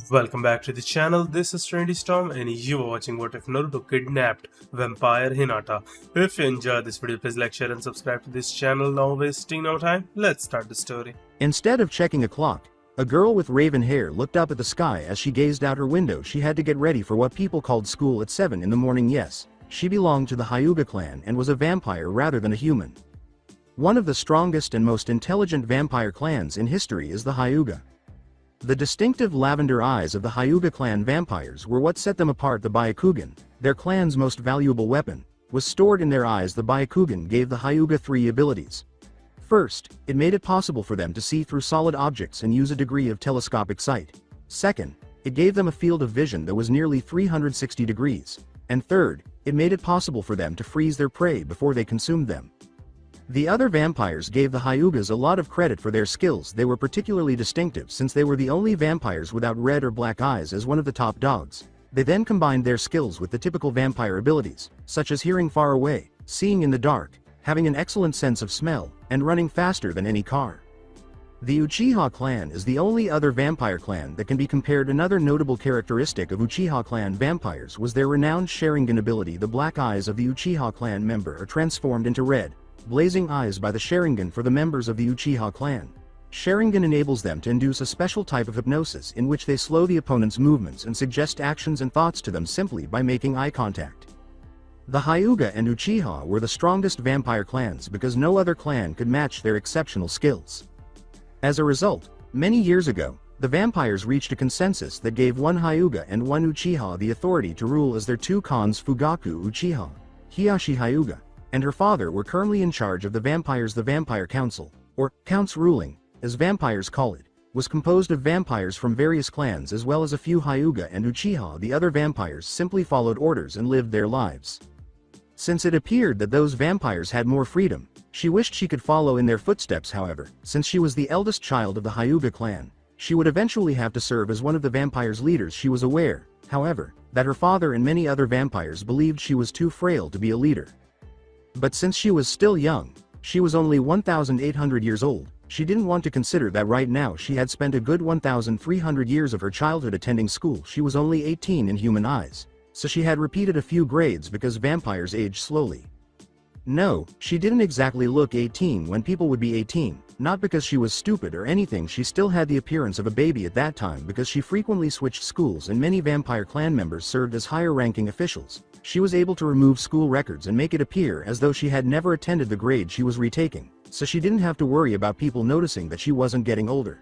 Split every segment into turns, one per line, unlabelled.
Welcome back to the channel. This is Trendy Storm and you are watching What If Naruto Kidnapped Vampire Hinata. If you enjoyed this video, please like, share and subscribe to this channel. Now wasting no time, let's start the story.
Instead of checking a clock, a girl with raven hair looked up at the sky as she gazed out her window. She had to get ready for what people called school at 7 in the morning. Yes, she belonged to the Hyuga clan and was a vampire rather than a human. One of the strongest and most intelligent vampire clans in history is the Hyuga. The distinctive lavender eyes of the Hyuga clan vampires were what set them apart. The Byakugan, their clan's most valuable weapon, was stored in their eyes. The Byakugan gave the Hyuga three abilities. First, it made it possible for them to see through solid objects and use a degree of telescopic sight. Second, it gave them a field of vision that was nearly 360 degrees. And third, it made it possible for them to freeze their prey before they consumed them. The other vampires gave the Hyugas a lot of credit for their skills. They were particularly distinctive since they were the only vampires without red or black eyes as one of the top dogs. They then combined their skills with the typical vampire abilities, such as hearing far away, seeing in the dark, having an excellent sense of smell, and running faster than any car. The Uchiha clan is the only other vampire clan that can be compared. Another notable characteristic of Uchiha clan vampires was their renowned Sharingan ability. The black eyes of the Uchiha clan member are transformed into red, blazing eyes by the Sharingan for the members of the Uchiha clan. Sharingan enables them to induce a special type of hypnosis in which they slow the opponent's movements and suggest actions and thoughts to them simply by making eye contact. The Hyuga and Uchiha were the strongest vampire clans because no other clan could match their exceptional skills. As a result, many years ago, the vampires reached a consensus that gave one Hyuga and one Uchiha the authority to rule as their two khans. Fugaku Uchiha, Hiyashi Hyuga, and her father were currently in charge of the vampires. The Vampire Council, or Council Ruling, as vampires call it, was composed of vampires from various clans as well as a few Hyuga and Uchiha. The other vampires simply followed orders and lived their lives. Since it appeared that those vampires had more freedom, she wished she could follow in their footsteps. However, since she was the eldest child of the Hyuga clan, she would eventually have to serve as one of the vampires' leaders. She was aware, however, that her father and many other vampires believed she was too frail to be a leader. But since she was still young, she was only 1,800 years old, she didn't want to consider that right now she had spent a good 1,300 years of her childhood attending school. She was only 18 in human eyes, so she had repeated a few grades because vampires age slowly. No, she didn't exactly look 18 when people would be 18, not because she was stupid or anything. She still had the appearance of a baby at that time because she frequently switched schools and many vampire clan members served as higher-ranking officials. She was able to remove school records and make it appear as though she had never attended the grade she was retaking, so she didn't have to worry about people noticing that she wasn't getting older.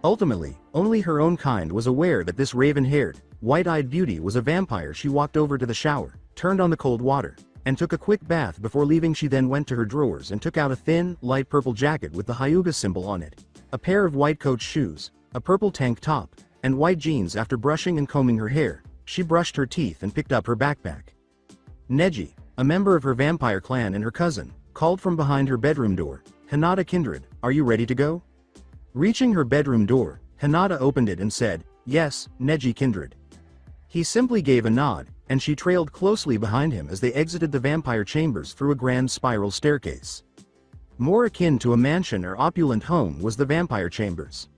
Ultimately, only her own kind was aware that this raven-haired, white-eyed beauty was a vampire. She walked over to the shower, turned on the cold water, and took a quick bath before leaving. She then went to her drawers and took out a thin, light purple jacket with the Hyuga symbol on it, a pair of white coach shoes, a purple tank top, and white jeans. After brushing and combing her hair, she brushed her teeth and picked up her backpack. Neji, a member of her vampire clan and her cousin, called from behind her bedroom door, "Hinata kindred, are you ready to go?" Reaching her bedroom door, Hinata opened it and said, "Yes, Neji kindred." He simply gave a nod, and she trailed closely behind him as they exited the vampire chambers through a grand spiral staircase. More akin to a mansion or opulent home was the vampire chambers.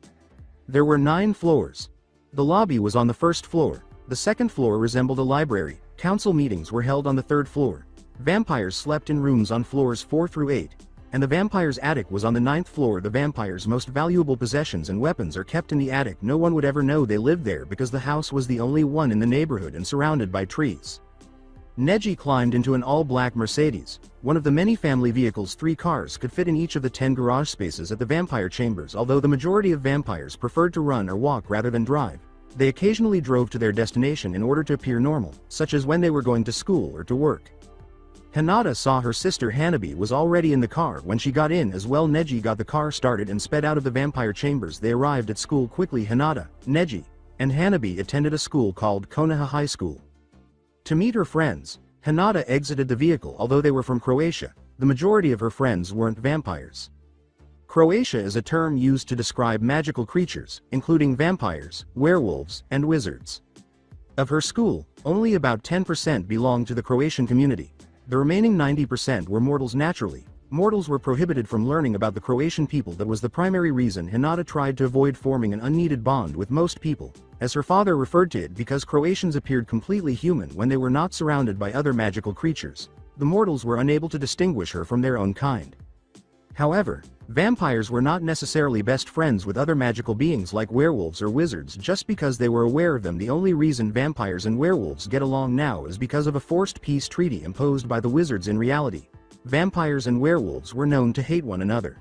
There were 9 floors. The lobby was on the first floor. The second floor resembled a library. Council meetings were held on the third floor. Vampires slept in rooms on floors 4 through 8, and the vampire's attic was on the 9th floor. The vampire's most valuable possessions and weapons are kept in the attic. No one would ever know they lived there because the house was the only one in the neighborhood and surrounded by trees. Neji climbed into an all-black Mercedes, one of the many family vehicles. 3 cars could fit in each of the 10 garage spaces at the vampire chambers. Although the majority of vampires preferred to run or walk rather than drive, they occasionally drove to their destination in order to appear normal, such as when they were going to school or to work. Hinata saw her sister Hanabi was already in the car when she got in as well. Neji got the car started and sped out of the vampire chambers. They arrived at school quickly. Hinata, Neji, and Hanabi attended a school called Konoha High School. To meet her friends, Hinata exited the vehicle. Although they were from Croatia, the majority of her friends weren't vampires. Croatia is a term used to describe magical creatures, including vampires, werewolves, and wizards. Of her school, only about 10% belonged to the Croatian community. The remaining 90% were mortals naturally, Mortals were prohibited from learning about the Croatian people. That was the primary reason Hinata tried to avoid forming an unneeded bond with most people, as her father referred to it, because Croatians appeared completely human when they were not surrounded by other magical creatures. The mortals were unable to distinguish her from their own kind. However, vampires were not necessarily best friends with other magical beings like werewolves or wizards just because they were aware of them. The only reason vampires and werewolves get along now is because of a forced peace treaty imposed by the wizards. In reality, vampires and werewolves were known to hate one another.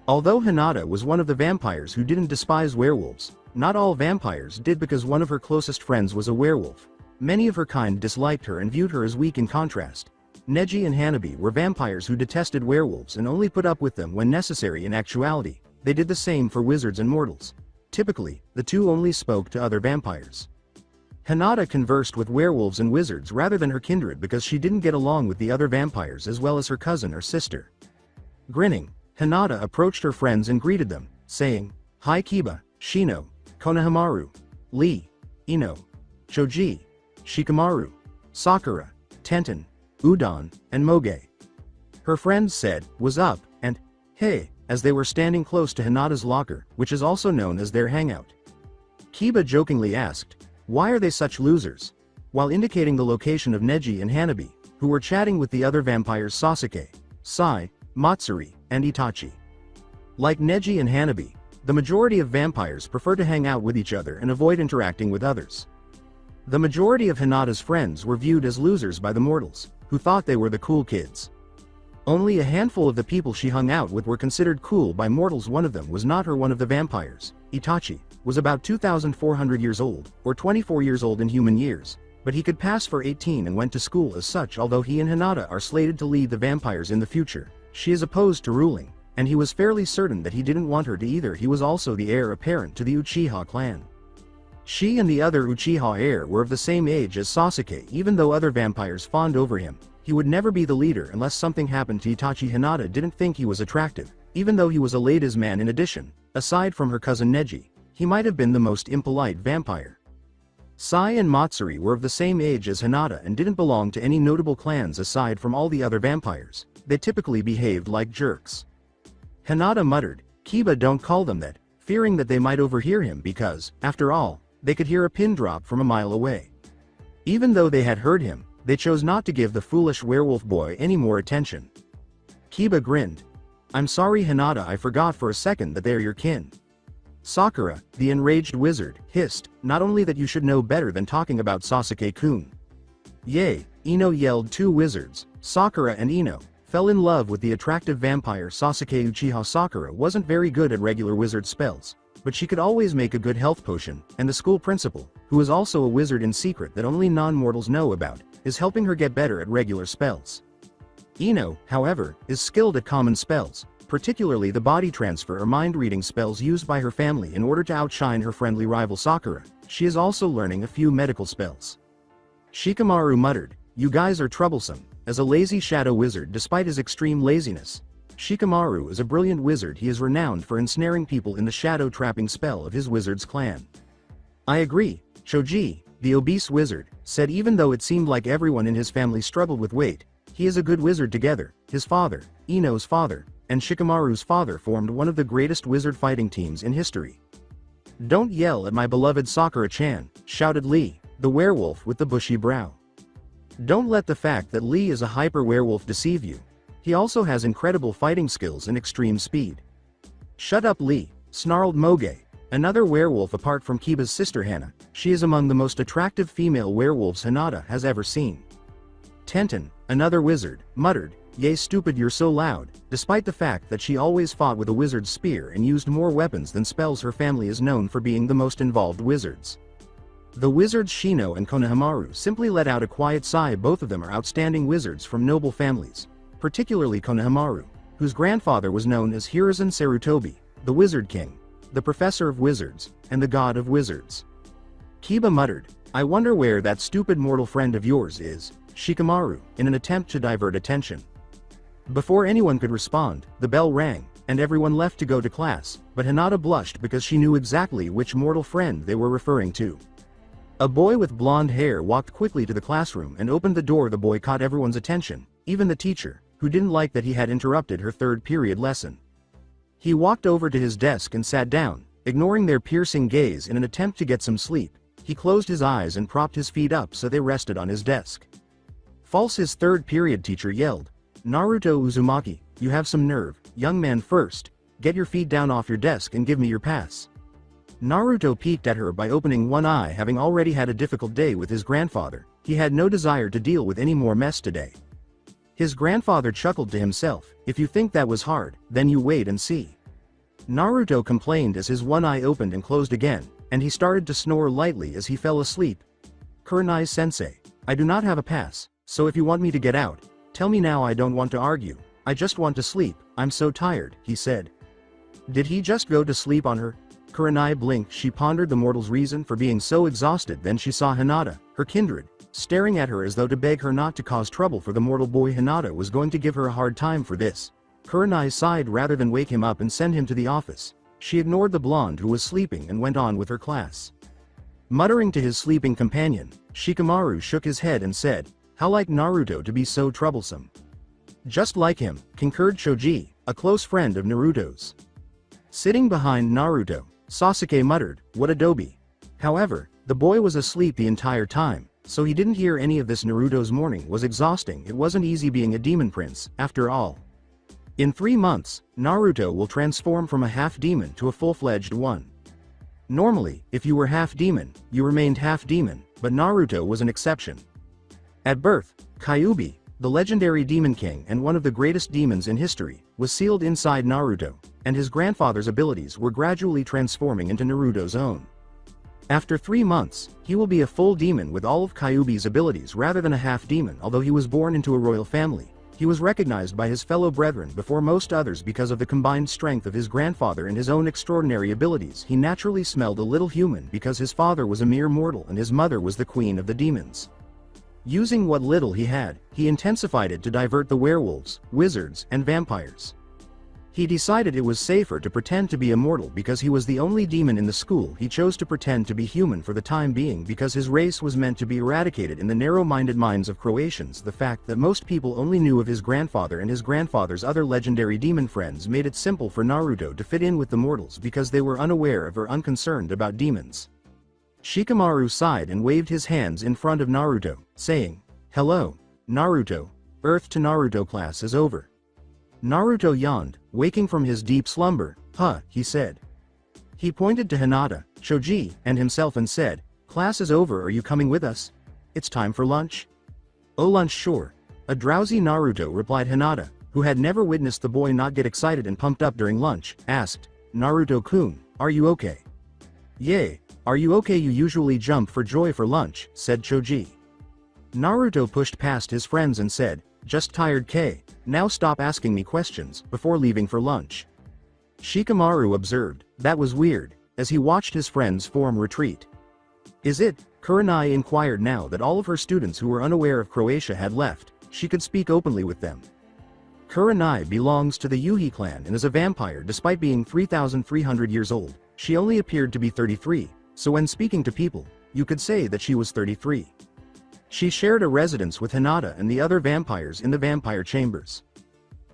Although Hinata was one of the vampires who didn't despise werewolves, not all vampires did, because one of her closest friends was a werewolf. Many of her kind disliked her and viewed her as weak. In contrast, Neji and Hanabi were vampires who detested werewolves and only put up with them when necessary. In actuality, they did the same for wizards and mortals. Typically, the two only spoke to other vampires. Hinata conversed with werewolves and wizards rather than her kindred because she didn't get along with the other vampires as well as her cousin or sister. Grinning, Hinata approached her friends and greeted them, saying, "Hi Kiba, Shino, Konohamaru, Lee, Ino, Choji, Shikamaru, Sakura, Tenten, Udon, and Moge." Her friends said, "Was up," and "Hey," as they were standing close to Hinata's locker, which is also known as their hangout. Kiba jokingly asked, "Why are they such losers?" while indicating the location of Neji and Hanabi, who were chatting with the other vampires Sasuke, Sai, Matsuri, and Itachi. Like Neji and Hanabi, the majority of vampires prefer to hang out with each other and avoid interacting with others. The majority of Hinata's friends were viewed as losers by the mortals, who thought they were the cool kids. Only a handful of the people she hung out with were considered cool by mortals. One of them was not her. One of the vampires, Itachi, was about 2,400 years old, or 24 years old in human years, but he could pass for 18 and went to school as such. Although he and Hinata are slated to lead the vampires in the future, she is opposed to ruling, and he was fairly certain that he didn't want her to either. He was also the heir apparent to the Uchiha clan. She and the other Uchiha heir were of the same age as Sasuke. Even though other vampires fawned over him, he would never be the leader unless something happened to Itachi. Hinata didn't think he was attractive, even though he was a ladies' man. In addition, aside from her cousin Neji, he might have been the most impolite vampire. Sai and Matsuri were of the same age as Hinata and didn't belong to any notable clans aside from all the other vampires. They typically behaved like jerks. Hinata muttered, "Kiba, don't call them that," fearing that they might overhear him because, after all, they could hear a pin drop from a mile away. Even though they had heard him, they chose not to give the foolish werewolf boy any more attention. Kiba grinned. "I'm sorry Hinata, I forgot for a second that they're your kin." Sakura, the enraged wizard, hissed, "Not only that, you should know better than talking about Sasuke-kun." "Yay," Ino yelled. Two wizards, Sakura and Ino, fell in love with the attractive vampire Sasuke. Uchiha Sakura wasn't very good at regular wizard spells, but she could always make a good health potion, and the school principal, who is also a wizard in secret that only non-mortals know about, is helping her get better at regular spells. Ino, however, is skilled at common spells, particularly the body transfer or mind-reading spells used by her family in order to outshine her friendly rival Sakura. She is also learning a few medical spells. Shikamaru muttered, "You guys are troublesome," as a lazy shadow wizard despite his extreme laziness. Shikamaru is a brilliant wizard. He is renowned for ensnaring people in the shadow trapping spell of his wizard's clan. "I agree," Choji, the obese wizard, said. Even though it seemed like everyone in his family struggled with weight, he is a good wizard. Together, his father, Ino's father, and Shikamaru's father formed one of the greatest wizard fighting teams in history. "Don't yell at my beloved Sakura-chan," shouted Lee, the werewolf with the bushy brow. "Don't let the fact that Lee is a hyper-werewolf deceive you. He also has incredible fighting skills and extreme speed." "Shut up, Lee," snarled Moge, another werewolf apart from Kiba's sister Hana. She is among the most attractive female werewolves Hinata has ever seen. Tenten, another wizard, muttered, "Yay stupid, you're so loud," despite the fact that she always fought with a wizard's spear and used more weapons than spells. Her family is known for being the most involved wizards. The wizards Shino and Konohamaru simply let out a quiet sigh. Both of them are outstanding wizards from noble families, particularly Konohamaru, whose grandfather was known as Hiruzen Sarutobi, the Wizard King, the Professor of Wizards, and the God of Wizards. Kiba muttered, "I wonder where that stupid mortal friend of yours is," Shikamaru, in an attempt to divert attention. Before anyone could respond, the bell rang, and everyone left to go to class, but Hinata blushed because she knew exactly which mortal friend they were referring to. A boy with blonde hair walked quickly to the classroom and opened the door. The boy caught everyone's attention, even the teacher, who didn't like that he had interrupted her third period lesson. He walked over to his desk and sat down, ignoring their piercing gaze in an attempt to get some sleep. He closed his eyes and propped his feet up so they rested on his desk. False, his third period teacher yelled. Naruto Uzumaki, you have some nerve, young man. First, get your feet down off your desk and give me your pass. Naruto peeked at her by opening one eye. Having already had a difficult day with his grandfather, he had no desire to deal with any more mess today. His grandfather chuckled to himself, if you think that was hard, then you wait and see. Naruto complained as his one eye opened and closed again, and he started to snore lightly as he fell asleep. Kurenai-sensei, I do not have a pass, so if you want me to get out, tell me now. I don't want to argue, I just want to sleep, I'm so tired, he said. Did he just go to sleep on her? Kurenai blinked. She pondered the mortal's reason for being so exhausted. Then she saw Hinata, her kindred, staring at her as though to beg her not to cause trouble for the mortal boy. Hinata was going to give her a hard time for this. Kurenai sighed. Rather than wake him up and send him to the office, she ignored the blonde who was sleeping and went on with her class. Muttering to his sleeping companion, Shikamaru shook his head and said, how like Naruto to be so troublesome. Just like him, concurred Choji, a close friend of Naruto's. Sitting behind Naruto, Sasuke muttered, what a doby. However, the boy was asleep the entire time, so he didn't hear any of this. Naruto's morning was exhausting. It wasn't easy being a demon prince, after all. In 3 months, Naruto will transform from a half-demon to a full-fledged one. Normally, if you were half-demon, you remained half-demon, but Naruto was an exception. At birth, Kyuubi, the legendary demon king and one of the greatest demons in history, was sealed inside Naruto, and his grandfather's abilities were gradually transforming into Naruto's own. After 3 months, he will be a full demon with all of Kyuubi's abilities rather than a half-demon. Although he was born into a royal family, he was recognized by his fellow brethren before most others because of the combined strength of his grandfather and his own extraordinary abilities. He naturally smelled a little human because his father was a mere mortal and his mother was the queen of the demons. Using what little he had, he intensified it to divert the werewolves, wizards, and vampires. He decided it was safer to pretend to be immortal because he was the only demon in the school. He chose to pretend to be human for the time being because his race was meant to be eradicated in the narrow-minded minds of Croatians. The fact that most people only knew of his grandfather and his grandfather's other legendary demon friends made it simple for Naruto to fit in with the mortals because they were unaware of or unconcerned about demons. Shikamaru sighed and waved his hands in front of Naruto, saying, hello, Naruto, Earth to Naruto class is over. Naruto yawned, waking from his deep slumber. Huh, he said. He pointed to Hinata, Choji, and himself and said, class is over, are you coming with us? It's time for lunch. Oh, lunch, sure. A drowsy Naruto replied. Hinata, who had never witnessed the boy not get excited and pumped up during lunch, asked, Naruto-kun, are you okay? Yay, are you okay? You usually jump for joy for lunch, said Choji. Naruto pushed past his friends and said, just tired K, now stop asking me questions, before leaving for lunch. Shikamaru observed, that was weird, as he watched his friends form retreat. Is it? Kurenai inquired. Now that all of her students who were unaware of Croatia had left, she could speak openly with them. Kurenai belongs to the Uchiha clan and is a vampire. Despite being 3,300 years old, she only appeared to be 33, so when speaking to people, you could say that she was 33. She shared a residence with Hinata and the other vampires in the vampire chambers.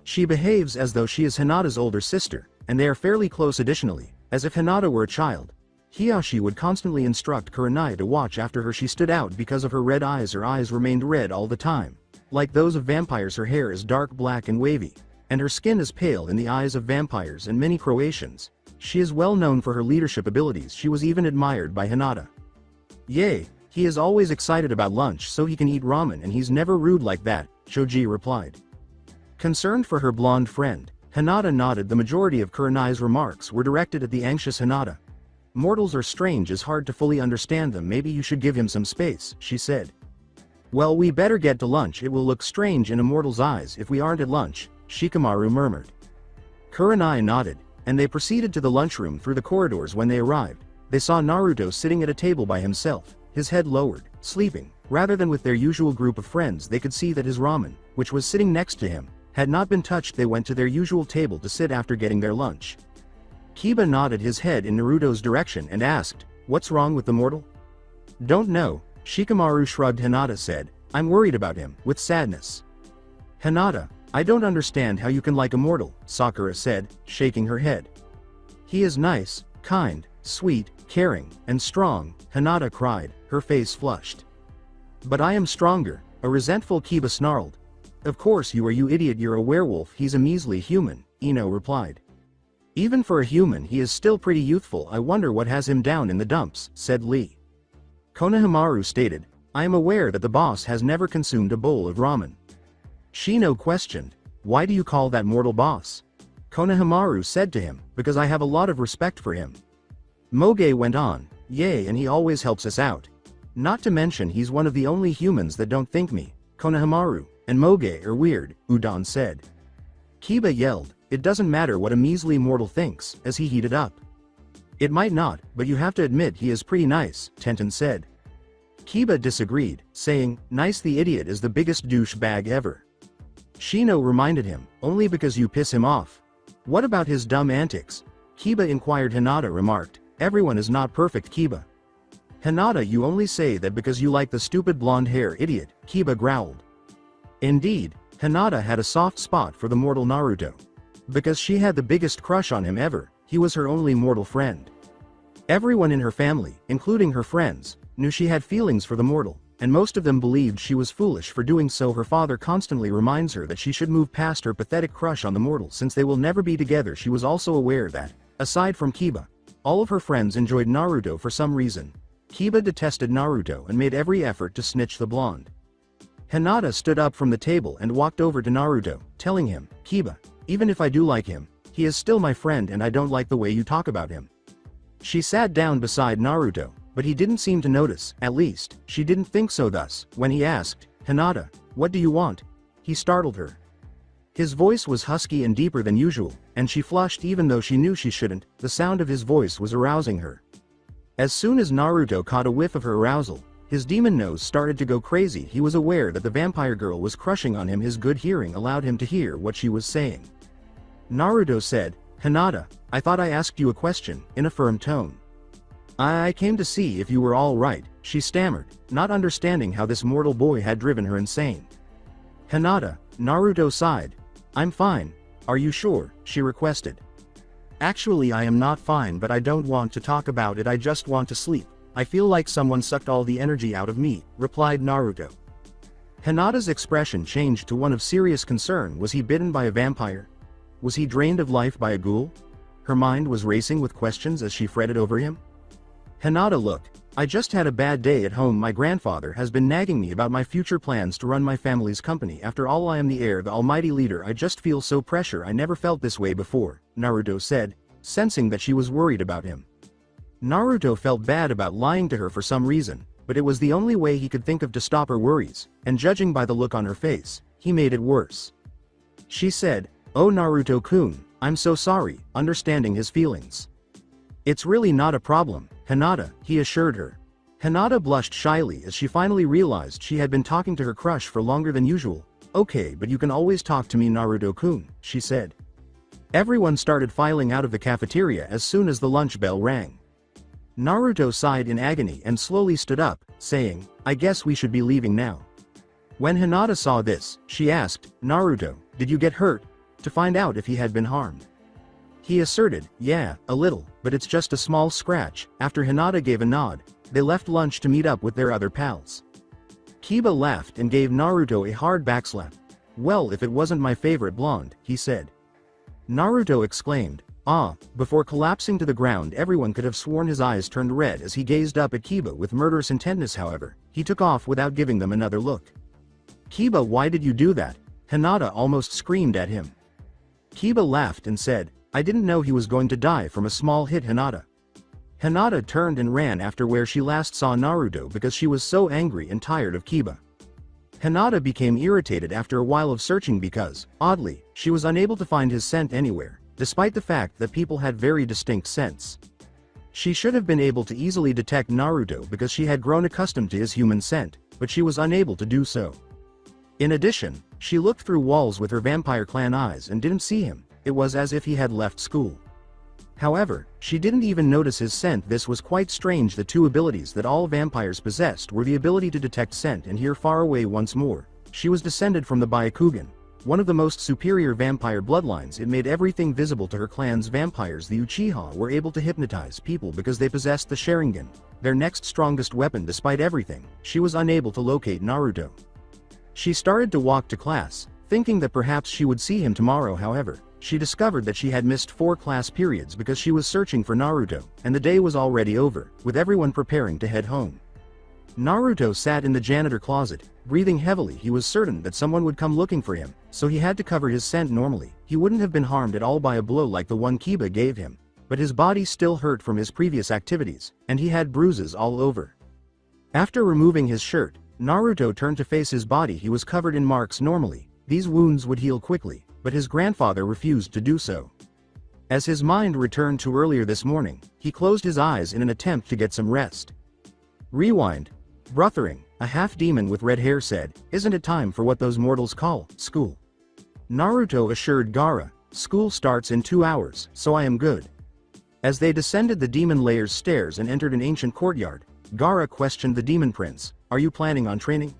She behaves as though she is Hinata's older sister, and they are fairly close. Additionally, as if Hinata were a child, Hiyashi would constantly instruct Kurenai to watch after her. She stood out because of her red eyes. Her eyes remained red all the time. Like those of vampires, her hair is dark black and wavy, and her skin is pale in the eyes of vampires and many Croatians. She is well known for her leadership abilities. She was even admired by Hinata. Yay, he is always excited about lunch so he can eat ramen and he's never rude like that, Choji replied. Concerned for her blonde friend, Hinata nodded. The majority of Kurenai's remarks were directed at the anxious Hinata. Mortals are strange, it's hard to fully understand them. Maybe you should give him some space, she said. Well, we better get to lunch. It will look strange in a mortal's eyes if we aren't at lunch, Shikamaru murmured. Kurenai nodded, and they proceeded to the lunchroom. Through the corridors. When they arrived, they saw Naruto sitting at a table by himself, his head lowered, sleeping. Rather than with their usual group of friends, they could see that his ramen, which was sitting next to him, had not been touched. They went to their usual table to sit after getting their lunch. Kiba nodded his head in Naruto's direction and asked, what's wrong with the mortal? Don't know, Shikamaru shrugged. Hinata said, I'm worried about him, with sadness. Hinata, I don't understand how you can like a mortal, Sakura said, shaking her head. He is nice, kind, sweet, caring, and strong, Hinata cried, her face flushed. But I am stronger, a resentful Kiba snarled. Of course you are, you idiot, you're a werewolf, he's a measly human, Ino replied. Even for a human he is still pretty youthful, I wonder what has him down in the dumps, said Lee. Konohamaru stated, I am aware that the boss has never consumed a bowl of ramen. Shino questioned, why do you call that mortal boss? Konohamaru said to him, because I have a lot of respect for him. Moge went on, yay, and he always helps us out. Not to mention he's one of the only humans that don't think me, Konohamaru, and Moge are weird, Udon said. Kiba yelled, it doesn't matter what a measly mortal thinks, as he heated up. It might not, but you have to admit he is pretty nice, Tenten said. Kiba disagreed, saying, nice, the idiot is the biggest douchebag ever. Shino reminded him, only because you piss him off. What about his dumb antics? Kiba inquired. Hinata remarked, everyone is not perfect, Kiba. Hinata, you only say that because you like the stupid blonde hair, idiot, Kiba growled. Indeed, Hinata had a soft spot for the mortal Naruto. Because she had the biggest crush on him ever, he was her only mortal friend. Everyone in her family, including her friends, knew she had feelings for the mortal, and most of them believed she was foolish for doing so. Her father constantly reminds her that she should move past her pathetic crush on the mortal since they will never be together. She was also aware that, aside from Kiba, all of her friends enjoyed Naruto for some reason. Kiba detested Naruto and made every effort to snitch the blonde. Hinata stood up from the table and walked over to Naruto, telling him, Kiba, even if I do like him, he is still my friend and I don't like the way you talk about him. She sat down beside Naruto, but he didn't seem to notice, at least, she didn't think so. Thus, when he asked, Hinata, what do you want? He startled her. His voice was husky and deeper than usual, and she flushed even though she knew she shouldn't. The sound of his voice was arousing her. As soon as Naruto caught a whiff of her arousal, his demon nose started to go crazy. He was aware that the vampire girl was crushing on him. His good hearing allowed him to hear what she was saying. Naruto said, Hinata, I thought I asked you a question, in a firm tone. I came to see if you were all right, she stammered, not understanding how this mortal boy had driven her insane. Hinata, Naruto sighed. I'm fine. Are you sure? She requested. Actually, I am not fine, but I don't want to talk about it. I just want to sleep. I feel like someone sucked all the energy out of me, replied Naruto. Hinata's expression changed to one of serious concern. Was he bitten by a vampire? Was he drained of life by a ghoul? Her mind was racing with questions as she fretted over him. Hinata looked, I just had a bad day at home. My grandfather has been nagging me about my future plans to run my family's company. After all, I am the heir, the almighty leader. I just feel so pressure. I never felt this way before, Naruto said, sensing that she was worried about him. Naruto felt bad about lying to her for some reason, but it was the only way he could think of to stop her worries, and judging by the look on her face, he made it worse. She said, Oh Naruto-kun, I'm so sorry, understanding his feelings. It's really not a problem, Hinata, he assured her. Hinata blushed shyly as she finally realized she had been talking to her crush for longer than usual. Okay, but you can always talk to me, Naruto-kun, she said. Everyone started filing out of the cafeteria as soon as the lunch bell rang. Naruto sighed in agony and slowly stood up, saying, I guess we should be leaving now. When Hinata saw this, she asked, Naruto, did you get hurt? To find out if he had been harmed. He asserted, yeah, a little, but it's just a small scratch. After Hinata gave a nod, they left lunch to meet up with their other pals. Kiba laughed and gave Naruto a hard backslap. Well, if it wasn't my favorite blonde, he said. Naruto exclaimed, ah, before collapsing to the ground. Everyone could have sworn his eyes turned red as he gazed up at Kiba with murderous intentness. However, he took off without giving them another look. Kiba, why did you do that? Hinata almost screamed at him. Kiba laughed and said, I didn't know he was going to die from a small hit. Hinata. Hinata turned and ran after where she last saw Naruto because she was so angry and tired of Kiba. Hinata became irritated after a while of searching because, oddly, she was unable to find his scent anywhere, despite the fact that people had very distinct scents. She should have been able to easily detect Naruto because she had grown accustomed to his human scent, but she was unable to do so. In addition, she looked through walls with her vampire clan eyes and didn't see him. It was as if he had left school. However, she didn't even notice his scent. This was quite strange. The two abilities that all vampires possessed were the ability to detect scent and hear far away. Once more, she was descended from the Byakugan, one of the most superior vampire bloodlines. It made everything visible to her clan's vampires. The Uchiha were able to hypnotize people because they possessed the Sharingan, their next strongest weapon. Despite everything, she was unable to locate Naruto. She started to walk to class, thinking that perhaps she would see him tomorrow. However, she discovered that she had missed 4 class periods because she was searching for Naruto, and the day was already over, with everyone preparing to head home. Naruto sat in the janitor closet, breathing heavily. He was certain that someone would come looking for him, so he had to cover his scent. Normally, he wouldn't have been harmed at all by a blow like the one Kiba gave him, but his body still hurt from his previous activities, and he had bruises all over. After removing his shirt, Naruto turned to face his body. He was covered in marks. Normally, these wounds would heal quickly, but his grandfather refused to do so. As his mind returned to earlier this morning, he closed his eyes in an attempt to get some rest. Rewind. Brothering, a half-demon with red hair, said, "Isn't it time for what those mortals call school?" Naruto assured Gaara, "School starts in 2 hours, so I am good." As they descended the demon layer's stairs and entered an ancient courtyard, Gaara questioned the demon prince, "Are you planning on training?"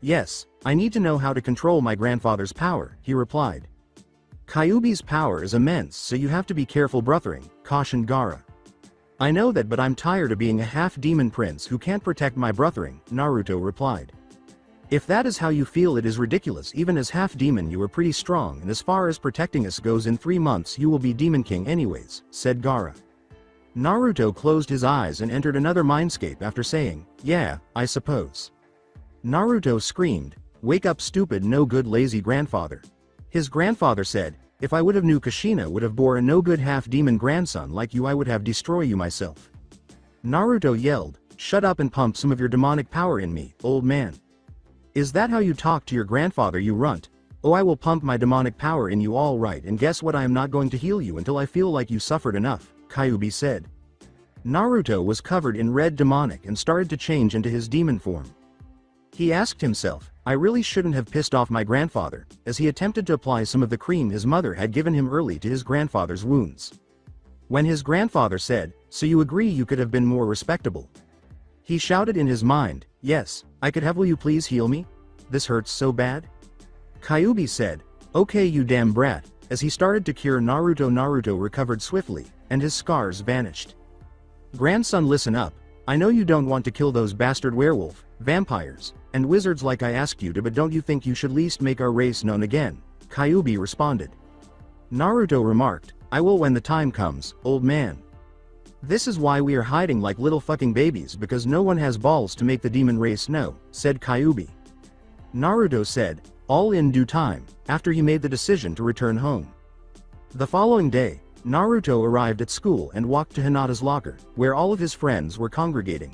"Yes, I need to know how to control my grandfather's power," he replied. "Kyuubi's power is immense, so you have to be careful." Brothering, cautioned Gaara. "I know that, but I'm tired of being a half-demon prince who can't protect my brothering," Naruto replied. "If that is how you feel, it is ridiculous. Even as half-demon you are pretty strong, and as far as protecting us goes, in 3 months you will be Demon King anyways," said Gaara. Naruto closed his eyes and entered another mindscape after saying, "Yeah, I suppose." Naruto screamed, "Wake up, stupid, no good, lazy grandfather." His grandfather said, "If I would have knew Kushina would have bore a no-good half-demon grandson like you, I would have destroyed you myself." Naruto yelled, "Shut up and pump some of your demonic power in me, old man." "Is that how you talk to your grandfather, you runt?" "Oh, I will pump my demonic power in you, all right, and guess what, I am not going to heal you until I feel like you suffered enough," Kyuubi said. Naruto was covered in red demonic and started to change into his demon form. He asked himself, "I really shouldn't have pissed off my grandfather," as he attempted to apply some of the cream his mother had given him early to his grandfather's wounds. When his grandfather said, "So you agree you could have been more respectable?" he shouted in his mind, "Yes, I could have. Will you please heal me? This hurts so bad." Kyuubi said, "Okay, you damn brat," as he started to cure Naruto. Naruto recovered swiftly, and his scars vanished. "Grandson, listen up. I know you don't want to kill those bastard werewolf, vampires, and wizards like I asked you to, but don't you think you should at least make our race known again?" Kyuubi responded. Naruto remarked, "I will when the time comes, old man. This is why we are hiding like little fucking babies, because no one has balls to make the demon race know," said Kyuubi. Naruto said, "All in due time," after he made the decision to return home. The following day, Naruto arrived at school and walked to Hinata's locker, where all of his friends were congregating.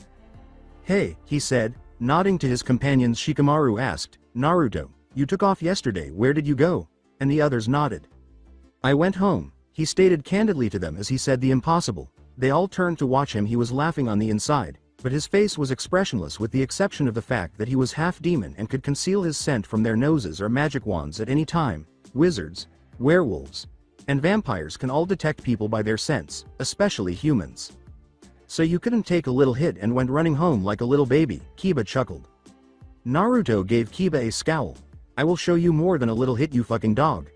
"Hey," he said, nodding to his companions. Shikamaru asked, "Naruto, you took off yesterday, where did you go?" And the others nodded. "I went home," he stated candidly to them as he said the impossible. They all turned to watch him. He was laughing on the inside, but his face was expressionless, with the exception of the fact that he was half-demon and could conceal his scent from their noses or magic wands at any time. Wizards, werewolves, and vampires can all detect people by their scents, especially humans. "So you couldn't take a little hit and went running home like a little baby," Kiba chuckled. Naruto gave Kiba a scowl. "I will show you more than a little hit, you fucking dog."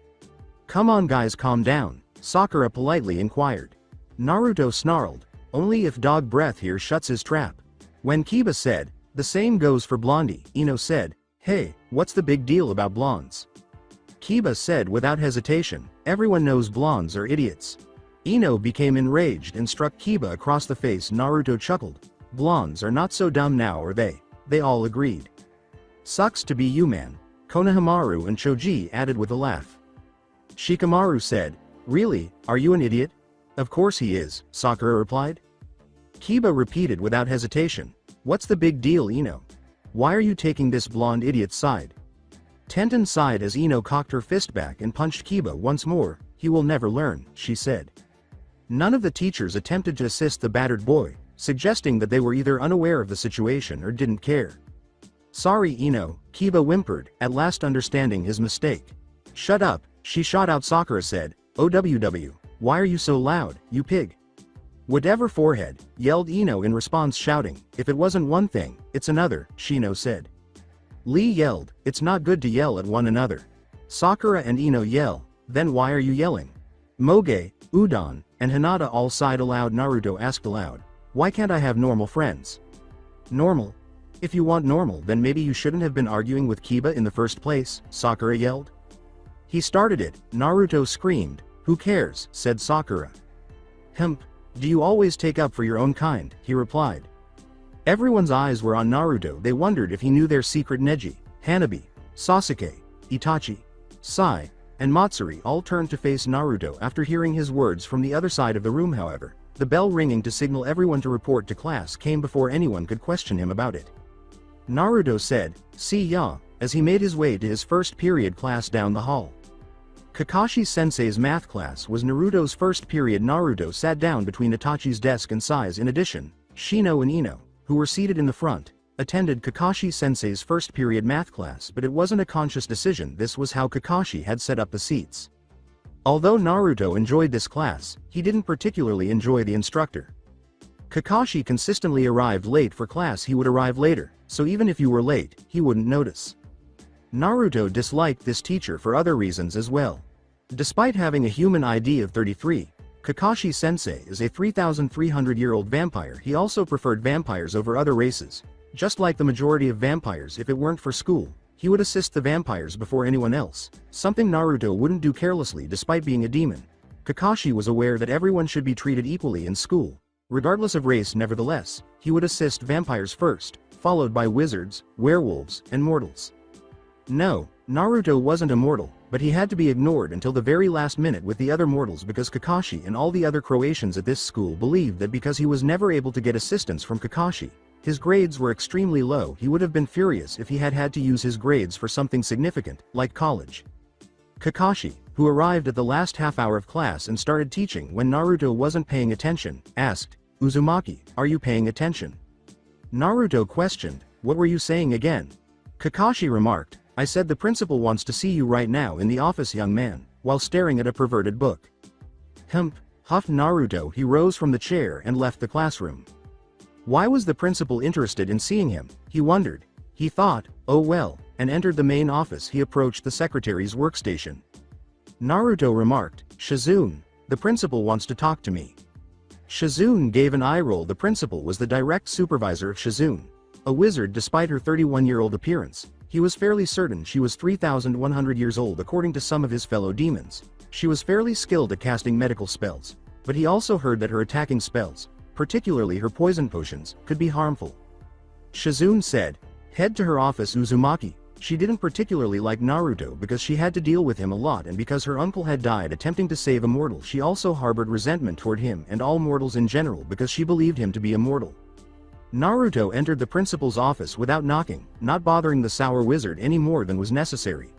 "Come on guys, calm down," Sakura politely inquired. Naruto snarled, "Only if dog breath here shuts his trap." When Kiba said, "The same goes for Blondie," Ino said, "Hey, what's the big deal about blondes?" Kiba said without hesitation, "Everyone knows blondes are idiots." Ino became enraged and struck Kiba across the face. Naruto chuckled, "Blondes are not so dumb now, are they?" They all agreed. "Sucks to be you, man," Konohamaru and Choji added with a laugh. Shikamaru said, "Really, are you an idiot?" "Of course he is," Sakura replied. Kiba repeated without hesitation, "What's the big deal, Ino? Why are you taking this blonde idiot's side?" Tenten sighed as Ino cocked her fist back and punched Kiba once more. "He will never learn," she said. None of the teachers attempted to assist the battered boy, suggesting that they were either unaware of the situation or didn't care. "Sorry, Ino," Kiba whimpered, at last understanding his mistake. "Shut up," she shot out. Sakura said, "OWW, why are you so loud, you pig?" "Whatever, forehead," yelled Ino in response, shouting, "If it wasn't one thing, it's another," Shino said. Lee yelled, "It's not good to yell at one another." Sakura and Ino yell, "Then why are you yelling?" Moge, Udon, and Hinata all sighed aloud. Naruto asked aloud, "Why can't I have normal friends?" "Normal? If you want normal, then maybe you shouldn't have been arguing with Kiba in the first place," Sakura yelled. "He started it," Naruto screamed. "Who cares?" said Sakura. "Hemp, do you always take up for your own kind?" he replied. Everyone's eyes were on Naruto. They wondered if he knew their secret. Neji, Hanabi, Sasuke, Itachi, Sai, and Matsuri all turned to face Naruto after hearing his words from the other side of the room. However, the bell ringing to signal everyone to report to class came before anyone could question him about it. Naruto said, "See ya," as he made his way to his first period class down the hall. Kakashi Sensei's math class was Naruto's first period. Naruto sat down between Itachi's desk and Sai's. In addition, Shino and Ino, who were seated in the front, attended Kakashi Sensei's first period math class, but it wasn't a conscious decision. This was how Kakashi had set up the seats. Although Naruto enjoyed this class, he didn't particularly enjoy the instructor. Kakashi consistently arrived late for class. He would arrive later, so even if you were late, he wouldn't notice. Naruto disliked this teacher for other reasons as well. Despite having a human ID of 33, Kakashi Sensei is a 3,300-year-old vampire. He also preferred vampires over other races. Just like the majority of vampires, if it weren't for school, he would assist the vampires before anyone else, something Naruto wouldn't do carelessly. Despite being a demon, Kakashi was aware that everyone should be treated equally in school, regardless of race. Nevertheless, he would assist vampires first, followed by wizards, werewolves, and mortals. No, Naruto wasn't a mortal, but he had to be ignored until the very last minute with the other mortals because Kakashi and all the other Croatians at this school believed that because he was never able to get assistance from Kakashi, his grades were extremely low. He would have been furious if he had had to use his grades for something significant, like college. Kakashi, who arrived at the last half hour of class and started teaching when Naruto wasn't paying attention, asked, "Uzumaki, are you paying attention?" Naruto questioned, "What were you saying again?" Kakashi remarked, "I said the principal wants to see you right now in the office, young man," while staring at a perverted book. "Humph," huffed Naruto. He rose from the chair and left the classroom. Why was the principal interested in seeing him? He wondered. He thought, "Oh well," and entered the main office. He approached the secretary's workstation. Naruto remarked, "Shizune, the principal wants to talk to me." Shizune gave an eye roll. The principal was the direct supervisor of Shizune, a wizard. Despite her 31-year-old appearance, he was fairly certain she was 3,100 years old. According to some of his fellow demons, she was fairly skilled at casting medical spells, but he also heard that her attacking spells, particularly her poison potions, could be harmful. Shizune said, "Head to her office, Uzumaki." She didn't particularly like Naruto because she had to deal with him a lot, and because her uncle had died attempting to save a mortal. She also harbored resentment toward him and all mortals in general because she believed him to be immortal. Naruto entered the principal's office without knocking, not bothering the sour wizard any more than was necessary.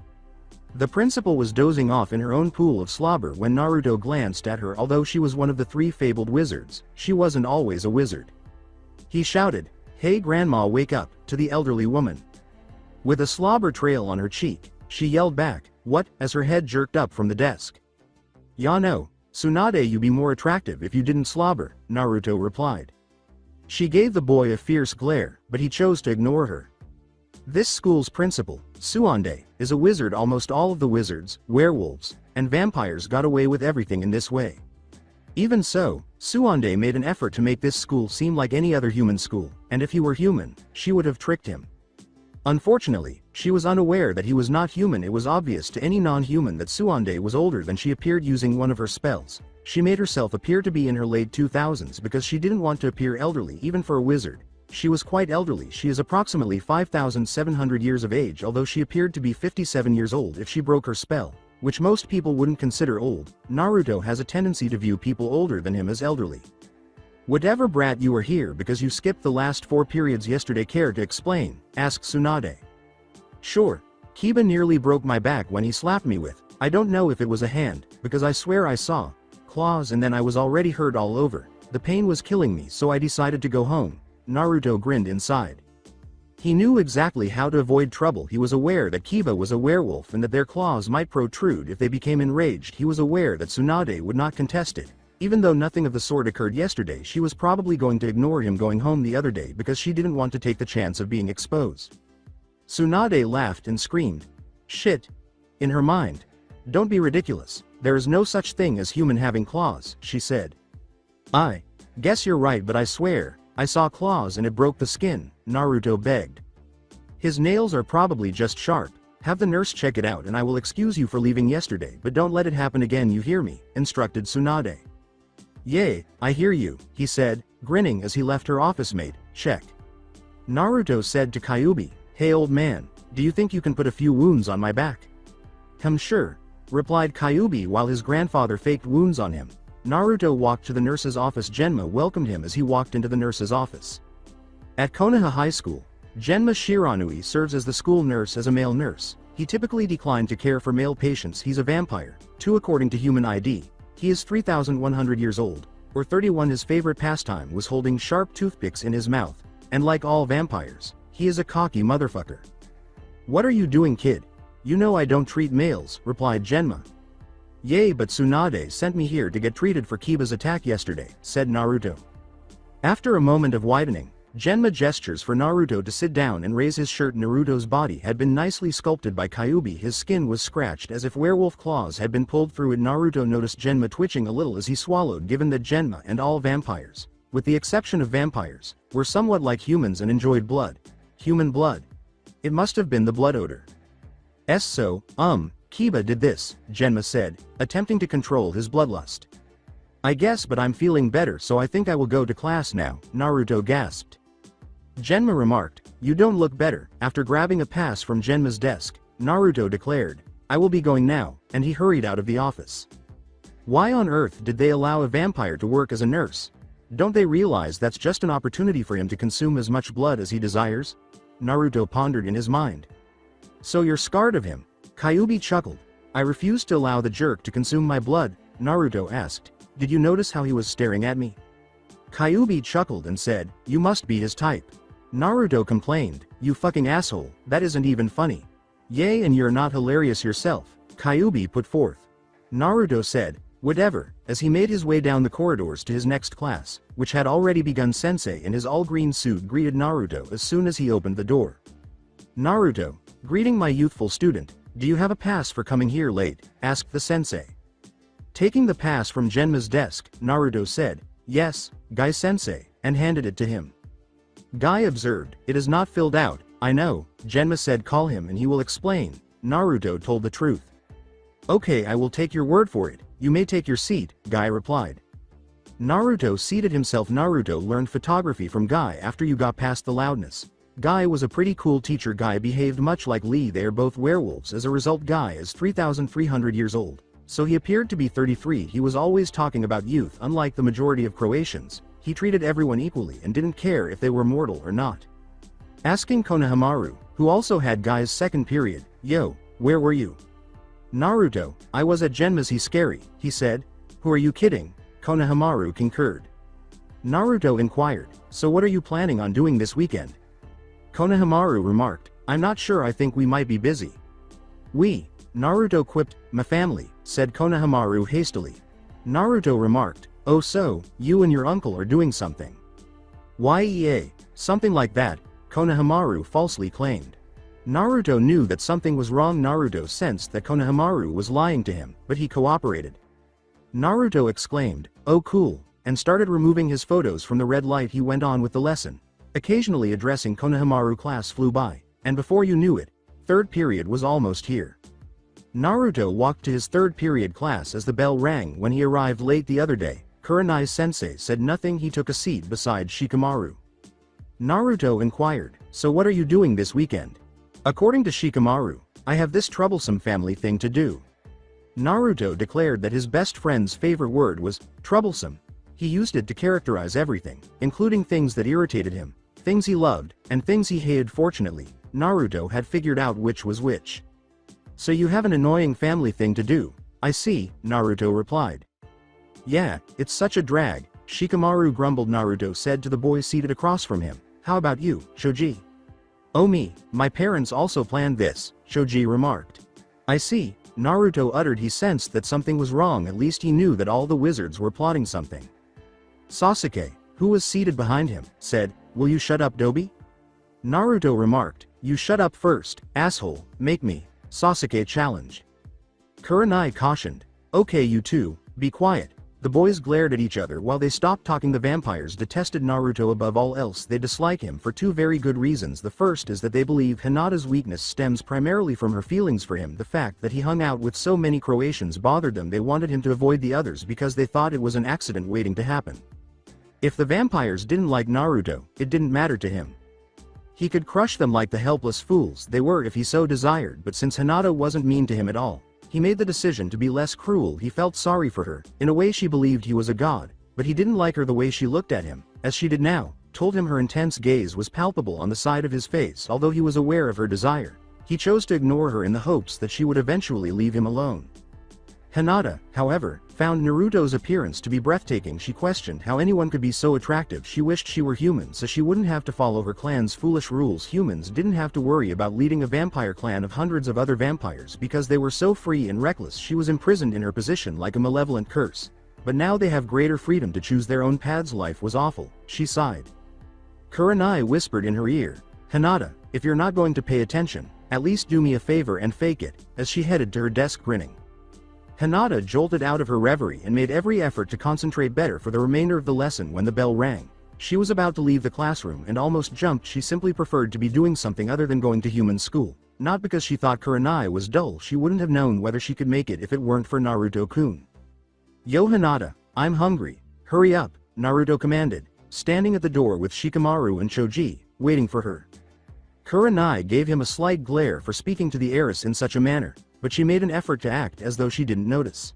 The principal was dozing off in her own pool of slobber when Naruto glanced at her. Although she was one of the 3 fabled wizards, she wasn't always a wizard. He shouted, "Hey grandma, wake up," to the elderly woman. With a slobber trail on her cheek, she yelled back, "What?" as her head jerked up from the desk. "Ya no, Tsunade, you be more attractive if you didn't slobber," Naruto replied. She gave the boy a fierce glare, but he chose to ignore her. This school's principal, Tsunade, is a wizard. Almost all of the wizards, werewolves, and vampires got away with everything in this way. Even so, Tsunade made an effort to make this school seem like any other human school, and if he were human, she would have tricked him. Unfortunately, she was unaware that he was not human. It was obvious to any non-human that Tsunade was older than she appeared. Using one of her spells, she made herself appear to be in her late 2000s because she didn't want to appear elderly. Even for a wizard, she was quite elderly. She is approximately 5,700 years of age, although she appeared to be 57 years old if she broke her spell, which most people wouldn't consider old. Naruto has a tendency to view people older than him as elderly. "Whatever, brat, you are here because you skipped the last 4 periods yesterday. Care to explain?" asked Tsunade. "Sure. Kiba nearly broke my back when he slapped me with, I don't know if it was a hand, because I swear I saw claws, and then I was already hurt all over. The pain was killing me, so I decided to go home." Naruto grinned inside. He knew exactly how to avoid trouble. He was aware that Kiba was a werewolf and that their claws might protrude if they became enraged. He was aware that Tsunade would not contest it. Even though nothing of the sort occurred yesterday, she was probably going to ignore him going home the other day because she didn't want to take the chance of being exposed. Tsunade laughed and screamed, "Shit. In her mind. Don't be ridiculous. There is no such thing as human having claws, she said. I guess you're right, but I swear, I saw claws and it broke the skin, Naruto begged. His nails are probably just sharp. Have the nurse check it out and I will excuse you for leaving yesterday, but don't let it happen again, you hear me, instructed Tsunade. Yay, I hear you, he said, grinning as he left her office mate. Check. Naruto said to Kyuubi, hey old man, do you think you can put a few wounds on my back? Sure, replied Kyuubi while his grandfather faked wounds on him. Naruto walked to the nurse's office. Genma welcomed him as he walked into the nurse's office. At Konoha High School, Genma Shiranui serves as the school nurse. As a male nurse, he typically declined to care for male patients. He's a vampire, too, according to human ID. He is 3,100 years old, or 31. His favorite pastime was holding sharp toothpicks in his mouth, and like all vampires, he is a cocky motherfucker. What are you doing, kid? You know I don't treat males, replied Genma. Yay, but Tsunade sent me here to get treated for Kiba's attack yesterday, said Naruto. After a moment of widening, Genma gestures for Naruto to sit down and raise his shirt. Naruto's body had been nicely sculpted by Kyuubi. His skin was scratched as if werewolf claws had been pulled through it. Naruto noticed Genma twitching a little as he swallowed. Given that Genma and all vampires, with the exception of vampires, were somewhat like humans and enjoyed blood. Human blood. It must have been the blood odor. So, Kiba did this, Genma said, attempting to control his bloodlust. I guess, but I'm feeling better, so I think I will go to class now, Naruto gasped. Genma remarked, you don't look better. After grabbing a pass from Genma's desk, Naruto declared, I will be going now, and he hurried out of the office. Why on earth did they allow a vampire to work as a nurse? Don't they realize that's just an opportunity for him to consume as much blood as he desires? Naruto pondered in his mind. So you're scared of him? Kyuubi chuckled. I refuse to allow the jerk to consume my blood, Naruto asked. Did you notice how he was staring at me? Kyuubi chuckled and said, you must be his type. Naruto complained, you fucking asshole, that isn't even funny. Yay, and you're not hilarious yourself, Kyuubi put forth. Naruto said, whatever, as he made his way down the corridors to his next class, which had already begun. Sensei in his all-green suit greeted Naruto as soon as he opened the door. Naruto, greeting my youthful student, do you have a pass for coming here late? Asked the sensei. Taking the pass from Genma's desk, Naruto said, yes, Guy sensei, and handed it to him. Guy observed, it is not filled out. I know, Genma said, call him and he will explain. Naruto told the truth. Okay, I will take your word for it. You may take your seat, Guy replied. Naruto seated himself. Naruto learned photography from Guy after you got past the loudness. Guy was a pretty cool teacher. Guy behaved much like Lee. They are both werewolves. As a result, Guy is 3,300 years old, so he appeared to be 33. He was always talking about youth. Unlike the majority of Croatians, he treated everyone equally and didn't care if they were mortal or not. Asking Konohamaru, who also had Guy's second period, yo, where were you? Naruto, I was at Genma's. He's scary, he said. Who are you kidding? Konohamaru concurred. Naruto inquired, so what are you planning on doing this weekend? Konohamaru remarked, I'm not sure, I think we might be busy. Naruto quipped, my family, said Konohamaru hastily. Naruto remarked, oh, so, you and your uncle are doing something. Yeah, something like that, Konohamaru falsely claimed. Naruto knew that something was wrong. Naruto sensed that Konohamaru was lying to him, but he cooperated. Naruto exclaimed, oh cool, and started removing his photos from the red light. He went on with the lesson, occasionally addressing Konohamaru. Class flew by, and before you knew it, third period was almost here. Naruto walked to his third period class as the bell rang. When he arrived late the other day, Kurenai-sensei said nothing. He took a seat beside Shikamaru. Naruto inquired, so what are you doing this weekend? According to Shikamaru, I have this troublesome family thing to do. Naruto declared that his best friend's favorite word was troublesome. He used it to characterize everything, including things that irritated him, things he loved, and things he hated. Fortunately, Naruto had figured out which was which. So you have an annoying family thing to do, I see, Naruto replied. Yeah, it's such a drag, Shikamaru grumbled. Naruto said to the boy seated across from him, how about you, Shoji? Oh me, my parents also planned this, Shoji remarked. I see, Naruto uttered. He sensed that something was wrong. At least he knew that all the wizards were plotting something. Sasuke, who was seated behind him, said, will you shut up, Dobi? Naruto remarked, you shut up first, asshole, make me, Sasuke challenged. Kurenai cautioned. Okay, you two, be quiet. The boys glared at each other while they stopped talking. The vampires detested Naruto above all else. They dislike him for two very good reasons. The first is that they believe Hinata's weakness stems primarily from her feelings for him. The fact that he hung out with so many Croatians bothered them. They wanted him to avoid the others because they thought it was an accident waiting to happen. If the vampires didn't like Naruto, it didn't matter to him. He could crush them like the helpless fools they were if he so desired, but since Hinata wasn't mean to him at all, he made the decision to be less cruel. He felt sorry for her. In a way she believed he was a god, but he didn't like her the way she looked at him, as she did now, told him her intense gaze was palpable on the side of his face. Although he was aware of her desire, he chose to ignore her in the hopes that she would eventually leave him alone. Hinata, however, found Naruto's appearance to be breathtaking. She questioned how anyone could be so attractive. She wished she were human so she wouldn't have to follow her clan's foolish rules. Humans didn't have to worry about leading a vampire clan of hundreds of other vampires because they were so free and reckless. She was imprisoned in her position like a malevolent curse. But now they have greater freedom to choose their own paths. Life was awful, she sighed. Kurenai whispered in her ear, Hinata, if you're not going to pay attention, at least do me a favor and fake it, as she headed to her desk grinning. Hinata jolted out of her reverie and made every effort to concentrate better for the remainder of the lesson. When the bell rang, she was about to leave the classroom and almost jumped. She simply preferred to be doing something other than going to human school. Not because she thought Kurenai was dull. She wouldn't have known whether she could make it if it weren't for Naruto-kun. Yo Hinata, I'm hungry. Hurry up, Naruto commanded, standing at the door with Shikamaru and Choji, waiting for her. Kurenai gave him a slight glare for speaking to the heiress in such a manner, but she made an effort to act as though she didn't notice.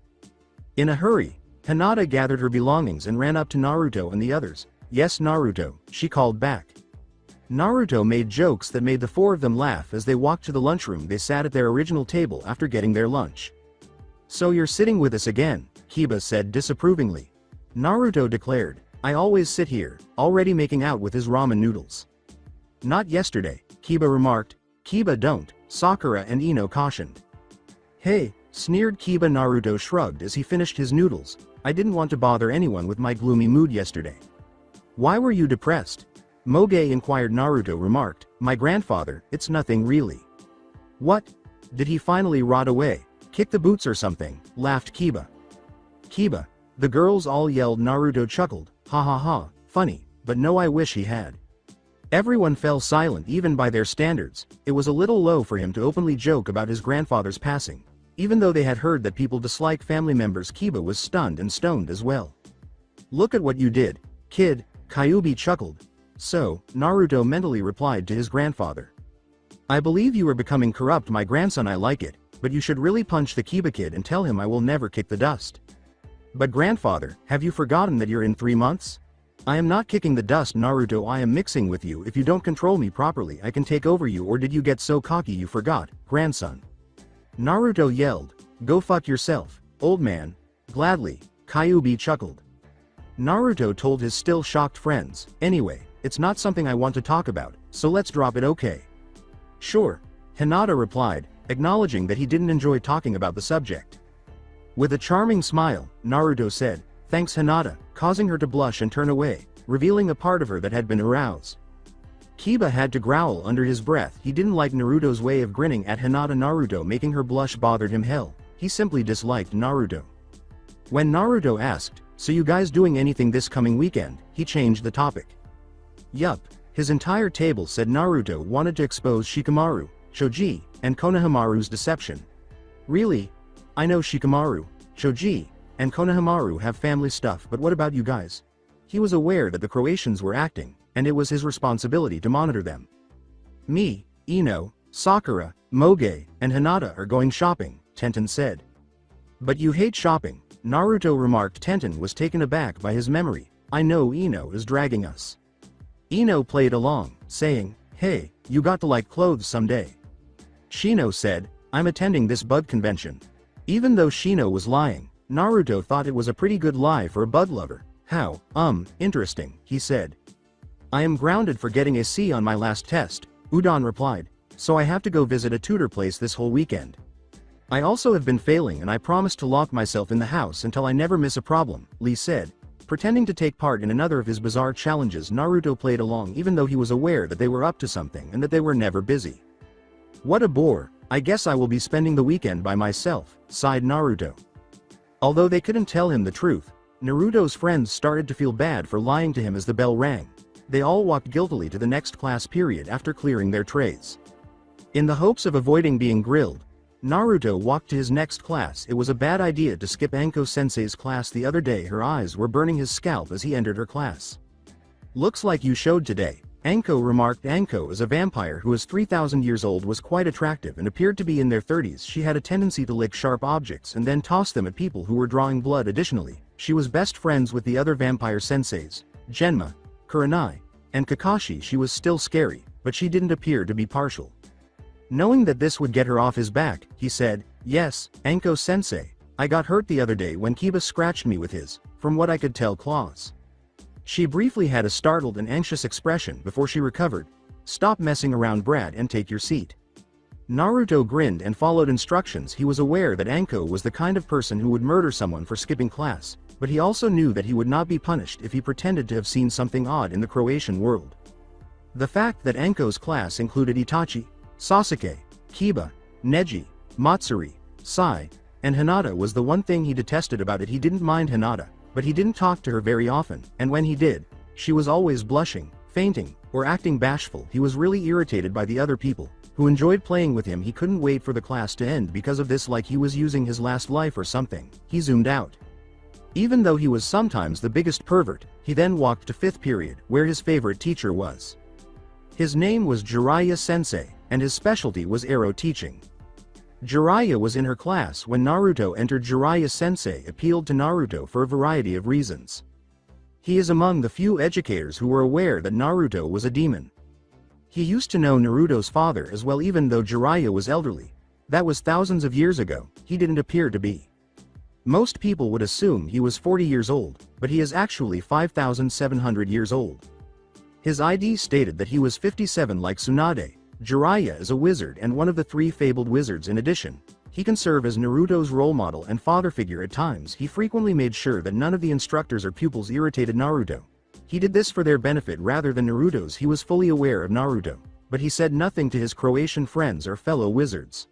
In a hurry, Hinata gathered her belongings and ran up to Naruto and the others. Yes, Naruto, she called back. Naruto made jokes that made the four of them laugh as they walked to the lunchroom. They sat at their original table after getting their lunch. So you're sitting with us again, Kiba said disapprovingly. Naruto declared, I always sit here, already making out with his ramen noodles. Not yesterday, Kiba remarked. Kiba don't, Sakura and Ino cautioned. Hey, sneered Kiba. Naruto shrugged as he finished his noodles. I didn't want to bother anyone with my gloomy mood yesterday. Why were you depressed? Moge inquired. Naruto remarked, my grandfather, it's nothing really. What? Did he finally rot away? Kick the boots or something, laughed Kiba. Kiba. The girls all yelled. Naruto chuckled, ha ha ha, funny, but no, I wish he had. Everyone fell silent. Even by their standards, it was a little low for him to openly joke about his grandfather's passing. Even though they had heard that people dislike family members, Kiba was stunned and stoned as well. Look at what you did, kid, Kyuubi chuckled. So, Naruto mentally replied to his grandfather. I believe you are becoming corrupt, my grandson. I like it, but you should really punch the Kiba kid and tell him I will never kick the dust. But grandfather, have you forgotten that you're in 3 months? I am not kicking the dust, Naruto. I am mixing with you. If you don't control me properly, I can take over you. Or did you get so cocky you forgot, grandson? Naruto yelled, go fuck yourself, old man. Gladly, Kyuubi chuckled. Naruto told his still shocked friends, anyway, it's not something I want to talk about, so let's drop it, okay? Sure, Hinata replied, acknowledging that he didn't enjoy talking about the subject. With a charming smile, Naruto said, thanks Hinata, causing her to blush and turn away, revealing a part of her that had been aroused. Kiba had to growl under his breath. He didn't like Naruto's way of grinning at Hinata. Naruto making her blush bothered him. Hell, he simply disliked Naruto. When Naruto asked, so you guys doing anything this coming weekend, he changed the topic. Yup, his entire table said Naruto wanted to expose Shikamaru, Choji, and Konohamaru's deception. Really? I know Shikamaru, Choji, and Konohamaru have family stuff, but what about you guys? He was aware that the Croatians were acting, and it was his responsibility to monitor them. Me, Ino, Sakura, Moge, and Hinata are going shopping, Tenten said. But you hate shopping, Naruto remarked. Tenten was taken aback by his memory. I know Ino is dragging us. Ino played along, saying, hey, you got to like clothes someday. Shino said, I'm attending this bug convention. Even though Shino was lying, Naruto thought it was a pretty good lie for a bug lover. How, interesting, he said. I am grounded for getting a C on my last test, Udon replied, so I have to go visit a tutor place this whole weekend. I also have been failing and I promised to lock myself in the house until I never miss a problem, Lee said. Pretending to take part in another of his bizarre challenges, Naruto played along even though he was aware that they were up to something and that they were never busy. What a bore, I guess I will be spending the weekend by myself, sighed Naruto. Although they couldn't tell him the truth, Naruto's friends started to feel bad for lying to him as the bell rang. They all walked guiltily to the next class period after clearing their trays. In the hopes of avoiding being grilled, Naruto walked to his next class. It was a bad idea to skip Anko-sensei's class the other day. Her eyes were burning his scalp as he entered her class. Looks like you showed today, Anko remarked. Anko is a vampire who is 3,000 years old, was quite attractive and appeared to be in their 30s. She had a tendency to lick sharp objects and then toss them at people who were drawing blood. Additionally, she was best friends with the other vampire senseis, Genma, Kurenai, and Kakashi. She was still scary, but she didn't appear to be partial. Knowing that this would get her off his back, he said, "Yes, Anko-sensei, I got hurt the other day when Kiba scratched me with his, from what I could tell, claws." She briefly had a startled and anxious expression before she recovered. "Stop messing around, Brad, and take your seat." Naruto grinned and followed instructions. He was aware that Anko was the kind of person who would murder someone for skipping class, but he also knew that he would not be punished if he pretended to have seen something odd in the Croatian world. The fact that Anko's class included Itachi, Sasuke, Kiba, Neji, Matsuri, Sai, and Hinata was the one thing he detested about it. He didn't mind Hinata, but he didn't talk to her very often, and when he did, she was always blushing, fainting, or acting bashful. He was really irritated by the other people, who enjoyed playing with him. He couldn't wait for the class to end because of this, like he was using his last life or something. He zoomed out. Even though he was sometimes the biggest pervert, he then walked to 5th period, where his favorite teacher was. His name was Jiraiya Sensei, and his specialty was arrow teaching. Jiraiya was in her class when Naruto entered. Jiraiya Sensei appealed to Naruto for a variety of reasons. He is among the few educators who were aware that Naruto was a demon. He used to know Naruto's father as well. Even though Jiraiya was elderly, that was thousands of years ago, he didn't appear to be. Most people would assume he was 40 years old, but he is actually 5,700 years old. His ID stated that he was 57. Like Tsunade, Jiraiya is a wizard and one of the 3 fabled wizards. In addition, he can serve as Naruto's role model and father figure at times. He frequently made sure that none of the instructors or pupils irritated Naruto. He did this for their benefit rather than Naruto's. He was fully aware of Naruto, but he said nothing to his Croatian friends or fellow wizards.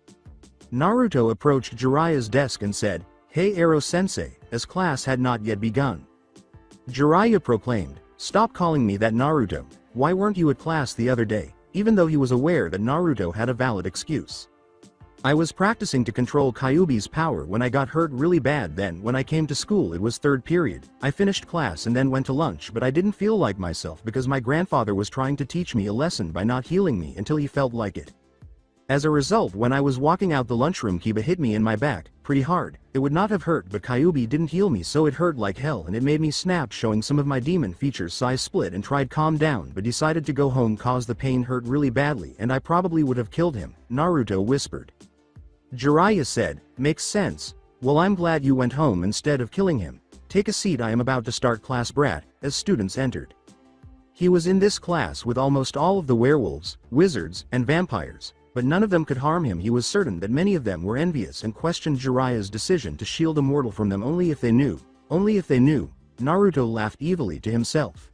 Naruto approached Jiraiya's desk and said, "Hey Arrow-sensei," as class had not yet begun. Jiraiya proclaimed, "Stop calling me that, Naruto. Why weren't you at class the other day?" Even though he was aware that Naruto had a valid excuse. "I was practicing to control Kyuubi's power when I got hurt really bad. Then when I came to school it was 3rd period. I finished class and then went to lunch, but I didn't feel like myself because my grandfather was trying to teach me a lesson by not healing me until he felt like it. As a result, when I was walking out the lunchroom, Kiba hit me in my back, pretty hard. It would not have hurt, but Kyuubi didn't heal me, so it hurt like hell and it made me snap, showing some of my demon features. So I split and tried calm down but decided to go home cause the pain hurt really badly and I probably would have killed him," Naruto whispered. Jiraiya said, "Makes sense. Well, I'm glad you went home instead of killing him. Take a seat, I am about to start class." Brat, as students entered. He was in this class with almost all of the werewolves, wizards, and vampires, but none of them could harm him. He was certain that many of them were envious and questioned Jiraiya's decision to shield a mortal from them. Only if they knew. Naruto laughed evilly to himself.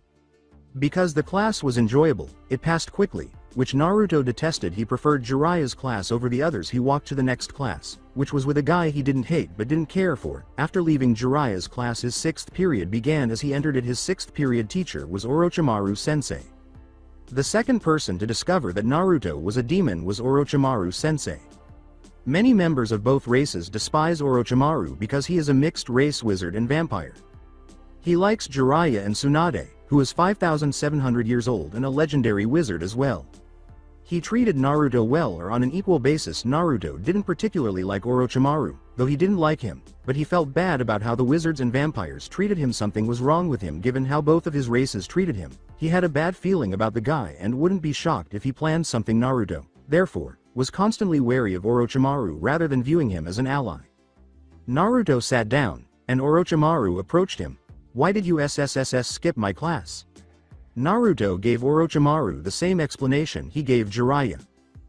Because the class was enjoyable, it passed quickly, which Naruto detested. He preferred Jiraiya's class over the others. He walked to the next class, which was with a guy he didn't hate but didn't care for. After leaving Jiraiya's class, his 6th period began. As he entered it, his 6th period teacher was Orochimaru Sensei. The second person to discover that Naruto was a demon was Orochimaru Sensei. Many members of both races despise Orochimaru because he is a mixed race wizard and vampire. He likes Jiraiya and Tsunade, who is 5,700 years old and a legendary wizard as well. He treated Naruto well, or on an equal basis. Naruto didn't particularly like Orochimaru, though he didn't like him, but he felt bad about how the wizards and vampires treated him. Something was wrong with him given how both of his races treated him. He had a bad feeling about the guy and wouldn't be shocked if he planned something. Naruto, therefore, was constantly wary of Orochimaru rather than viewing him as an ally. Naruto sat down, and Orochimaru approached him. "Why did you skip my class?" Naruto gave Orochimaru the same explanation he gave Jiraiya.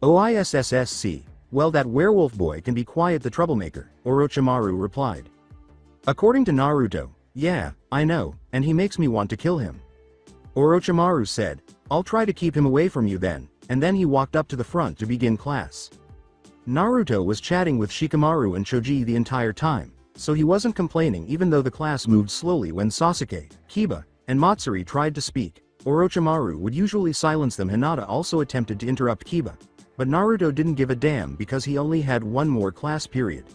"OISSSC, well, that werewolf boy can be quiet, the troublemaker," Orochimaru replied. According to Naruto, "Yeah, I know, and he makes me want to kill him." Orochimaru said, "I'll try to keep him away from you then," and then he walked up to the front to begin class. Naruto was chatting with Shikamaru and Choji the entire time, so he wasn't complaining even though the class moved slowly when Sasuke, Kiba, and Matsuri tried to speak. Orochimaru would usually silence them. Hinata also attempted to interrupt Kiba. But Naruto didn't give a damn because he only had one more class period.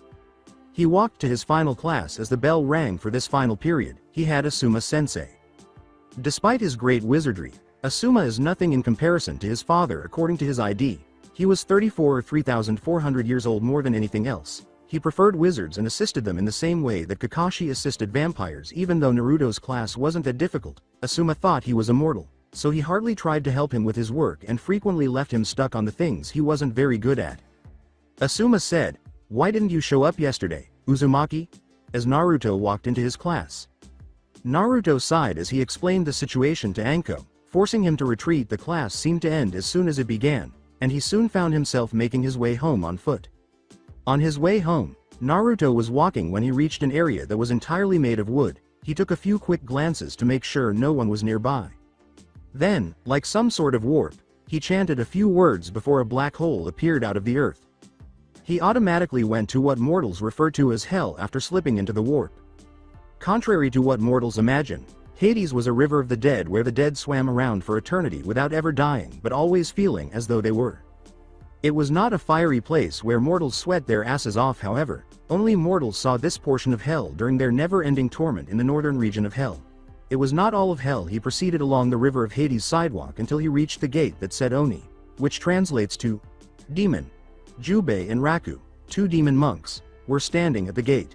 He walked to his final class as the bell rang for this final period. He had Asuma Sensei. Despite his great wizardry, Asuma is nothing in comparison to his father according to his ID. He was 34 or 3,400 years old more than anything else. He preferred wizards and assisted them in the same way that Kakashi assisted vampires. Even though Naruto's class wasn't that difficult, Asuma thought he was immortal, so he hardly tried to help him with his work and frequently left him stuck on the things he wasn't very good at. Asuma said, "Why didn't you show up yesterday, Uzumaki?" as Naruto walked into his class. Naruto sighed as he explained the situation to Anko. Forcing him to retreat, the class seemed to end as soon as it began, and he soon found himself making his way home on foot. On his way home, Naruto was walking when he reached an area that was entirely made of wood. He took a few quick glances to make sure no one was nearby. Then, like some sort of warp, he chanted a few words before a black hole appeared out of the earth. He automatically went to what mortals refer to as hell after slipping into the warp. Contrary to what mortals imagine, Hades was a river of the dead where the dead swam around for eternity without ever dying but always feeling as though they were. It was not a fiery place where mortals sweat their asses off. However, only mortals saw this portion of hell during their never-ending torment in the northern region of hell. It was not all of hell. He proceeded along the river of Hades sidewalk until he reached the gate that said Oni, which translates to demon. Jubei and Raku, two demon monks, were standing at the gate.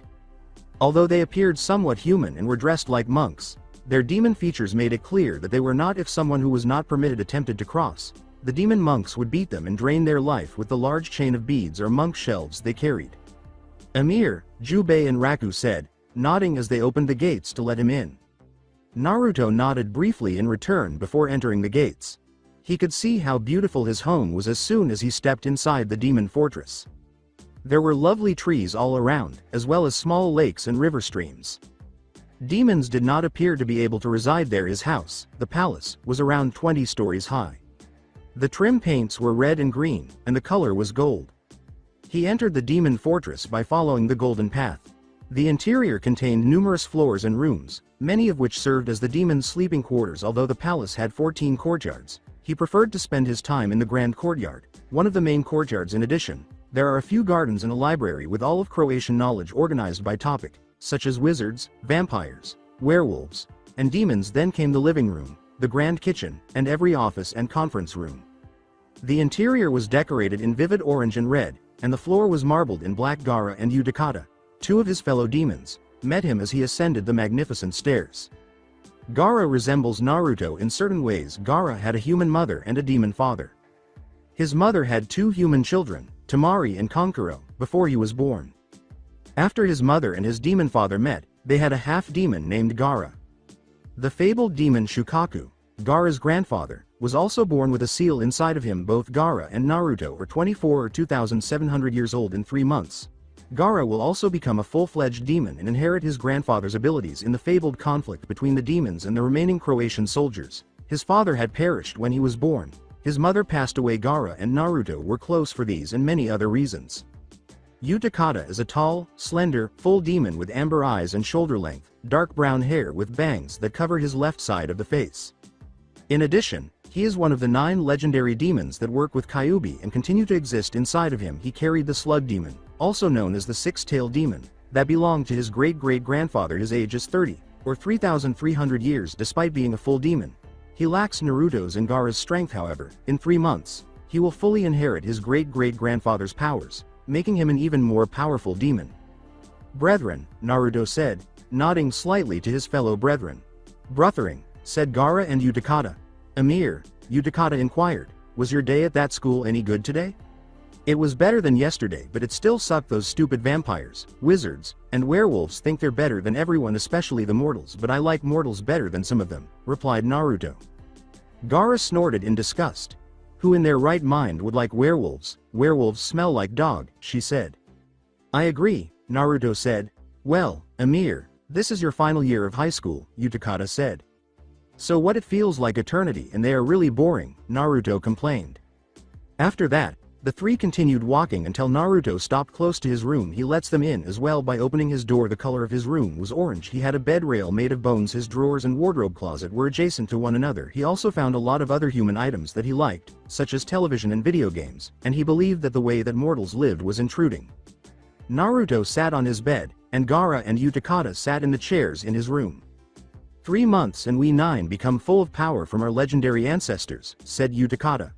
Although they appeared somewhat human and were dressed like monks, their demon features made it clear that they were not. If someone who was not permitted attempted to cross, the demon monks would beat them and drain their life with the large chain of beads or monk shelves they carried. Amir, Jubei and Raku said, nodding as they opened the gates to let him in. Naruto nodded briefly in return before entering the gates. He could see how beautiful his home was as soon as he stepped inside the demon fortress. There were lovely trees all around, as well as small lakes and river streams. Demons did not appear to be able to reside there. His house, the palace, was around 20 stories high. The trim paints were red and green, and the color was gold. He entered the demon fortress by following the golden path. The interior contained numerous floors and rooms, many of which served as the demon's sleeping quarters. Although the palace had 14 courtyards, he preferred to spend his time in the grand courtyard, one of the main courtyards. In addition, there are a few gardens and a library with all of Croatian knowledge organized by topic, such as wizards, vampires, werewolves, and demons. Then came the living room, the grand kitchen, and every office and conference room. The interior was decorated in vivid orange and red, and the floor was marbled in black. Gaara and Uchiha, two of his fellow demons, met him as he ascended the magnificent stairs. Gaara resembles Naruto in certain ways. Gaara had a human mother and a demon father. His mother had two human children, Tamari and Kankuro, before he was born. After his mother and his demon father met, they had a half-demon named Gaara. The fabled demon Shukaku, Gaara's grandfather, was also born with a seal inside of him. Both Gaara and Naruto are 24 or 2,700 years old in 3 months. Gaara will also become a full-fledged demon and inherit his grandfather's abilities in the fabled conflict between the demons and the remaining Croatian soldiers. His father had perished when he was born. His mother passed away. Gaara and Naruto were close for these and many other reasons. Uchiha is a tall, slender, full demon with amber eyes and shoulder-length, dark brown hair with bangs that cover his left side of the face. In addition, he is one of the 9 legendary demons that work with Kyuubi and continue to exist inside of him. He carried the slug demon, also known as the six-tailed demon, that belonged to his great-great-grandfather. His age is 30, or 3,300 years. Despite being a full demon, he lacks Naruto's and Gaara's strength. However, in 3 months, he will fully inherit his great-great-grandfather's powers, making him an even more powerful demon. Brethren, Naruto said, nodding slightly to his fellow brethren. Brothering, said Gaara and Uchiha. Amir, Uchiha inquired, was your day at that school any good today? It was better than yesterday, but it still sucked. Those stupid vampires, wizards, and werewolves think they're better than everyone, especially the mortals, but I like mortals better than some of them, replied Naruto. Gaara snorted in disgust. Who in their right mind would like werewolves? Werewolves smell like dog, she said. I agree, Naruto said. Well, Amir, this is your final year of high school, Uchiha said. So what? It feels like eternity and they are really boring, Naruto complained. After that, The three continued walking until Naruto stopped close to his room. He lets them in as well by opening his door. The color of his room was orange. He had a bed rail made of bones. His drawers and wardrobe closet were adjacent to one another. He also found a lot of other human items that he liked, such as television and video games, and he believed that the way that mortals lived was intruding. Naruto sat on his bed, and Gaara and Uchiha sat in the chairs in his room. 3 months and we 9 become full of power from our legendary ancestors, said Uchiha.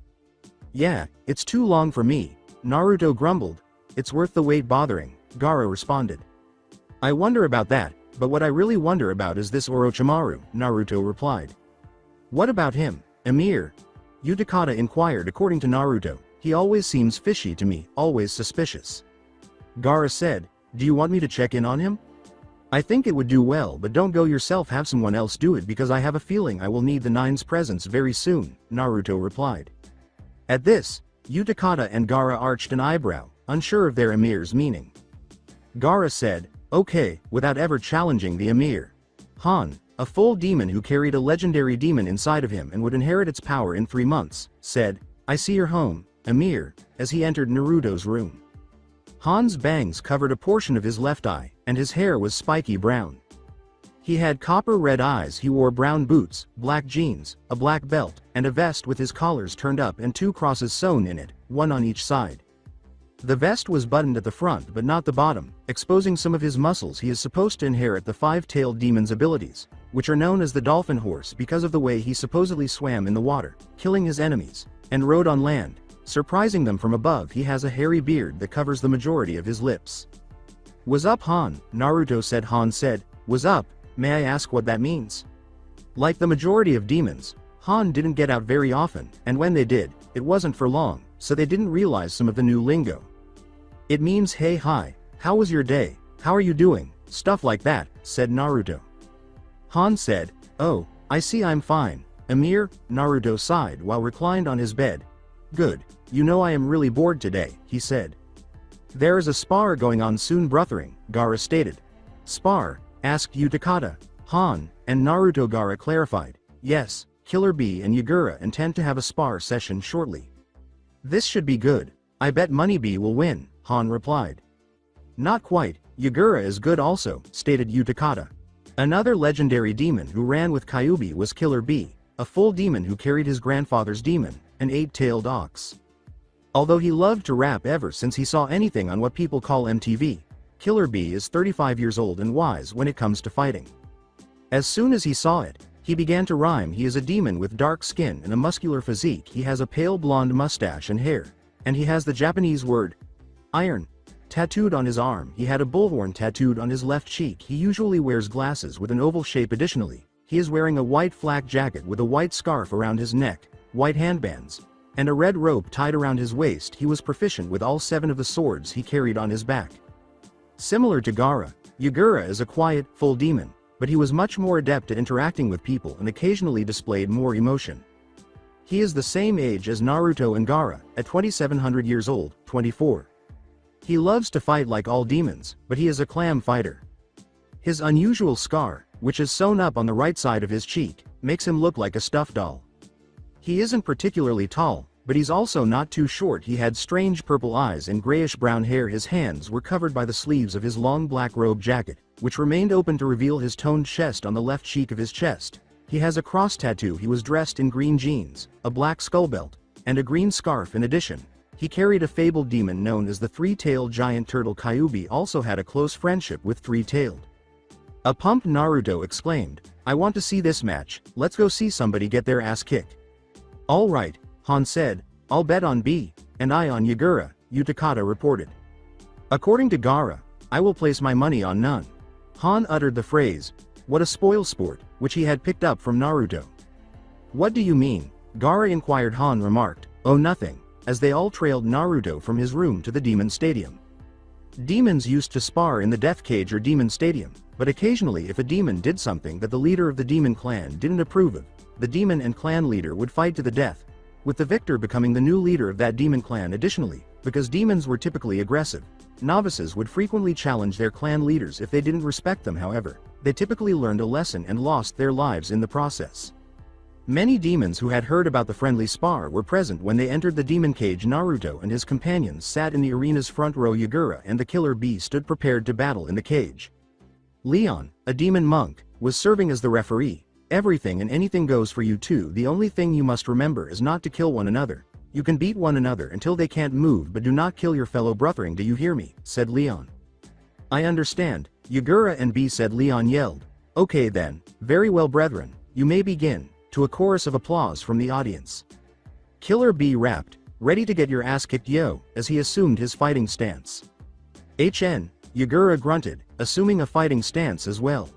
Yeah, it's too long for me, Naruto grumbled. It's worth the wait bothering, Gaara responded. I wonder about that, but what I really wonder about is this Orochimaru, Naruto replied. What about him, Emir? Uchiha inquired. According to Naruto, he always seems fishy to me, always suspicious. Gaara said, do you want me to check in on him? I think it would do well, but don't go yourself, have someone else do it because I have a feeling I will need the Nine's presence very soon, Naruto replied. At this, Uchiha and Gaara arched an eyebrow, unsure of their Emir's meaning. Gaara said, okay, without ever challenging the Emir. Han, a full demon who carried a legendary demon inside of him and would inherit its power in 3 months, said, I see your home, Emir, as he entered Naruto's room. Han's bangs covered a portion of his left eye, and his hair was spiky brown. He had copper-red eyes. He wore brown boots, black jeans, a black belt, and a vest with his collars turned up and 2 crosses sewn in it, one on each side. The vest was buttoned at the front but not the bottom, exposing some of his muscles. He is supposed to inherit the 5-tailed demon's abilities, which are known as the dolphin horse because of the way he supposedly swam in the water, killing his enemies, and rode on land, surprising them from above. He has a hairy beard that covers the majority of his lips. Was up, Han, Naruto said. Han said, was up, may I ask what that means? Like the majority of demons, Han didn't get out very often, and when they did, it wasn't for long, so they didn't realize some of the new lingo. It means hey, hi, how was your day, how are you doing, stuff like that, said Naruto. Han said, oh, I see, I'm fine, Emir, Naruto sighed while reclined on his bed. Good, you know I am really bored today, he said. There is a spar going on soon, brothering, Gaara stated. Spar? Asked Uchiha. Han, and Naruto. Gaara clarified. Yes, Killer Bee and Yagura intend to have a spar session shortly. This should be good. I bet Money Bee will win, Han replied. Not quite, Yagura is good also, stated Uchiha. Another legendary demon who ran with Kyuubi was Killer Bee, a full demon who carried his grandfather's demon, an 8-tailed ox. Although he loved to rap ever since he saw anything on what people call MTV, Killer Bee is 35 years old and wise when it comes to fighting. As soon as he saw it, he began to rhyme. He is a demon with dark skin and a muscular physique. He has a pale blonde mustache and hair, and he has the Japanese word, iron, tattooed on his arm. He had a bullhorn tattooed on his left cheek. He usually wears glasses with an oval shape. Additionally, he is wearing a white flak jacket with a white scarf around his neck, white handbands, and a red rope tied around his waist. He was proficient with all 7 of the swords he carried on his back. Similar to Gaara, Yagura is a quiet, full demon, but he was much more adept at interacting with people and occasionally displayed more emotion. He is the same age as Naruto and Gaara, at 2700 years old, 24. He loves to fight like all demons, but he is a clam fighter. His unusual scar, which is sewn up on the right side of his cheek, makes him look like a stuffed doll. He isn't particularly tall, but he's also not too short. He had strange purple eyes and grayish-brown hair. His hands were covered by the sleeves of his long black robe jacket, which remained open to reveal his toned chest on the left cheek of his chest. He has a cross tattoo. He was dressed in green jeans, a black skull belt, and a green scarf. In addition, he carried a fabled demon known as the 3-tailed giant turtle. Kyuubi also had a close friendship with 3-tailed. A pump, Naruto exclaimed. I want to see this match. Let's go see somebody get their ass kicked. All right, Han said, I'll bet on B, and I on Yagura, Uchiha reported. According to Gaara, I will place my money on none. Han uttered the phrase, what a spoil sport, which he had picked up from Naruto. What do you mean? Gaara inquired. Han remarked, oh nothing, as they all trailed Naruto from his room to the demon stadium. Demons used to spar in the death cage or demon stadium, but occasionally if a demon did something that the leader of the demon clan didn't approve of, the demon and clan leader would fight to the death, with the victor becoming the new leader of that demon clan. Additionally, because demons were typically aggressive, novices would frequently challenge their clan leaders if they didn't respect them. However, they typically learned a lesson and lost their lives in the process. Many demons who had heard about the friendly spar were present when they entered the demon cage. Naruto and his companions sat in the arena's front row. Hyuga and the killer bee stood prepared to battle in the cage. Leon, a demon monk, was serving as the referee. Everything and anything goes for you two. The only thing you must remember is not to kill one another. You can beat one another until they can't move, but do not kill your fellow brethren. Do you hear me? Said Leon. I understand, Hyuga and B said. Leon yelled. Okay then, very well brethren, you may begin, to a chorus of applause from the audience. Killer B rapped, ready to get your ass kicked yo, as he assumed his fighting stance. Hyuga grunted, assuming a fighting stance as well.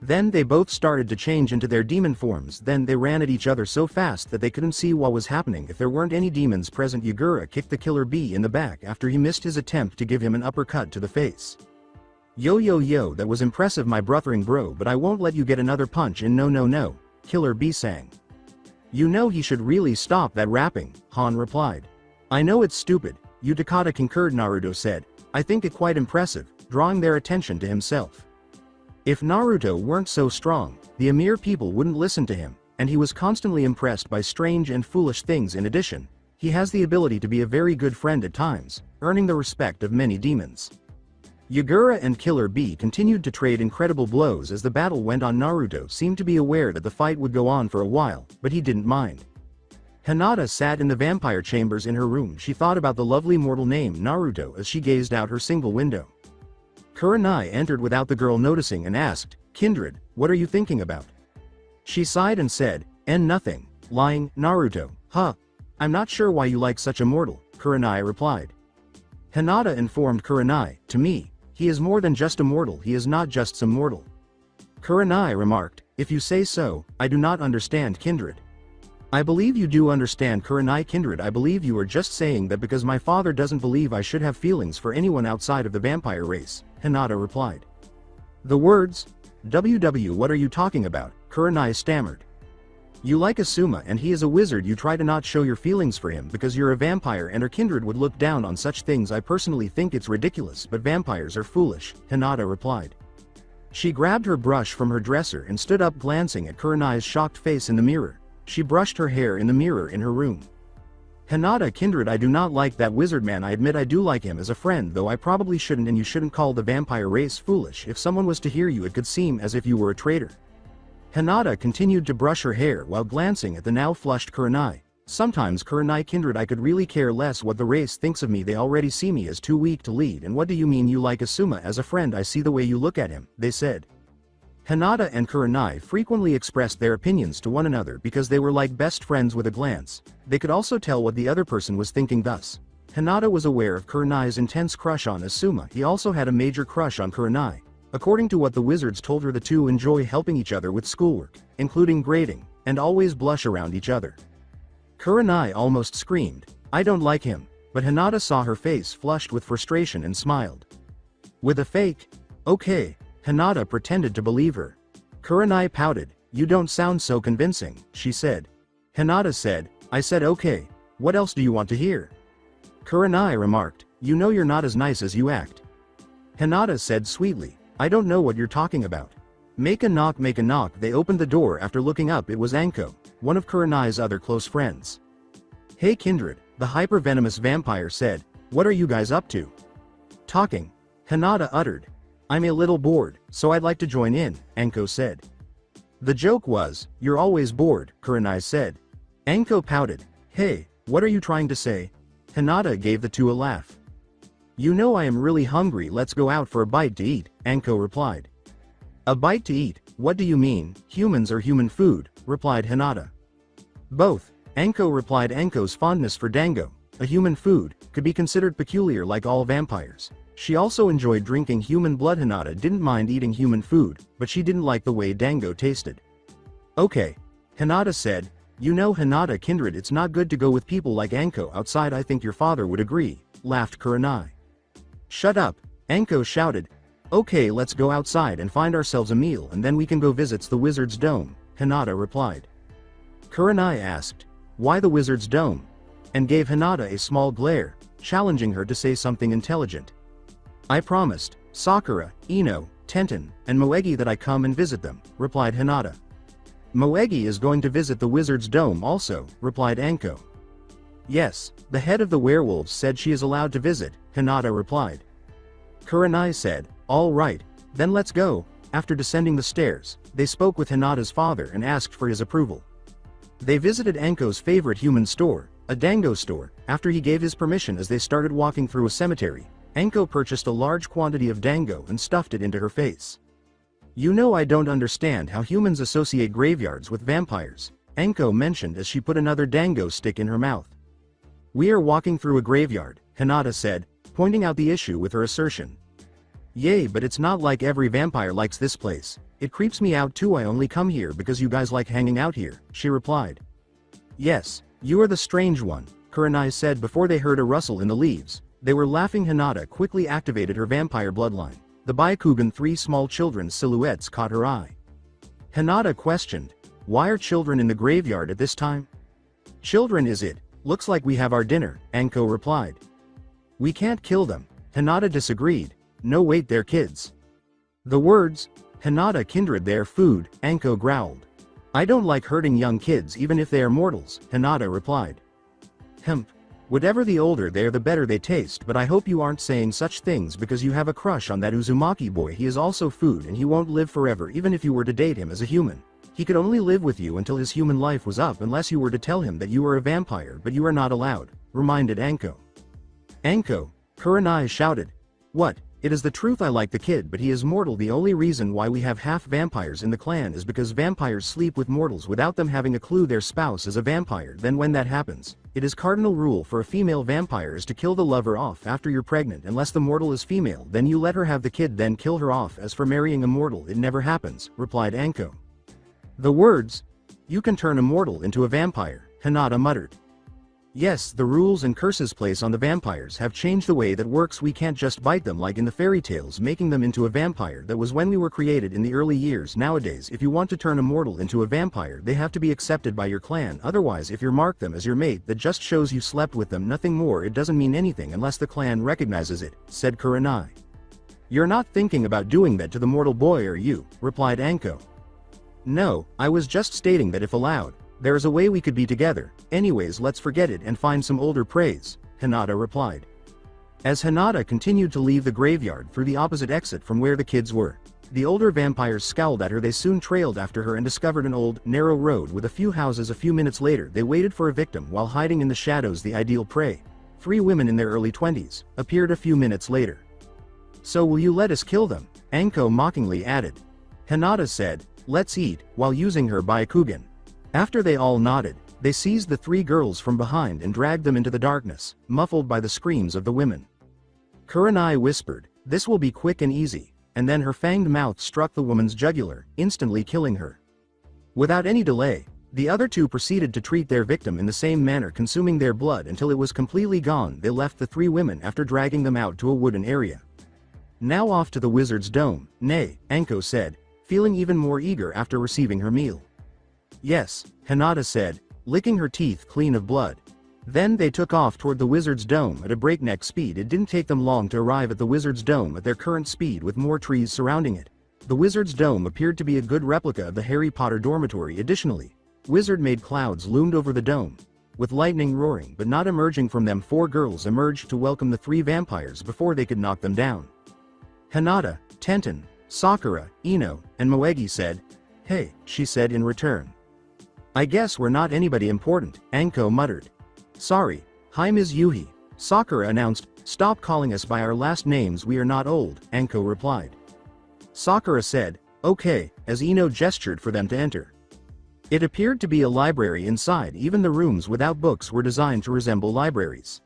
Then they both started to change into their demon forms. Then they ran at each other so fast that they couldn't see what was happening if there weren't any demons present. Hyuga kicked the killer bee in the back after he missed his attempt to give him an uppercut to the face. Yo, that was impressive my brothering bro, but I won't let you get another punch in. No, Killer bee sang. You know he should really stop that rapping, Han replied. I know it's stupid, Uchiha concurred. Naruto said, I think it quite impressive, drawing their attention to himself. If Naruto weren't so strong, the Amir people wouldn't listen to him, and he was constantly impressed by strange and foolish things. In addition, he has the ability to be a very good friend at times, earning the respect of many demons. Hyuga and Killer Bee continued to trade incredible blows as the battle went on. Naruto seemed to be aware that the fight would go on for a while, but he didn't mind. Hinata sat in the vampire chambers in her room. She thought about the lovely mortal named Naruto as she gazed out her single window. Kurenai entered without the girl noticing and asked, Kindred, what are you thinking about? She sighed and said, nothing, lying. Naruto, huh? I'm not sure why you like such a mortal, Kurenai replied. Hinata informed Kurenai, to me, he is more than just a mortal. He is not just some mortal. Kurenai remarked, if you say so, I do not understand. Kindred. I believe you do understand. Kurenai. Kindred, I believe you are just saying that because my father doesn't believe I should have feelings for anyone outside of the vampire race, Hinata replied. The words, WW, what are you talking about? Kurenai stammered. You like Asuma and he is a wizard. You try to not show your feelings for him because you're a vampire and her kindred would look down on such things. I personally think it's ridiculous, but vampires are foolish, Hinata replied. She grabbed her brush from her dresser and stood up, glancing at Kurenai's shocked face in the mirror. She brushed her hair in the mirror in her room. Hinata. Kindred, I do not like that wizard man. I admit I do like him as a friend, though I probably shouldn't, and you shouldn't call the vampire race foolish. If someone was to hear you, it could seem as if you were a traitor. Hinata continued to brush her hair while glancing at the now flushed Kurenai. Sometimes Kurenai. Kindred, I could really care less what the race thinks of me. They already see me as too weak to lead. And what do you mean you like Asuma as a friend? I see the way you look at him, they said. Hinata and Kurenai frequently expressed their opinions to one another because they were like best friends with a glance. They could also tell what the other person was thinking. Thus, Hinata was aware of Kurenai's intense crush on Asuma. He also had a major crush on Kurenai. According to what the wizards told her, the two enjoy helping each other with schoolwork, including grading, and always blush around each other. Kurenai almost screamed, I don't like him, but Hinata saw her face flushed with frustration and smiled. With a fake, okay, Hinata pretended to believe her. Kurenai pouted, you don't sound so convincing, she said. Hinata said, I said okay, what else do you want to hear? Kurenai remarked, you know you're not as nice as you act. Hinata said sweetly, I don't know what you're talking about. Make a knock. They opened the door. After looking up, it was Anko, one of Kurenai's other close friends. Hey Kindred, the hyper-venomous vampire said, what are you guys up to? Talking, Hinata uttered. I'm a little bored, so I'd like to join in, Anko said. The joke was, you're always bored, Kurenai said. Anko pouted, hey, what are you trying to say? Hinata gave the two a laugh. You know I am really hungry, let's go out for a bite to eat, Anko replied. A bite to eat, what do you mean? Humans or human food, replied Hinata. Both, Anko replied. Anko's fondness for dango, a human food, could be considered peculiar like all vampires. She also enjoyed drinking human blood. Hinata didn't mind eating human food, but she didn't like the way dango tasted. Okay, Hinata said, you know Hinata. Kindred, it's not good to go with people like Anko outside. I think your father would agree, laughed Kurenai. Shut up, Anko shouted. Okay, let's go outside and find ourselves a meal and then we can go visit the wizard's dome, Hinata replied. Kurenai asked, why the wizard's dome? And gave Hinata a small glare, challenging her to say something intelligent. I promised Sakura, Ino, Tenten, and Moegi that I come and visit them, replied Hinata. Moegi is going to visit the wizard's dome also, replied Anko. Yes, the head of the werewolves said she is allowed to visit, Hinata replied. Kurenai said, all right, then let's go. After descending the stairs, they spoke with Hinata's father and asked for his approval. They visited Anko's favorite human store, a dango store. After he gave his permission as they started walking through a cemetery, Anko purchased a large quantity of dango and stuffed it into her face. You know, I don't understand how humans associate graveyards with vampires, Anko mentioned as she put another dango stick in her mouth. We are walking through a graveyard, Hinata said, pointing out the issue with her assertion. Yay, but it's not like every vampire likes this place. It creeps me out too. I only come here because you guys like hanging out here, she replied. Yes, you are the strange one, Kurenai said before they heard a rustle in the leaves. They were laughing. Hinata quickly activated her vampire bloodline. The Byakugan, three small children's silhouettes caught her eye. Hinata questioned, why are children in the graveyard at this time? Children is it? Looks like we have our dinner, Anko replied. We can't kill them, Hinata disagreed. No wait, they're kids. The words, Hinata kindred their food, Anko growled. I don't like hurting young kids even if they are mortals, Hinata replied. Whatever the older they are the better they taste, but I hope you aren't saying such things because you have a crush on that Uzumaki boy. He is also food and he won't live forever even if you were to date him as a human. He could only live with you until his human life was up unless you were to tell him that you are a vampire, but you are not allowed, reminded Anko. Anko, Kurenai shouted. What? It is the truth. I like the kid, but he is mortal. The only reason why we have half vampires in the clan is because vampires sleep with mortals without them having a clue their spouse is a vampire. Then when that happens, it is cardinal rule for a female vampire is to kill the lover off after you're pregnant. Unless the mortal is female, then you let her have the kid, then kill her off. As for marrying a mortal, it never happens, replied Anko. The words, you can turn a mortal into a vampire, Hinata muttered. Yes, the rules and curses placed on the vampires have changed the way that works. We can't just bite them like in the fairy tales, making them into a vampire. That was when we were created in the early years. Nowadays, if you want to turn a mortal into a vampire, they have to be accepted by your clan. Otherwise, if you mark them as your mate, that just shows you slept with them, nothing more. It doesn't mean anything unless the clan recognizes it, said Kurenai. You're not thinking about doing that to the mortal boy, are you? Replied Anko. No, I was just stating that if allowed, there is a way we could be together. Anyways, let's forget it and find some older praise, Hinata replied. As Hinata continued to leave the graveyard through the opposite exit from where the kids were, the older vampires scowled at her. They soon trailed after her and discovered an old, narrow road with a few houses. A few minutes later, they waited for a victim while hiding in the shadows. The ideal prey, 3 women in their early 20s, appeared a few minutes later. So will you let us kill them? Anko mockingly added. Hinata said, let's eat, while using her Byakugan. After they all nodded, they seized the 3 girls from behind and dragged them into the darkness, muffled by the screams of the women. Kurenai whispered, this will be quick and easy, and then her fanged mouth struck the woman's jugular, instantly killing her. Without any delay, the other 2 proceeded to treat their victim in the same manner, consuming their blood until it was completely gone. They left the 3 women after dragging them out to a wooden area. Now off to the wizard's dome, nay, Anko said, feeling even more eager after receiving her meal. Yes, Hinata said, licking her teeth clean of blood. Then they took off toward the wizard's dome at a breakneck speed. It didn't take them long to arrive at the wizard's dome at their current speed with more trees surrounding it. The wizard's dome appeared to be a good replica of the Harry Potter dormitory. Additionally, wizard-made clouds loomed over the dome, with lightning roaring but not emerging from them. 4 girls emerged to welcome the 3 vampires before they could knock them down. Hinata, Tenten, Sakura, Ino, and Moegi said, hey, she said in return. I guess we're not anybody important, Anko muttered. Sorry, hi Ms. Yuhi, Sakura announced. Stop calling us by our last names, we are not old, Anko replied. Sakura said, okay, as Ino gestured for them to enter. It appeared to be a library inside. Even the rooms without books were designed to resemble libraries.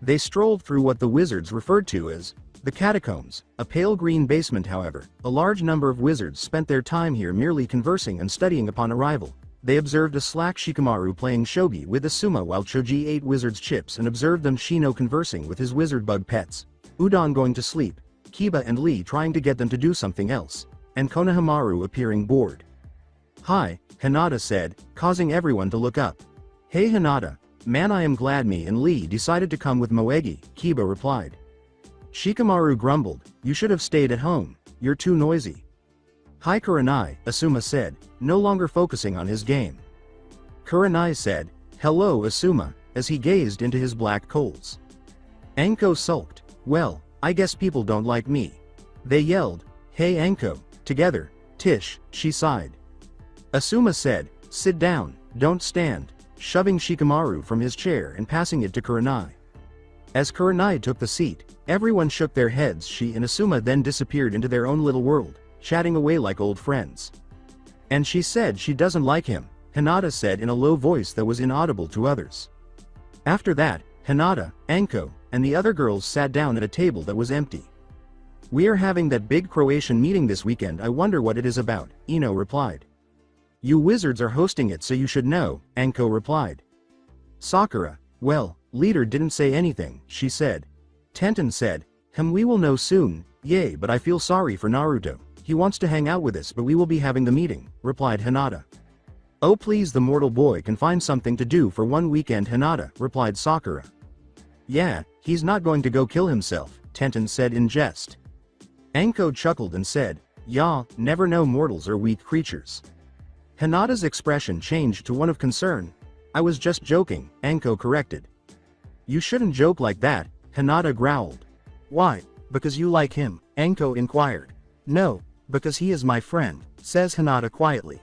They strolled through what the wizards referred to as the catacombs, a pale green basement. However, a large number of wizards spent their time here merely conversing and studying. Upon arrival, they observed a slack Shikamaru playing shogi with Asuma while Choji ate wizard's chips and observed them Shino conversing with his wizard bug pets, Udon going to sleep, Kiba and Lee trying to get them to do something else, and Konohamaru appearing bored. Hi, Hinata said, causing everyone to look up. Hey Hinata, man, I am glad me and Lee decided to come with Moegi, Kiba replied. Shikamaru grumbled, you should have stayed at home, you're too noisy. "Hi Kurenai," Asuma said, no longer focusing on his game. Kurenai said, "Hello Asuma," as he gazed into his black coals. Anko sulked. "Well, I guess people don't like me." They yelled, "Hey Anko," together. "Tish," she sighed. Asuma said, "Sit down, don't stand," shoving Shikamaru from his chair and passing it to Kurenai. As Kurenai took the seat, everyone shook their heads. She and Asuma then disappeared into their own little world, chatting away like old friends. "And she said she doesn't like him," Hinata said in a low voice that was inaudible to others. After that, Hinata, Anko, and the other girls sat down at a table that was empty. "We are having that big Croatian meeting this weekend. I wonder what it is about," Ino replied. "You wizards are hosting it, so you should know," Anko replied. Sakura, "Well, leader didn't say anything," she said. Tenten said, We will know soon, yay, but I feel sorry for Naruto. He wants to hang out with us, but we will be having the meeting," replied Hinata. "Oh please, the mortal boy can find something to do for one weekend," Hinata replied Sakura. "Yeah, he's not going to go kill himself," Tenten said in jest. Anko chuckled and said, "Yah, never know, mortals are weak creatures." Hinata's expression changed to one of concern. "I was just joking," Anko corrected. "You shouldn't joke like that," Hinata growled. "Why? Because you like him?" Anko inquired. "No, because he is my friend," says Hinata quietly.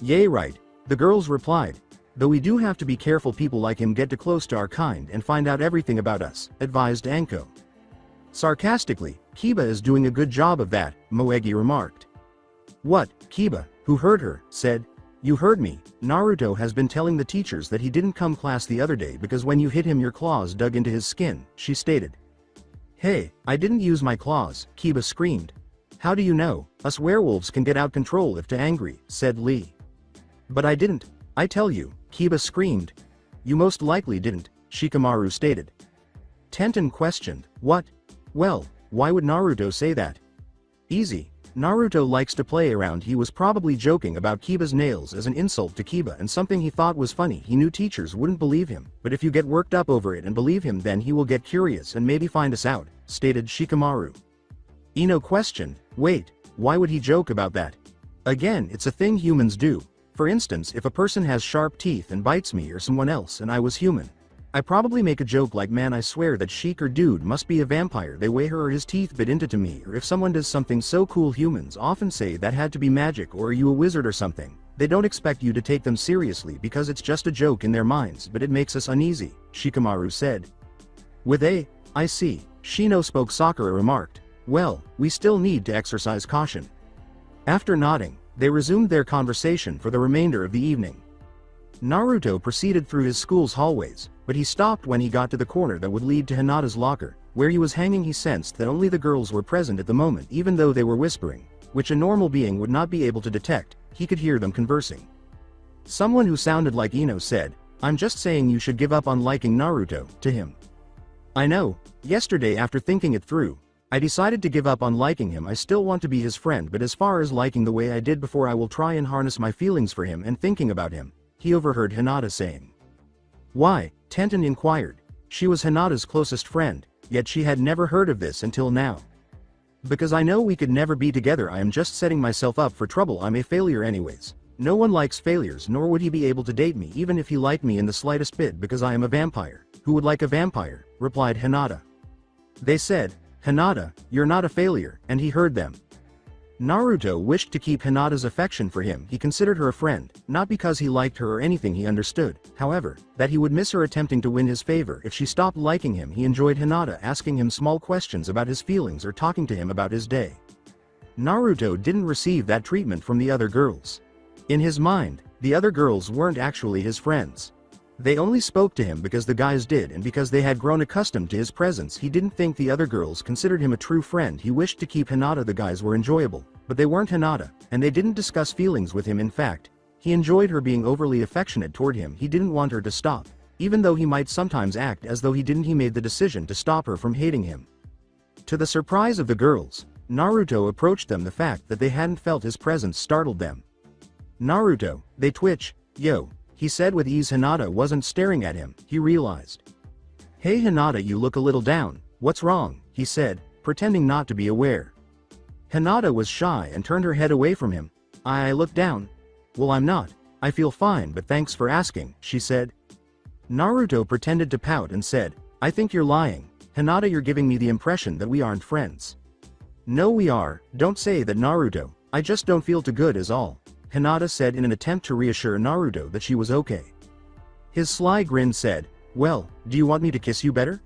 "Yay, right," the girls replied. "Though we do have to be careful, people like him get too close to our kind and find out everything about us," advised Anko. Sarcastically, "Kiba is doing a good job of that," Moegi remarked. "What?" Kiba, who heard her, said. "You heard me. Naruto has been telling the teachers that he didn't come class the other day because when you hit him your claws dug into his skin," she stated. "Hey, I didn't use my claws," Kiba screamed. "How do you know? Us werewolves can get out control if too angry," said Lee. "But I didn't. I tell you," Kiba screamed. "You most likely didn't," Shikamaru stated. Tenten questioned, "What? Well, why would Naruto say that?" "Easy. Naruto likes to play around. He was probably joking about Kiba's nails as an insult to Kiba and something he thought was funny. He knew teachers wouldn't believe him, but if you get worked up over it and believe him, then he will get curious and maybe find us out," stated Shikamaru. Ino questioned, "Wait, why would he joke about that?" "Again, it's a thing humans do. For instance, if a person has sharp teeth and bites me or someone else and I was human, I probably make a joke like, man, I swear that Sheik or dude must be a vampire, the way her or his teeth bit into me. Or if someone does something so cool, humans often say that had to be magic, or are you a wizard or something. They don't expect you to take them seriously because it's just a joke in their minds, but it makes us uneasy," Shikamaru said. "With a, I see," Shino spoke. Sakura remarked, "Well, we still need to exercise caution." After nodding, they resumed their conversation for the remainder of the evening. Naruto proceeded through his school's hallways, but he stopped when he got to the corner that would lead to Hinata's locker, where he was hanging. He sensed that only the girls were present at the moment, even though they were whispering, which a normal being would not be able to detect. He could hear them conversing. Someone who sounded like Ino said, "I'm just saying you should give up on liking Naruto," to him. "I know, yesterday after thinking it through, I decided to give up on liking him. I still want to be his friend, but as far as liking the way I did before, I will try and harness my feelings for him and thinking about him," he overheard Hinata saying. "Why?" Tenten inquired. She was Hinata's closest friend, yet she had never heard of this until now. "Because I know we could never be together. I am just setting myself up for trouble. I'm a failure anyways. No one likes failures, nor would he be able to date me even if he liked me in the slightest bit, because I am a vampire. Who would like a vampire?" replied Hinata. They said, "Hinata, you're not a failure," and he heard them. Naruto wished to keep Hinata's affection for him. He considered her a friend, not because he liked her or anything. He understood, however, that he would miss her attempting to win his favor if she stopped liking him. He enjoyed Hinata asking him small questions about his feelings or talking to him about his day. Naruto didn't receive that treatment from the other girls. In his mind, the other girls weren't actually his friends. They only spoke to him because the guys did, and because they had grown accustomed to his presence. He didn't think the other girls considered him a true friend. He wished to keep Hinata. The guys were enjoyable, but they weren't Hinata, and they didn't discuss feelings with him. In fact, he enjoyed her being overly affectionate toward him. He didn't want her to stop, even though he might sometimes act as though he didn't. He made the decision to stop her from hating him. To the surprise of the girls, Naruto approached them. The fact that they hadn't felt his presence startled them. "Naruto," they twitch. "Yo," he said with ease. Hinata wasn't staring at him, he realized. "Hey Hinata, you look a little down. What's wrong?" he said, pretending not to be aware. Hinata was shy and turned her head away from him. I looked down. Well, I'm not. I feel fine, but thanks for asking, she said. Naruto pretended to pout and said, I think you're lying. Hinata, you're giving me the impression that we aren't friends. No, we are. Don't say that, Naruto. I just don't feel too good is all, Hinata said in an attempt to reassure Naruto that she was okay. His sly grin said, well, do you want me to kiss you better?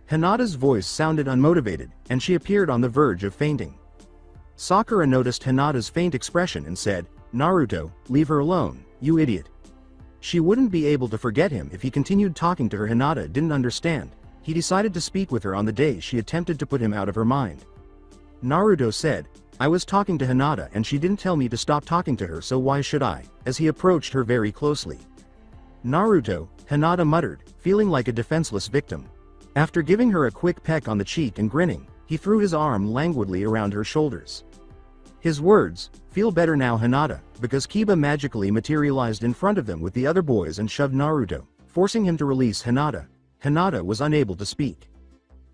Hinata's voice sounded unmotivated, and she appeared on the verge of fainting. Sakura noticed Hinata's faint expression and said, Naruto, leave her alone, you idiot. She wouldn't be able to forget him if he continued talking to her. Hinata didn't understand. He decided to speak with her on the day she attempted to put him out of her mind. Naruto said, I was talking to Hinata and she didn't tell me to stop talking to her, so why should I, as he approached her very closely. Naruto, Hinata muttered, feeling like a defenseless victim. After giving her a quick peck on the cheek and grinning, he threw his arm languidly around her shoulders. His words, feel better now, Hinata, because Kiba magically materialized in front of them with the other boys and shoved Naruto, forcing him to release Hinata. Hinata was unable to speak.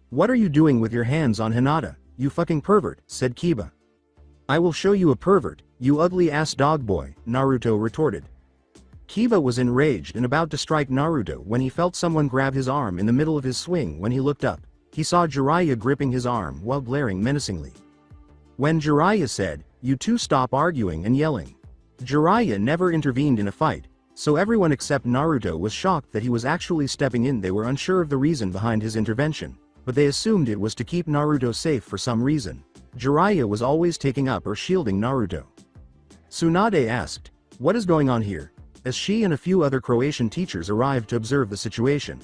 What are you doing with your hands on Hinata, you fucking pervert, said Kiba. I will show you a pervert, you ugly ass dog boy, Naruto retorted. Kiba was enraged and about to strike Naruto when he felt someone grab his arm in the middle of his swing. When he looked up, he saw Jiraiya gripping his arm while glaring menacingly. When Jiraiya said, you two stop arguing and yelling. Jiraiya never intervened in a fight, so everyone except Naruto was shocked that he was actually stepping in. They were unsure of the reason behind his intervention, but they assumed it was to keep Naruto safe for some reason. Jiraiya was always taking up or shielding Naruto. Tsunade asked, what is going on here, as she and a few other Croatian teachers arrived to observe the situation.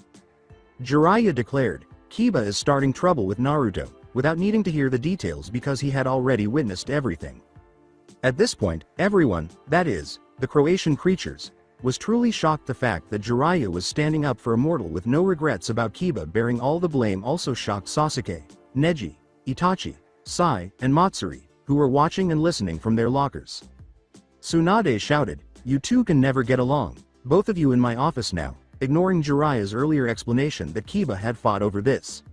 Jiraiya declared, Kiba is starting trouble with Naruto, without needing to hear the details because he had already witnessed everything. At this point, everyone, that is, the Croatian creatures, was truly shocked. The fact that Jiraiya was standing up for a mortal with no regrets about Kiba bearing all the blame also shocked Sasuke, Neji, Itachi, Sai, and Matsuri, who were watching and listening from their lockers. Tsunade shouted, you two can never get along, both of you in my office now, ignoring Jiraiya's earlier explanation that Kiba had fought over this.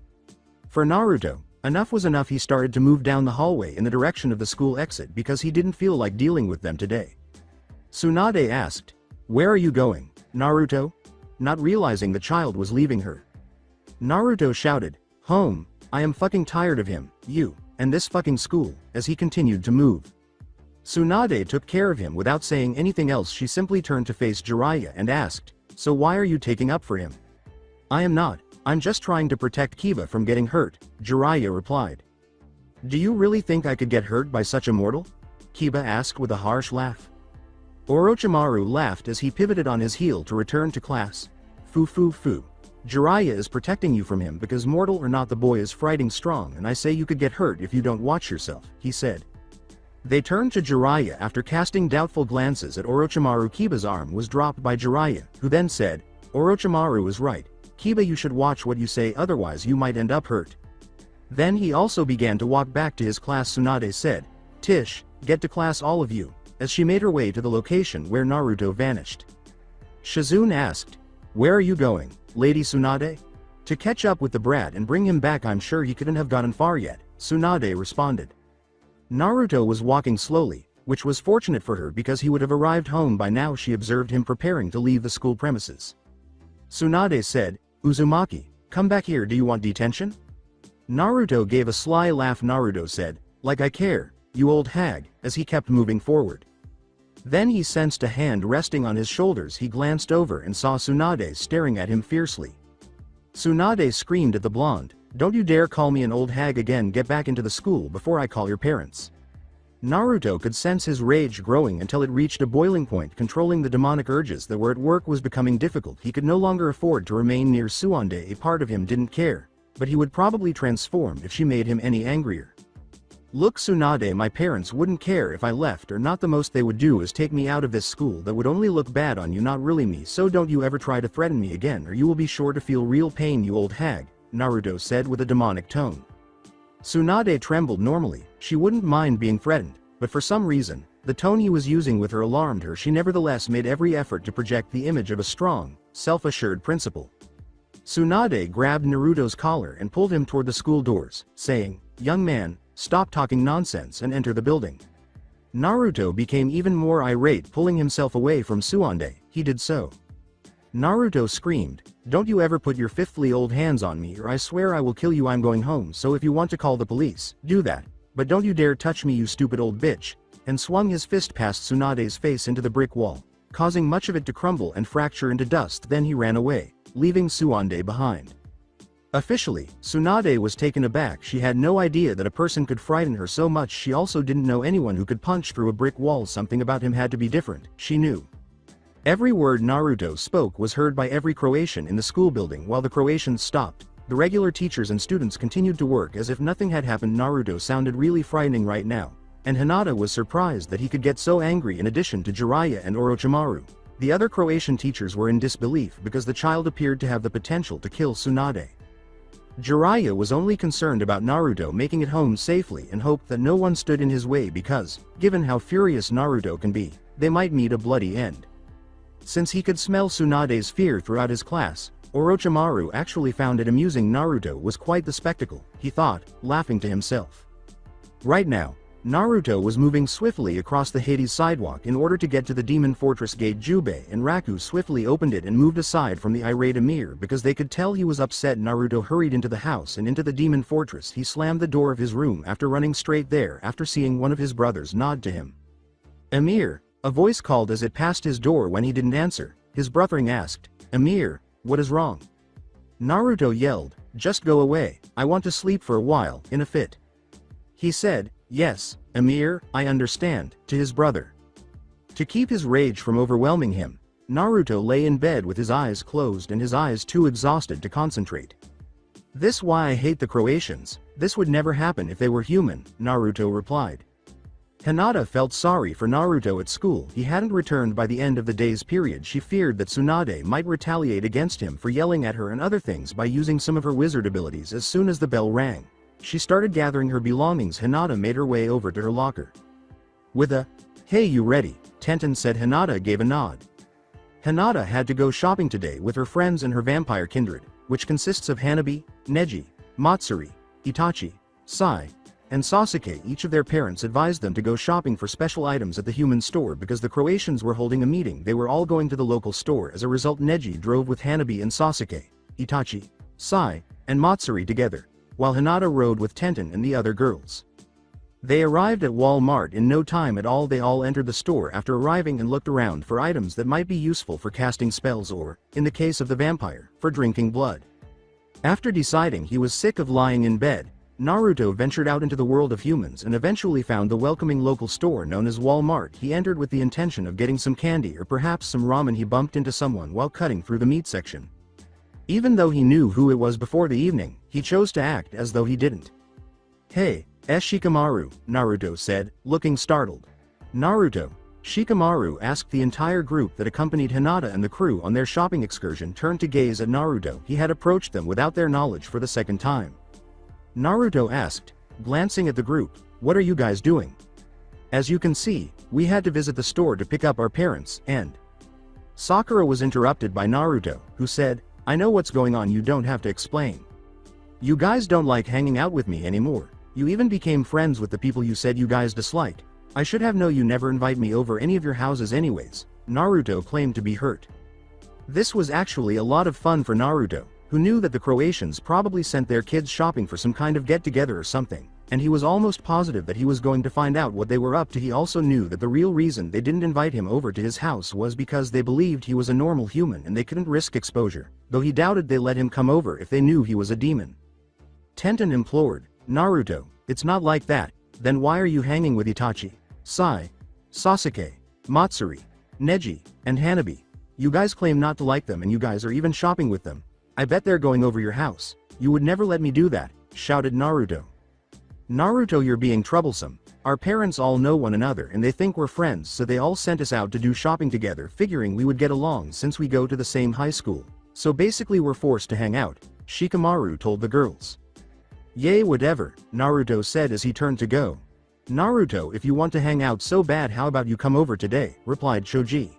For Naruto, enough was enough. He started to move down the hallway in the direction of the school exit because he didn't feel like dealing with them today. Tsunade asked, where are you going, Naruto? Not realizing the child was leaving her. Naruto shouted, home, I am fucking tired of him, you, and this fucking school, as he continued to move. Tsunade took care of him without saying anything else. She simply turned to face Jiraiya and asked, so why are you taking up for him? I am not, I'm just trying to protect Kiba from getting hurt, Jiraiya replied. Do you really think I could get hurt by such a mortal? Kiba asked with a harsh laugh. Orochimaru laughed as he pivoted on his heel to return to class. Foo. Jiraiya is protecting you from him because mortal or not the boy is fighting strong, and I say you could get hurt if you don't watch yourself, he said. They turned to Jiraiya after casting doubtful glances at Orochimaru. Kiba's arm was dropped by Jiraiya, who then said, Orochimaru is right. Kiba, you should watch what you say, otherwise you might end up hurt. Then he also began to walk back to his class. Tsunade said, Tish, get to class all of you, as she made her way to the location where Naruto vanished. Shizune asked, where are you going, Lady Tsunade? To catch up with the brat and bring him back. I'm sure he couldn't have gotten far yet, Tsunade responded. Naruto was walking slowly, which was fortunate for her because he would have arrived home by now. She observed him preparing to leave the school premises. Tsunade said, Uzumaki, come back here. Do you want detention? Naruto gave a sly laugh. Naruto said, like I care, you old hag, as he kept moving forward. Then he sensed a hand resting on his shoulders. He glanced over and saw Tsunade staring at him fiercely. Tsunade screamed at the blonde, don't you dare call me an old hag again. Get back into the school before I call your parents. Naruto could sense his rage growing until it reached a boiling point. Controlling the demonic urges that were at work was becoming difficult. He could no longer afford to remain near Tsunade. A part of him didn't care, but he would probably transform if she made him any angrier. Look, Tsunade, my parents wouldn't care if I left or not. The most they would do is take me out of this school. That would only look bad on you, not really me. So don't you ever try to threaten me again or you will be sure to feel real pain, you old hag, Naruto said with a demonic tone. Tsunade trembled. Normally, she wouldn't mind being threatened, but for some reason, the tone he was using with her alarmed her. She nevertheless made every effort to project the image of a strong, self-assured principal. Tsunade grabbed Naruto's collar and pulled him toward the school doors, saying, young man, stop talking nonsense and enter the building. Naruto became even more irate, pulling himself away from Tsunade. He did so. Naruto screamed, "Don't you ever put your fifthly old hands on me or I swear I will kill you. I'm going home, so if you want to call the police, do that. But don't you dare touch me, you stupid old bitch," and swung his fist past Tsunade's face into the brick wall, causing much of it to crumble and fracture into dust. Then he ran away, leaving Tsunade behind. Officially, Tsunade was taken aback. She had no idea that a person could frighten her so much. She also didn't know anyone who could punch through a brick wall. Something about him had to be different, she knew. Every word Naruto spoke was heard by every Croatian in the school building. While the Croatians stopped, the regular teachers and students continued to work as if nothing had happened. Naruto sounded really frightening right now, and Hinata was surprised that he could get so angry. In addition to Jiraiya and Orochimaru, the other Croatian teachers were in disbelief because the child appeared to have the potential to kill Tsunade. Jiraiya was only concerned about Naruto making it home safely and hoped that no one stood in his way because, given how furious Naruto can be, they might meet a bloody end. Since he could smell Tsunade's fear throughout his class, Orochimaru actually found it amusing. Naruto was quite the spectacle, he thought, laughing to himself. Right now, Naruto was moving swiftly across the Hades sidewalk in order to get to the Demon Fortress gate. Jubei and Raku swiftly opened it and moved aside from the irate Emir because they could tell he was upset. Naruto hurried into the house and into the Demon Fortress. He slammed the door of his room after running straight there after seeing one of his brothers nod to him. "Emir," a voice called as it passed his door. When he didn't answer, his brothering asked, "Emir, what is wrong?" Naruto yelled, "Just go away, I want to sleep for a while," in a fit. He said, "Yes, Emir, I understand," to his brother. To keep his rage from overwhelming him, Naruto lay in bed with his eyes closed and his eyes too exhausted to concentrate. "This why I hate the Croatians. This would never happen if they were human," Naruto replied. Hinata felt sorry for Naruto at school. He hadn't returned by the end of the day's period. She feared that Tsunade might retaliate against him for yelling at her and other things by using some of her wizard abilities. As soon as the bell rang, she started gathering her belongings. Hinata made her way over to her locker. With a, "Hey, you ready?" Tenten said. Hinata gave a nod. Hinata had to go shopping today with her friends and her vampire kindred, which consists of Hanabi, Neji, Matsuri, Itachi, Sai, and Sasuke. Each of their parents advised them to go shopping for special items at the human store because the Croatians were holding a meeting. They were all going to the local store. As a result, Neji drove with Hanabi and Sasuke, Itachi, Sai, and Matsuri together, while Hinata rode with Tenten and the other girls. They arrived at Walmart in no time at all. They all entered the store after arriving and looked around for items that might be useful for casting spells or, in the case of the vampire, for drinking blood. After deciding he was sick of lying in bed, Naruto ventured out into the world of humans and eventually found the welcoming local store known as Walmart. He entered with the intention of getting some candy or perhaps some ramen. He bumped into someone while cutting through the meat section. Even though he knew who it was before the evening, he chose to act as though he didn't. "Hey, Shikamaru," Naruto said, looking startled. "Naruto?" Shikamaru asked. The entire group that accompanied Hinata and the crew on their shopping excursion turned to gaze at Naruto. He had approached them without their knowledge for the second time. Naruto asked, glancing at the group, "What are you guys doing?" "As you can see, we had to visit the store to pick up our parents, and..." Sakura was interrupted by Naruto, who said, "I know what's going on, you don't have to explain. You guys don't like hanging out with me anymore. You even became friends with the people you said you guys disliked. I should have known you never invite me over any of your houses anyways." Naruto claimed to be hurt. This was actually a lot of fun for Naruto, who knew that the Croatians probably sent their kids shopping for some kind of get-together or something, and he was almost positive that he was going to find out what they were up to. He also knew that the real reason they didn't invite him over to his house was because they believed he was a normal human and they couldn't risk exposure, though he doubted they let him come over if they knew he was a demon. Tenten implored, "Naruto, it's not like that. Then why are you hanging with Itachi, Sai, Sasuke, Matsuri, Neji, and Hanabi? You guys claim not to like them and you guys are even shopping with them. I bet they're going over your house. You would never let me do that," shouted Naruto. "Naruto, you're being troublesome. Our parents all know one another and they think we're friends, so they all sent us out to do shopping together, figuring we would get along since we go to the same high school. So basically we're forced to hang out," Shikamaru told the girls. "Yay, whatever," Naruto said as he turned to go. "Naruto, if you want to hang out so bad, how about you come over today," replied Choji.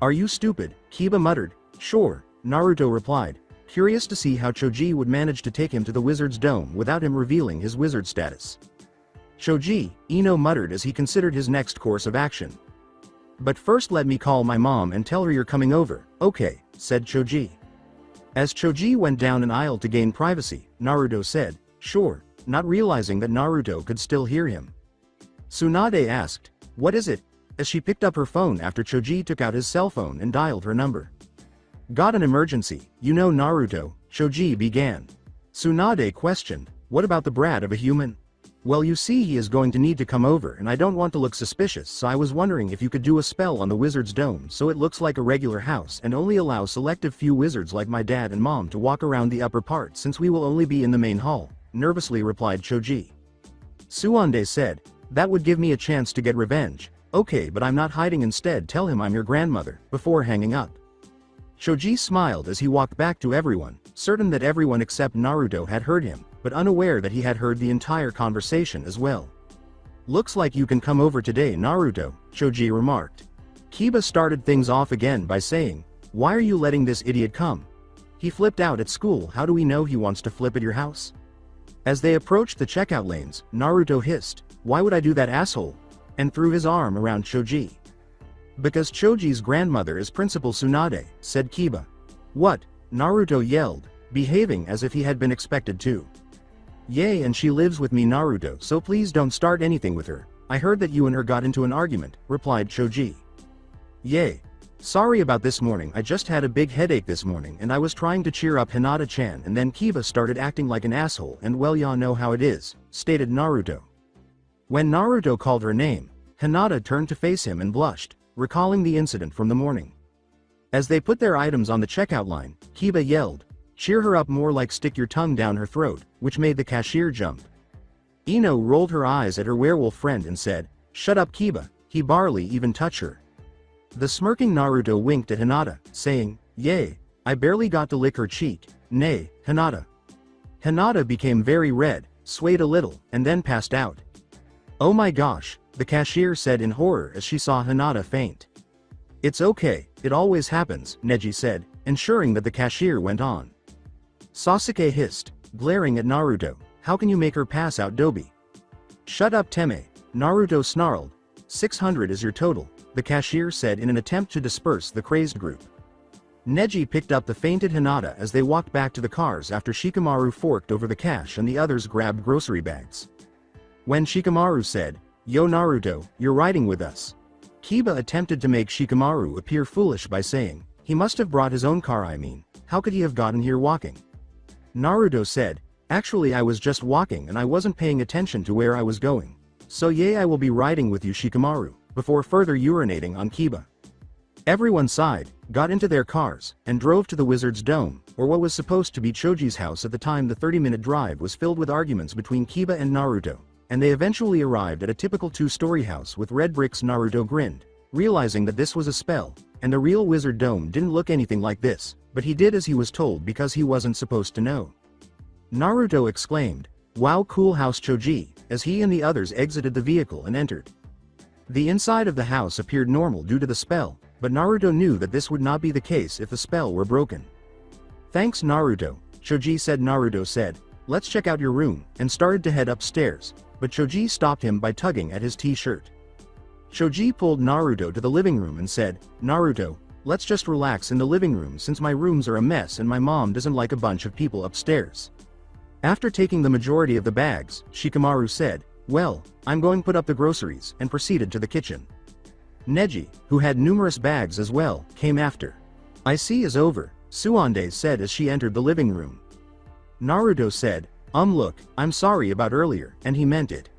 "Are you stupid?" Kiba muttered. "Sure," Naruto replied, curious to see how Choji would manage to take him to the wizard's dome without him revealing his wizard status. Choji, Ino muttered as he considered his next course of action. But first let me call my mom and tell her you're coming over, okay, said Choji. As Choji went down an aisle to gain privacy, Naruto said, sure, not realizing that Naruto could still hear him. Tsunade asked, what is it? As she picked up her phone after Choji took out his cell phone and dialed her number. Got an emergency, you know Naruto, Choji began. Tsunade questioned, what about the brat of a human? Well, you see, he is going to need to come over and I don't want to look suspicious, so I was wondering if you could do a spell on the wizard's dome so it looks like a regular house and only allow selective few wizards like my dad and mom to walk around the upper part since we will only be in the main hall, nervously replied Choji. Tsunade said, that would give me a chance to get revenge. Okay, but I'm not hiding, instead tell him I'm your grandmother, before hanging up. Choji smiled as he walked back to everyone, certain that everyone except Naruto had heard him, but unaware that he had heard the entire conversation as well. Looks like you can come over today, Naruto, Choji remarked. Kiba started things off again by saying, why are you letting this idiot come? He flipped out at school, how do we know he wants to flip at your house? As they approached the checkout lanes, Naruto hissed, why would I do that, asshole? And threw his arm around Choji. Because Choji's grandmother is Principal Tsunade, said Kiba. What? Naruto yelled, behaving as if he had been expected to. Yay, and she lives with me, Naruto, so please don't start anything with her. I heard that you and her got into an argument, replied Choji. Yay. Sorry about this morning, I just had a big headache this morning and I was trying to cheer up Hinata-chan and then Kiba started acting like an asshole and well, y'all know how it is, stated Naruto. When Naruto called her name, Hinata turned to face him and blushed, recalling the incident from the morning. As they put their items on the checkout line, Kiba yelled, cheer her up, more like stick your tongue down her throat, which made the cashier jump. Ino rolled her eyes at her werewolf friend and said, shut up Kiba, he barely even touch her. The smirking Naruto winked at Hinata, saying, yay, I barely got to lick her cheek, nay, Hinata. Hinata became very red, swayed a little, and then passed out. Oh my gosh, the cashier said in horror as she saw Hinata faint. It's okay, it always happens, Neji said, ensuring that the cashier went on. Sasuke hissed, glaring at Naruto, how can you make her pass out, Dobi? Shut up Teme, Naruto snarled. 600 is your total, the cashier said in an attempt to disperse the crazed group. Neji picked up the fainted Hinata as they walked back to the cars after Shikamaru forked over the cash and the others grabbed grocery bags. When Shikamaru said, yo Naruto, you're riding with us. Kiba attempted to make Shikamaru appear foolish by saying, he must have brought his own car, I mean, how could he have gotten here walking? Naruto said, actually I was just walking and I wasn't paying attention to where I was going. So yay, I will be riding with you Shikamaru, before further urinating on Kiba. Everyone sighed, got into their cars, and drove to the Wizard's Dome, or what was supposed to be Choji's house at the time. The 30-minute drive was filled with arguments between Kiba and Naruto, and they eventually arrived at a typical two-story house with red bricks. Naruto grinned, realizing that this was a spell, and the real Wizard Dome didn't look anything like this, but he did as he was told because he wasn't supposed to know. Naruto exclaimed, wow, cool house Choji, as he and the others exited the vehicle and entered. The inside of the house appeared normal due to the spell, but Naruto knew that this would not be the case if the spell were broken. Thanks Naruto, Choji said. Naruto said, let's check out your room, and started to head upstairs, but Choji stopped him by tugging at his t-shirt. Choji pulled Naruto to the living room and said, Naruto, let's just relax in the living room since my rooms are a mess and my mom doesn't like a bunch of people upstairs. After taking the majority of the bags, Shikamaru said, well, I'm going to put up the groceries, and proceeded to the kitchen. Neji, who had numerous bags as well, came after. I see is over, Tsunade said as she entered the living room. Naruto said, look, I'm sorry about earlier, and he meant it.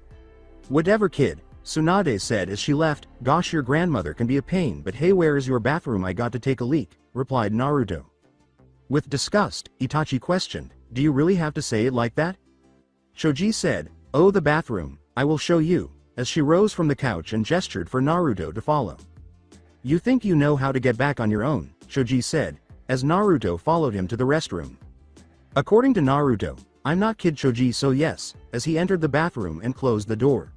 Whatever kid, Tsunade said as she left. Gosh, your grandmother can be a pain, but hey, where is your bathroom? I got to take a leak, replied Naruto. With disgust, Itachi questioned, do you really have to say it like that? Choji said, oh, the bathroom, I will show you, as she rose from the couch and gestured for Naruto to follow. You think you know how to get back on your own, Choji said, as Naruto followed him to the restroom. According to Naruto, I'm not kid Choji, so yes, as he entered the bathroom and closed the door.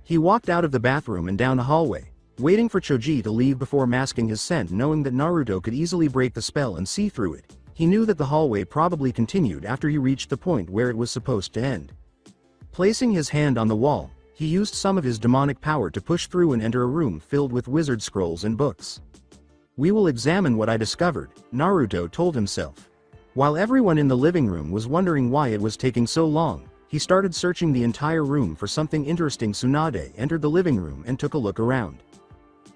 He walked out of the bathroom and down the hallway, waiting for Choji to leave before masking his scent. Knowing that Naruto could easily break the spell and see through it, he knew that the hallway probably continued after he reached the point where it was supposed to end. Placing his hand on the wall, He used some of his demonic power to push through and enter a room filled with wizard scrolls and books. "We will examine what I discovered," Naruto told himself. While everyone in the living room was wondering why it was taking so long, he started searching the entire room for something interesting. Tsunade entered the living room and took a look around.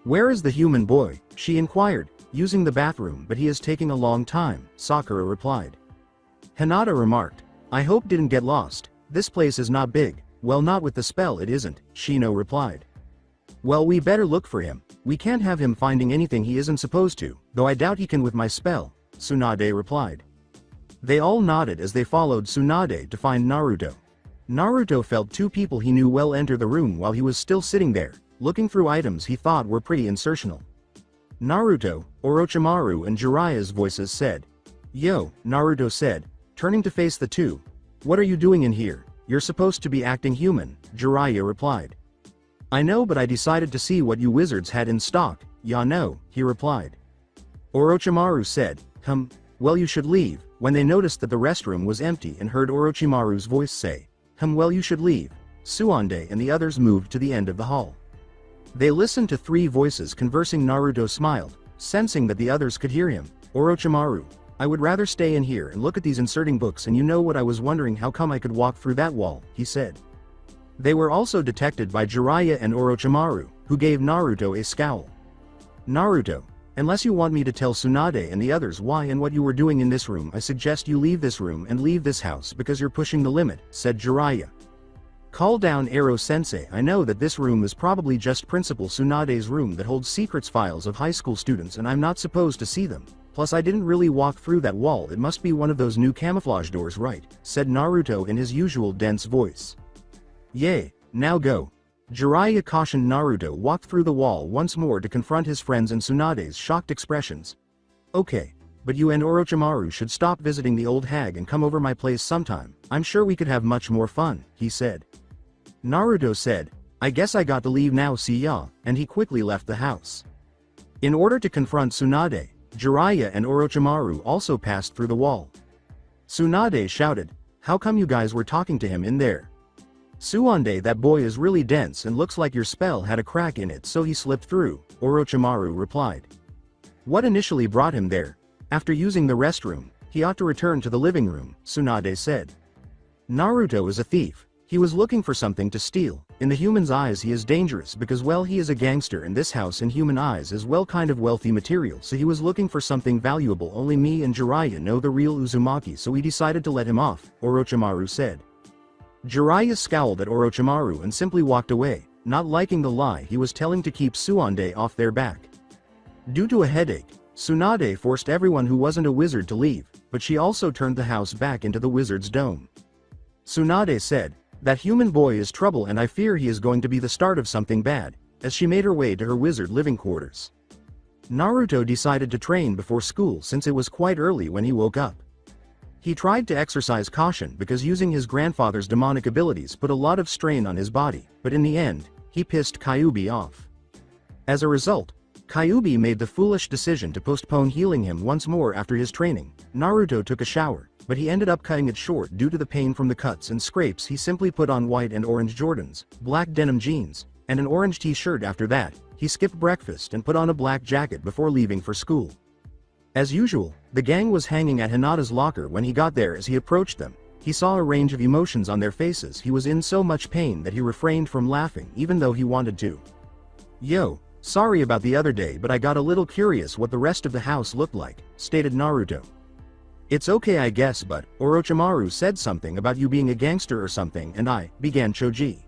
"Where is the human boy?" she inquired, using the bathroom, but he is taking a long time, Sakura replied. Hinata remarked, "I hope didn't get lost. This place is not big." "Well, not with the spell it isn't," Shino replied. "Well, we better look for him. We can't have him finding anything he isn't supposed to, though I doubt he can with my spell," Tsunade replied. They all nodded as they followed Tsunade to find Naruto. Naruto felt two people he knew well enter the room while he was still sitting there, looking through items he thought were pretty insertional. Naruto, Orochimaru and Jiraiya's voices said. "Yo," Naruto said, turning to face the two. "What are you doing in here? You're supposed to be acting human," Jiraiya replied. "I know, but I decided to see what you wizards had in stock." "Ya no," he replied. Orochimaru said, Well, you should leave," when they noticed that the restroom was empty and heard Orochimaru's voice say, Well, you should leave." Tsunade and the others moved to the end of the hall. They listened to three voices conversing. Naruto smiled, sensing that the others could hear him. "Orochimaru, I would rather stay in here and look at these inserting books, and you know what, I was wondering how come I could walk through that wall," he said. They were also detected by Jiraiya and Orochimaru, who gave Naruto a scowl. "Naruto, unless you want me to tell Tsunade and the others why and what you were doing in this room, I suggest you leave this room and leave this house because you're pushing the limit," said Jiraiya. "Call down Ero-sensei. I know that this room is probably just Principal Tsunade's room that holds secrets files of high school students, and I'm not supposed to see them. Plus I didn't really walk through that wall, it must be one of those new camouflage doors, right?" said Naruto in his usual dense voice. "Yay, now go." Jiraiya cautioned Naruto walked through the wall once more to confront his friends and Tsunade's shocked expressions. "Okay, but you and Orochimaru should stop visiting the old hag and come over my place sometime. I'm sure we could have much more fun," he said. Naruto said, "I guess I got to leave now, see ya," and he quickly left the house. In order to confront Tsunade, Jiraiya and Orochimaru also passed through the wall. Tsunade shouted, "How come you guys were talking to him in there?" "Tsunade, that boy is really dense and looks like your spell had a crack in it, so he slipped through," Orochimaru replied. "What initially brought him there? After using the restroom, he ought to return to the living room," Tsunade said. "Naruto is a thief. He was looking for something to steal. In the human's eyes he is dangerous because, well, he is a gangster, and this house in human eyes is, well, kind of wealthy material, so he was looking for something valuable. Only me and Jiraiya know the real Uzumaki, so we decided to let him off," Orochimaru said. Jiraiya scowled at Orochimaru and simply walked away, not liking the lie he was telling to keep Tsunade off their back. Due to a headache, Tsunade forced everyone who wasn't a wizard to leave, but she also turned the house back into the wizard's dome. Tsunade said, "That human boy is trouble, and I fear he is going to be the start of something bad," as she made her way to her wizard living quarters. Naruto decided to train before school since it was quite early when he woke up. He tried to exercise caution because using his grandfather's demonic abilities put a lot of strain on his body, but in the end, he pissed Kyuubi off. As a result, Kyuubi made the foolish decision to postpone healing him once more after his training. Naruto took a shower, but he ended up cutting it short due to the pain from the cuts and scrapes. He simply put on white and orange Jordans, black denim jeans, and an orange t-shirt. After that, he skipped breakfast and put on a black jacket before leaving for school. As usual, the gang was hanging at Hinata's locker when he got there. As he approached them, he saw a range of emotions on their faces. He was in so much pain that he refrained from laughing even though he wanted to. "Yo, sorry about the other day, but I got a little curious what the rest of the house looked like," stated Naruto. "It's okay I guess, but Orochimaru said something about you being a gangster or something, and began Choji.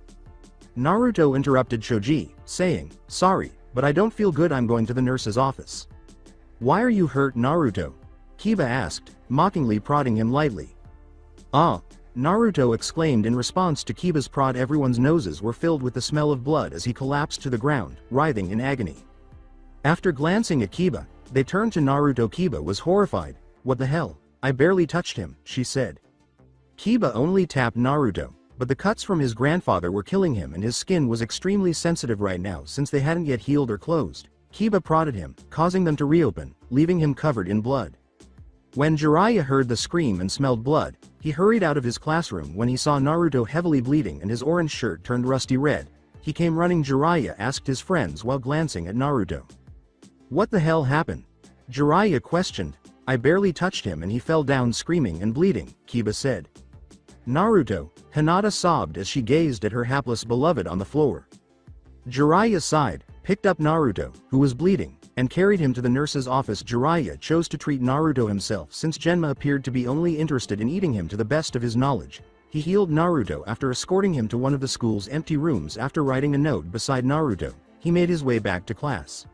Naruto interrupted Choji, saying, "Sorry, but I don't feel good, I'm going to the nurse's office." "Why are you hurt, Naruto?" Kiba asked, mockingly prodding him lightly. "Ah," Naruto exclaimed in response to Kiba's prod. Everyone's noses were filled with the smell of blood as he collapsed to the ground, writhing in agony. After glancing at Kiba, they turned to Naruto. Kiba was horrified. "What the hell? I barely touched him," she said. Kiba only tapped Naruto, but the cuts from his grandfather were killing him and his skin was extremely sensitive right now since they hadn't yet healed or closed. Kiba prodded him, causing them to reopen, leaving him covered in blood. When Jiraiya heard the scream and smelled blood, He hurried out of his classroom when he saw Naruto heavily bleeding and his orange shirt turned rusty red. He came running. Jiraiya asked his friends while glancing at Naruto. "What the hell happened?" Jiraiya questioned. "I barely touched him and he fell down screaming and bleeding," Kiba said. "Naruto," Hinata sobbed as she gazed at her hapless beloved on the floor. Jiraiya sighed, picked up Naruto, who was bleeding, and carried him to the nurse's office. Jiraiya chose to treat Naruto himself since Genma appeared to be only interested in eating him to the best of his knowledge. He healed Naruto after escorting him to one of the school's empty rooms. After writing a note beside Naruto, he made his way back to class.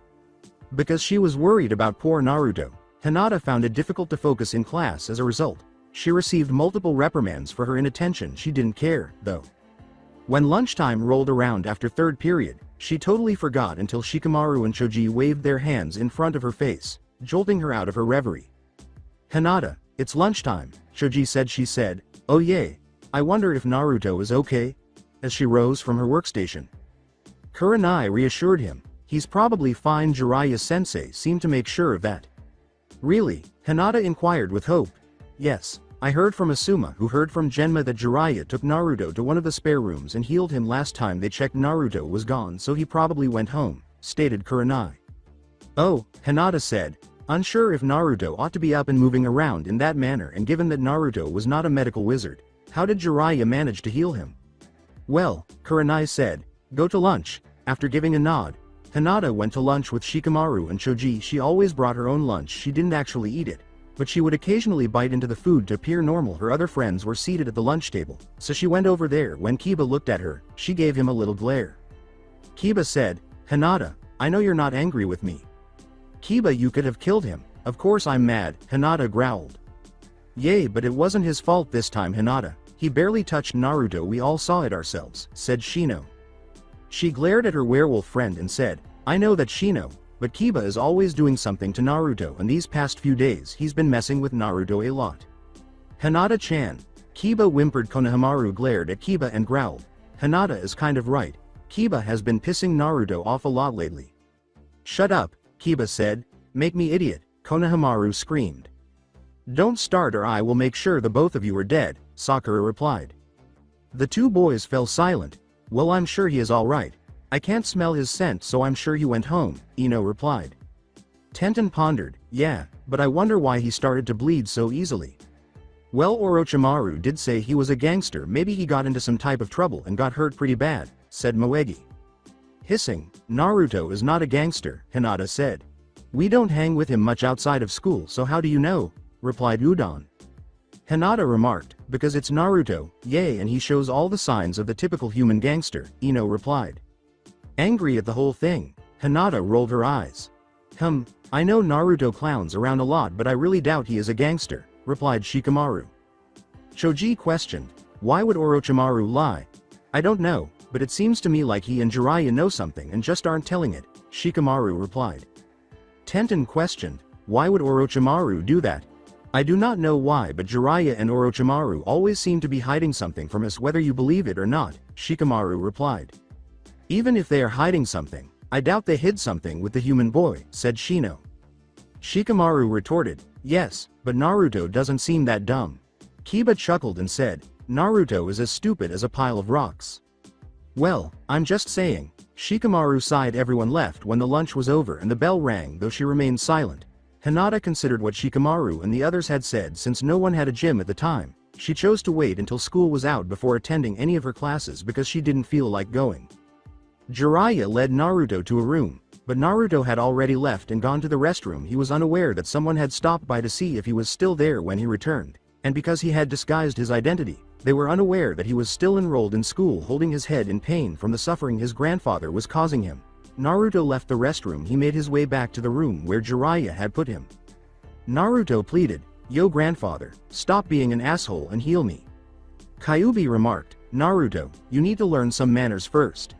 Because she was worried about poor Naruto, Hinata found it difficult to focus in class. As a result, she received multiple reprimands for her inattention. She didn't care, though. When lunchtime rolled around after third period, she totally forgot until Shikamaru and Choji waved their hands in front of her face, jolting her out of her reverie. "Hinata, it's lunchtime," Choji said. She said, "Oh yay, I wonder if Naruto is okay," as she rose from her workstation. Kurenai reassured him, "He's probably fine." Jiraiya-sensei seemed to make sure of that. "Really?" Hinata inquired with hope. "Yes. I heard from Asuma, who heard from Genma, that Jiraiya took Naruto to one of the spare rooms and healed him. Last time they checked, Naruto was gone, so he probably went home," stated Kurenai. "Oh," Hinata said, unsure if Naruto ought to be up and moving around in that manner, and given that Naruto was not a medical wizard, how did Jiraiya manage to heal him? "Well," Kurenai said, "go to lunch." After giving a nod, Hinata went to lunch with Shikamaru and Choji. She always brought her own lunch. She didn't actually eat it, but she would occasionally bite into the food to appear normal. Her other friends were seated at the lunch table, so she went over there. When Kiba looked at her, she gave him a little glare. Kiba said, "Hinata, I know you're not angry with me." "Kiba, you could have killed him." "Of course I'm mad," Hinata growled. "Yay, but it wasn't his fault this time, Hinata. He barely touched Naruto. We all saw it ourselves," said Shino. She glared at her werewolf friend and said, "I know that, Shino, but Kiba is always doing something to Naruto, and these past few days he's been messing with Naruto a lot." "Hinata-chan." Kiba whimpered. Konohamaru glared at Kiba and growled, "Hinata is kind of right. Kiba has been pissing Naruto off a lot lately." "Shut up," Kiba said. "Make me idiot," Konohamaru screamed. "Don't start or I will make sure the both of you are dead," Sakura replied. The two boys fell silent. "Well, I'm sure he is all right. I can't smell his scent, so I'm sure he went home," Ino replied. Tenten pondered, "Yeah, but I wonder why he started to bleed so easily." "Well, Orochimaru did say he was a gangster. Maybe he got into some type of trouble and got hurt pretty bad," said Moegi. Hissing, "Naruto is not a gangster," Hinata said. "We don't hang with him much outside of school, so how do you know?" replied Udon. Hinata remarked, "Because it's Naruto, yay, and he shows all the signs of the typical human gangster," Ino replied. Angry at the whole thing, Hinata rolled her eyes. I know Naruto clowns around a lot, but I really doubt he is a gangster," replied Shikamaru. Choji questioned, "Why would Orochimaru lie?" "I don't know, but it seems to me like he and Jiraiya know something and just aren't telling it," Shikamaru replied. Tenten questioned, "Why would Orochimaru do that?" "I do not know why, but Jiraiya and Orochimaru always seem to be hiding something from us, whether you believe it or not," Shikamaru replied. "Even if they are hiding something, I doubt they hid something with the human boy," said Shino. Shikamaru retorted, "Yes, but Naruto doesn't seem that dumb." Kiba chuckled and said, "Naruto is as stupid as a pile of rocks." "Well, I'm just saying." Shikamaru sighed. Everyone left when the lunch was over and the bell rang, though she remained silent. Hinata considered what Shikamaru and the others had said. Since no one had a gym at the time, she chose to wait until school was out before attending any of her classes because she didn't feel like going. Jiraiya led Naruto to a room, but Naruto had already left and gone to the restroom. He was unaware that someone had stopped by to see if he was still there when he returned, and because he had disguised his identity, they were unaware that he was still enrolled in school, holding his head in pain from the suffering his grandfather was causing him. Naruto left the restroom. He made his way back to the room where Jiraiya had put him. Naruto pleaded, "Yo grandfather, stop being an asshole and heal me." Kyuubi remarked, "Naruto, you need to learn some manners first."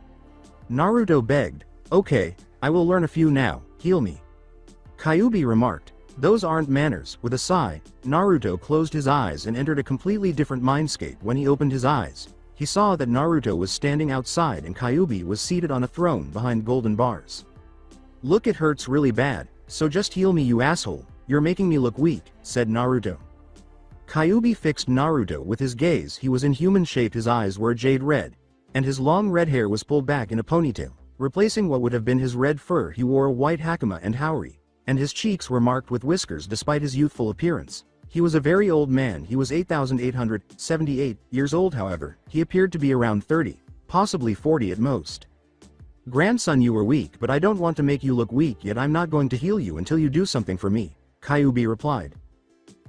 Naruto begged, "Okay, I will learn a few now, heal me." Kyuubi remarked, "Those aren't manners." With a sigh, Naruto closed his eyes and entered a completely different mindscape. When he opened his eyes, he saw that Naruto was standing outside and Kyuubi was seated on a throne behind golden bars. "Look, it hurts really bad, so just heal me, you asshole, you're making me look weak," said Naruto. Kyuubi fixed Naruto with his gaze. He was in human shape, his eyes were jade red, and his long red hair was pulled back in a ponytail, replacing what would have been his red fur. He wore a white hakama and haori, and his cheeks were marked with whiskers despite his youthful appearance. He was a very old man. He was 8,878 years old. However, he appeared to be around 30, possibly 40 at most. "Grandson, you were weak, but I don't want to make you look weak, yet I'm not going to heal you until you do something for me," Kyuubi replied.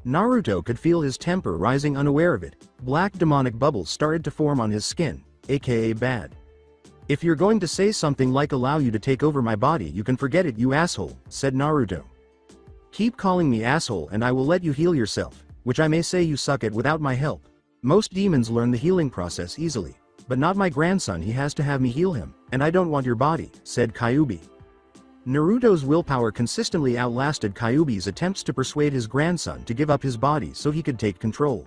Naruto could feel his temper rising unaware of it. Black demonic bubbles started to form on his skin, aka bad. "If you're going to say something like allow you to take over my body, you can forget it, you asshole," said Naruto. "Keep calling me asshole and I will let you heal yourself, which I may say you suck at without my help. Most demons learn the healing process easily, but not my grandson. He has to have me heal him, and I don't want your body," said Kyuubi. Naruto's willpower consistently outlasted Kyuubi's attempts to persuade his grandson to give up his body so he could take control.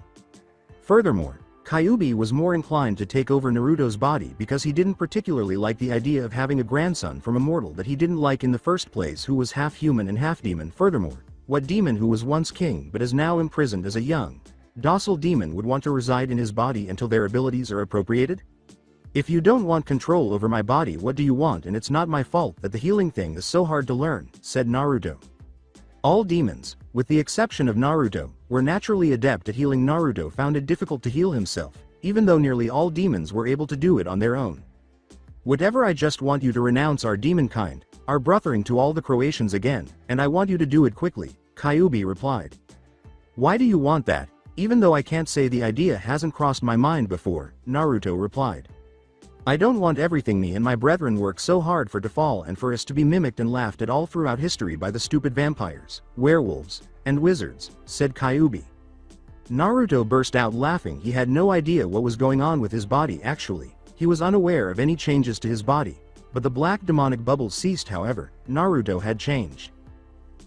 Furthermore, Kyuubi was more inclined to take over Naruto's body because he didn't particularly like the idea of having a grandson from a mortal that he didn't like in the first place, who was half human and half demon. Furthermore, what demon who was once king but is now imprisoned as a young, docile demon would want to reside in his body until their abilities are appropriated? "If you don't want control over my body, what do you want? And it's not my fault that the healing thing is so hard to learn," said Naruto. All demons, with the exception of Naruto, were naturally adept at healing. Naruto found it difficult to heal himself, even though nearly all demons were able to do it on their own. "Whatever, I just want you to renounce our demon kind, our brothering to all the Croatians again, and I want you to do it quickly," Kyuubi replied. "Why do you want that? Even though I can't say the idea hasn't crossed my mind before," Naruto replied. "I don't want everything me and my brethren work so hard for to fall and for us to be mimicked and laughed at all throughout history by the stupid vampires, werewolves, and wizards," said Kyuubi. Naruto burst out laughing. He had no idea what was going on with his body. Actually, he was unaware of any changes to his body, but the black demonic bubbles ceased. However, Naruto had changed.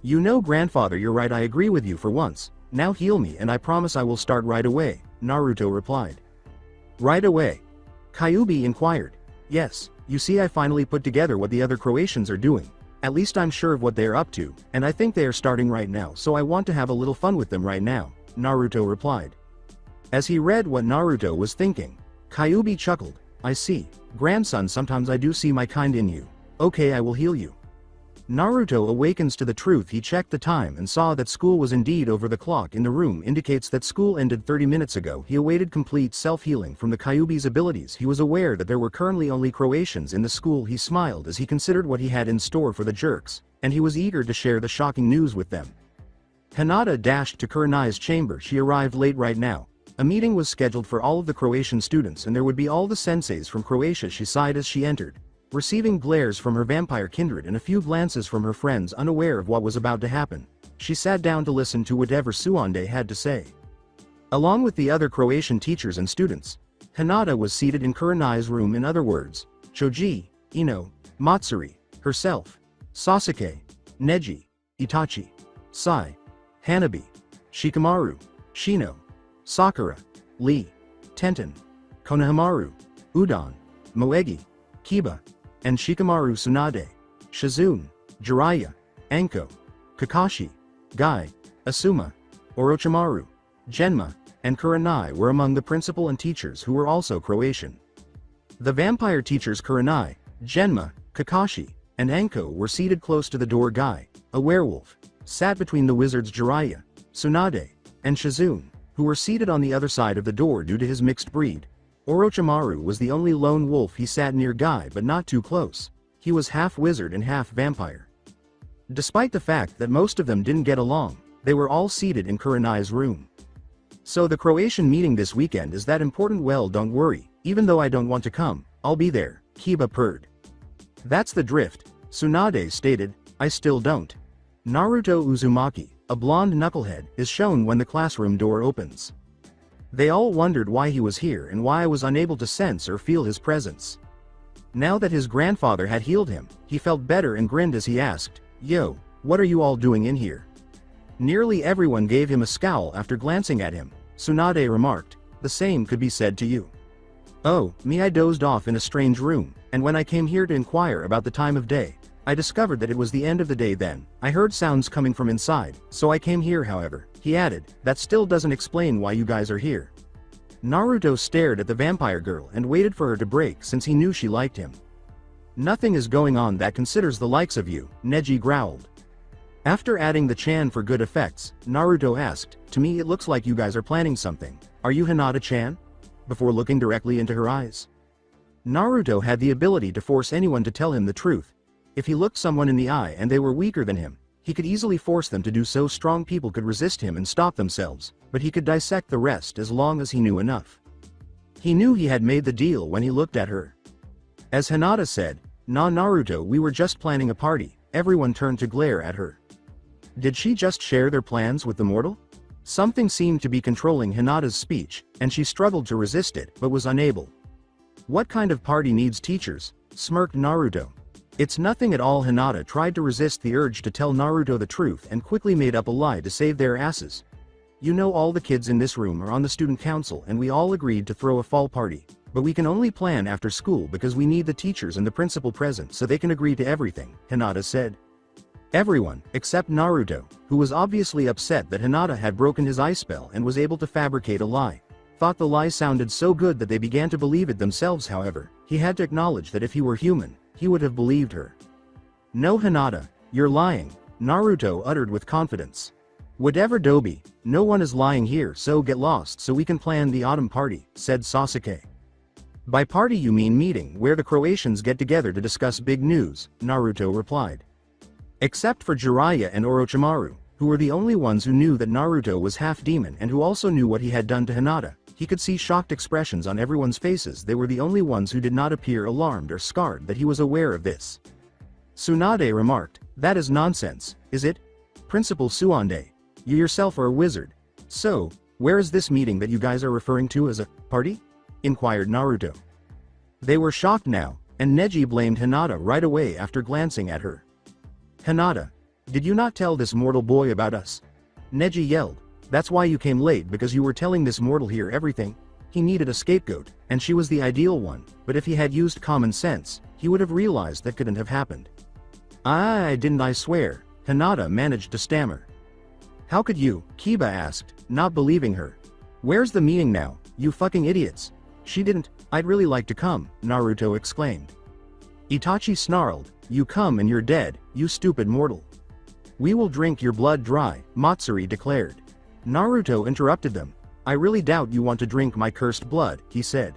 "You know, grandfather, you're right. I agree with you for once. Now heal me and I promise I will start right away," Naruto replied. "Right away?" Kyuubi inquired. "Yes, you see, I finally put together what the other Croatians are doing. At least I'm sure of what they are up to, and I think they are starting right now, so I want to have a little fun with them right now," Naruto replied. As he read what Naruto was thinking, Kyuubi chuckled. "I see, grandson, sometimes I do see my kind in you. Okay, I will heal you." Naruto awakens to the truth. He checked the time and saw that school was indeed over. The clock in the room indicates that school ended 30 minutes ago. He awaited complete self-healing from the Kyuubi's abilities. He was aware that there were currently only Croatians in the school. He smiled as he considered what he had in store for the jerks, and he was eager to share the shocking news with them. Hinata dashed to Kurenai's chamber. She arrived late right now. A meeting was scheduled for all of the Croatian students, and there would be all the senseis from Croatia. She sighed as she entered, receiving glares from her vampire kindred and a few glances from her friends. Unaware of what was about to happen, she sat down to listen to whatever Suande had to say. Along with the other Croatian teachers and students, Hinata was seated in Kurenai's room. In other words, Choji, Ino, Matsuri, herself, Sasuke, Neji, Itachi, Sai, Hanabi, Shikamaru, Shino, Sakura, Lee, Tenten, Konohamaru, Udon, Moegi, Kiba, and Shikamaru. Tsunade, Shizune, Jiraiya, Anko, Kakashi, Guy, Asuma, Orochimaru, Genma, and Kurenai were among the principal and teachers who were also Croatian. The vampire teachers Kurenai, Genma, Kakashi, and Anko were seated close to the door. Guy, a werewolf, sat between the wizards Jiraiya, Tsunade, and Shizune, who were seated on the other side of the door due to his mixed breed. Orochimaru was the only lone wolf. He sat near Guy but not too close. He was half wizard and half vampire. Despite the fact that most of them didn't get along, they were all seated in Kurenai's room. "So the Croatian meeting this weekend is that important? Well, don't worry, even though I don't want to come, I'll be there," Kiba purred. "That's the drift," Tsunade stated. "I still don't." Naruto Uzumaki, a blonde knucklehead, is shown when the classroom door opens. They all wondered why he was here and why I was unable to sense or feel his presence. Now that his grandfather had healed him, he felt better and grinned as he asked, "Yo, what are you all doing in here?" Nearly everyone gave him a scowl after glancing at him. Tsunade remarked, "The same could be said to you." "Oh, me, I dozed off in a strange room, and when I came here to inquire about the time of day, I discovered that it was the end of the day. Then I heard sounds coming from inside, so I came here." However, He added, that still doesn't explain why you guys are here. Naruto stared at the vampire girl and waited for her to break since he knew she liked him. Nothing is going on that considers the likes of you, Neji growled. After adding the Chan for good effects, Naruto asked, to me it looks like you guys are planning something. Are you Hinata-chan? Before looking directly into her eyes. Naruto had the ability to force anyone to tell him the truth. If he looked someone in the eye and they were weaker than him, he could easily force them to do so strong people could resist him and stop themselves, but he could dissect the rest as long as he knew enough. He knew he had made the deal when he looked at her. As Hinata said, "Nah Naruto, we were just planning a party," everyone turned to glare at her. Did she just share their plans with the mortal? Something seemed to be controlling Hinata's speech, and she struggled to resist it but was unable. What kind of party needs teachers? Smirked Naruto. It's nothing at all. Hinata tried to resist the urge to tell Naruto the truth and quickly made up a lie to save their asses. You know, all the kids in this room are on the student council and we all agreed to throw a fall party, but we can only plan after school because we need the teachers and the principal present so they can agree to everything, Hinata said. Everyone, except Naruto, who was obviously upset that Hinata had broken his ice spell and was able to fabricate a lie, thought the lie sounded so good that they began to believe it themselves. However, he had to acknowledge that if he were human, he would have believed her. No Hinata, you're lying, Naruto uttered with confidence. Whatever Dobi, no one is lying here, so get lost so we can plan the autumn party, said Sasuke. By party you mean meeting where the Croatians get together to discuss big news, Naruto replied. Except for Jiraiya and Orochimaru, who were the only ones who knew that Naruto was half demon and who also knew what he had done to Hinata, he could see shocked expressions on everyone's faces. They were the only ones who did not appear alarmed or scarred that he was aware of this. Tsunade remarked, that is nonsense, is it? Principal Tsunade, you yourself are a wizard. So, where is this meeting that you guys are referring to as a party? Inquired Naruto. They were shocked now, and Neji blamed Hinata right away after glancing at her. Hinata, did you not tell this mortal boy about us? Neji yelled. That's why you came late, because you were telling this mortal here everything. He needed a scapegoat, and she was the ideal one, but if he had used common sense, he would have realized that couldn't have happened. I didn't, I swear, Hinata managed to stammer. How could you? Kiba asked, not believing her. Where's the meeting now, you fucking idiots? She didn't. I'd really like to come, Naruto exclaimed. Itachi snarled, you come and you're dead, you stupid mortal. We will drink your blood dry, Matsuri declared. Naruto interrupted them. I really doubt you want to drink my cursed blood, he said.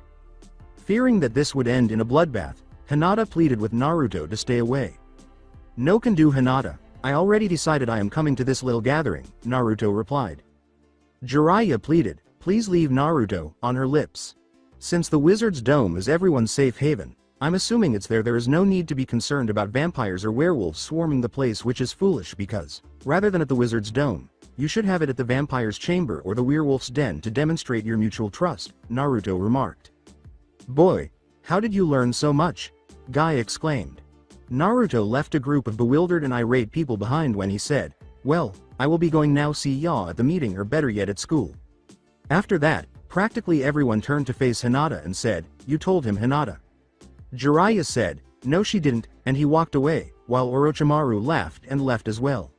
Fearing that this would end in a bloodbath, Hinata pleaded with Naruto to stay away. No can do, Hinata. I already decided I am coming to this little gathering, Naruto replied. Jiraiya pleaded, please leave Naruto, on her lips. Since the wizard's dome is everyone's safe haven, I'm assuming it's there is no need to be concerned about vampires or werewolves swarming the place, which is foolish because, rather than at the wizard's dome, you should have it at the vampire's chamber or the werewolf's den to demonstrate your mutual trust, Naruto remarked. Boy, how did you learn so much? Guy exclaimed. Naruto left a group of bewildered and irate people behind when he said, well, I will be going now, see ya at the meeting, or better yet at school. After that, practically everyone turned to face Hinata and said, you told him, Hinata. Jiraiya said, no she didn't, and he walked away, while Orochimaru laughed and left as well.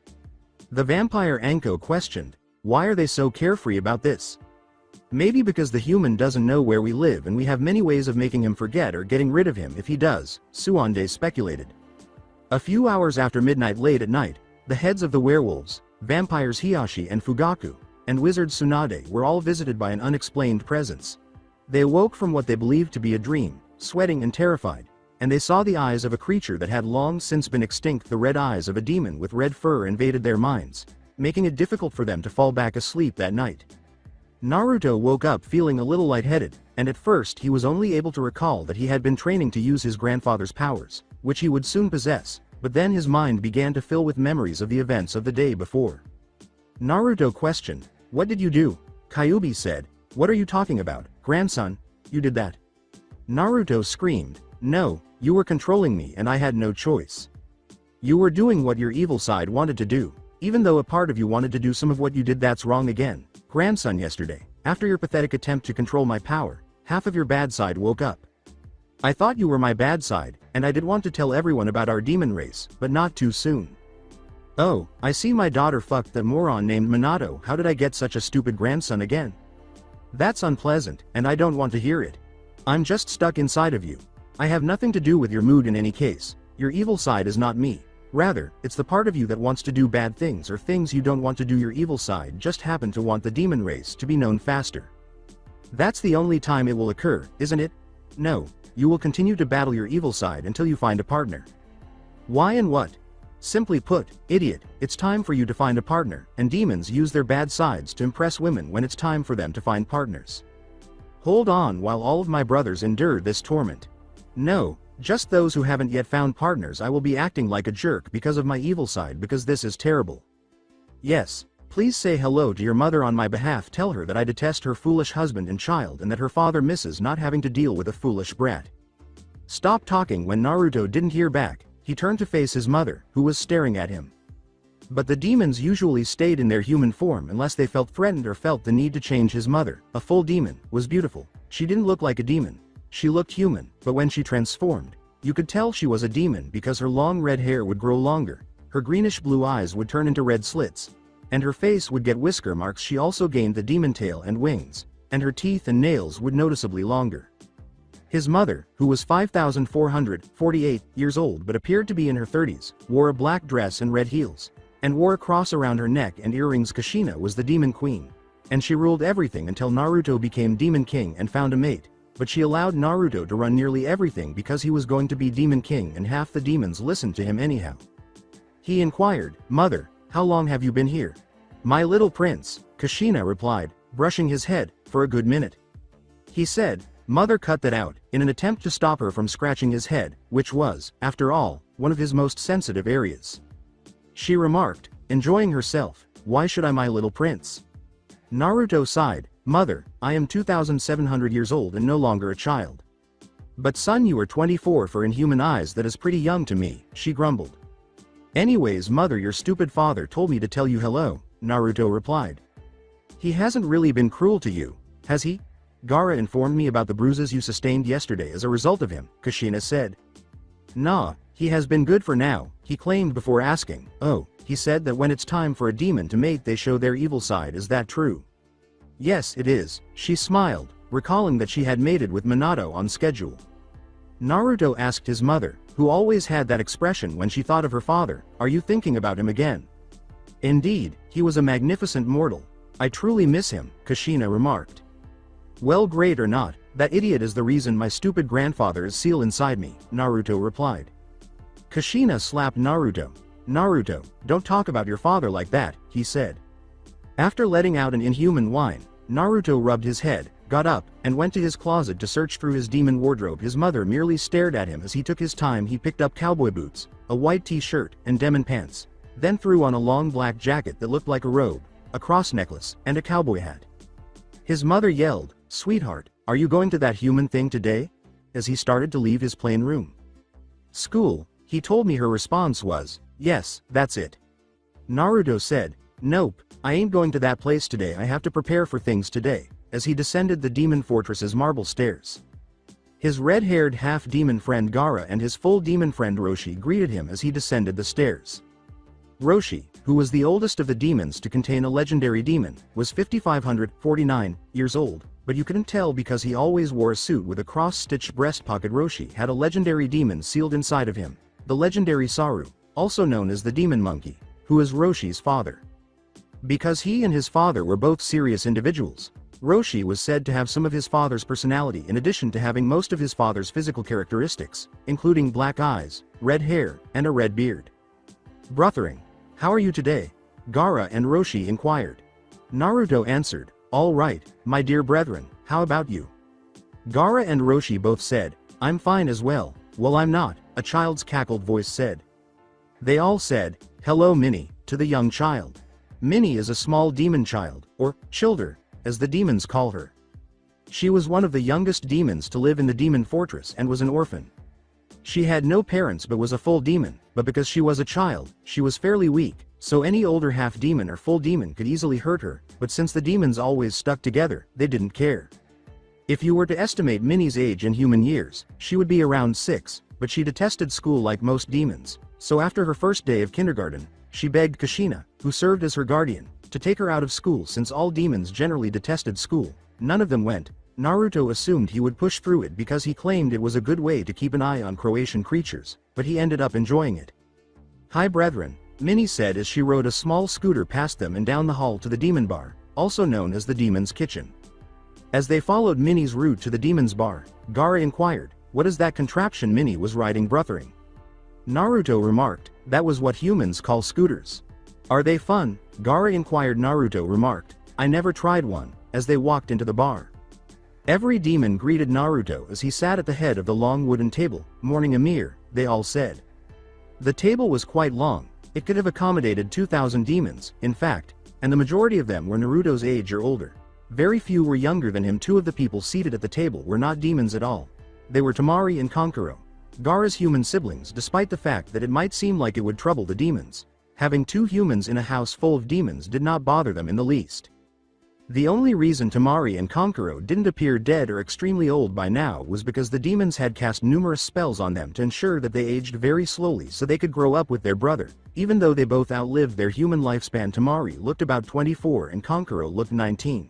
The vampire Anko questioned, why are they so carefree about this? Maybe because the human doesn't know where we live and we have many ways of making him forget or getting rid of him if he does, Tsunade speculated. A few hours after midnight, late at night, the heads of the werewolves, vampires Hiyashi and Fugaku, and wizard Tsunade were all visited by an unexplained presence. They awoke from what they believed to be a dream, sweating and terrified, and they saw the eyes of a creature that had long since been extinct. The red eyes of a demon with red fur invaded their minds, making it difficult for them to fall back asleep that night. Naruto woke up feeling a little lightheaded, and at first he was only able to recall that he had been training to use his grandfather's powers, which he would soon possess, but then his mind began to fill with memories of the events of the day before. Naruto questioned, what did you do? Kyuubi said, what are you talking about, grandson? You did that? Naruto screamed, no, you were controlling me and I had no choice. You were doing what your evil side wanted to do, even though a part of you wanted to do some of what you did. That's wrong again, grandson. Yesterday, after your pathetic attempt to control my power, half of your bad side woke up. I thought you were my bad side, and I did want to tell everyone about our demon race, but not too soon. Oh, I see my daughter fucked that moron named Minato. How did I get such a stupid grandson again? That's unpleasant, and I don't want to hear it. I'm just stuck inside of you. I have nothing to do with your mood in any case. Your evil side is not me. Rather, it's the part of you that wants to do bad things or things you don't want to do. Your evil side just happen to want the demon race to be known faster. That's the only time it will occur, isn't it? No, you will continue to battle your evil side until you find a partner. Why and what? Simply put, idiot, it's time for you to find a partner, and demons use their bad sides to impress women when it's time for them to find partners. Hold on while all of my brothers endure this torment. No, just those who haven't yet found partners. I will be acting like a jerk because of my evil side, because this is terrible. Yes, please say hello to your mother on my behalf. Tell her that I detest her foolish husband and child and that her father misses not having to deal with a foolish brat. Stop talking. When Naruto didn't hear back, he turned to face his mother, who was staring at him. But the demons usually stayed in their human form unless they felt threatened or felt the need to change. His mother, a full demon, was beautiful. She didn't look like a demon. She looked human, but when she transformed, you could tell she was a demon because her long red hair would grow longer, her greenish-blue eyes would turn into red slits, and her face would get whisker marks. She also gained the demon tail and wings, and her teeth and nails would noticeably longer. His mother, who was 5,448 years old but appeared to be in her 30s, wore a black dress and red heels, and wore a cross around her neck and earrings. Kushina was the demon queen, and she ruled everything until Naruto became demon king and found a mate. But she allowed Naruto to run nearly everything because he was going to be demon king and half the demons listened to him anyhow. He inquired, "Mother, how long have you been here?" "My little prince," Kushina replied, brushing his head, "for a good minute." He said, "Mother, cut that out," in an attempt to stop her from scratching his head, which was, after all, one of his most sensitive areas. She remarked, enjoying herself, "Why should I, my little prince?" Naruto sighed, "Mother, I am 2,700 years old and no longer a child." "But son, you are 24. For in human eyes that is pretty young to me," she grumbled. "Anyways, mother, your stupid father told me to tell you hello," Naruto replied. "He hasn't really been cruel to you, has he?" "Gaara informed me about the bruises you sustained yesterday as a result of him," Kushina said. "Nah, he has been good for now," he claimed before asking, "Oh, he said that when it's time for a demon to mate they show their evil side. Is that true?" "Yes, it is," she smiled, recalling that she had mated with Minato on schedule. Naruto asked his mother, who always had that expression when she thought of her father, "Are you thinking about him again?" "Indeed, he was a magnificent mortal. I truly miss him," Kushina remarked. "Well, great or not, that idiot is the reason my stupid grandfather is sealed inside me," Naruto replied. Kushina slapped Naruto. "Naruto, don't talk about your father like that," he said. After letting out an inhuman whine, Naruto rubbed his head, got up, and went to his closet to search through his demon wardrobe. His mother merely stared at him as he took his time. He picked up cowboy boots, a white t-shirt, and demon pants, then threw on a long black jacket that looked like a robe, a cross necklace, and a cowboy hat. His mother yelled, "Sweetheart, are you going to that human thing today?" as he started to leave his plain room. "School," he told me. Her response was, "Yes, that's it." Naruto said, "Nope, I ain't going to that place today. I have to prepare for things today," as he descended the demon fortress's marble stairs. His red-haired half-demon friend Gaara and his full demon friend Roshi greeted him as he descended the stairs. Roshi, who was the oldest of the demons to contain a legendary demon, was 5,549 years old, but you couldn't tell because he always wore a suit with a cross-stitched breast pocket. Roshi had a legendary demon sealed inside of him, the legendary Saru, also known as the Demon Monkey, who is Roshi's father. Because he and his father were both serious individuals, Roshi was said to have some of his father's personality in addition to having most of his father's physical characteristics, including black eyes, red hair, and a red beard. "Brothering, how are you today?" Gaara and Roshi inquired. Naruto answered, "All right, my dear brethren, how about you?" Gaara and Roshi both said, "I'm fine as well." "Well, I'm not," a child's cackled voice said. They all said, "Hello, Minnie," to the young child. Minnie is a small demon child, or childer, as the demons call her. She was one of the youngest demons to live in the demon fortress and was an orphan. She had no parents but was a full demon, but because she was a child, she was fairly weak, so any older half-demon or full demon could easily hurt her, but since the demons always stuck together, they didn't care. If you were to estimate Minnie's age in human years, she would be around 6, but she detested school like most demons, So after her first day of kindergarten, she begged Kushina, who served as her guardian, to take her out of school since all demons generally detested school. None of them went. Naruto assumed he would push through it because he claimed it was a good way to keep an eye on Croatian creatures, but he ended up enjoying it. "Hi brethren," Minnie said as she rode a small scooter past them and down the hall to the demon bar, also known as the demon's kitchen. As they followed Minnie's route to the demon's bar, Gaara inquired, "What is that contraption Minnie was riding bruthering?" Naruto remarked, "That was what humans call scooters." "Are they fun?" Gaara inquired. Naruto remarked, "I never tried one," as they walked into the bar. Every demon greeted Naruto as he sat at the head of the long wooden table. "Morning Amir," they all said. The table was quite long. It could have accommodated 2,000 demons, in fact, and the majority of them were Naruto's age or older. Very few were younger than him. Two of the people seated at the table were not demons at all. They were Temari and Kankuro, Gaara's human siblings, despite the fact that it might seem like it would trouble the demons. Having two humans in a house full of demons did not bother them in the least. The only reason Temari and Kankuro didn't appear dead or extremely old by now was because the demons had cast numerous spells on them to ensure that they aged very slowly so they could grow up with their brother. Even though they both outlived their human lifespan, Temari looked about 24 and Kankuro looked 19.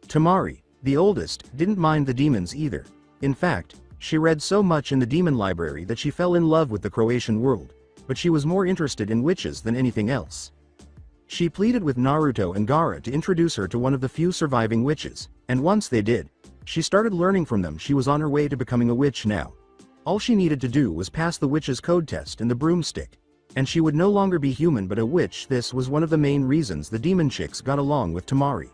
Temari, the oldest, didn't mind the demons either. In fact, she read so much in the demon library that she fell in love with the Croatian world, but she was more interested in witches than anything else. She pleaded with Naruto and Gaara to introduce her to one of the few surviving witches, and once they did, she started learning from them. She was on her way to becoming a witch now. All she needed to do was pass the witch's code test and the broomstick, and she would no longer be human but a witch. This was one of the main reasons the demon chicks got along with Temari.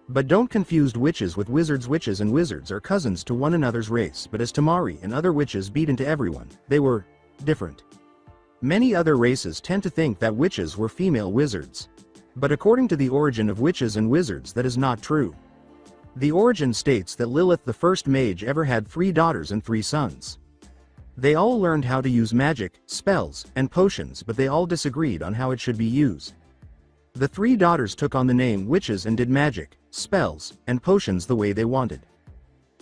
But don't confuse witches with wizards. Witches and wizards are cousins to one another's race, but as Temari and other witches beat into everyone, they were different. Many other races tend to think that witches were female wizards. But according to the origin of witches and wizards, that is not true. The origin states that Lilith, the first mage ever, had 3 daughters and 3 sons. They all learned how to use magic, spells, and potions, but they all disagreed on how it should be used. The 3 daughters took on the name witches and did magic, spells, and potions the way they wanted.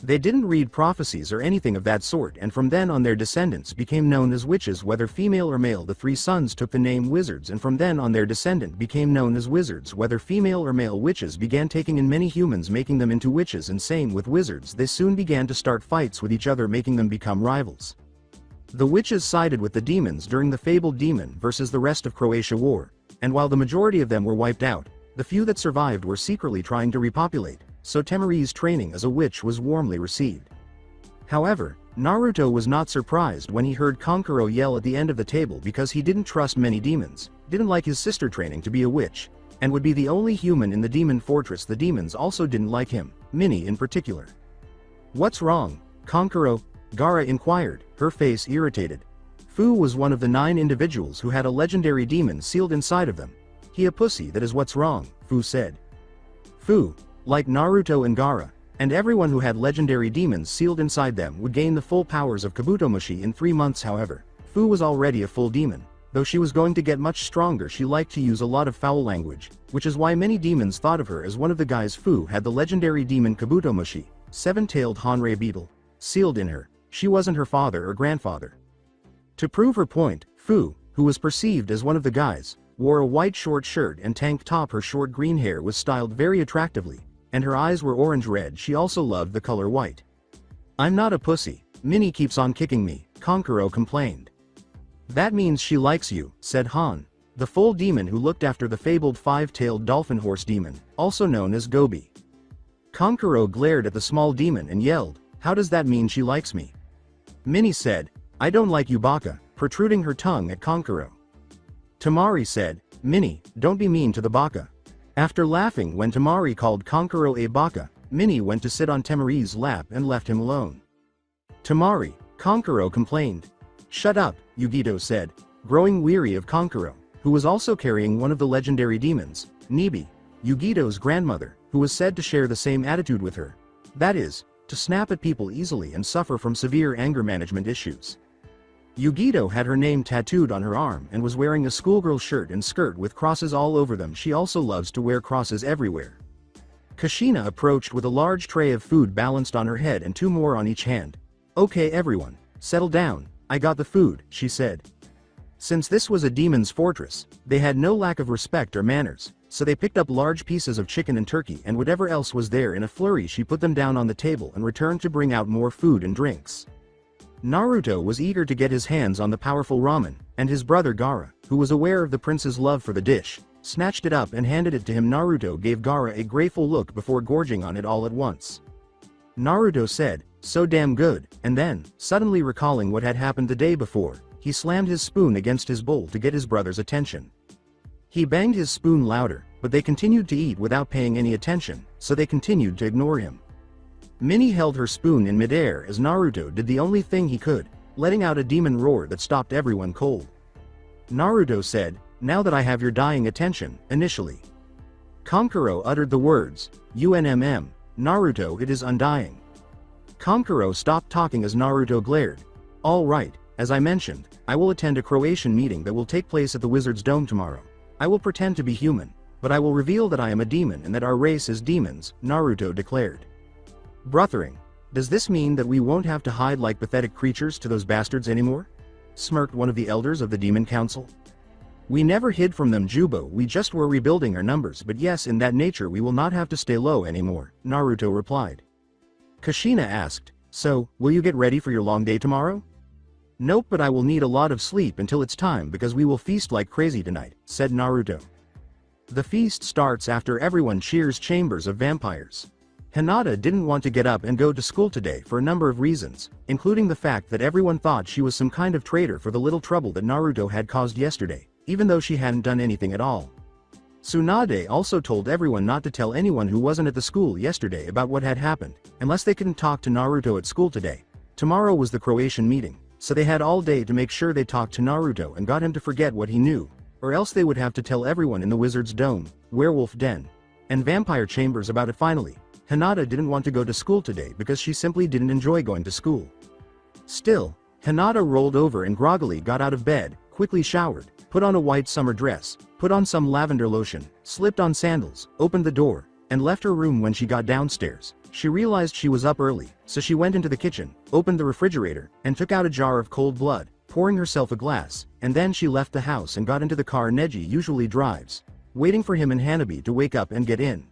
They didn't read prophecies or anything of that sort, and from then on their descendants became known as witches, whether female or male. The 3 sons took the name wizards, and from then on their descendant became known as wizards, whether female or male. Witches began taking in many humans, making them into witches, and same with wizards. They soon began to start fights with each other, making them become rivals. The witches sided with the demons during the fabled Demon versus the rest of Croatia war, and while the majority of them were wiped out, the few that survived were secretly trying to repopulate. So Temari's training as a witch was warmly received. However, Naruto was not surprised when he heard Kankuro yell at the end of the table because he didn't trust many demons, didn't like his sister training to be a witch, and would be the only human in the demon fortress. The demons also didn't like him, Minnie in particular. "What's wrong, Kankuro?" Gaara inquired, her face irritated. Fu was one of the 9 individuals who had a legendary demon sealed inside of them. "He a pussy, that is what's wrong," Fu said. Fu, like Naruto and Gaara, and everyone who had legendary demons sealed inside them, would gain the full powers of Kabutomushi in 3 months. However, Fu was already a full demon. Though she was going to get much stronger, she liked to use a lot of foul language, which is why many demons thought of her as one of the guys. Fu had the legendary demon Kabutomushi, 7-tailed Hanrei beetle, sealed in her. She wasn't her father or grandfather. To prove her point, Fu, who was perceived as one of the guys, wore a white short shirt and tank top. Her short green hair was styled very attractively, and her eyes were orange-red. She also loved the color white. "I'm not a pussy. Minnie keeps on kicking me," Kankuro complained. "That means she likes you," said Han, the full demon who looked after the fabled 5-tailed dolphin horse demon, also known as Gobi. Kankuro glared at the small demon and yelled, "How does that mean she likes me?" Minnie said, "I don't like you, Baka," protruding her tongue at Kankuro. Temari said, "Minnie, don't be mean to the Baka." After laughing when Temari called Kankuro a baka, Minnie went to sit on Temari's lap and left him alone. "Temari," Kankuro complained. "Shut up," Yugito said, growing weary of Kankuro, who was also carrying one of the legendary demons, Nibi, Yugito's grandmother, who was said to share the same attitude with her. That is, to snap at people easily and suffer from severe anger management issues. Yugito had her name tattooed on her arm and was wearing a schoolgirl shirt and skirt with crosses all over them. She also loves to wear crosses everywhere. Kushina approached with a large tray of food balanced on her head and 2 more on each hand. "Okay everyone, settle down, I got the food," she said. Since this was a demon's fortress, they had no lack of respect or manners, so they picked up large pieces of chicken and turkey and whatever else was there. In a flurry she put them down on the table and returned to bring out more food and drinks. Naruto was eager to get his hands on the powerful ramen, and his brother Gaara, who was aware of the prince's love for the dish, snatched it up and handed it to him. Naruto gave Gaara a grateful look before gorging on it all at once. Naruto said, "So damn good," and then, suddenly recalling what had happened the day before, he slammed his spoon against his bowl to get his brother's attention. He banged his spoon louder, but they continued to eat without paying any attention, so they continued to ignore him. Minnie held her spoon in midair as Naruto did the only thing he could, letting out a demon roar that stopped everyone cold. Naruto said, "Now that I have your dying attention," initially. Kankuro uttered the words, "UNMM, Naruto, it is undying." Kankuro stopped talking as Naruto glared. "All right, as I mentioned, I will attend a Croatian meeting that will take place at the Wizard's Dome tomorrow. I will pretend to be human, but I will reveal that I am a demon and that our race is demons," Naruto declared. "Brothering, does this mean that we won't have to hide like pathetic creatures to those bastards anymore?" smirked one of the elders of the Demon Council. "We never hid from them, Jubo, we just were rebuilding our numbers, but yes, in that nature we will not have to stay low anymore," Naruto replied. Kushina asked, "So, will you get ready for your long day tomorrow?" "Nope, but I will need a lot of sleep until it's time because we will feast like crazy tonight," said Naruto. The feast starts after everyone cheers Chambers of Vampires. Hinata didn't want to get up and go to school today for a number of reasons, including the fact that everyone thought she was some kind of traitor for the little trouble that Naruto had caused yesterday, even though she hadn't done anything at all. Tsunade also told everyone not to tell anyone who wasn't at the school yesterday about what had happened, unless they couldn't talk to Naruto at school today. Tomorrow was the Croatian meeting, so they had all day to make sure they talked to Naruto and got him to forget what he knew, or else they would have to tell everyone in the Wizard's Dome, Werewolf Den, and Vampire Chambers about it. Finally, Hinata didn't want to go to school today because she simply didn't enjoy going to school. Still, Hinata rolled over and groggily got out of bed, quickly showered, put on a white summer dress, put on some lavender lotion, slipped on sandals, opened the door, and left her room. When she got downstairs, she realized she was up early, so she went into the kitchen, opened the refrigerator, and took out a jar of cold blood, pouring herself a glass, and then she left the house and got into the car Neji usually drives, waiting for him and Hanabi to wake up and get in.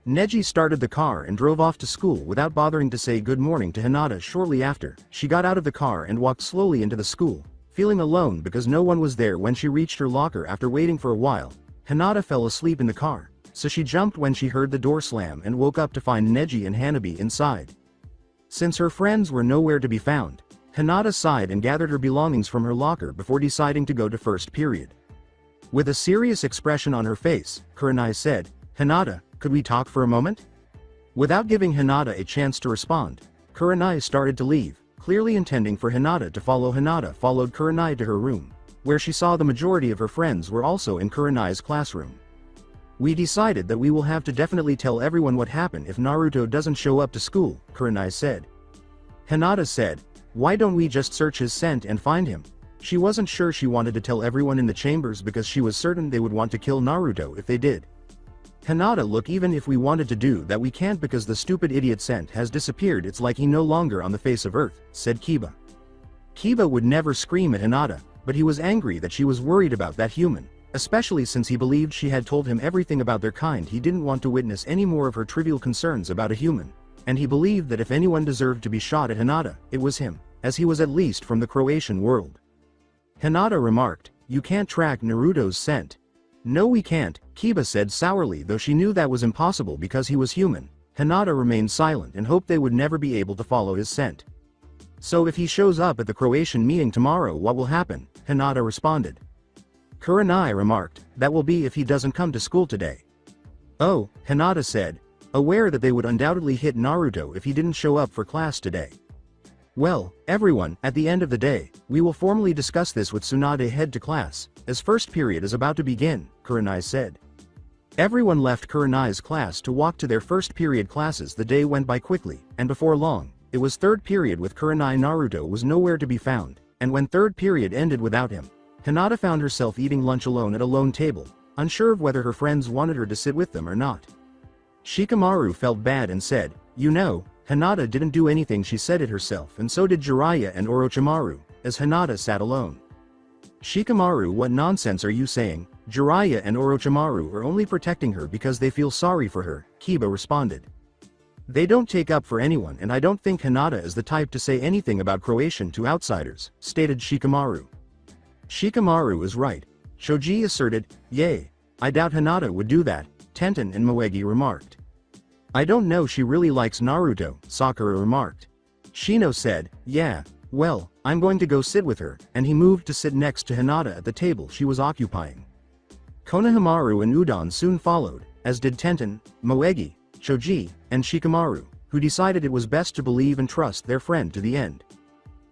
Neji started the car and drove off to school without bothering to say good morning to Hinata. Shortly after, she got out of the car and walked slowly into the school, feeling alone because no one was there. When she reached her locker after waiting for a while, Hinata fell asleep in the car, so she jumped when she heard the door slam and woke up to find Neji and Hanabi inside. Since her friends were nowhere to be found, Hinata sighed and gathered her belongings from her locker before deciding to go to first period. With a serious expression on her face, Kurenai said, "Hinata, could we talk for a moment?" Without giving Hinata a chance to respond, Kurenai started to leave, clearly intending for Hinata to follow. Hinata followed Kurenai to her room, where she saw the majority of her friends were also in Kurenai's classroom. "We decided that we will have to definitely tell everyone what happened if Naruto doesn't show up to school," Kurenai said. Hinata said, "Why don't we just search his scent and find him?" She wasn't sure she wanted to tell everyone in the chambers because she was certain they would want to kill Naruto if they did. Hinata, "Look, even if we wanted to do that we can't because the stupid idiot scent has disappeared. It's like he no longer on the face of Earth," said Kiba. Kiba would never scream at Hinata, but he was angry that she was worried about that human, especially since he believed she had told him everything about their kind. He didn't want to witness any more of her trivial concerns about a human, and he believed that if anyone deserved to be shot at Hinata, it was him, as he was at least from the Croatian world. Hinata remarked, "You can't track Naruto's scent." "No, we can't," Kiba said sourly, though she knew that was impossible because he was human. Hinata remained silent and hoped they would never be able to follow his scent. "So if he shows up at the Croatian meeting tomorrow, what will happen?" Hinata responded. Kurenai remarked, "That will be if he doesn't come to school today." "Oh," Hinata said, aware that they would undoubtedly hit Naruto if he didn't show up for class today. "Well, everyone, at the end of the day, we will formally discuss this with Tsunade head to class, as first period is about to begin," Kurenai said. Everyone left Kurenai's class to walk to their first period classes. The day went by quickly, and before long, it was third period with Kurenai. Naruto was nowhere to be found, and when third period ended without him, Hinata found herself eating lunch alone at a lone table, unsure of whether her friends wanted her to sit with them or not. Shikamaru felt bad and said, "You know, Hinata didn't do anything. She said it herself, and so did Jiraiya and Orochimaru," as Hinata sat alone. Shikamaru, what nonsense are you saying? Jiraiya and Orochimaru are only protecting her because they feel sorry for her, Kiba responded. They don't take up for anyone and I don't think Hinata is the type to say anything about Croatian to outsiders, stated Shikamaru. Shikamaru is right. Shoji asserted, yay. I doubt Hinata would do that, Tenten and Moegi remarked. I don't know, she really likes Naruto, Sakura remarked. Shino said, yeah, well, I'm going to go sit with her, and he moved to sit next to Hinata at the table she was occupying. Konohamaru and Udon soon followed, as did Tenten, Moegi, Shoji, and Shikamaru, who decided it was best to believe and trust their friend to the end.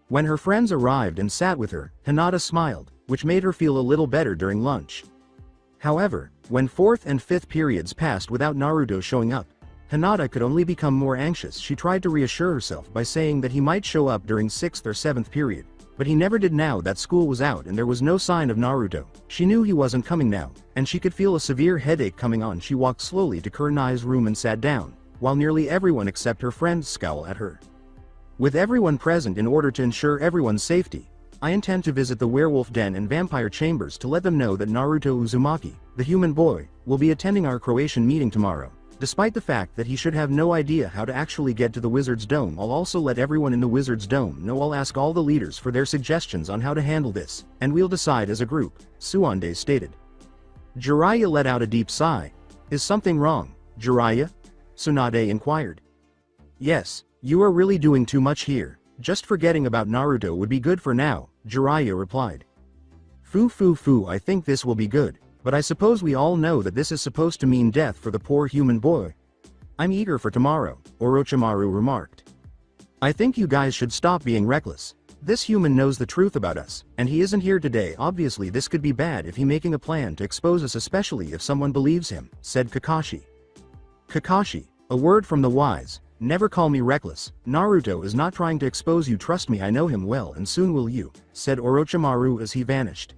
When her friends arrived and sat with her, Hinata smiled, which made her feel a little better during lunch. However, when 4th and 5th periods passed without Naruto showing up, Hinata could only become more anxious. She tried to reassure herself by saying that he might show up during 6th or 7th period, but he never did now that school was out and there was no sign of Naruto. She knew he wasn't coming now, and she could feel a severe headache coming on. She walked slowly to Kurenai's room and sat down, while nearly everyone except her friends scowl at her. With everyone present in order to ensure everyone's safety, I intend to visit the werewolf den and vampire chambers to let them know that Naruto Uzumaki, the human boy, will be attending our Croatian meeting tomorrow. Despite the fact that he should have no idea how to actually get to the Wizard's Dome, I'll also let everyone in the Wizard's Dome know. I'll ask all the leaders for their suggestions on how to handle this, and we'll decide as a group, Suande stated. Jiraiya let out a deep sigh. Is something wrong, Jiraiya? Tsunade inquired. Yes, you are really doing too much here. Just forgetting about Naruto would be good for now, Jiraiya replied. Foo, I think this will be good. But I suppose we all know that this is supposed to mean death for the poor human boy. I'm eager for tomorrow, Orochimaru remarked. I think you guys should stop being reckless. This human knows the truth about us, and he isn't here today. Obviously this could be bad if he's making a plan to expose us, especially if someone believes him, said Kakashi. Kakashi, a word from the wise, never call me reckless. Naruto is not trying to expose you, trust me, I know him well and soon will you, said Orochimaru as he vanished.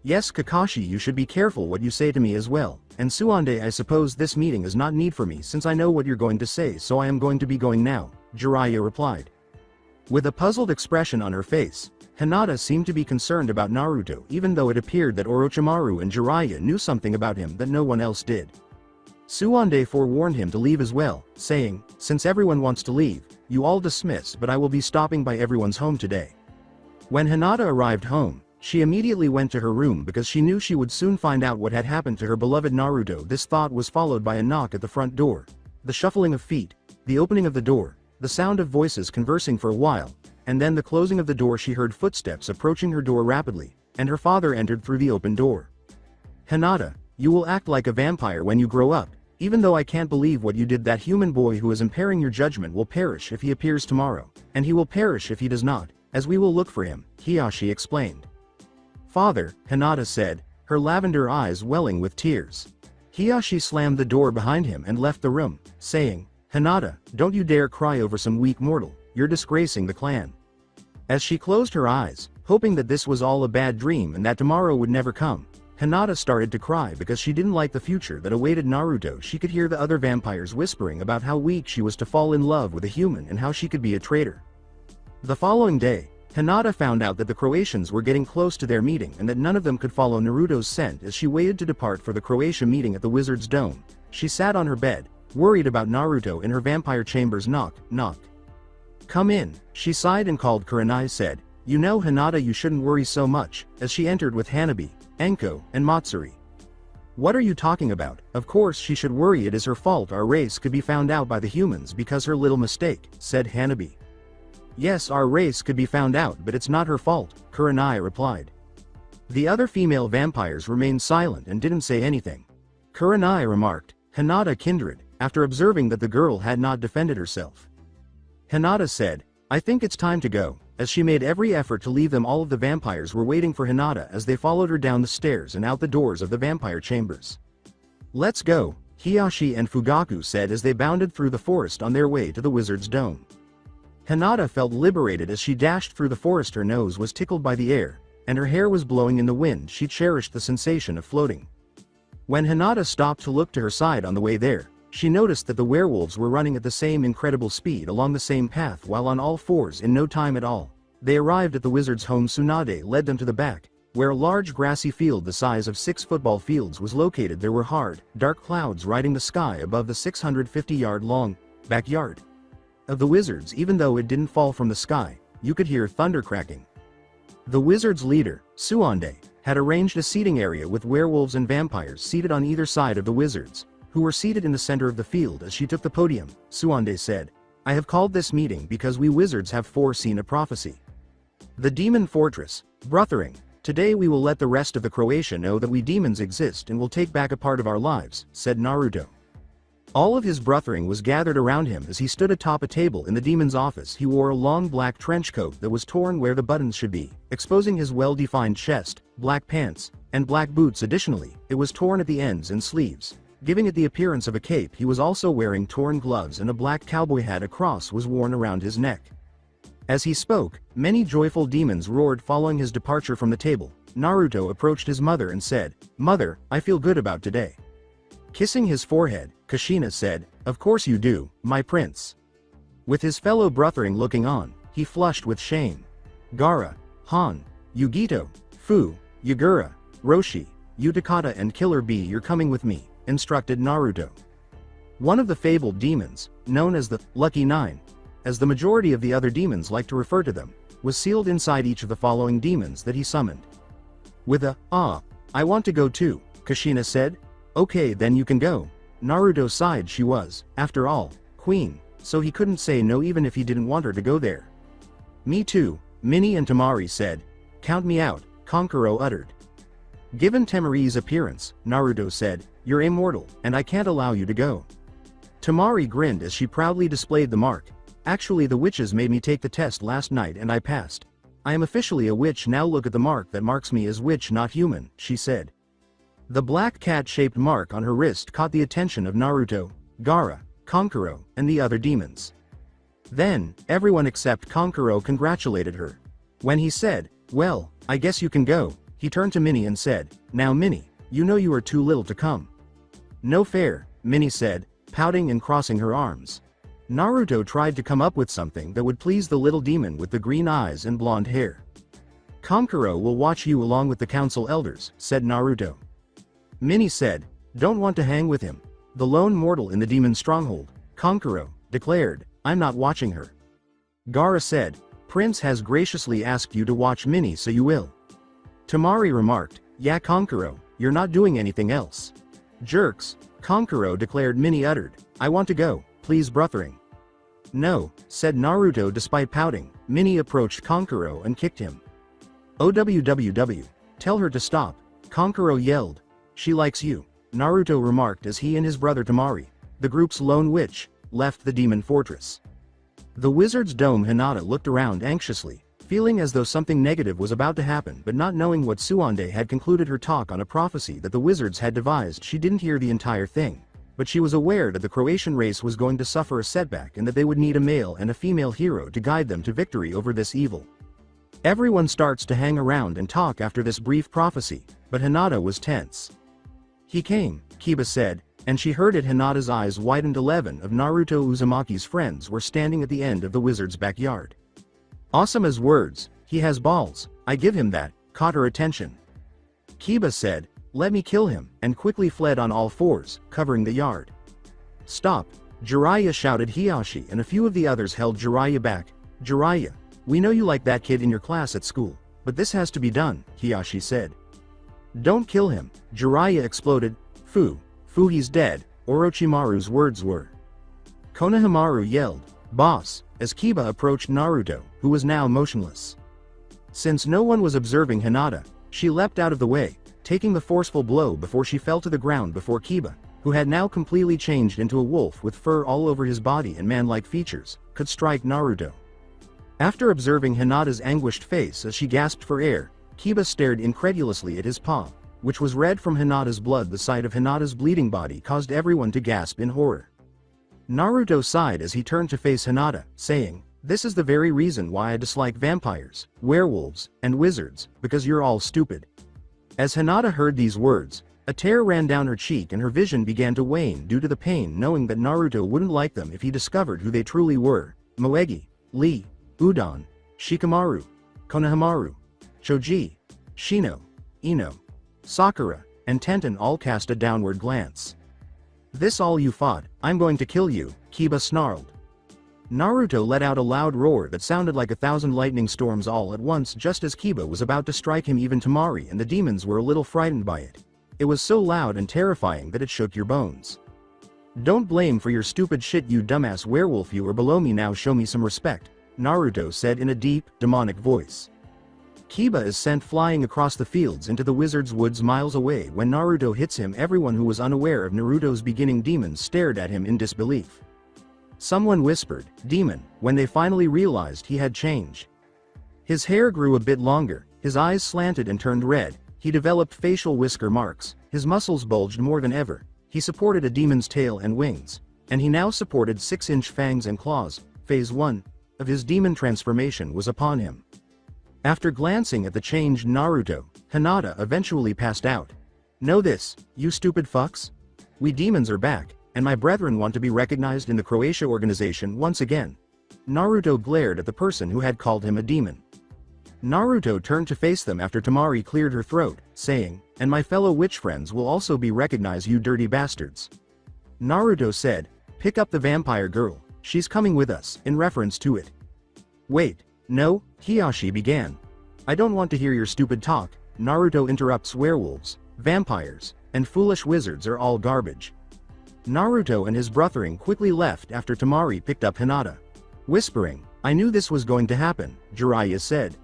Yes Kakashi, you should be careful what you say to me as well, and Suande, I suppose this meeting is not need for me since I know what you're going to say, so I am going to be going now, Jiraiya replied. With a puzzled expression on her face, Hinata seemed to be concerned about Naruto even though it appeared that Orochimaru and Jiraiya knew something about him that no one else did. Suande forewarned him to leave as well, saying, since everyone wants to leave, you all dismiss, but I will be stopping by everyone's home today. When Hinata arrived home, she immediately went to her room because she knew she would soon find out what had happened to her beloved Naruto. This thought was followed by a knock at the front door, the shuffling of feet, the opening of the door, the sound of voices conversing for a while, and then the closing of the door. She heard footsteps approaching her door rapidly, and her father entered through the open door. Hinata, you will act like a vampire when you grow up, even though I can't believe what you did. That human boy who is impairing your judgment will perish if he appears tomorrow, and he will perish if he does not, as we will look for him, Hiyashi explained. Father, Hinata said, her lavender eyes welling with tears. Hiyashi slammed the door behind him and left the room, saying, Hinata, don't you dare cry over some weak mortal, you're disgracing the clan. As she closed her eyes, hoping that this was all a bad dream and that tomorrow would never come, Hinata started to cry because she didn't like the future that awaited Naruto. She could hear the other vampires whispering about how weak she was to fall in love with a human and how she could be a traitor. The following day, Hinata found out that the Croatians were getting close to their meeting and that none of them could follow Naruto's scent. As she waited to depart for the Croatia meeting at the Wizard's Dome, she sat on her bed, worried about Naruto in her vampire chambers. Knock, knock. Come in, she sighed and called. Kurenai said, you know Hinata, you shouldn't worry so much, as she entered with Hanabi, Enko, and Matsuri. What are you talking about? Of course she should worry, it is her fault our race could be found out by the humans because her little mistake, said Hanabi. Yes, our race could be found out, but it's not her fault, Kurenai replied. The other female vampires remained silent and didn't say anything. Kurenai remarked, Hinata kindred, after observing that the girl had not defended herself. Hinata said, I think it's time to go, as she made every effort to leave them. All of the vampires were waiting for Hinata as they followed her down the stairs and out the doors of the vampire chambers. Let's go, Hiyashi and Fugaku said as they bounded through the forest on their way to the Wizard's Dome. Hinata felt liberated as she dashed through the forest. Her nose was tickled by the air, and her hair was blowing in the wind. She cherished the sensation of floating. When Hinata stopped to look to her side on the way there, she noticed that the werewolves were running at the same incredible speed along the same path while on all fours. In no time at all, they arrived at the wizard's home. Tsunade led them to the back, Where a large grassy field the size of 6 football fields was located, there were hard, dark clouds riding the sky above the 650-yard-long backyard of the wizards. Even though it didn't fall from the sky, you could hear thunder cracking. The wizard's leader, Suande, had arranged a seating area with werewolves and vampires seated on either side of the wizards, who were seated in the center of the field. As she took the podium, Suande said, "I have called this meeting because we wizards have foreseen a prophecy. The demon fortress, Brothering. Today we will let the rest of the Croatia know that we demons exist and will take back a part of our lives," said Naruto. All of his Brothering was gathered around him as he stood atop a table in the demon's office. He wore a long black trench coat that was torn where the buttons should be, exposing his well-defined chest, black pants, and black boots. Additionally, it was torn at the ends and sleeves, giving it the appearance of a cape. He was also wearing torn gloves and a black cowboy hat. A cross was worn around his neck. As he spoke, many joyful demons roared. Following his departure from the table, Naruto approached his mother and said, "Mother, I feel good about today." Kissing his forehead, Kushina said, "Of course you do, my prince." With his fellow Brothering looking on, he flushed with shame. "Gaara, Han, Yugito, Fu, Yagura, Roshi, Utakata and Killer Bee, you're coming with me," instructed Naruto. One of the fabled demons, known as the Lucky Nine, as the majority of the other demons like to refer to them, was sealed inside each of the following demons that he summoned. With a, "I want to go too," Kushina said. "Okay, then you can go." Naruto sighed. She was, after all, queen, so he couldn't say no even if he didn't want her to go there. "Me too," Minnie and Temari said. "Count me out," Kankuro uttered. Given Temari's appearance, Naruto said, "You're immortal, and I can't allow you to go." Temari grinned as she proudly displayed the mark. "Actually, the witches made me take the test last night and I passed. I am officially a witch now. Look at the mark that marks me as witch, not human," she said. The black cat-shaped mark on her wrist caught the attention of Naruto, Gaara, Kankuro, and the other demons. Then, everyone except Kankuro congratulated her. When he said, "Well, I guess you can go," he turned to Minnie and said, "Now Minnie, you know you are too little to come." "No fair," Minnie said, pouting and crossing her arms. Naruto tried to come up with something that would please the little demon with the green eyes and blonde hair. "Kankuro will watch you along with the council elders," said Naruto. Minnie said, "Don't want to hang with him. The lone mortal in the demon stronghold," Kankuro declared. "I'm not watching her." Gaara said, "Prince has graciously asked you to watch Minnie, so you will." Temari remarked, "Yeah Kankuro, you're not doing anything else." "Jerks," Kankuro declared. Minnie uttered, "I want to go, please Brothering." "No," said Naruto despite pouting. Minnie approached Kankuro and kicked him. "OWWW, tell her to stop," Kankuro yelled. "She likes you," Naruto remarked as he and his brother Temari, the group's lone witch, left the demon fortress. The wizard's dome. Hinata looked around anxiously, feeling as though something negative was about to happen, but not knowing what Suande had concluded her talk on a prophecy that the wizards had devised. She didn't hear the entire thing, but she was aware that the Croatian race was going to suffer a setback and that they would need a male and a female hero to guide them to victory over this evil. Everyone starts to hang around and talk after this brief prophecy, but Hinata was tense. "He came," Kiba said, and she heard it. Hinata's eyes widened. 11 of Naruto Uzumaki's friends were standing at the end of the wizard's backyard. "Awesome as words, he has balls, I give him that," caught her attention. Kiba said, "Let me kill him," and quickly fled on all fours, covering the yard. "Stop," Jiraiya shouted. Hiyashi and a few of the others held Jiraiya back. "Jiraiya, we know you like that kid in your class at school, but this has to be done," Hiyashi said. "Don't kill him," Jiraiya exploded. Fu, he's dead," Orochimaru's words were. Konohamaru yelled, "Boss," as Kiba approached Naruto, who was now motionless. Since no one was observing Hinata, she leapt out of the way, taking the forceful blow before she fell to the ground before Kiba, who had now completely changed into a wolf with fur all over his body and man-like features, could strike Naruto. After observing Hinata's anguished face as she gasped for air, Kiba stared incredulously at his paw, which was red from Hinata's blood. The sight of Hinata's bleeding body caused everyone to gasp in horror. Naruto sighed as he turned to face Hinata, saying, "This is the very reason why I dislike vampires, werewolves, and wizards, because you're all stupid." As Hinata heard these words, a tear ran down her cheek and her vision began to wane due to the pain, knowing that Naruto wouldn't like them if he discovered who they truly were. Moegi, Lee, Udon, Shikamaru, Konohamaru, Choji, Shino, Ino, Sakura, and Tenten all cast a downward glance. "This all you fought? I'm going to kill you," Kiba snarled. Naruto let out a loud roar that sounded like 1,000 lightning storms all at once just as Kiba was about to strike him. Even Tamari and the demons were a little frightened by it. It was so loud and terrifying that it shook your bones. "Don't blame for your stupid shit, you dumbass werewolf. You are below me now, show me some respect," Naruto said in a deep, demonic voice. Kiba is sent flying across the fields into the wizard's woods miles away. When Naruto hits him, everyone who was unaware of Naruto's beginning demons stared at him in disbelief. Someone whispered, "Demon," when they finally realized he had changed. His hair grew a bit longer, his eyes slanted and turned red, he developed facial whisker marks, his muscles bulged more than ever, he supported a demon's tail and wings, and he now supported 6-inch fangs and claws. Phase 1 of his demon transformation was upon him. After glancing at the changed Naruto, Hinata eventually passed out. "Know this, you stupid fucks? We demons are back, and my brethren want to be recognized in the Croatia organization once again." Naruto glared at the person who had called him a demon. Naruto turned to face them after Tamari cleared her throat, saying, "And my fellow witch friends will also be recognized, you dirty bastards." Naruto said, "Pick up the vampire girl, she's coming with us," in reference to it. "Wait, no," Hiyashi began. "I don't want to hear your stupid talk," Naruto interrupts. "Werewolves, vampires, and foolish wizards are all garbage." Naruto and his brethren quickly left after Tamari picked up Hinata. Whispering, "I knew this was going to happen," Jiraiya said.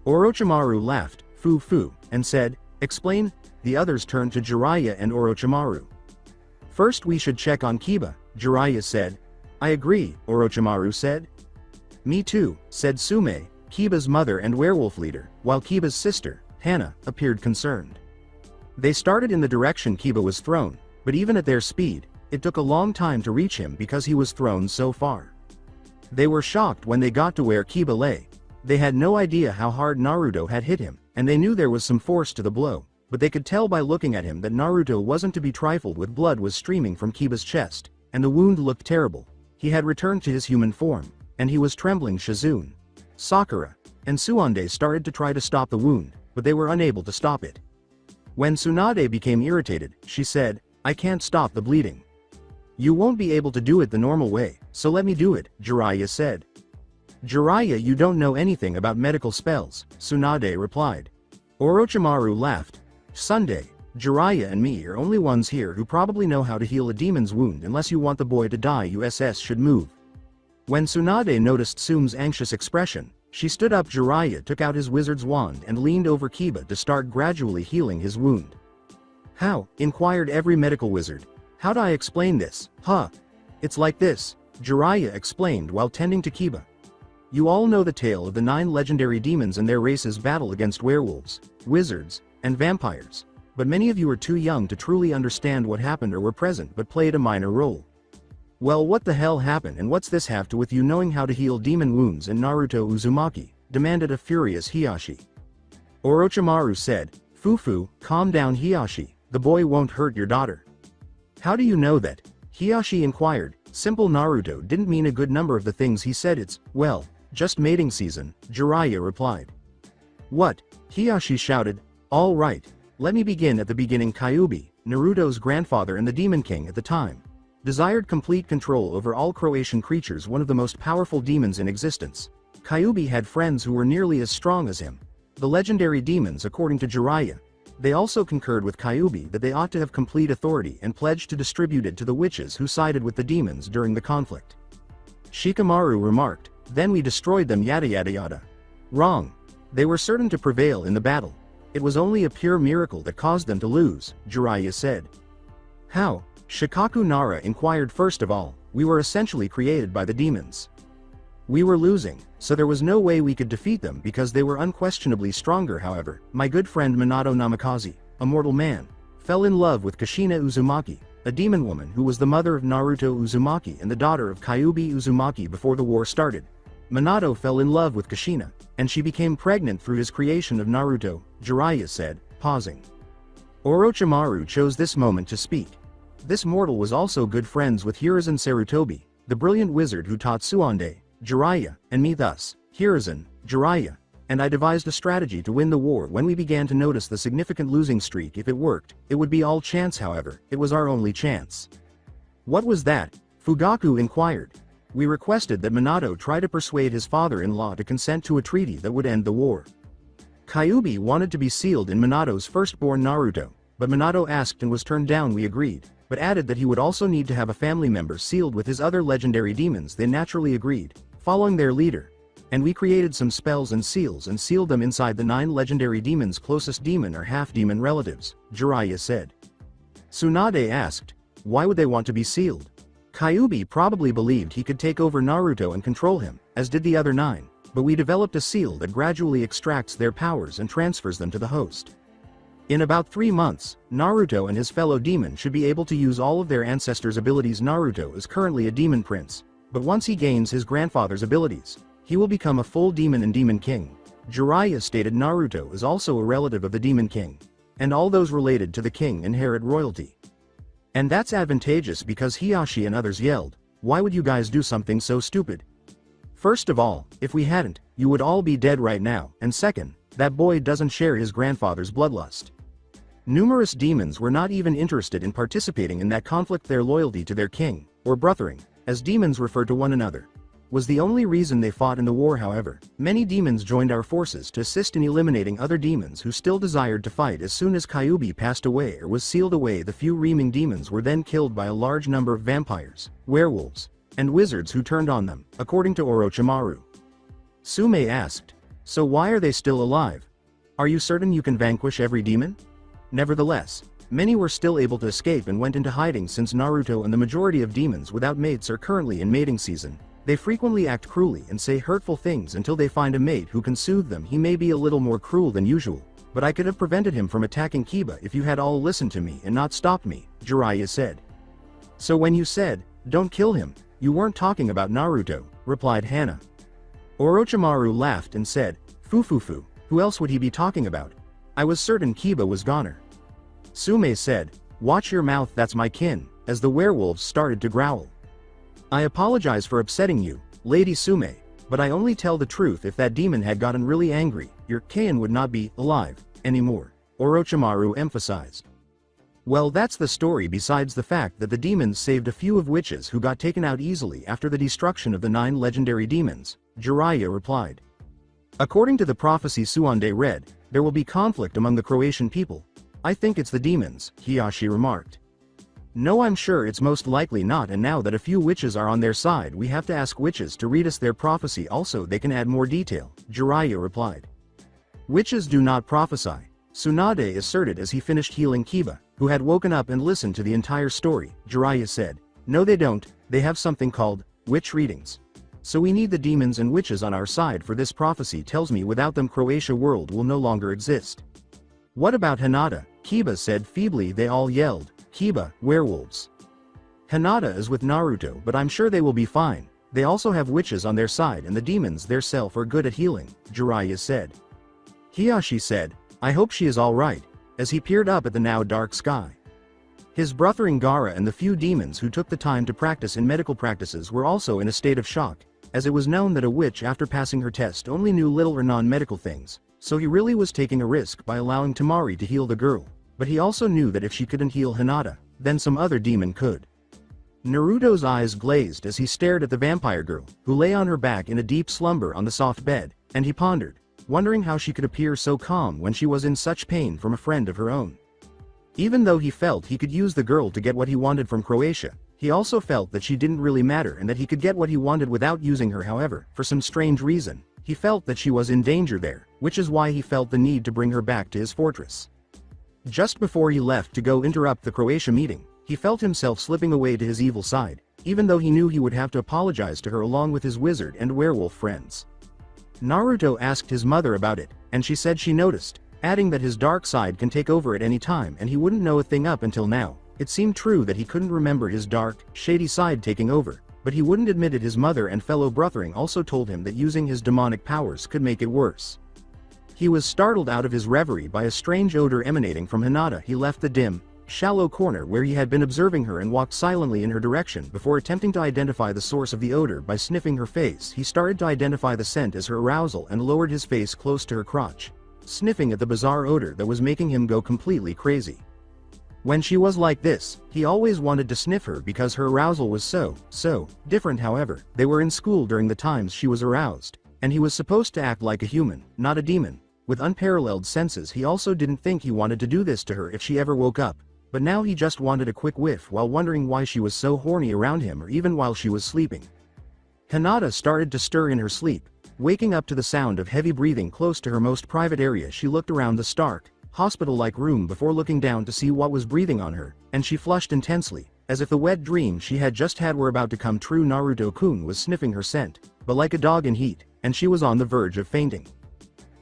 Orochimaru laughed, foo, and said, "Explain." The others turned to Jiraiya and Orochimaru. "First we should check on Kiba," Jiraiya said. "I agree," Orochimaru said. "Me too," said Sume, Kiba's mother and werewolf leader, while Kiba's sister, Hana, appeared concerned. They started in the direction Kiba was thrown, but even at their speed, it took a long time to reach him because he was thrown so far. They were shocked when they got to where Kiba lay. They had no idea how hard Naruto had hit him, and they knew there was some force to the blow, but they could tell by looking at him that Naruto wasn't to be trifled with. Blood was streaming from Kiba's chest, and the wound looked terrible. He had returned to his human form, and he was trembling. Shizune, Sakura, and Tsunade started to try to stop the wound, but they were unable to stop it. When Tsunade became irritated, she said, "I can't stop the bleeding." "You won't be able to do it the normal way, so let me do it," Jiraiya said. "Jiraiya, you don't know anything about medical spells," Tsunade replied. Orochimaru laughed. "Sunday, Jiraiya and me are only ones here who probably know how to heal a demon's wound. Unless you want the boy to die, USS should move." When Tsunade noticed Tsume's anxious expression, she stood up. Jiraiya took out his wizard's wand and leaned over Kiba to start gradually healing his wound. "How?" inquired every medical wizard. "How do I explain this?" "Huh. It's like this," Jiraiya explained while tending to Kiba. "You all know the tale of the 9 legendary demons and their race's battle against werewolves, wizards, and vampires, but many of you are too young to truly understand what happened or were present but played a minor role. Well, what the hell happened, and what's this have to with you knowing how to heal demon wounds in Naruto Uzumaki?" demanded a furious Hiyashi. Orochimaru said, "Fufu, calm down Hiyashi, the boy won't hurt your daughter." "How do you know that?" Hiyashi inquired. Simple. Naruto didn't mean a good number of the things he said. "It's, well, just mating season," Jiraiya replied. "What?" Hiyashi shouted. "All right, let me begin at the beginning. Kyuubi, Naruto's grandfather and the Demon King at the time, desired complete control over all Croatian creatures, one of the most powerful demons in existence. Kyuubi had friends who were nearly as strong as him, the legendary demons. According to Jiraiya, they also concurred with Kyuubi that they ought to have complete authority and pledged to distribute it to the witches who sided with the demons during the conflict. Shikamaru remarked, "Then we destroyed them, yada yada yada." "Wrong. They were certain to prevail in the battle. It was only a pure miracle that caused them to lose," Jiraiya said. "How?" Shikaku Nara inquired. "First of all, we were essentially created by the demons. We were losing, so there was no way we could defeat them because they were unquestionably stronger. However, my good friend Minato Namikaze, a mortal man, fell in love with Kushina Uzumaki, a demon woman who was the mother of Naruto Uzumaki and the daughter of Kyuubi Uzumaki. Before the war started, Minato fell in love with Kushina, and she became pregnant through his creation of Naruto," Jiraiya said, pausing. Orochimaru chose this moment to speak. This mortal was also good friends with Hiruzen Sarutobi, the brilliant wizard who taught Tsunade, Jiraiya, and me. Thus, Hiruzen, Jiraiya, and I devised a strategy to win the war. When we began to notice the significant losing streak, if it worked, it would be all chance. However, it was our only chance. What was that? Fugaku inquired. We requested that Minato try to persuade his father-in-law to consent to a treaty that would end the war. Kyuubi wanted to be sealed in Minato's firstborn Naruto, but Minato asked and was turned down. We agreed, but added that he would also need to have a family member sealed with his other legendary demons. They naturally agreed, following their leader. And we created some spells and seals and sealed them inside the 9 legendary demons' closest demon or half-demon relatives, Jiraiya said. Tsunade asked, why would they want to be sealed? Kyuubi probably believed he could take over Naruto and control him, as did the other 9, but we developed a seal that gradually extracts their powers and transfers them to the host. In about 3 months, Naruto and his fellow demon should be able to use all of their ancestors' abilities. Naruto is currently a demon prince, but once he gains his grandfather's abilities, he will become a full demon and demon king. Jiraiya stated Naruto is also a relative of the demon king, and all those related to the king inherit royalty. And that's advantageous because Hiyashi and others yelled, why would you guys do something so stupid? First of all, if we hadn't, you would all be dead right now, and second, that boy doesn't share his grandfather's bloodlust. Numerous demons were not even interested in participating in that conflict. Their loyalty to their king, or brothering, as demons refer to one another, was the only reason they fought in the war. However, many demons joined our forces to assist in eliminating other demons who still desired to fight. As soon as Kyuubi passed away or was sealed away, the few remaining demons were then killed by a large number of vampires, werewolves, and wizards who turned on them, according to Orochimaru. Sume asked, so why are they still alive? Are you certain you can vanquish every demon? Nevertheless, many were still able to escape and went into hiding. Since Naruto and the majority of demons without mates are currently in mating season, they frequently act cruelly and say hurtful things until they find a mate who can soothe them. He may be a little more cruel than usual, but I could have prevented him from attacking Kiba if you had all listened to me and not stopped me, Jiraiya said. So when you said, don't kill him, you weren't talking about Naruto, replied Hana. Orochimaru laughed and said, Fufufu, who else would he be talking about? I was certain Kiba was goner. Sume said, watch your mouth, that's my kin, as the werewolves started to growl. I apologize for upsetting you, Lady Sume, but I only tell the truth. If that demon had gotten really angry, your kin would not be alive anymore, Orochimaru emphasized. Well, that's the story. Besides the fact that the demons saved a few of witches who got taken out easily after the destruction of the 9 legendary demons, Jiraiya replied. According to the prophecy Suande read, there will be conflict among the Croatian people. I think it's the demons, Hiyashi remarked. No, I'm sure it's most likely not, and now that a few witches are on their side, we have to ask witches to read us their prophecy. Also, they can add more detail, Jiraiya replied. Witches do not prophesy, Tsunade asserted as he finished healing Kiba, who had woken up and listened to the entire story. Jiraiya said, no they don't, they have something called witch readings. So we need the demons and witches on our side, for this prophecy tells me without them Croatia world will no longer exist. What about Hinata? Kiba said feebly. They all yelled, Kiba, werewolves. Hinata is with Naruto, but I'm sure they will be fine. They also have witches on their side and the demons theirself are good at healing, Jiraiya said. Hiyashi said, I hope she is alright, as he peered up at the now dark sky. His brothering Gaara and the few demons who took the time to practice in medical practices were also in a state of shock, as it was known that a witch after passing her test only knew little or non-medical things, so he really was taking a risk by allowing Temari to heal the girl, but he also knew that if she couldn't heal Hinata, then some other demon could. Naruto's eyes glazed as he stared at the vampire girl, who lay on her back in a deep slumber on the soft bed, and he pondered, wondering how she could appear so calm when she was in such pain from a friend of her own. Even though he felt he could use the girl to get what he wanted from Croatia, he also felt that she didn't really matter and that he could get what he wanted without using her. However, for some strange reason, he felt that she was in danger there, which is why he felt the need to bring her back to his fortress. Just before he left to go interrupt the Croatia meeting, he felt himself slipping away to his evil side, even though he knew he would have to apologize to her along with his wizard and werewolf friends. Naruto asked his mother about it, and she said she noticed, adding that his dark side can take over at any time and he wouldn't know a thing up until now. It seemed true that he couldn't remember his dark, shady side taking over, but he wouldn't admit it. His mother and fellow brothering also told him that using his demonic powers could make it worse. He was startled out of his reverie by a strange odor emanating from Hinata. He left the dim, shallow corner where he had been observing her and walked silently in her direction before attempting to identify the source of the odor by sniffing her face. He started to identify the scent as her arousal and lowered his face close to her crotch, sniffing at the bizarre odor that was making him go completely crazy. When she was like this, he always wanted to sniff her because her arousal was so different. However, they were in school during the times she was aroused, and he was supposed to act like a human, not a demon. With unparalleled senses, he also didn't think he wanted to do this to her if she ever woke up, but now he just wanted a quick whiff while wondering why she was so horny around him or even while she was sleeping. Hinata started to stir in her sleep, waking up to the sound of heavy breathing close to her most private area. She looked around the stark, hospital-like room before looking down to see what was breathing on her, and she flushed intensely, as if the wet dream she had just had were about to come true. Naruto-kun was sniffing her scent, but like a dog in heat, and she was on the verge of fainting.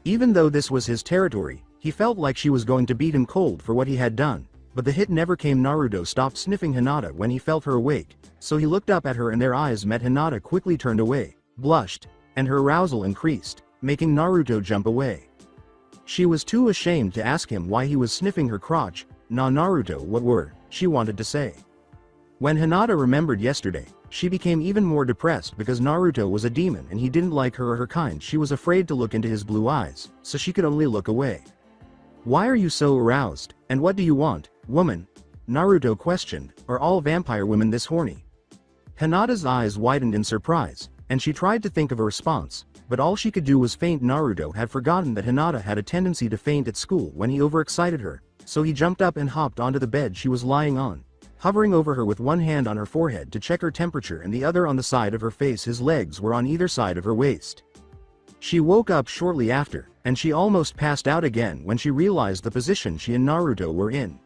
Even though this was his territory, he felt like she was going to beat him cold for what he had done, but the hit never came. Naruto stopped sniffing Hinata when he felt her awake, so he looked up at her and their eyes met. Hinata quickly turned away, blushed, and her arousal increased, making Naruto jump away. She was too ashamed to ask him why he was sniffing her crotch. Naruto, what were she wanted to say? When Hinata remembered yesterday, she became even more depressed because Naruto was a demon and he didn't like her or her kind. She was afraid to look into his blue eyes, so she could only look away. Why are you so aroused, and what do you want, woman? Naruto questioned. Are all vampire women this horny? Hinata's eyes widened in surprise, and she tried to think of a response, but all she could do was faint. Naruto had forgotten that Hinata had a tendency to faint at school when he overexcited her, so he jumped up and hopped onto the bed she was lying on, hovering over her with one hand on her forehead to check her temperature and the other on the side of her face. His legs were on either side of her waist. She woke up shortly after, and she almost passed out again when she realized the position she and Naruto were in.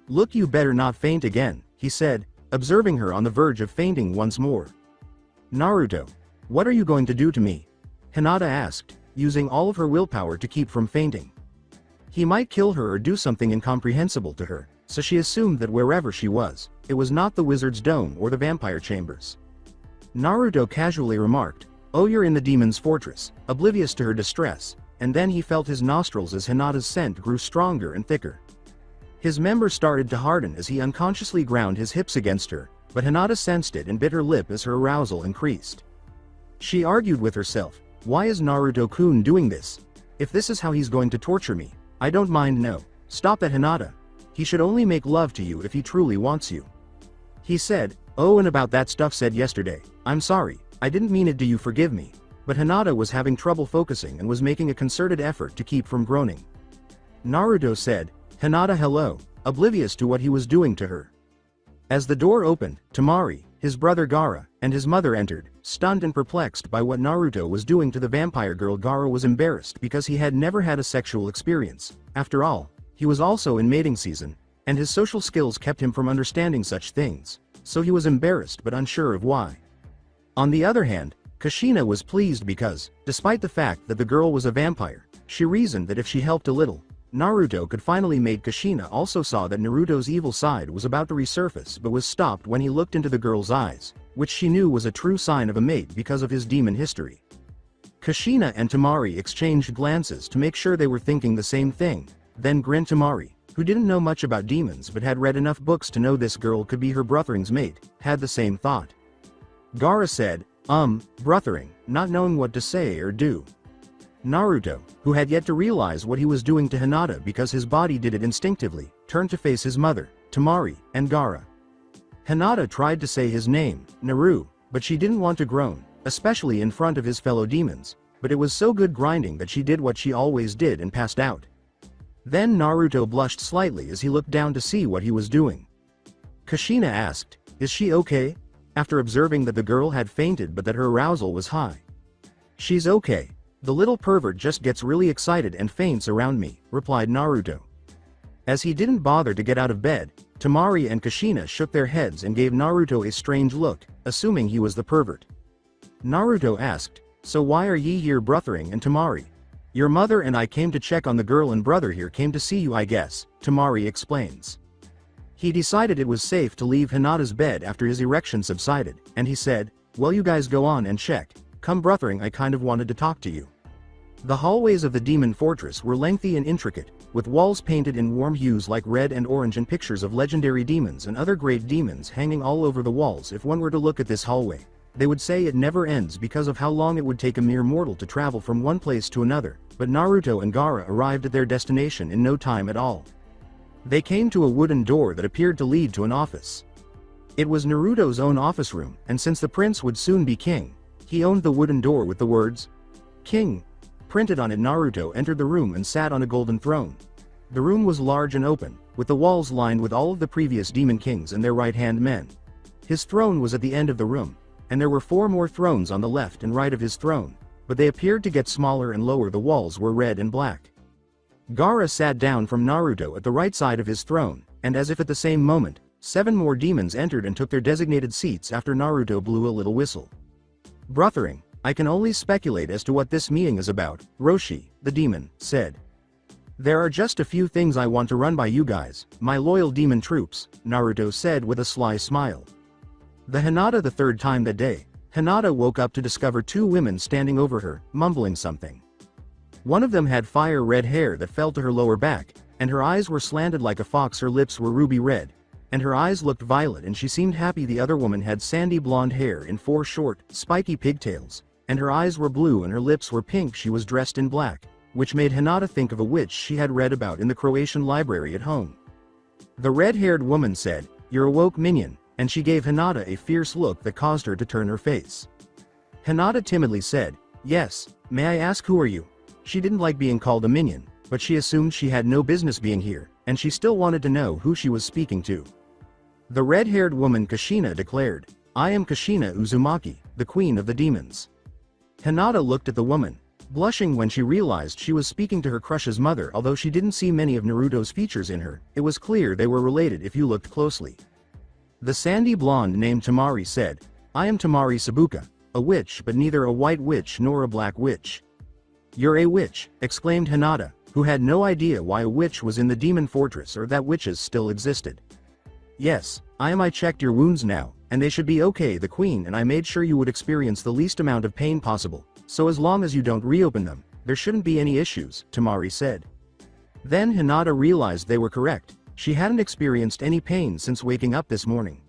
Look, you better not faint again, he said, observing her on the verge of fainting once more. Naruto, what are you going to do to me? Hinata asked, using all of her willpower to keep from fainting. He might kill her or do something incomprehensible to her, so she assumed that wherever she was, it was not the wizard's dome or the vampire chambers. Naruto casually remarked, oh, you're in the demon's fortress, oblivious to her distress, and then he felt his nostrils as Hinata's scent grew stronger and thicker. His members started to harden as he unconsciously ground his hips against her, but Hinata sensed it and bit her lip as her arousal increased. She argued with herself, why is Naruto-kun doing this? If this is how he's going to torture me, I don't mind. No, stop that, Hinata. He should only make love to you if he truly wants you. He said, oh, and about that stuff said yesterday, I'm sorry, I didn't mean it. Do you forgive me? But Hinata was having trouble focusing and was making a concerted effort to keep from groaning. Naruto said, Hinata, hello, oblivious to what he was doing to her. As the door opened, Temari, his brother Gaara, and his mother entered, stunned and perplexed by what Naruto was doing to the vampire girl. Gaara was embarrassed because he had never had a sexual experience. After all, he was also in mating season, and his social skills kept him from understanding such things, so he was embarrassed but unsure of why. On the other hand, Kushina was pleased because, despite the fact that the girl was a vampire, she reasoned that if she helped a little, Naruto could finally mate. Kushina also saw that Naruto's evil side was about to resurface but was stopped when he looked into the girl's eyes, which she knew was a true sign of a mate because of his demon history. Kushina and Temari exchanged glances to make sure they were thinking the same thing, then grinned. Temari, who didn't know much about demons but had read enough books to know this girl could be her brother's mate, had the same thought. Gaara said, brothering, not knowing what to say or do. Naruto, who had yet to realize what he was doing to Hinata because his body did it instinctively, turned to face his mother, Temari, and Gaara. Hinata tried to say his name, Naru, but she didn't want to groan, especially in front of his fellow demons, but it was so good grinding that she did what she always did and passed out. Then Naruto blushed slightly as he looked down to see what he was doing. Kushina asked, is she okay? After observing that the girl had fainted but that her arousal was high. She's okay. The little pervert just gets really excited and faints around me, replied Naruto. As he didn't bother to get out of bed, Temari and Kushina shook their heads and gave Naruto a strange look, assuming he was the pervert. Naruto asked, so why are ye here, brothering and Temari? Your mother and I came to check on the girl and brother here came to see you, I guess, Temari explains. He decided it was safe to leave Hinata's bed after his erection subsided, and he said, well, you guys go on and check. Come, brothering, I kind of wanted to talk to you. The hallways of the demon fortress were lengthy and intricate, with walls painted in warm hues like red and orange and pictures of legendary demons and other great demons hanging all over the walls. If one were to look at this hallway, they would say it never ends because of how long it would take a mere mortal to travel from one place to another, but Naruto and Gaara arrived at their destination in no time at all. They came to a wooden door that appeared to lead to an office. It was Naruto's own office room, and since the prince would soon be king, he owned the wooden door with the words, "King," printed on it. Naruto entered the room and sat on a golden throne. The room was large and open, with the walls lined with all of the previous demon kings and their right-hand men. His throne was at the end of the room, and there were 4 more thrones on the left and right of his throne, but they appeared to get smaller and lower. The walls were red and black. Gaara sat down from Naruto at the right side of his throne, and as if at the same moment, 7 more demons entered and took their designated seats after Naruto blew a little whistle. "Brothering, I can only speculate as to what this meeting is about," Roshi, the demon, said. "There are just a few things I want to run by you guys, my loyal demon troops," Naruto said with a sly smile. The Hinata. The third time that day, Hinata woke up to discover 2 women standing over her, mumbling something. One of them had fire-red hair that fell to her lower back, and her eyes were slanted like a fox. Her lips were ruby red, and her eyes looked violet, and she seemed happy. The other woman had sandy blonde hair in 4 short, spiky pigtails, and her eyes were blue and her lips were pink. She was dressed in black, which made Hinata think of a witch she had read about in the Croatian library at home. The red-haired woman said, "You're awoke, minion," and she gave Hinata a fierce look that caused her to turn her face. Hinata timidly said, "Yes, may I ask who are you?" She didn't like being called a minion, but she assumed she had no business being here, and she still wanted to know who she was speaking to. The red-haired woman Kushina declared, "I am Kushina Uzumaki, the queen of the demons." Hinata looked at the woman, blushing when she realized she was speaking to her crush's mother. Although she didn't see many of Naruto's features in her, it was clear they were related if you looked closely. The sandy blonde named Tamari said, "I am Tamari Sabuka, a witch, but neither a white witch nor a black witch." "You're a witch," exclaimed Hinata, who had no idea why a witch was in the demon fortress or that witches still existed. "Yes, I am. I checked your wounds now, and they should be okay, the queen, and I made sure you would experience the least amount of pain possible, so as long as you don't reopen them, there shouldn't be any issues," Tamari said. Then Hinata realized they were correct. She hadn't experienced any pain since waking up this morning.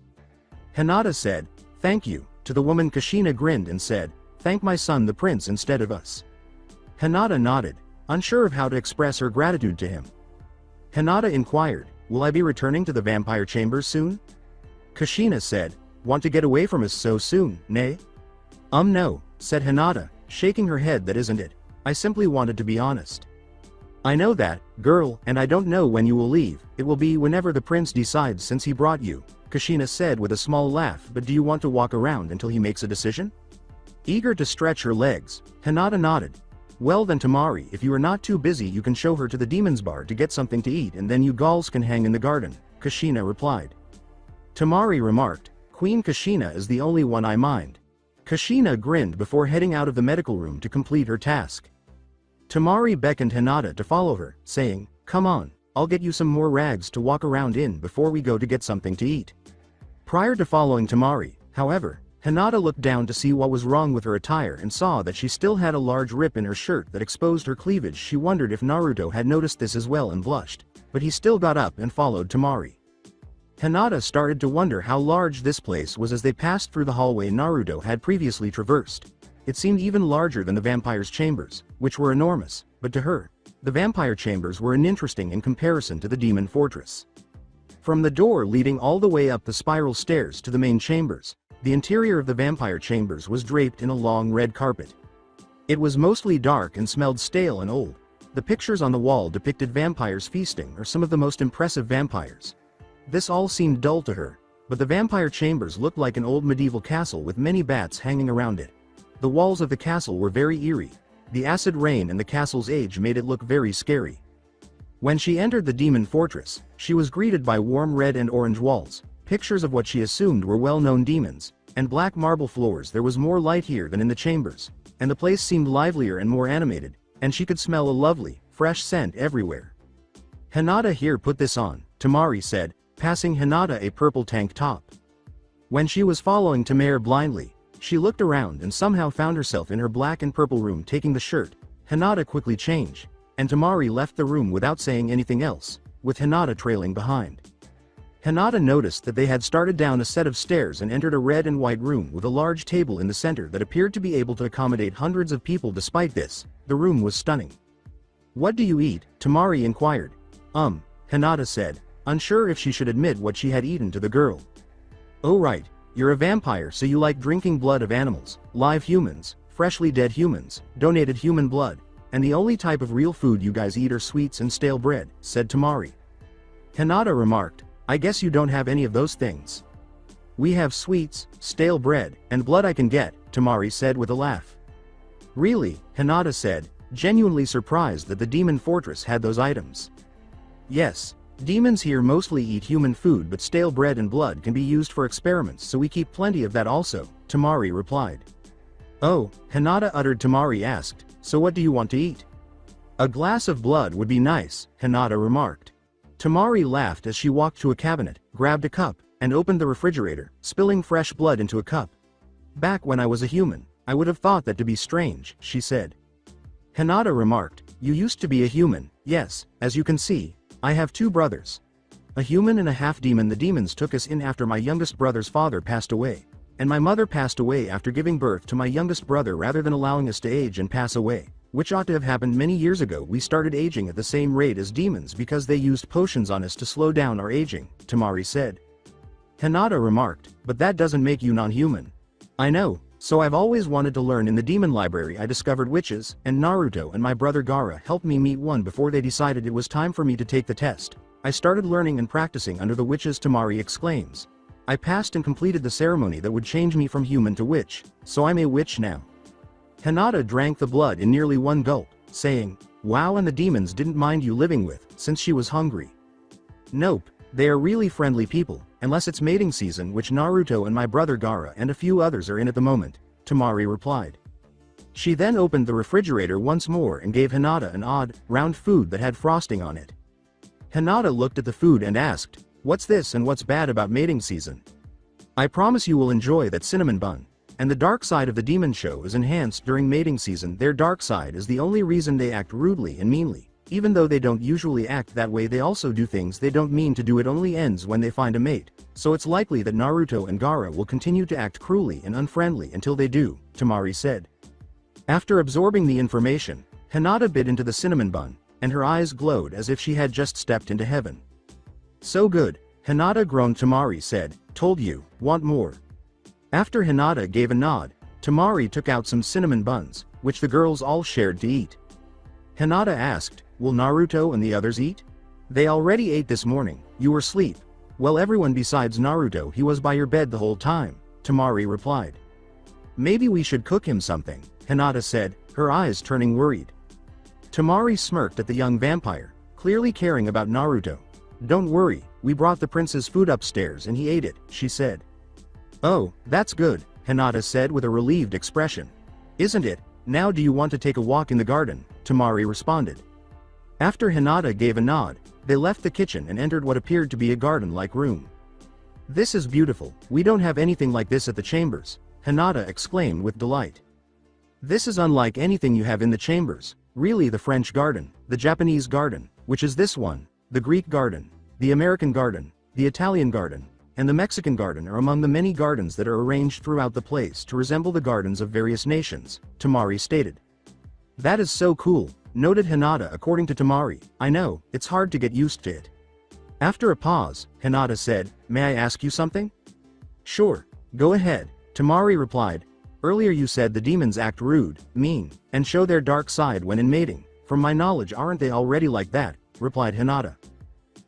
Hinata said, "Thank you," to the woman. Kushina grinned and said, "Thank my son the prince instead of us." Hinata nodded, unsure of how to express her gratitude to him. Hinata inquired, "Will I be returning to the vampire chambers soon?" Kushina said, "Want to get away from us so soon, nay?" No," said Hinata, shaking her head. "That isn't it. I simply wanted to be honest." "I know that, girl, and I don't know when you will leave. It will be whenever the prince decides since he brought you," Kushina said with a small laugh. "But do you want to walk around until he makes a decision?" Eager to stretch her legs, Hinata nodded. "Well then, Tamari, if you are not too busy, you can show her to the demon's bar to get something to eat, and then you gals can hang in the garden," Kushina replied. Tamari remarked, "Queen Kushina is the only one I mind." Kushina grinned before heading out of the medical room to complete her task. Tamari beckoned Hinata to follow her, saying, "Come on, I'll get you some more rags to walk around in before we go to get something to eat." Prior to following Tamari, however, Hinata looked down to see what was wrong with her attire and saw that she still had a large rip in her shirt that exposed her cleavage. She wondered if Naruto had noticed this as well and blushed, but he still got up and followed Tamari. Hinata started to wonder how large this place was as they passed through the hallway Naruto had previously traversed. It seemed even larger than the vampire's chambers, which were enormous, but to her, the vampire chambers were uninteresting in comparison to the demon fortress. From the door leading all the way up the spiral stairs to the main chambers, the interior of the vampire chambers was draped in a long red carpet. It was mostly dark and smelled stale and old. The pictures on the wall depicted vampires feasting or some of the most impressive vampires. This all seemed dull to her, but the vampire chambers looked like an old medieval castle with many bats hanging around it. The walls of the castle were very eerie. The acid rain and the castle's age made it look very scary. When she entered the demon fortress, she was greeted by warm red and orange walls, pictures of what she assumed were well-known demons, and black marble floors. There was more light here than in the chambers, and the place seemed livelier and more animated, and she could smell a lovely, fresh scent everywhere. "Hinata, here, put this on," Tamari said, passing Hinata a purple tank top. When she was following Tamari blindly, she looked around and somehow found herself in her black and purple room taking the shirt. Hinata quickly changed, and Tamari left the room without saying anything else, with Hinata trailing behind. Hinata noticed that they had started down a set of stairs and entered a red and white room with a large table in the center that appeared to be able to accommodate hundreds of people. Despite this, the room was stunning. "What do you eat?" Tamari inquired. Hinata said, unsure if she should admit what she had eaten to the girl. "Oh right, you're a vampire, so you like drinking blood of animals, live humans, freshly dead humans, donated human blood, and the only type of real food you guys eat are sweets and stale bread," said Tamari. Hinata remarked, "I guess you don't have any of those things." "We have sweets, stale bread, and blood I can get," Tamari said with a laugh. "Really?" Hinata said, genuinely surprised that the demon fortress had those items. "Yes. Demons here mostly eat human food, but stale bread and blood can be used for experiments, so we keep plenty of that also," Tamari replied. "Oh," Hinata uttered. Tamari asked, "So what do you want to eat?" "A glass of blood would be nice," Hinata remarked. Tamari laughed as she walked to a cabinet, grabbed a cup, and opened the refrigerator, spilling fresh blood into a cup. "Back when I was a human, I would have thought that to be strange," she said. Hinata remarked, "You used to be a human. Yes, as you can see, I have two brothers. A human and a half-demon. The demons took us in after my youngest brother's father passed away, and my mother passed away after giving birth to my youngest brother. Rather than allowing us to age and pass away, which ought to have happened many years ago, we started aging at the same rate as demons because they used potions on us to slow down our aging," Tamari said. Hinata remarked, "But that doesn't make you non-human." "I know, so I've always wanted to learn. In the demon library I discovered witches, and Naruto and my brother Gaara helped me meet one before they decided it was time for me to take the test. I started learning and practicing under the witches," Tamari exclaims. "I passed and completed the ceremony that would change me from human to witch, so I'm a witch now." Hinata drank the blood in nearly one gulp, saying, "Wow, and the demons didn't mind you living with, since she was hungry." "Nope, they are really friendly people, unless it's mating season, which Naruto and my brother Gaara and a few others are in at the moment," Tamari replied. She then opened the refrigerator once more and gave Hinata an odd, round food that had frosting on it. Hinata looked at the food and asked, "What's this and what's bad about mating season?" "I promise you will enjoy that cinnamon bun. And the dark side of the demon show is enhanced during mating season. Their dark side is the only reason they act rudely and meanly. Even though they don't usually act that way, they also do things they don't mean to do. It only ends when they find a mate, so it's likely that Naruto and Gaara will continue to act cruelly and unfriendly until they do," Tamari said. After absorbing the information, Hinata bit into the cinnamon bun, and her eyes glowed as if she had just stepped into heaven. "So good," Hinata groaned. Tamari said, "Told you, want more." After Hinata gave a nod, Tamari took out some cinnamon buns, which the girls all shared to eat. Hinata asked, "Will Naruto and the others eat?" "They already ate this morning. You were asleep." "Well, everyone besides Naruto. He was by your bed the whole time," Tamari replied. "Maybe we should cook him something," Hinata said, her eyes turning worried. Tamari smirked at the young vampire, clearly caring about Naruto. "Don't worry, we brought the prince's food upstairs and he ate it," she said. "Oh, that's good," Hinata said with a relieved expression. "Isn't it? Now do you want to take a walk in the garden?" Tamari responded. After Hinata gave a nod, they left the kitchen and entered what appeared to be a garden-like room. "This is beautiful. We don't have anything like this at the chambers," Hinata exclaimed with delight. "This is unlike anything you have in the chambers. Really, the French garden, the Japanese garden, which is this one, the Greek garden, the American garden, the Italian garden, and the Mexican garden are among the many gardens that are arranged throughout the place to resemble the gardens of various nations," Tamari stated. "That is so cool," noted Hinata. According to Tamari, "I know, it's hard to get used to it." After a pause, Hinata said, "May I ask you something?" "Sure, go ahead," Tamari replied. "Earlier you said the demons act rude, mean, and show their dark side when in mating. From my knowledge, aren't they already like that?" replied Hinata.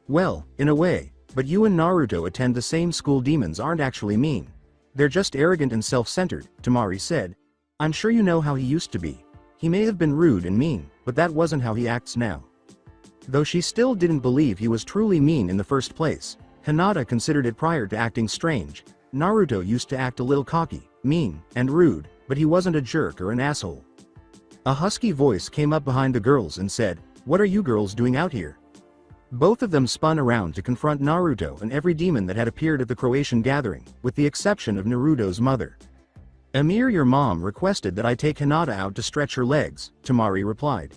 "Well, in a way, but you and Naruto attend the same school. Demons aren't actually mean. They're just arrogant and self-centered," Tamari said. "I'm sure you know how he used to be. He may have been rude and mean, but that wasn't how he acts now." Though she still didn't believe he was truly mean in the first place, Hinata considered it prior to acting strange. Naruto used to act a little cocky, mean, and rude, but he wasn't a jerk or an asshole. A husky voice came up behind the girls and said, "What are you girls doing out here?" Both of them spun around to confront Naruto and every demon that had appeared at the Croatian gathering, with the exception of Naruto's mother. Amir, your mom requested that I take Hinata out to stretch her legs, Tamari replied.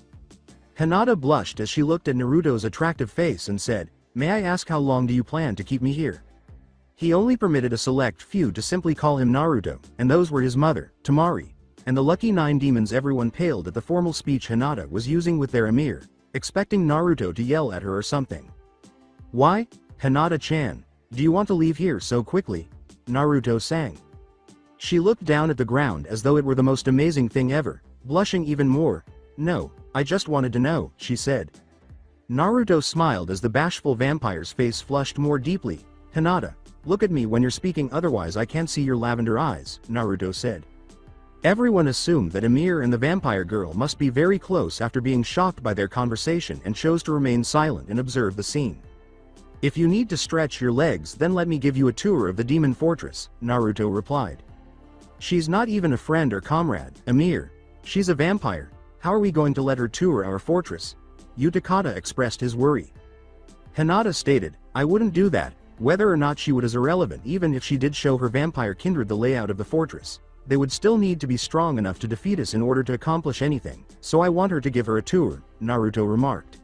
Hinata blushed as she looked at Naruto's attractive face and said, "May I ask how long do you plan to keep me here?" He only permitted a select few to simply call him Naruto, and those were his mother, Tamari, and the lucky 9 demons. Everyone paled at the formal speech Hinata was using with their Amir, expecting Naruto to yell at her or something. "Why, Hinata-chan, do you want to leave here so quickly?" Naruto sang. She looked down at the ground as though it were the most amazing thing ever, blushing even more. "No, I just wanted to know," she said. Naruto smiled as the bashful vampire's face flushed more deeply. "Hinata, look at me when you're speaking, otherwise I can't see your lavender eyes," Naruto said. Everyone assumed that Amir and the vampire girl must be very close after being shocked by their conversation and chose to remain silent and observe the scene. "If you need to stretch your legs, then let me give you a tour of the demon fortress," Naruto replied. "She's not even a friend or comrade, Amir. She's a vampire. How are we going to let her tour our fortress?" Uchiha expressed his worry. Hinata stated, "I wouldn't do that. Whether or not she would is irrelevant. Even if she did show her vampire kindred the layout of the fortress, they would still need to be strong enough to defeat us in order to accomplish anything, so I want her to give her a tour," Naruto remarked.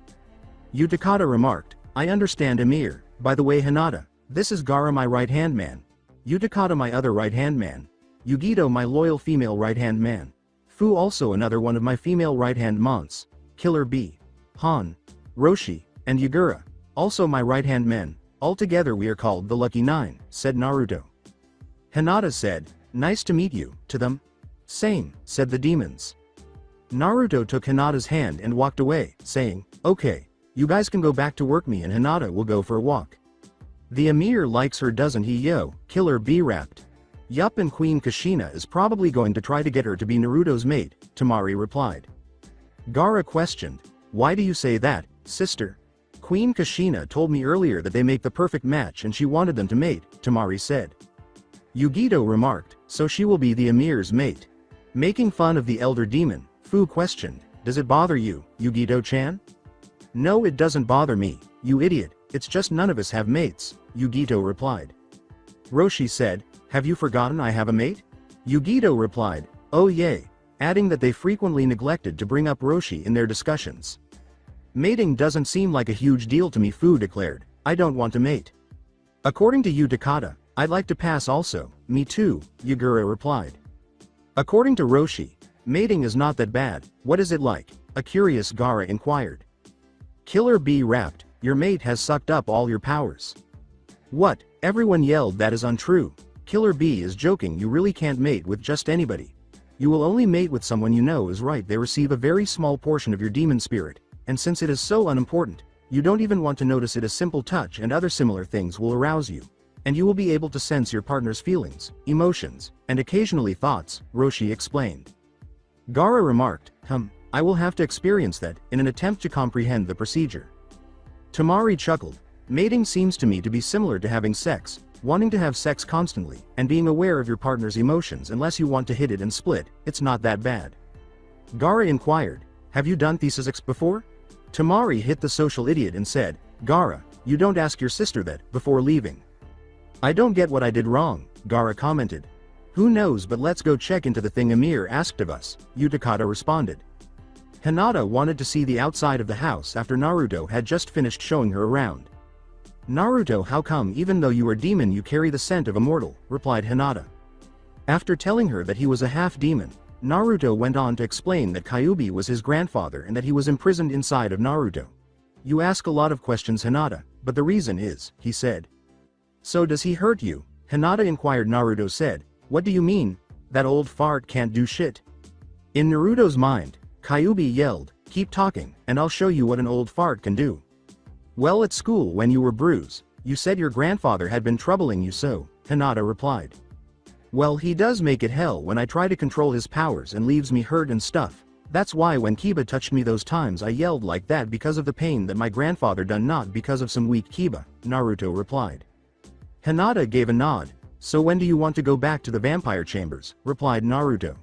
Uchiha remarked, "I understand, Amir. By the way, Hinata, this is Gaara, my right-hand man. Uchiha, my other right-hand man. Yugito, my loyal female right-hand man. Fu, also another one of my female right-hand mons. Killer B. Han, Roshi, and Yagura, also my right-hand men. Altogether we are called the Lucky 9, said Naruto. Hinata said, "Nice to meet you," to them. "Same," said the demons. Naruto took Hinata's hand and walked away, saying, "Okay, you guys can go back to work. Me and Hinata will go for a walk." "The Amir likes her, doesn't he, yo?" Killer B rapped. "Yup, and Queen Kushina is probably going to try to get her to be Naruto's mate," Tamari replied. Gaara questioned, "Why do you say that, sister?" "Queen Kushina told me earlier that they make the perfect match and she wanted them to mate," Tamari said. Yugito remarked, "So she will be the Amir's mate." Making fun of the elder demon, Fu questioned, "Does it bother you, Yugito-chan?" "No, it doesn't bother me, you idiot, it's just none of us have mates," Yugito replied. Roshi said, "Have you forgotten I have a mate?" Yugito replied, "Oh yay," adding that they frequently neglected to bring up Roshi in their discussions. "Mating doesn't seem like a huge deal to me," Fu declared. "I don't want to mate." According to Uchiha, "I'd like to pass also." "Me too," Yagura replied. According to Roshi, "Mating is not that bad. What is it like?" a curious Gaara inquired. Killer B rapped, "Your mate has sucked up all your powers." "What?" Everyone yelled, "That is untrue. Killer B is joking. You really can't mate with just anybody. You will only mate with someone you know is right. They receive a very small portion of your demon spirit, and since it is so unimportant, you don't even want to notice it. A simple touch and other similar things will arouse you, and you will be able to sense your partner's feelings, emotions, and occasionally thoughts," Roshi explained. Gaara remarked, I will have to experience that," in an attempt to comprehend the procedure. Tamari chuckled, "Mating seems to me to be similar to having sex, wanting to have sex constantly, and being aware of your partner's emotions. Unless you want to hit it and split, it's not that bad." Gaara inquired, "Have you done thesis before?" Tamari hit the social idiot and said, "Gaara, you don't ask your sister that, before leaving." "I don't get what I did wrong," Gaara commented. "Who knows, but let's go check into the thing Amir asked of us," Uchiha responded. Hinata wanted to see the outside of the house after Naruto had just finished showing her around. "Naruto, how come even though you are demon you carry the scent of a mortal?" replied Hinata. After telling her that he was a half-demon, Naruto went on to explain that Kyuubi was his grandfather and that he was imprisoned inside of Naruto. "You ask a lot of questions, Hinata, but the reason is," he said. "So does he hurt you?" Hinata inquired. Naruto said, "What do you mean? That old fart can't do shit." In Naruto's mind, Kyuubi yelled, "Keep talking, and I'll show you what an old fart can do." "Well, at school when you were bruised, you said your grandfather had been troubling you, so," Hinata replied. "Well, he does make it hell when I try to control his powers and leaves me hurt and stuff. That's why when Kiba touched me those times I yelled like that, because of the pain that my grandfather done, not because of some weak Kiba," Naruto replied. Hinata gave a nod. "So when do you want to go back to the vampire chambers?" replied Naruto.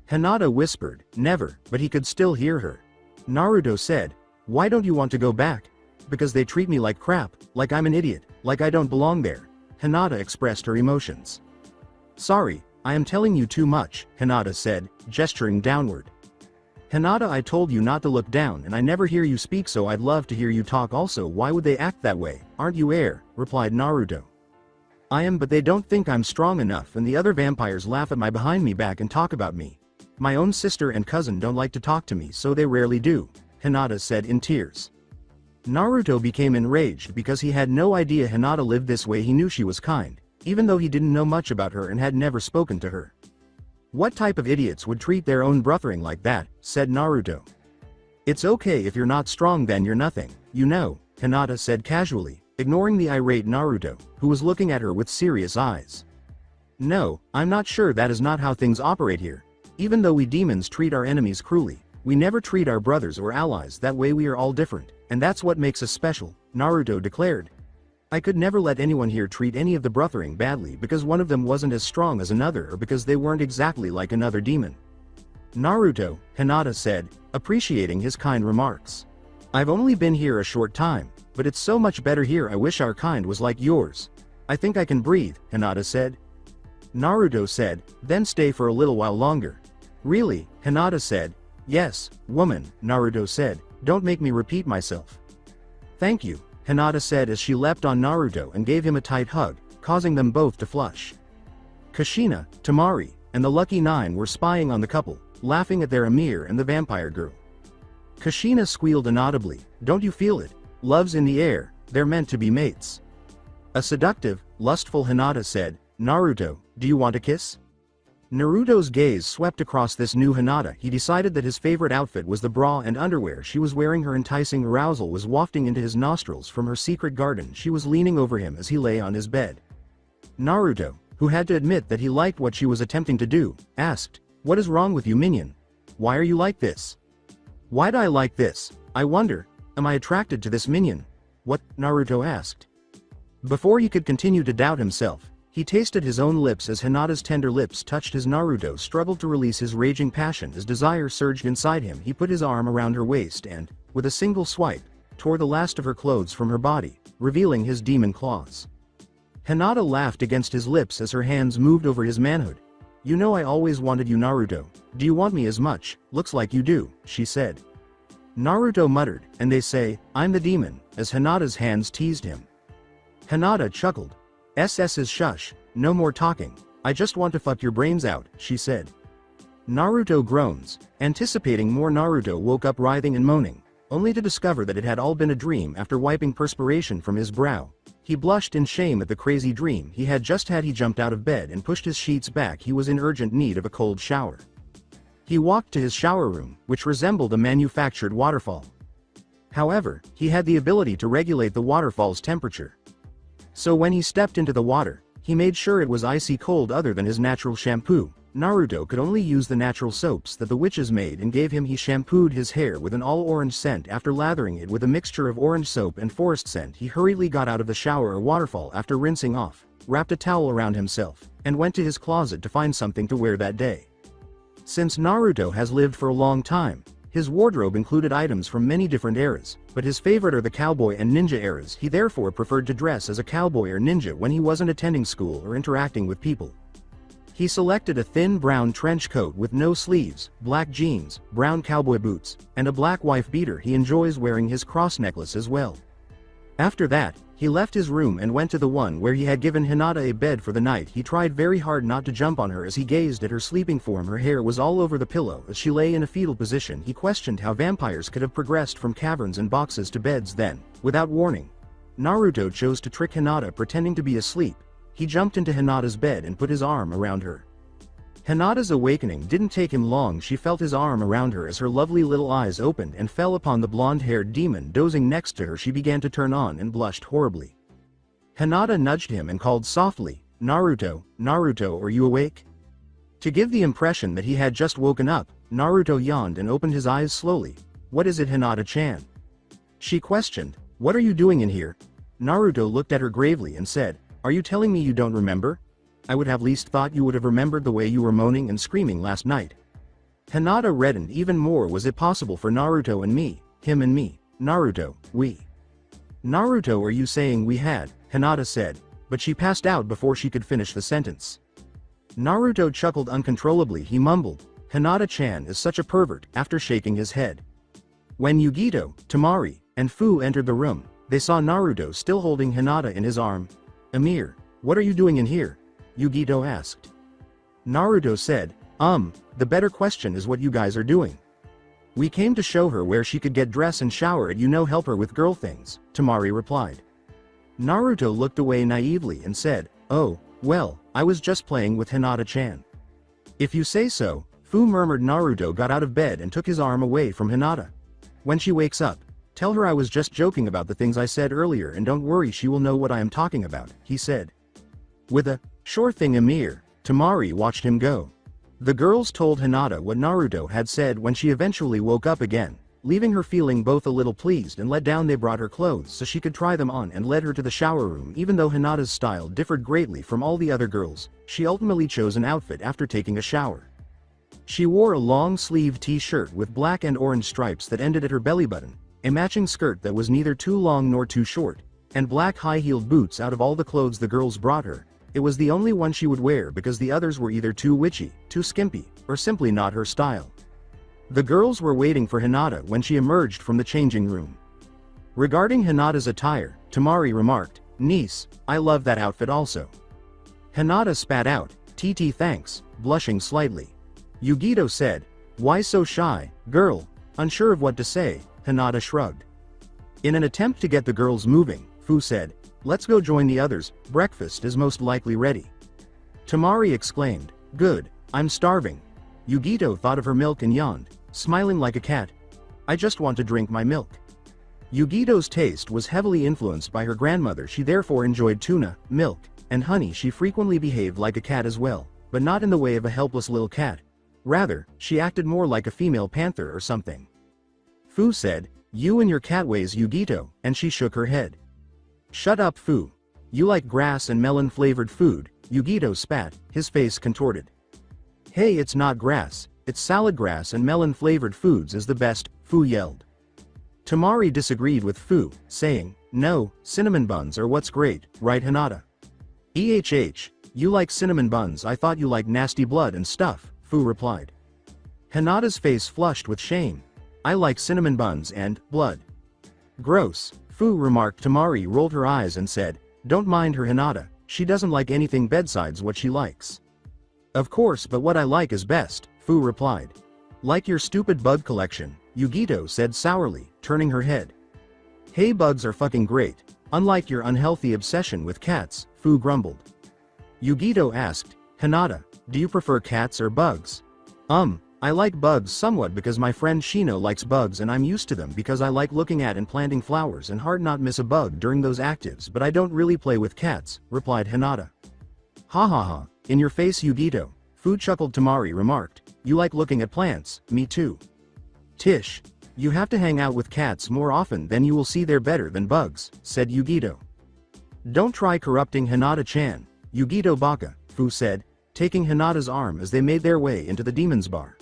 Hinata whispered, "Never," but he could still hear her. Naruto said, "Why don't you want to go back?" "Because they treat me like crap, like I'm an idiot, like I don't belong there." Hinata expressed her emotions. "Sorry, I am telling you too much, Hinata said, gesturing downward. Hinata, I told you not to look down and I never hear you speak, so I'd love to hear you talk also. Why would they act that way? Aren't you air? Replied Naruto. I am, but they don't think I'm strong enough and the other vampires laugh at my behind me back and talk about me. My own sister and cousin don't like to talk to me, so they rarely do, Hinata said in tears. Naruto became enraged because he had no idea Hinata lived this way. He knew she was kind, even though he didn't know much about her and had never spoken to her. What type of idiots would treat their own brothering like that, said Naruto. It's okay if you're not strong, then you're nothing, you know, Hinata said casually, ignoring the irate Naruto, who was looking at her with serious eyes. No, I'm not sure, that is not how things operate here. Even though we demons treat our enemies cruelly, we never treat our brothers or allies that way. We are all different, and that's what makes us special, Naruto declared. I could never let anyone here treat any of the brothering badly because one of them wasn't as strong as another or because they weren't exactly like another demon. Naruto, Hinata said, appreciating his kind remarks. I've only been here a short time, but it's so much better here. I wish our kind was like yours. I think I can breathe, Hinata said. Naruto said, then stay for a little while longer. Really? Hinata said. Yes, woman, Naruto said, don't make me repeat myself. Thank you, Hinata said as she leapt on Naruto and gave him a tight hug, causing them both to flush. Kushina, Tamari, and the Lucky Nine were spying on the couple, laughing at their Amir and the vampire girl. Kushina squealed inaudibly, don't you feel it? Love's in the air, they're meant to be mates. A seductive, lustful Hinata said, Naruto, do you want a kiss? Naruto's gaze swept across this new Hinata. He decided that his favorite outfit was the bra and underwear she was wearing. Her enticing arousal was wafting into his nostrils from her secret garden. She was leaning over him as he lay on his bed. Naruto, who had to admit that he liked what she was attempting to do, asked, what is wrong with you, minion? Why are you like this? Why'd I like this? I wonder, am I attracted to this minion? What? Naruto asked. Before he could continue to doubt himself, he tasted his own lips as Hinata's tender lips touched his. Naruto struggled to release his raging passion as desire surged inside him. He put his arm around her waist and, with a single swipe, tore the last of her clothes from her body, revealing his demon claws. Hinata laughed against his lips as her hands moved over his manhood. You know I always wanted you, Naruto. Do you want me as much? Looks like you do, she said. Naruto muttered, and they say, I'm the demon, as Hinata's hands teased him. Hinata chuckled. SS's shush, no more talking, I just want to fuck your brains out, she said. Naruto groans, anticipating more. Naruto woke up writhing and moaning, only to discover that it had all been a dream. After wiping perspiration from his brow, he blushed in shame at the crazy dream he had just had. He jumped out of bed and pushed his sheets back. He was in urgent need of a cold shower. He walked to his shower room, which resembled a manufactured waterfall. However, he had the ability to regulate the waterfall's temperature. So when he stepped into the water, he made sure it was icy cold. Other than his natural shampoo, Naruto could only use the natural soaps that the witches made and gave him. He shampooed his hair with an all-orange scent. After lathering it with a mixture of orange soap and forest scent, he hurriedly got out of the shower or waterfall. After rinsing off, wrapped a towel around himself, and went to his closet to find something to wear that day. Since Naruto has lived for a long time, his wardrobe included items from many different eras, but his favorite are the cowboy and ninja eras. He therefore preferred to dress as a cowboy or ninja when he wasn't attending school or interacting with people. He selected a thin brown trench coat with no sleeves, black jeans, brown cowboy boots, and a black wife beater. He enjoys wearing his cross necklace as well. After that, he left his room and went to the one where he had given Hinata a bed for the night. He tried very hard not to jump on her as he gazed at her sleeping form. Her hair was all over the pillow as she lay in a fetal position. He questioned how vampires could have progressed from caverns and boxes to beds. Then, without warning, Naruto chose to trick Hinata. Pretending to be asleep, he jumped into Hinata's bed and put his arm around her. Hinata's awakening didn't take him long. She felt his arm around her as her lovely little eyes opened and fell upon the blonde-haired demon dozing next to her. She began to turn on and blushed horribly. Hinata nudged him and called softly, Naruto, Naruto, are you awake? To give the impression that he had just woken up, Naruto yawned and opened his eyes slowly. What is it, Hinata-chan? She questioned. What are you doing in here? Naruto looked at her gravely and said, are you telling me you don't remember? I would have least thought you would have remembered the way you were moaning and screaming last night. Hinata reddened even more. Was it possible for Naruto and me, him and me, Naruto, we? Naruto, are you saying we had? Hinata said, but she passed out before she could finish the sentence. Naruto chuckled uncontrollably. He mumbled, "Hinata-chan is such a pervert," after shaking his head. When Yugito, Temari, and Fu entered the room, they saw Naruto still holding Hinata in his arm. "Amir, what are you doing in here?" Yugito asked. Naruto said, The better question is what you guys are doing." "We came to show her where she could get dressed and shower and help her with girl things," Temari replied. Naruto looked away naively and said, "Oh, well, I was just playing with Hinata-chan." "If you say so," Fu murmured. Naruto got out of bed and took his arm away from Hinata. "When she wakes up, tell her I was just joking about the things I said earlier, and don't worry, she will know what I am talking about," he said. With a, "Sure thing, Amir," Temari watched him go. The girls told Hinata what Naruto had said when she eventually woke up again, leaving her feeling both a little pleased and let down. They brought her clothes so she could try them on and led her to the shower room. Even though Hinata's style differed greatly from all the other girls, she ultimately chose an outfit after taking a shower. She wore a long-sleeved t-shirt with black and orange stripes that ended at her belly button, a matching skirt that was neither too long nor too short, and black high-heeled boots. Out of all the clothes the girls brought her, it was the only one she would wear because the others were either too witchy, too skimpy, or simply not her style. The girls were waiting for Hinata when she emerged from the changing room. Regarding Hinata's attire, Temari remarked, "Niece, I love that outfit also." Hinata spat out, "TT thanks," blushing slightly. Yugito said, "Why so shy, girl?" Unsure of what to say, Hinata shrugged. In an attempt to get the girls moving, Fu said, "Let's go join the others, breakfast is most likely ready." Temari exclaimed, "Good, I'm starving." Yugito thought of her milk and yawned, smiling like a cat. "I just want to drink my milk." Yugito's taste was heavily influenced by her grandmother. She therefore enjoyed tuna, milk, and honey. She frequently behaved like a cat as well, but not in the way of a helpless little cat. Rather, she acted more like a female panther or something. Fu said, "You and your cat ways, Yugito," and she shook her head. "Shut up, Fu. You like grass and melon-flavored food," Yugito spat, his face contorted. "Hey, it's not grass, it's salad. Grass and melon-flavored foods is the best," Fu yelled. Temari disagreed with Fu, saying, "No, cinnamon buns are what's great, right Hinata?" You like cinnamon buns? I thought you liked nasty blood and stuff," Fu replied. Hinata's face flushed with shame. "I like cinnamon buns and blood." "Gross," Fu remarked. Temari rolled her eyes and said, "Don't mind her, Hinata, she doesn't like anything besides what she likes." "Of course, but what I like is best," Fu replied. "Like your stupid bug collection," Yugito said sourly, turning her head. "Hey, bugs are fucking great, unlike your unhealthy obsession with cats," Fu grumbled. Yugito asked, "Hinata, do you prefer cats or bugs?" I like bugs somewhat because my friend Shino likes bugs and I'm used to them because I like looking at and planting flowers and hard not miss a bug during those actives, but I don't really play with cats," replied Hinata. "Ha ha ha, in your face, Yugito," Fu chuckled. Temari remarked, "You like looking at plants, me too." "Tish, you have to hang out with cats more often, then you will see they're better than bugs," said Yugito. "Don't try corrupting Hinata-chan, Yugito Baka," Fu said, taking Hinata's arm as they made their way into the demon's bar.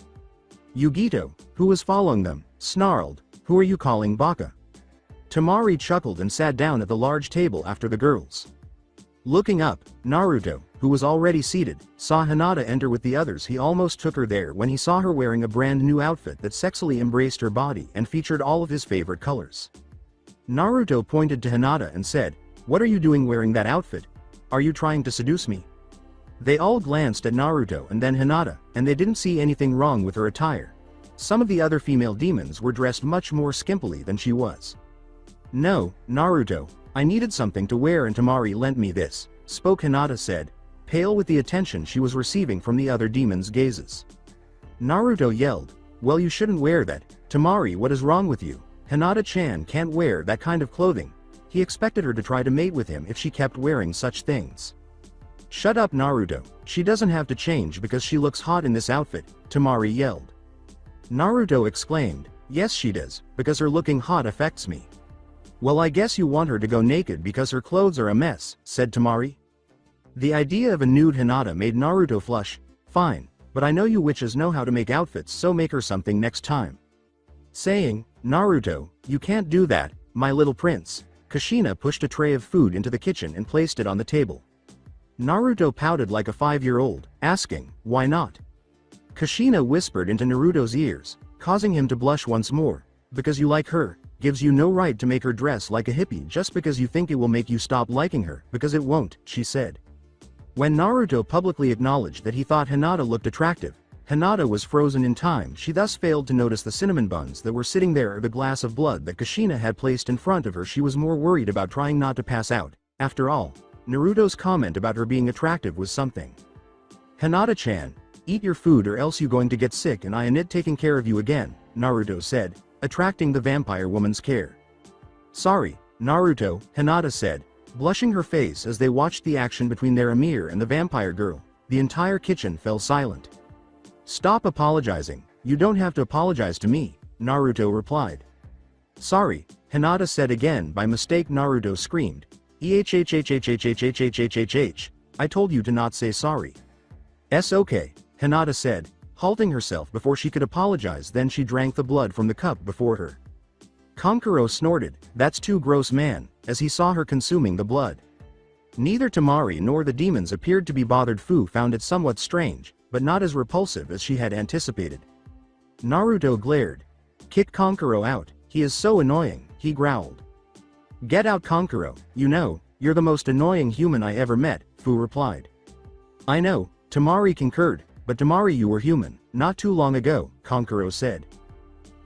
Yugito, who was following them, snarled, "Who are you calling Baka?" Temari chuckled and sat down at the large table after the girls. Looking up, Naruto, who was already seated, saw Hinata enter with the others. He almost took her there when he saw her wearing a brand new outfit that sexily embraced her body and featured all of his favorite colors. Naruto pointed to Hinata and said, "What are you doing wearing that outfit? Are you trying to seduce me?" They all glanced at Naruto and then Hinata, and they didn't see anything wrong with her attire. Some of the other female demons were dressed much more skimpily than she was. "No, Naruto, I needed something to wear and Temari lent me this," spoke Hinata said, pale with the attention she was receiving from the other demons' gazes. Naruto yelled, "Well, you shouldn't wear that, Temari. What is wrong with you? Hinata-chan can't wear that kind of clothing." He expected her to try to mate with him if she kept wearing such things. "Shut up, Naruto, she doesn't have to change because she looks hot in this outfit," Temari yelled. Naruto exclaimed, "Yes she does, because her looking hot affects me." "Well, I guess you want her to go naked because her clothes are a mess," said Temari. The idea of a nude Hinata made Naruto flush. "Fine, but I know you witches know how to make outfits, so make her something next time." Saying, "Naruto, you can't do that, my little prince," Kushina pushed a tray of food into the kitchen and placed it on the table. Naruto pouted like a 5-year-old, asking, why not? Kushina whispered into Naruto's ears, causing him to blush once more. Because you like her, gives you no right to make her dress like a hippie just because you think it will make you stop liking her, because it won't, she said. When Naruto publicly acknowledged that he thought Hinata looked attractive, Hinata was frozen in time. She thus failed to notice the cinnamon buns that were sitting there or the glass of blood that Kushina had placed in front of her. She was more worried about trying not to pass out. After all, Naruto's comment about her being attractive was something. Hinata-chan, eat your food or else you going to get sick and I ain't taking care of you again, Naruto said, attracting the vampire woman's care. Sorry, Naruto, Hinata said, blushing her face as they watched the action between their Amir and the vampire girl. The entire kitchen fell silent. Stop apologizing, you don't have to apologize to me, Naruto replied. Sorry, Hinata said again. By mistake, Naruto screamed. I told you to not say sorry. Okay, Hinata said, halting herself before she could apologize. Then she drank the blood from the cup before her. Kankuro snorted, that's too gross, man, as he saw her consuming the blood. Neither Tamari nor the demons appeared to be bothered. Fu found it somewhat strange, but not as repulsive as she had anticipated. Naruto glared. Kick Kankuro out, he is so annoying, he growled. Get out, Kankuro, you know, you're the most annoying human I ever met, Fu replied. I know, Tamari concurred, but Tamari, you were human, not too long ago, Kankuro said.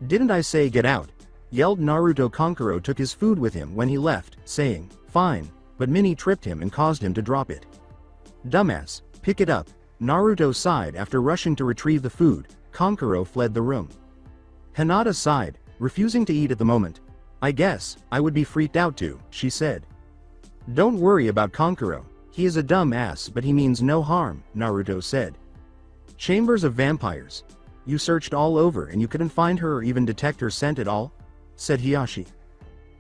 Didn't I say get out? Yelled Naruto. Kankuro took his food with him when he left, saying, fine, but Minnie tripped him and caused him to drop it. Dumbass, pick it up. Naruto sighed after rushing to retrieve the food. Kankuro fled the room. Hinata sighed, refusing to eat at the moment. I guess, I would be freaked out too, she said. Don't worry about Kankuro, he is a dumb ass but he means no harm, Naruto said. Chambers of vampires. You searched all over and you couldn't find her or even detect her scent at all? Said Hiyashi.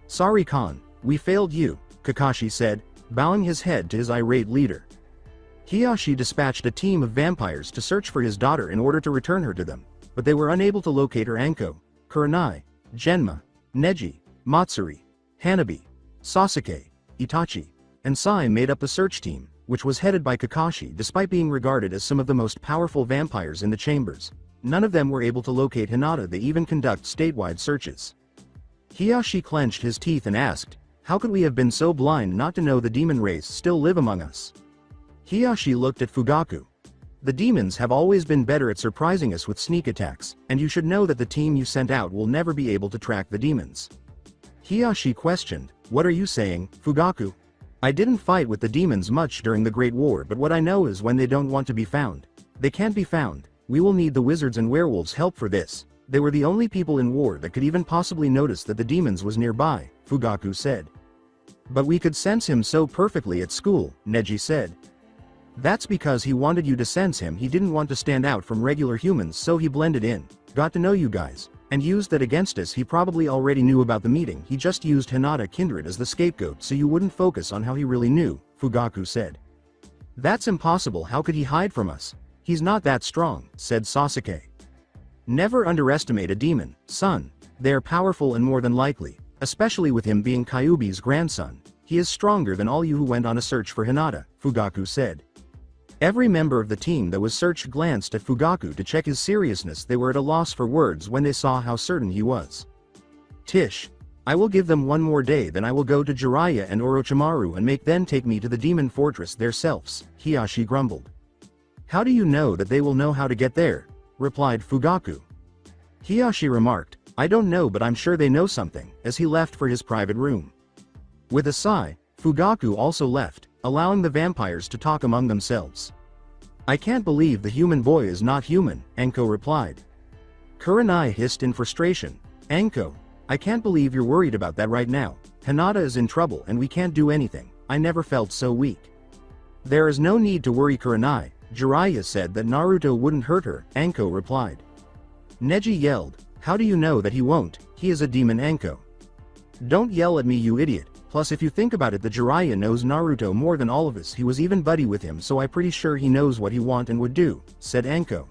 Sorry Khan, we failed you, Kakashi said, bowing his head to his irate leader. Hiyashi dispatched a team of vampires to search for his daughter in order to return her to them, but they were unable to locate her. Anko, Kurenai, Genma, Neji, Matsuri, Hanabi, Sasuke, Itachi, and Sai made up the search team, which was headed by Kakashi. Despite being regarded as some of the most powerful vampires in the chambers, none of them were able to locate Hinata. They even conduct statewide searches. Hiyashi clenched his teeth and asked, how could we have been so blind not to know the demon race still live among us? Hiyashi looked at Fugaku. The demons have always been better at surprising us with sneak attacks, and you should know that the team you sent out will never be able to track the demons. Hiyashi questioned, what are you saying, Fugaku? I didn't fight with the demons much during the Great War, but what I know is when they don't want to be found, they can't be found. We will need the wizards and werewolves' help for this. They were the only people in war that could even possibly notice that the demons was nearby, Fugaku said. But we could sense him so perfectly at school, Neji said. That's because he wanted you to sense him. He didn't want to stand out from regular humans, so he blended in, got to know you guys, and used that against us. He probably already knew about the meeting. He just used Hinata Kindred as the scapegoat so you wouldn't focus on how he really knew, Fugaku said. That's impossible. How could he hide from us? He's not that strong, said Sasuke. Never underestimate a demon, son. They are powerful and more than likely, especially with him being Kyuubi's grandson. He is stronger than all you who went on a search for Hinata, Fugaku said. Every member of the team that was searched glanced at Fugaku to check his seriousness. They were at a loss for words when they saw how certain he was. Tish. I will give them one more day, then I will go to Jiraiya and Orochimaru and make them take me to the demon fortress themselves, Hiyashi grumbled. How do you know that they will know how to get there? Replied Fugaku. Hiyashi remarked, I don't know, but I'm sure they know something, as he left for his private room. With a sigh, Fugaku also left, allowing the vampires to talk among themselves. I can't believe the human boy is not human, Anko replied. Kurenai hissed in frustration. Anko, I can't believe you're worried about that right now. Hinata is in trouble and we can't do anything. I never felt so weak. There is no need to worry, Kurenai. Jiraiya said that Naruto wouldn't hurt her, Anko replied. Neji yelled, how do you know that he won't? He is a demon, Anko. Don't yell at me, you idiot. Plus if you think about it, the Jiraiya knows Naruto more than all of us. He was even buddy with him, so I'm pretty sure he knows what he want and would do, said Anko.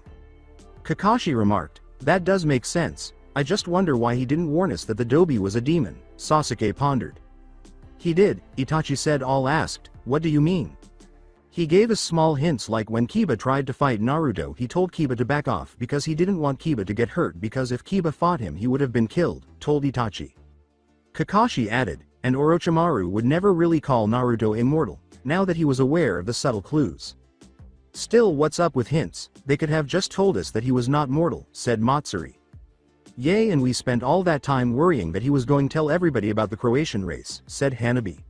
Kakashi remarked, that does make sense. I just wonder why he didn't warn us that the Dobi was a demon, Sasuke pondered. He did, Itachi said. All asked, what do you mean? He gave us small hints like when Kiba tried to fight Naruto he told Kiba to back off because he didn't want Kiba to get hurt because if Kiba fought him he would have been killed, told Itachi. Kakashi added, and Orochimaru would never really call Naruto immortal, now that he was aware of the subtle clues. Still, what's up with hints? They could have just told us that he was not mortal, said Matsuri. Yay, and we spent all that time worrying that he was going to tell everybody about the Croatian race, said Hanabi.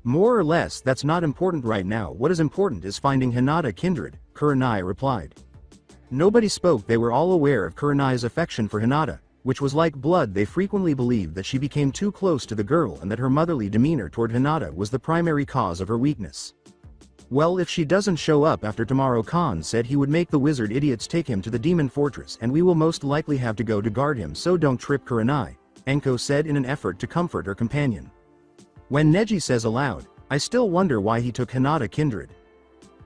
More or less, that's not important right now. What is important is finding Hinata kindred, Kurenai replied. Nobody spoke. They were all aware of Kurenai's affection for Hinata, which was like blood. They frequently believed that she became too close to the girl and that her motherly demeanor toward Hinata was the primary cause of her weakness. Well, if she doesn't show up after tomorrow, Khan said he would make the wizard idiots take him to the demon fortress and we will most likely have to go to guard him, so don't trip Kurenai, Enko said in an effort to comfort her companion. When Neji says aloud, I still wonder why he took Hinata kindred.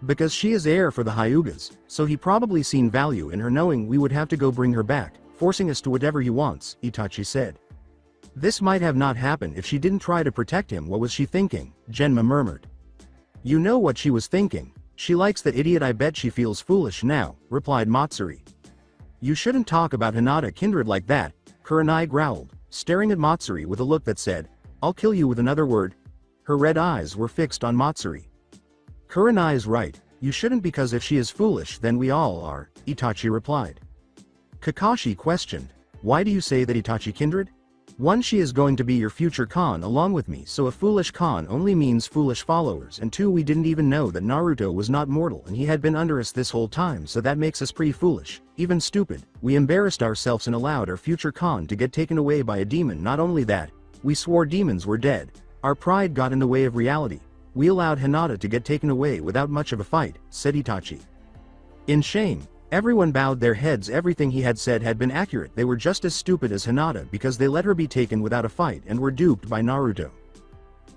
Because she is heir for the Hyugas, so he probably seen value in her knowing we would have to go bring her back, forcing us to whatever he wants, Itachi said. This might have not happened if she didn't try to protect him. What was she thinking? Genma murmured. You know what she was thinking. She likes that idiot. I bet she feels foolish now, replied Matsuri. You shouldn't talk about Hinata kindred like that, Kurenai growled, staring at Matsuri with a look that said, I'll kill you with another word. Her red eyes were fixed on Matsuri. Kurenai is right, you shouldn't because if she is foolish then we all are, Itachi replied. Kakashi questioned, why do you say that, Itachi kindred? One, she is going to be your future Khan along with me, so a foolish Khan only means foolish followers, and two, we didn't even know that Naruto was not mortal and he had been under us this whole time, so that makes us pretty foolish, even stupid. We embarrassed ourselves and allowed our future Khan to get taken away by a demon. Not only that, we swore demons were dead. Our pride got in the way of reality. We allowed Hinata to get taken away without much of a fight, said Itachi. In shame, everyone bowed their heads. Everything he had said had been accurate. They were just as stupid as Hinata because they let her be taken without a fight and were duped by Naruto.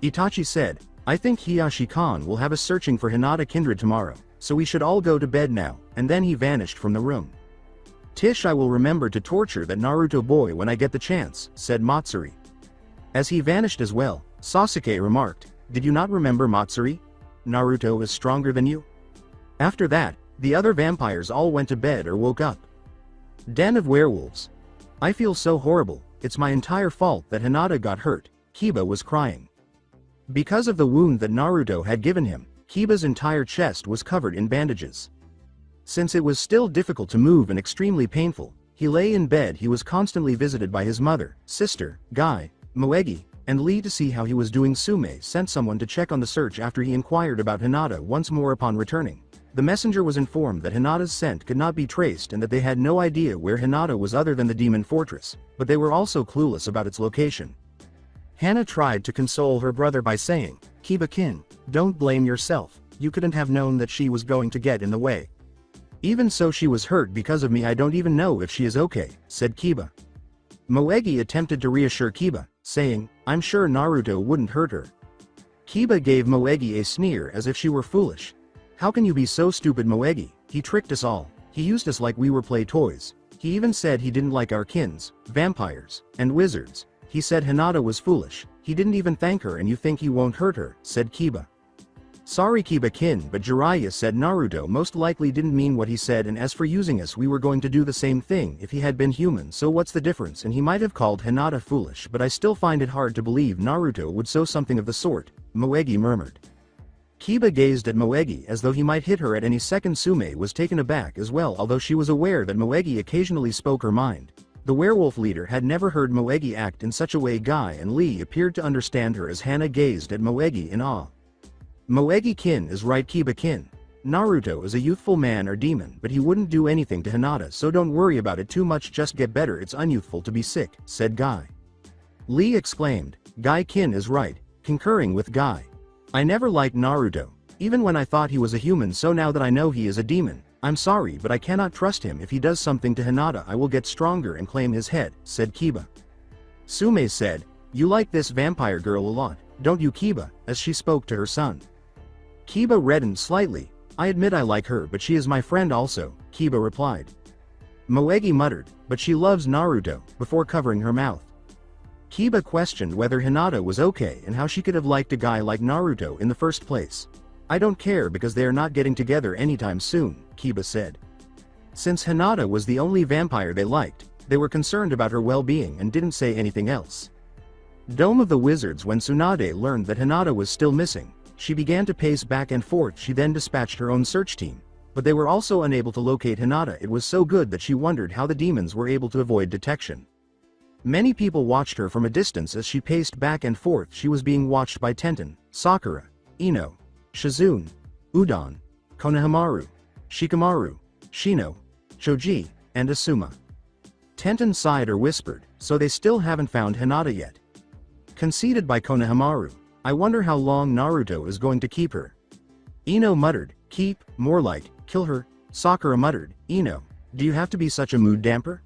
Itachi said, I think Hiyashi-kan will have us searching for Hinata kindred tomorrow, so we should all go to bed now, and then he vanished from the room. Tish, I will remember to torture that Naruto boy when I get the chance, said Matsuri. As he vanished as well, Sasuke remarked, did you not remember Matsuri? Naruto is stronger than you? After that, the other vampires all went to bed or woke up. Den of werewolves. I feel so horrible, it's my entire fault that Hinata got hurt, Kiba was crying. Because of the wound that Naruto had given him, Kiba's entire chest was covered in bandages. Since it was still difficult to move and extremely painful, he lay in bed. He was constantly visited by his mother, sister, Guy, Moegi, and Lee to see how he was doing. Sume sent someone to check on the search after he inquired about Hinata once more. Upon returning, the messenger was informed that Hinata's scent could not be traced and that they had no idea where Hinata was other than the demon fortress, but they were also clueless about its location. Hana tried to console her brother by saying, Kiba-kin, don't blame yourself, you couldn't have known that she was going to get in the way. Even so, she was hurt because of me. I don't even know if she is okay, said Kiba. Moegi attempted to reassure Kiba, saying, I'm sure Naruto wouldn't hurt her. Kiba gave Moegi a sneer as if she were foolish. How can you be so stupid, Moegi? He tricked us all. He used us like we were play toys. He even said he didn't like our kins, vampires, and wizards. He said Hinata was foolish. He didn't even thank her, and you think he won't hurt her, said Kiba. Sorry Kiba-kin, but Jiraiya said Naruto most likely didn't mean what he said, and as for using us, we were going to do the same thing if he had been human, so what's the difference? And he might have called Hinata foolish, but I still find it hard to believe Naruto would say something of the sort, Moegi murmured. Kiba gazed at Moegi as though he might hit her at any second. Sume was taken aback as well, although she was aware that Moegi occasionally spoke her mind. The werewolf leader had never heard Moegi act in such a way. Guy and Lee appeared to understand her as Hana gazed at Moegi in awe. Moegi-kin is right, Kiba-kin. Naruto is a youthful man or demon, but he wouldn't do anything to Hinata, so don't worry about it too much, just get better. It's unyouthful to be sick, said Guy. Lee exclaimed, Guy-kin is right, concurring with Guy. I never liked Naruto, even when I thought he was a human, so now that I know he is a demon, I'm sorry, but I cannot trust him. If he does something to Hinata, I will get stronger and claim his head, said Kiba. Sume said, you like this vampire girl a lot, don't you, Kiba, as she spoke to her son. Kiba reddened slightly. I admit I like her, but she is my friend also, Kiba replied. Moegi muttered, but she loves Naruto, before covering her mouth. Kiba questioned whether Hinata was okay and how she could have liked a guy like Naruto in the first place. I don't care because they are not getting together anytime soon, Kiba said. Since Hinata was the only vampire they liked, they were concerned about her well-being and didn't say anything else. Dome of the Wizards. When Tsunade learned that Hinata was still missing, she began to pace back and forth. She then dispatched her own search team, but they were also unable to locate Hinata. It was so good that she wondered how the demons were able to avoid detection. Many people watched her from a distance as she paced back and forth. She was being watched by Tenten, Sakura, Ino, Shizune, Udon, Konohamaru, Shikamaru, Shino, Choji, and Asuma. Tenten sighed or whispered, so they still haven't found Hinata yet. Conceded by Konohamaru, I wonder how long Naruto is going to keep her. Ino muttered, keep, more like, kill her. Sakura muttered, Ino, do you have to be such a mood damper?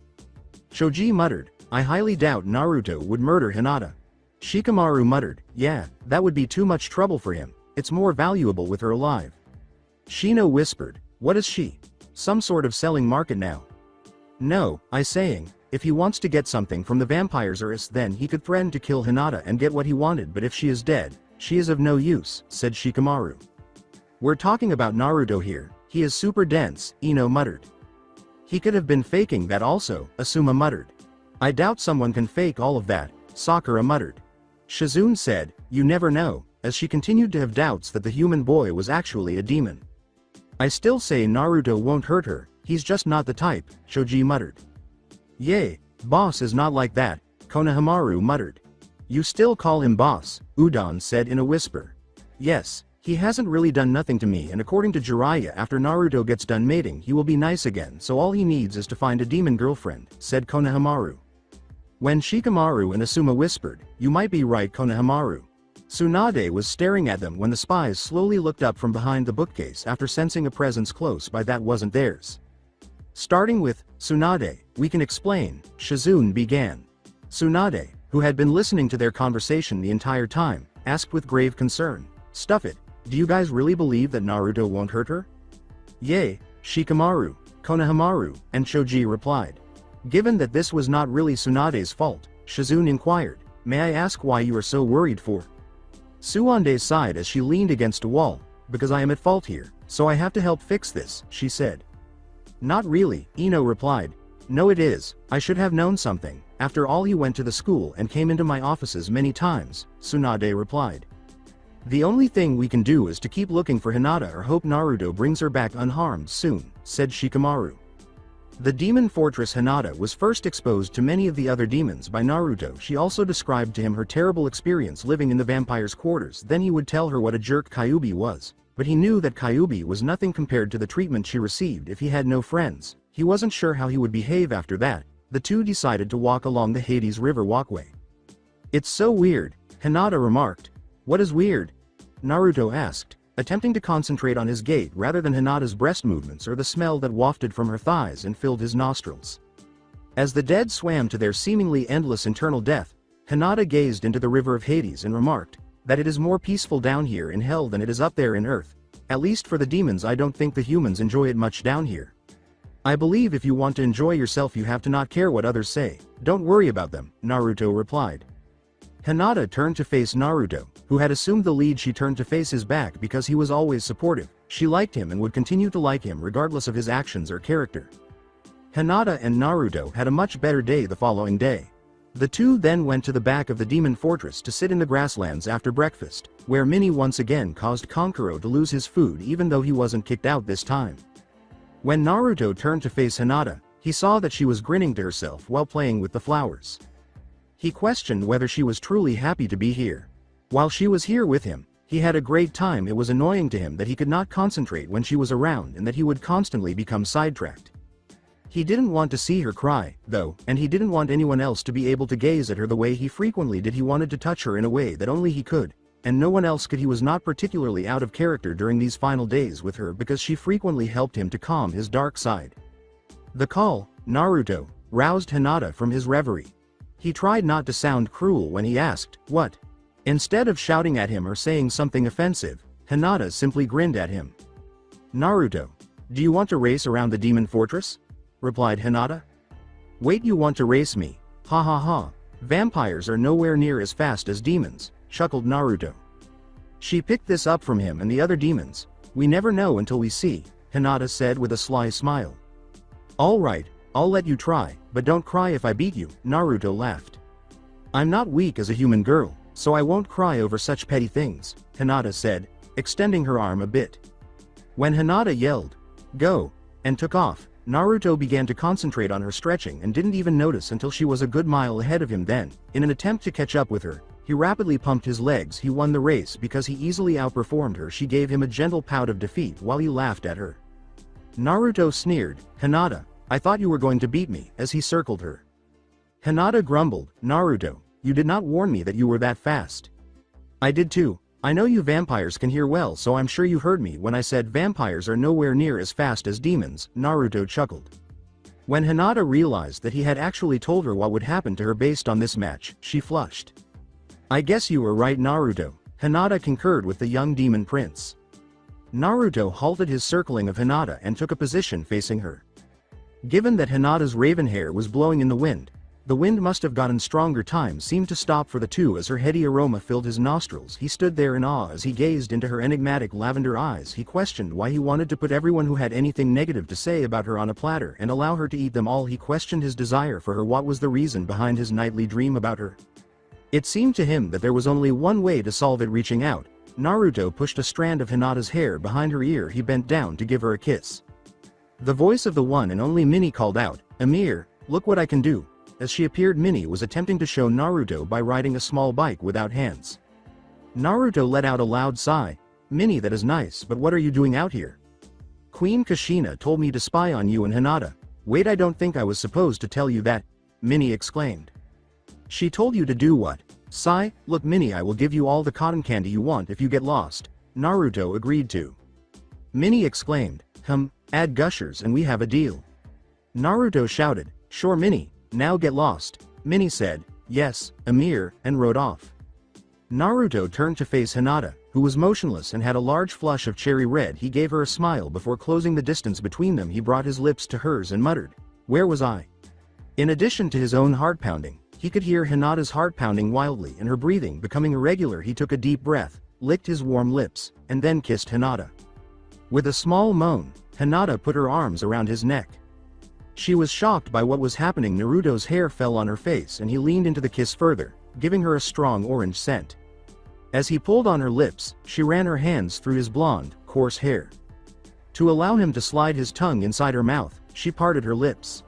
Choji muttered, I highly doubt Naruto would murder Hinata. Shikamaru muttered, yeah, that would be too much trouble for him, it's more valuable with her alive. Shino whispered, what is she? Some sort of selling market now. No, I saying, if he wants to get something from the vampires then he could threaten to kill Hinata and get what he wanted, but if she is dead, she is of no use, said Shikamaru. We're talking about Naruto here, he is super dense, Ino muttered. He could have been faking that also, Asuma muttered. I doubt someone can fake all of that, Sakura muttered. Shizune said, you never know, as she continued to have doubts that the human boy was actually a demon. I still say Naruto won't hurt her, he's just not the type, Choji muttered. Yay, boss is not like that, Konohamaru muttered. You still call him boss, Udon said in a whisper. Yes, he hasn't really done nothing to me, and according to Jiraiya, after Naruto gets done mating he will be nice again, so all he needs is to find a demon girlfriend, said Konohamaru. When Shikamaru and Asuma whispered, you might be right, Konohamaru. Tsunade was staring at them when the spies slowly looked up from behind the bookcase after sensing a presence close by that wasn't theirs. Starting with, Tsunade, we can explain, Shizune began. Tsunade, who had been listening to their conversation the entire time, asked with grave concern, stuff it, do you guys really believe that Naruto won't hurt her? Yay, Shikamaru, Konohamaru, and Choji replied. Given that this was not really Tsunade's fault, Shizune inquired, may I ask why you are so worried for? Tsuande sighed as she leaned against a wall, because I am at fault here, so I have to help fix this, she said. Not really, Ino replied. No it is, I should have known something, after all he went to the school and came into my offices many times, Tsunade replied. The only thing we can do is to keep looking for Hinata or hope Naruto brings her back unharmed soon, said Shikamaru. The demon fortress Hinata was first exposed to many of the other demons by Naruto. She also described to him her terrible experience living in the vampire's quarters. Then he would tell her what a jerk Kyubi was, but he knew that Kyubi was nothing compared to the treatment she received if he had no friends. He wasn't sure how he would behave after that. The two decided to walk along the Hades River walkway. It's so weird, Hinata remarked. What is weird? Naruto asked, attempting to concentrate on his gait rather than Hinata's breast movements or the smell that wafted from her thighs and filled his nostrils. As the dead swam to their seemingly endless internal death, Hinata gazed into the river of Hades and remarked, that it is more peaceful down here in hell than it is up there in earth. At least for the demons. I don't think the humans enjoy it much down here. I believe if you want to enjoy yourself you have to not care what others say. Don't worry about them, Naruto replied. Hinata turned to face Naruto, who had assumed the lead. She turned to face his back because he was always supportive. She liked him and would continue to like him regardless of his actions or character. Hinata and Naruto had a much better day the following day. The two then went to the back of the demon fortress to sit in the grasslands after breakfast, where Mini once again caused Kankuro to lose his food even though he wasn't kicked out this time. When Naruto turned to face Hinata, he saw that she was grinning to herself while playing with the flowers. He questioned whether she was truly happy to be here. While she was here with him, he had a great time. It was annoying to him that he could not concentrate when she was around and that he would constantly become sidetracked. He didn't want to see her cry, though, and he didn't want anyone else to be able to gaze at her the way he frequently did. He wanted to touch her in a way that only he could, and no one else could. He was not particularly out of character during these final days with her because she frequently helped him to calm his dark side. The call, Naruto, roused Hinata from his reverie. He tried not to sound cruel when he asked, what? Instead of shouting at him or saying something offensive, Hinata simply grinned at him. Naruto, do you want to race around the demon fortress? Replied Hinata. Wait, you want to race me? Ha ha ha. Vampires are nowhere near as fast as demons, chuckled Naruto. She picked this up from him and the other demons. We never know until we see, Hinata said with a sly smile. Alright, I'll let you try, but don't cry if I beat you, Naruto laughed. I'm not weak as a human girl, so I won't cry over such petty things, Hinata said, extending her arm a bit. When Hinata yelled, "Go!" and took off, Naruto began to concentrate on her stretching and didn't even notice until she was a good mile ahead of him. Then, in an attempt to catch up with her, he rapidly pumped his legs. He won the race because he easily outperformed her. She gave him a gentle pout of defeat while he laughed at her. Naruto sneered, "Hinata, I thought you were going to beat me," as he circled her. Hinata grumbled, "Naruto, you did not warn me that you were that fast." "I did too. I know you vampires can hear well, so I'm sure you heard me when I said vampires are nowhere near as fast as demons," Naruto chuckled. When Hinata realized that he had actually told her what would happen to her based on this match, she flushed. "I guess you were right, Naruto," Hinata concurred with the young demon prince. Naruto halted his circling of Hinata and took a position facing her. Given that Hinata's raven hair was blowing in the wind must have gotten stronger. Time seemed to stop for the two as her heady aroma filled his nostrils. He stood there in awe as he gazed into her enigmatic lavender eyes. He questioned why he wanted to put everyone who had anything negative to say about her on a platter and allow her to eat them all. He questioned his desire for her. What was the reason behind his nightly dream about her? It seemed to him that there was only one way to solve it. Reaching out, Naruto pushed a strand of Hinata's hair behind her ear. He bent down to give her a kiss. The voice of the one and only Minnie called out, "Amir, look what I can do." As she appeared, Minnie was attempting to show Naruto by riding a small bike without hands. Naruto let out a loud sigh. "Minnie, that is nice, but what are you doing out here?" "Queen Kushina told me to spy on you and Hinata." "Wait, I don't think I was supposed to tell you that," Minnie exclaimed. "She told you to do what?" "Sigh, look Minnie, I will give you all the cotton candy you want if you get lost," Naruto agreed to. Minnie exclaimed, "Add gushers and we have a deal." Naruto shouted, "Sure Minnie, now get lost." Minnie said, "Yes, Amir," and rode off. Naruto turned to face Hinata, who was motionless and had a large flush of cherry red. He gave her a smile before closing the distance between them. He brought his lips to hers and muttered, "Where was I?" In addition to his own heart pounding, he could hear Hinata's heart pounding wildly and her breathing becoming irregular. He took a deep breath, licked his warm lips, and then kissed Hinata. With a small moan, Hinata put her arms around his neck. She was shocked by what was happening. Naruto's hair fell on her face and he leaned into the kiss further, giving her a strong orange scent. As he pulled on her lips, she ran her hands through his blonde, coarse hair. To allow him to slide his tongue inside her mouth, she parted her lips.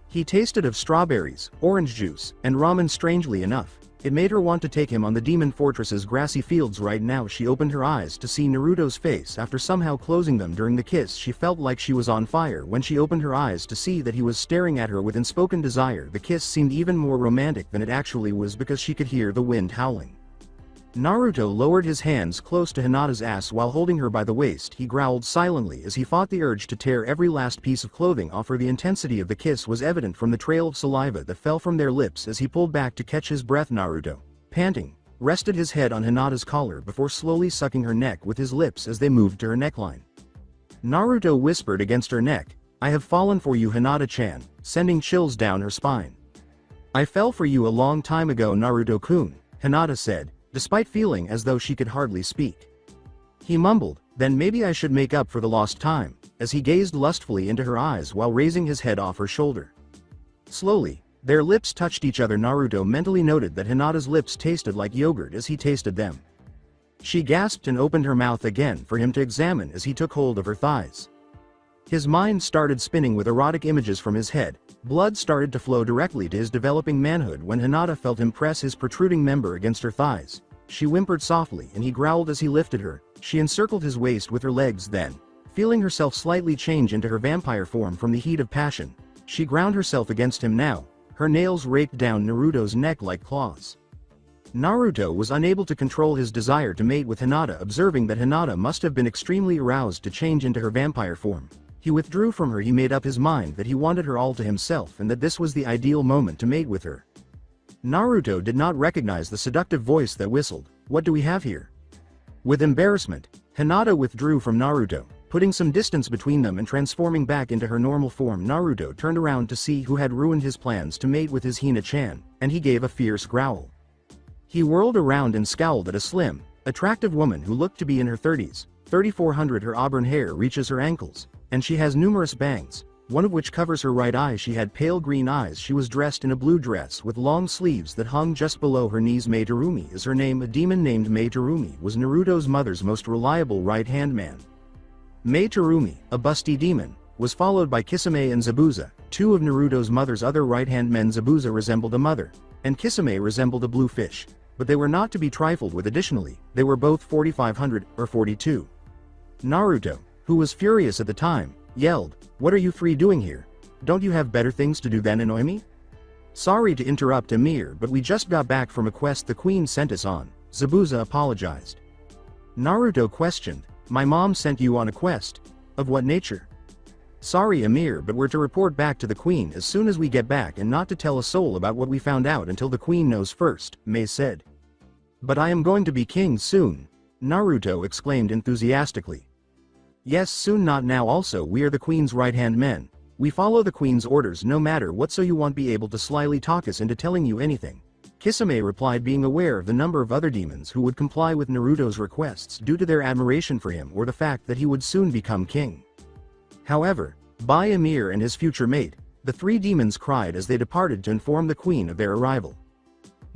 He tasted of strawberries, orange juice, and ramen. Strangely enough, it made her want to take him on the demon fortress's grassy fields right now. She opened her eyes to see Naruto's face. After somehow closing them during the kiss, she felt like she was on fire. When she opened her eyes to see that he was staring at her with unspoken desire, the kiss seemed even more romantic than it actually was because she could hear the wind howling. Naruto lowered his hands close to Hinata's ass while holding her by the waist. He growled silently as he fought the urge to tear every last piece of clothing off her. The intensity of the kiss was evident from the trail of saliva that fell from their lips as he pulled back to catch his breath. Naruto, panting, rested his head on Hinata's collar before slowly sucking her neck with his lips as they moved to her neckline. Naruto whispered against her neck, "I have fallen for you, Hinata-chan," sending chills down her spine. "I fell for you a long time ago, Naruto-kun," Hinata said, despite feeling as though she could hardly speak. He mumbled, "Then maybe I should make up for the lost time," as he gazed lustfully into her eyes while raising his head off her shoulder. Slowly, their lips touched each other. Naruto mentally noted that Hinata's lips tasted like yogurt as he tasted them. She gasped and opened her mouth again for him to examine as he took hold of her thighs. His mind started spinning with erotic images from his head. Blood started to flow directly to his developing manhood when Hinata felt him press his protruding member against her thighs. She whimpered softly and he growled as he lifted her. She encircled his waist with her legs. Then, feeling herself slightly change into her vampire form from the heat of passion, she ground herself against him now, her nails raked down Naruto's neck like claws. Naruto was unable to control his desire to mate with Hinata. Observing that Hinata must have been extremely aroused to change into her vampire form, he withdrew from her. He made up his mind that he wanted her all to himself and that this was the ideal moment to mate with her. Naruto did not recognize the seductive voice that whistled, "What do we have here?" With embarrassment, Hinata withdrew from Naruto, putting some distance between them and transforming back into her normal form. Naruto turned around to see who had ruined his plans to mate with his Hina-chan, and he gave a fierce growl. He whirled around and scowled at a slim, Attractive woman who looked to be in her 30s, 3400. Her auburn hair reaches her ankles, and she has numerous bangs, one of which covers her right eye. She had pale green eyes. She was dressed in a blue dress with long sleeves that hung just below her knees. Mei Terumi is her name. A demon named Mei Terumi was Naruto's mother's most reliable right-hand man. Mei Terumi, a busty demon, was followed by Kisame and Zabuza, two of Naruto's mother's other right-hand men. Zabuza resembled a mother, and Kisame resembled a blue fish, but they were not to be trifled with. Additionally, they were both 4500, or 42. Naruto, who was furious at the time, yelled, "What are you three doing here? Don't you have better things to do than annoy me?" "Sorry to interrupt, Amir, but we just got back from a quest the queen sent us on," Zabuza apologized. Naruto questioned, "My mom sent you on a quest? Of what nature?" "Sorry, Amir, but we're to report back to the queen as soon as we get back and not to tell a soul about what we found out until the queen knows first," Mei said. "But I am going to be king soon," Naruto exclaimed enthusiastically. "Yes, soon, not now. Also, we are the queen's right-hand men. We follow the queen's orders no matter what, so you won't be able to slyly talk us into telling you anything," Kisame replied, being aware of the number of other demons who would comply with Naruto's requests due to their admiration for him or the fact that he would soon become king. However, by Amir and his future mate, the three demons cried as they departed to inform the queen of their arrival.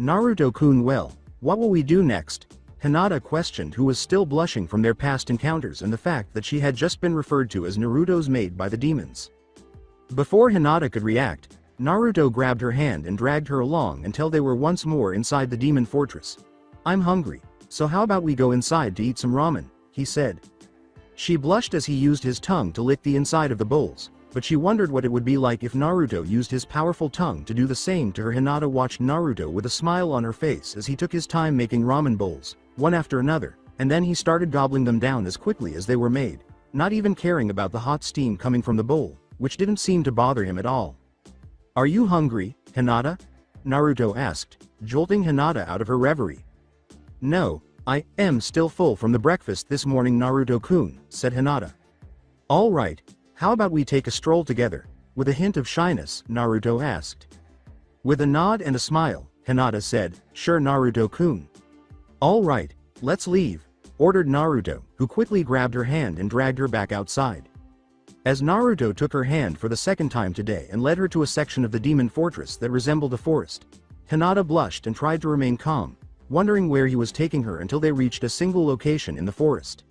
"Naruto-kun, well, what will we do next?" Hinata questioned, who was still blushing from their past encounters and the fact that she had just been referred to as Naruto's mate by the demons. Before Hinata could react, Naruto grabbed her hand and dragged her along until they were once more inside the demon fortress. "I'm hungry, so how about we go inside to eat some ramen," he said. She blushed as he used his tongue to lick the inside of the bowls, but she wondered what it would be like if Naruto used his powerful tongue to do the same to her. Hinata watched Naruto with a smile on her face as he took his time making ramen bowls, one after another, and then he started gobbling them down as quickly as they were made, not even caring about the hot steam coming from the bowl, which didn't seem to bother him at all. "Are you hungry, Hinata?" Naruto asked, jolting Hinata out of her reverie. "No, I am still full from the breakfast this morning, Naruto-kun," said Hinata. "All right, how about we take a stroll together?" With a hint of shyness, Naruto asked. With a nod and a smile, Hinata said, "Sure, Naruto-kun." "All right, let's leave," ordered Naruto, who quickly grabbed her hand and dragged her back outside. As Naruto took her hand for the second time today and led her to a section of the demon fortress that resembled a forest, Hinata blushed and tried to remain calm, wondering where he was taking her until they reached a single location in the forest.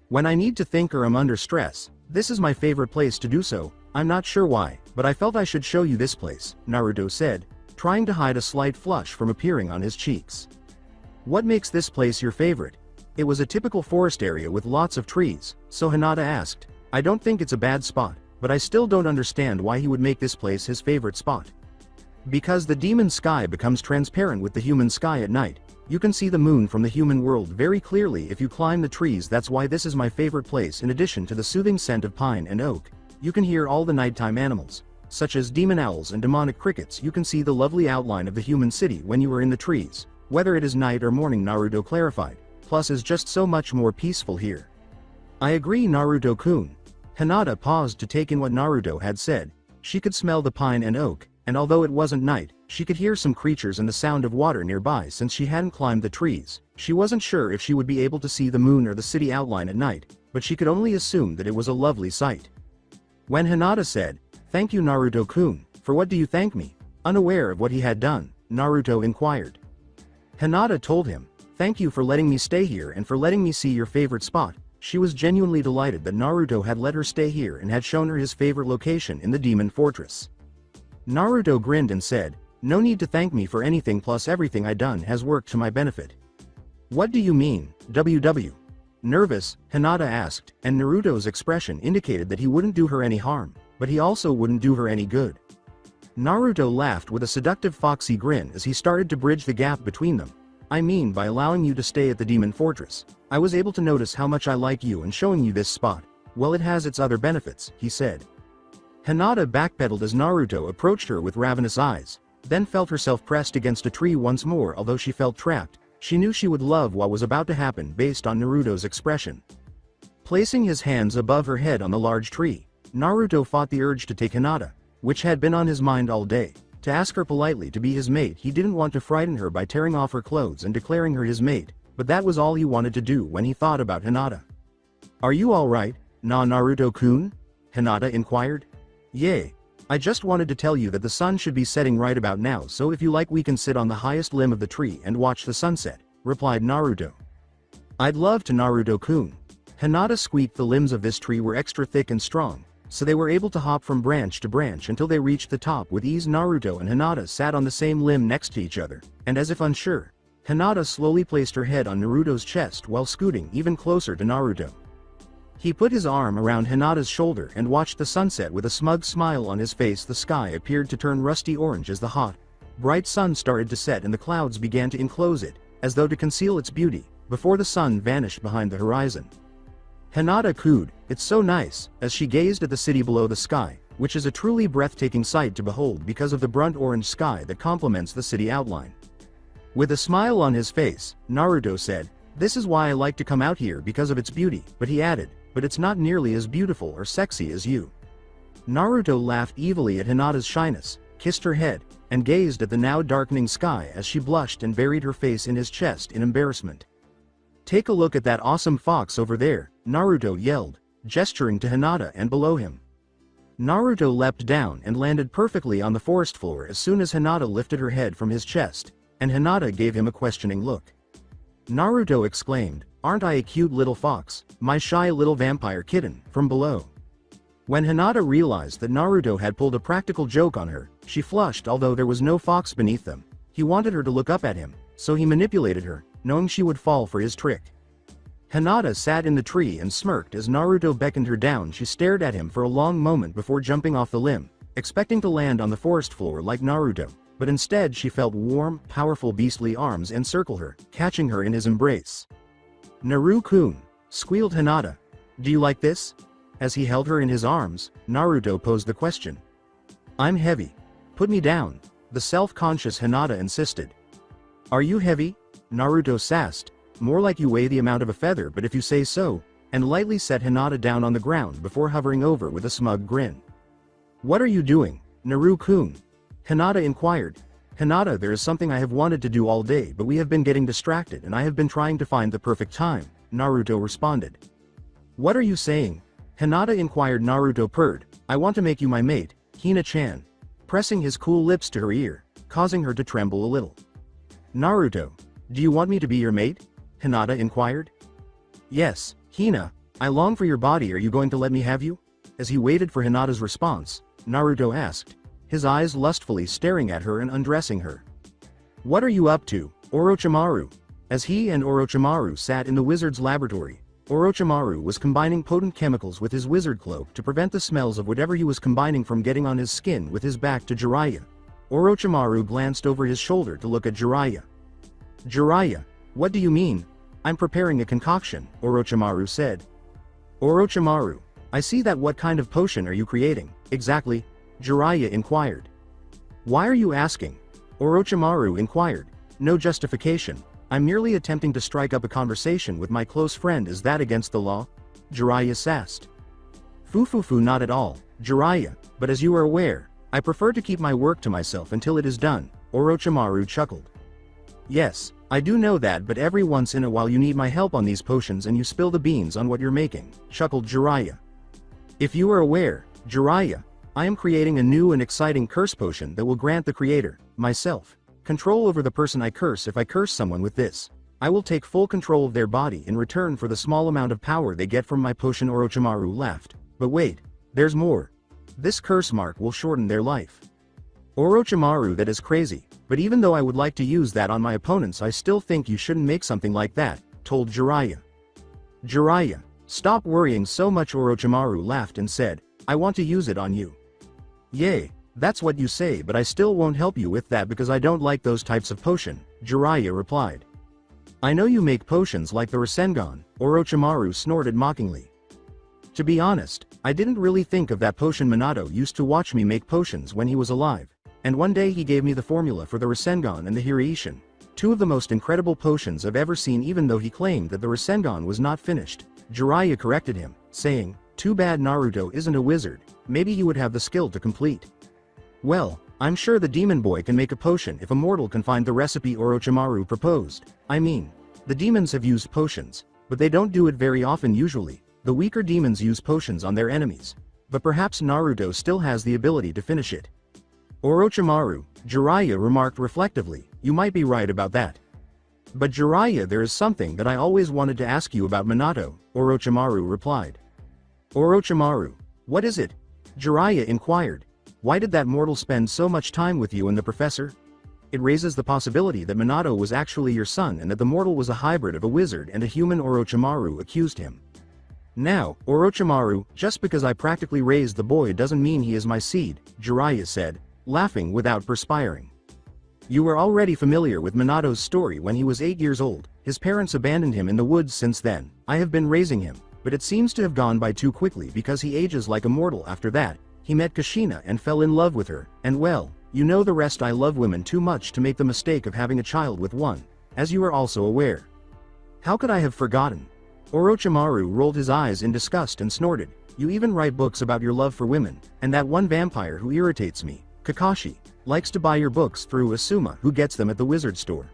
"When I need to think or am under stress, this is my favorite place to do so. I'm not sure why, but I felt I should show you this place," Naruto said, trying to hide a slight flush from appearing on his cheeks. "What makes this place your favorite?" It was a typical forest area with lots of trees, so Hinata asked. "I don't think it's a bad spot, but I still don't understand why he would make this place his favorite spot." "Because the demon sky becomes transparent with the human sky at night. You can see the moon from the human world very clearly if you climb the trees. That's why this is my favorite place. In addition to the soothing scent of pine and oak, you can hear all the nighttime animals, such as demon owls and demonic crickets. You can see the lovely outline of the human city when you are in the trees, whether it is night or morning," Naruto clarified. "Plus is just so much more peaceful here." "I agree, Naruto-kun." Hinata paused to take in what Naruto had said. She could smell the pine and oak, and although it wasn't night, she could hear some creatures and the sound of water nearby. Since she hadn't climbed the trees, she wasn't sure if she would be able to see the moon or the city outline at night, but she could only assume that it was a lovely sight. When Hinata said, "Thank you, Naruto-kun, for what do you thank me?" Unaware of what he had done, Naruto inquired. Hinata told him, "Thank you for letting me stay here and for letting me see your favorite spot." She was genuinely delighted that Naruto had let her stay here and had shown her his favorite location in the demon fortress. Naruto grinned and said, "No need to thank me for anything, plus everything I done has worked to my benefit." "What do you mean, WW?" Nervous, Hinata asked, and Naruto's expression indicated that he wouldn't do her any harm, but he also wouldn't do her any good. Naruto laughed with a seductive foxy grin as he started to bridge the gap between them. "I mean, by allowing you to stay at the demon fortress, I was able to notice how much I like you, and showing you this spot, well, it has its other benefits," he said. Hinata backpedaled as Naruto approached her with ravenous eyes, then felt herself pressed against a tree once more. Although she felt trapped, she knew she would love what was about to happen based on Naruto's expression. Placing his hands above her head on the large tree, Naruto fought the urge to take Hinata, which had been on his mind all day, to ask her politely to be his mate. He didn't want to frighten her by tearing off her clothes and declaring her his mate, but that was all he wanted to do when he thought about Hinata. "Are you alright, Naruto-kun?" Hinata inquired. "Yay. I just wanted to tell you that the sun should be setting right about now, so if you like we can sit on the highest limb of the tree and watch the sunset," replied Naruto. "I'd love to, Naruto-kun." Hinata squeaked. The limbs of this tree were extra thick and strong, so they were able to hop from branch to branch until they reached the top with ease. Naruto and Hinata sat on the same limb next to each other, and as if unsure, Hinata slowly placed her head on Naruto's chest while scooting even closer to Naruto. He put his arm around Hinata's shoulder and watched the sunset with a smug smile on his face. The sky appeared to turn rusty orange as the hot, bright sun started to set and the clouds began to enclose it, as though to conceal its beauty, before the sun vanished behind the horizon. Hinata cooed, "It's so nice," as she gazed at the city below the sky, which is a truly breathtaking sight to behold because of the burnt orange sky that complements the city outline. With a smile on his face, Naruto said, "This is why I like to come out here, because of its beauty," but he added, "But it's not nearly as beautiful or sexy as you." Naruto laughed evilly at Hinata's shyness, kissed her head, and gazed at the now darkening sky as she blushed and buried her face in his chest in embarrassment. "Take a look at that awesome fox over there," Naruto yelled, gesturing to Hinata and below him. Naruto leapt down and landed perfectly on the forest floor as soon as Hinata lifted her head from his chest, and Hinata gave him a questioning look. Naruto exclaimed, "Aren't I a cute little fox, my shy little vampire kitten," from below. When Hinata realized that Naruto had pulled a practical joke on her, she flushed. Although there was no fox beneath them, he wanted her to look up at him, so he manipulated her, knowing she would fall for his trick. Hinata sat in the tree and smirked as Naruto beckoned her down. She stared at him for a long moment before jumping off the limb, expecting to land on the forest floor like Naruto, but instead she felt warm, powerful beastly arms encircle her, catching her in his embrace. "Naru-kun," squealed Hinata. "Do you like this?" As he held her in his arms, Naruto posed the question. "I'm heavy. Put me down," the self-conscious Hinata insisted. "Are you heavy?" Naruto sassed. "More like you weigh the amount of a feather, but if you say so," and lightly set Hinata down on the ground before hovering over with a smug grin. "What are you doing, Naru-kun?" Hinata inquired. "Hinata, there is something I have wanted to do all day, but we have been getting distracted and I have been trying to find the perfect time," Naruto responded. "What are you saying?" Hinata inquired. Naruto purred, "I want to make you my mate, Hina-chan," pressing his cool lips to her ear, causing her to tremble a little. "Naruto, do you want me to be your mate?" Hinata inquired. "Yes, Hina, I long for your body. Are you going to let me have you?" As he waited for Hinata's response, Naruto asked, his eyes lustfully staring at her and undressing her. "What are you up to, Orochimaru?" As he and Orochimaru sat in the wizard's laboratory, Orochimaru was combining potent chemicals with his wizard cloak to prevent the smells of whatever he was combining from getting on his skin. With his back to Jiraiya, Orochimaru glanced over his shoulder to look at Jiraiya. "Jiraiya, what do you mean?" "I'm preparing a concoction," Orochimaru said. "Orochimaru, I see that. What kind of potion are you creating, exactly?" Jiraiya inquired. "Why are you asking?" Orochimaru inquired. "No justification. I'm merely attempting to strike up a conversation with my close friend. Is that against the law?" Jiraiya sassed. "Fufufu, not at all, Jiraiya, but as you are aware, I prefer to keep my work to myself until it is done," Orochimaru chuckled. "Yes, I do know that, but every once in a while you need my help on these potions and you spill the beans on what you're making," chuckled Jiraiya. "If you are aware, Jiraiya, I am creating a new and exciting curse potion that will grant the creator, myself, control over the person I curse. If I curse someone with this, I will take full control of their body in return for the small amount of power they get from my potion." Orochimaru laughed. "But wait, there's more. This curse mark will shorten their life." Orochimaru, "That is crazy, but even though I would like to use that on my opponents, I still think you shouldn't make something like that," told Jiraiya. "Jiraiya, stop worrying so much," Orochimaru laughed and said, "I want to use it on you." "Yay, that's what you say, but I still won't help you with that because I don't like those types of potion," Jiraiya replied. "I know you make potions like the Rasengan," Orochimaru snorted mockingly. "To be honest, I didn't really think of that potion. Minato used to watch me make potions when he was alive, and one day he gave me the formula for the Rasengan and the Hiraishin, two of the most incredible potions I've ever seen." Even though he claimed that the Rasengan was not finished, Jiraiya corrected him, saying, "Too bad Naruto isn't a wizard, maybe he would have the skill to complete." "Well, I'm sure the demon boy can make a potion if a mortal can find the recipe," Orochimaru proposed. "I mean, The demons have used potions, but they don't do it very often usually. The weaker demons use potions on their enemies. But perhaps Naruto still has the ability to finish it. Orochimaru, Jiraiya remarked reflectively, you might be right about that. But Jiraiya, there is something that I always wanted to ask you about Minato, Orochimaru replied. Orochimaru, what is it? Jiraiya inquired. Why did that mortal spend so much time with you and the professor? It raises the possibility that Minato was actually your son and that the mortal was a hybrid of a wizard and a human. Orochimaru accused him. Now, Orochimaru, just because I practically raised the boy doesn't mean he is my seed, Jiraiya said, laughing without perspiring. You were already familiar with Minato's story when he was 8 years old. His parents abandoned him in the woods since then. I have been raising him, but it seems to have gone by too quickly because he ages like a mortal. After that, he met Kushina and fell in love with her, and well, you know the rest. I love women too much to make the mistake of having a child with one, as you are also aware. How could I have forgotten? Orochimaru rolled his eyes in disgust and snorted, you even write books about your love for women, and that one vampire who irritates me, Kakashi, likes to buy your books through Asuma, who gets them at the wizard store.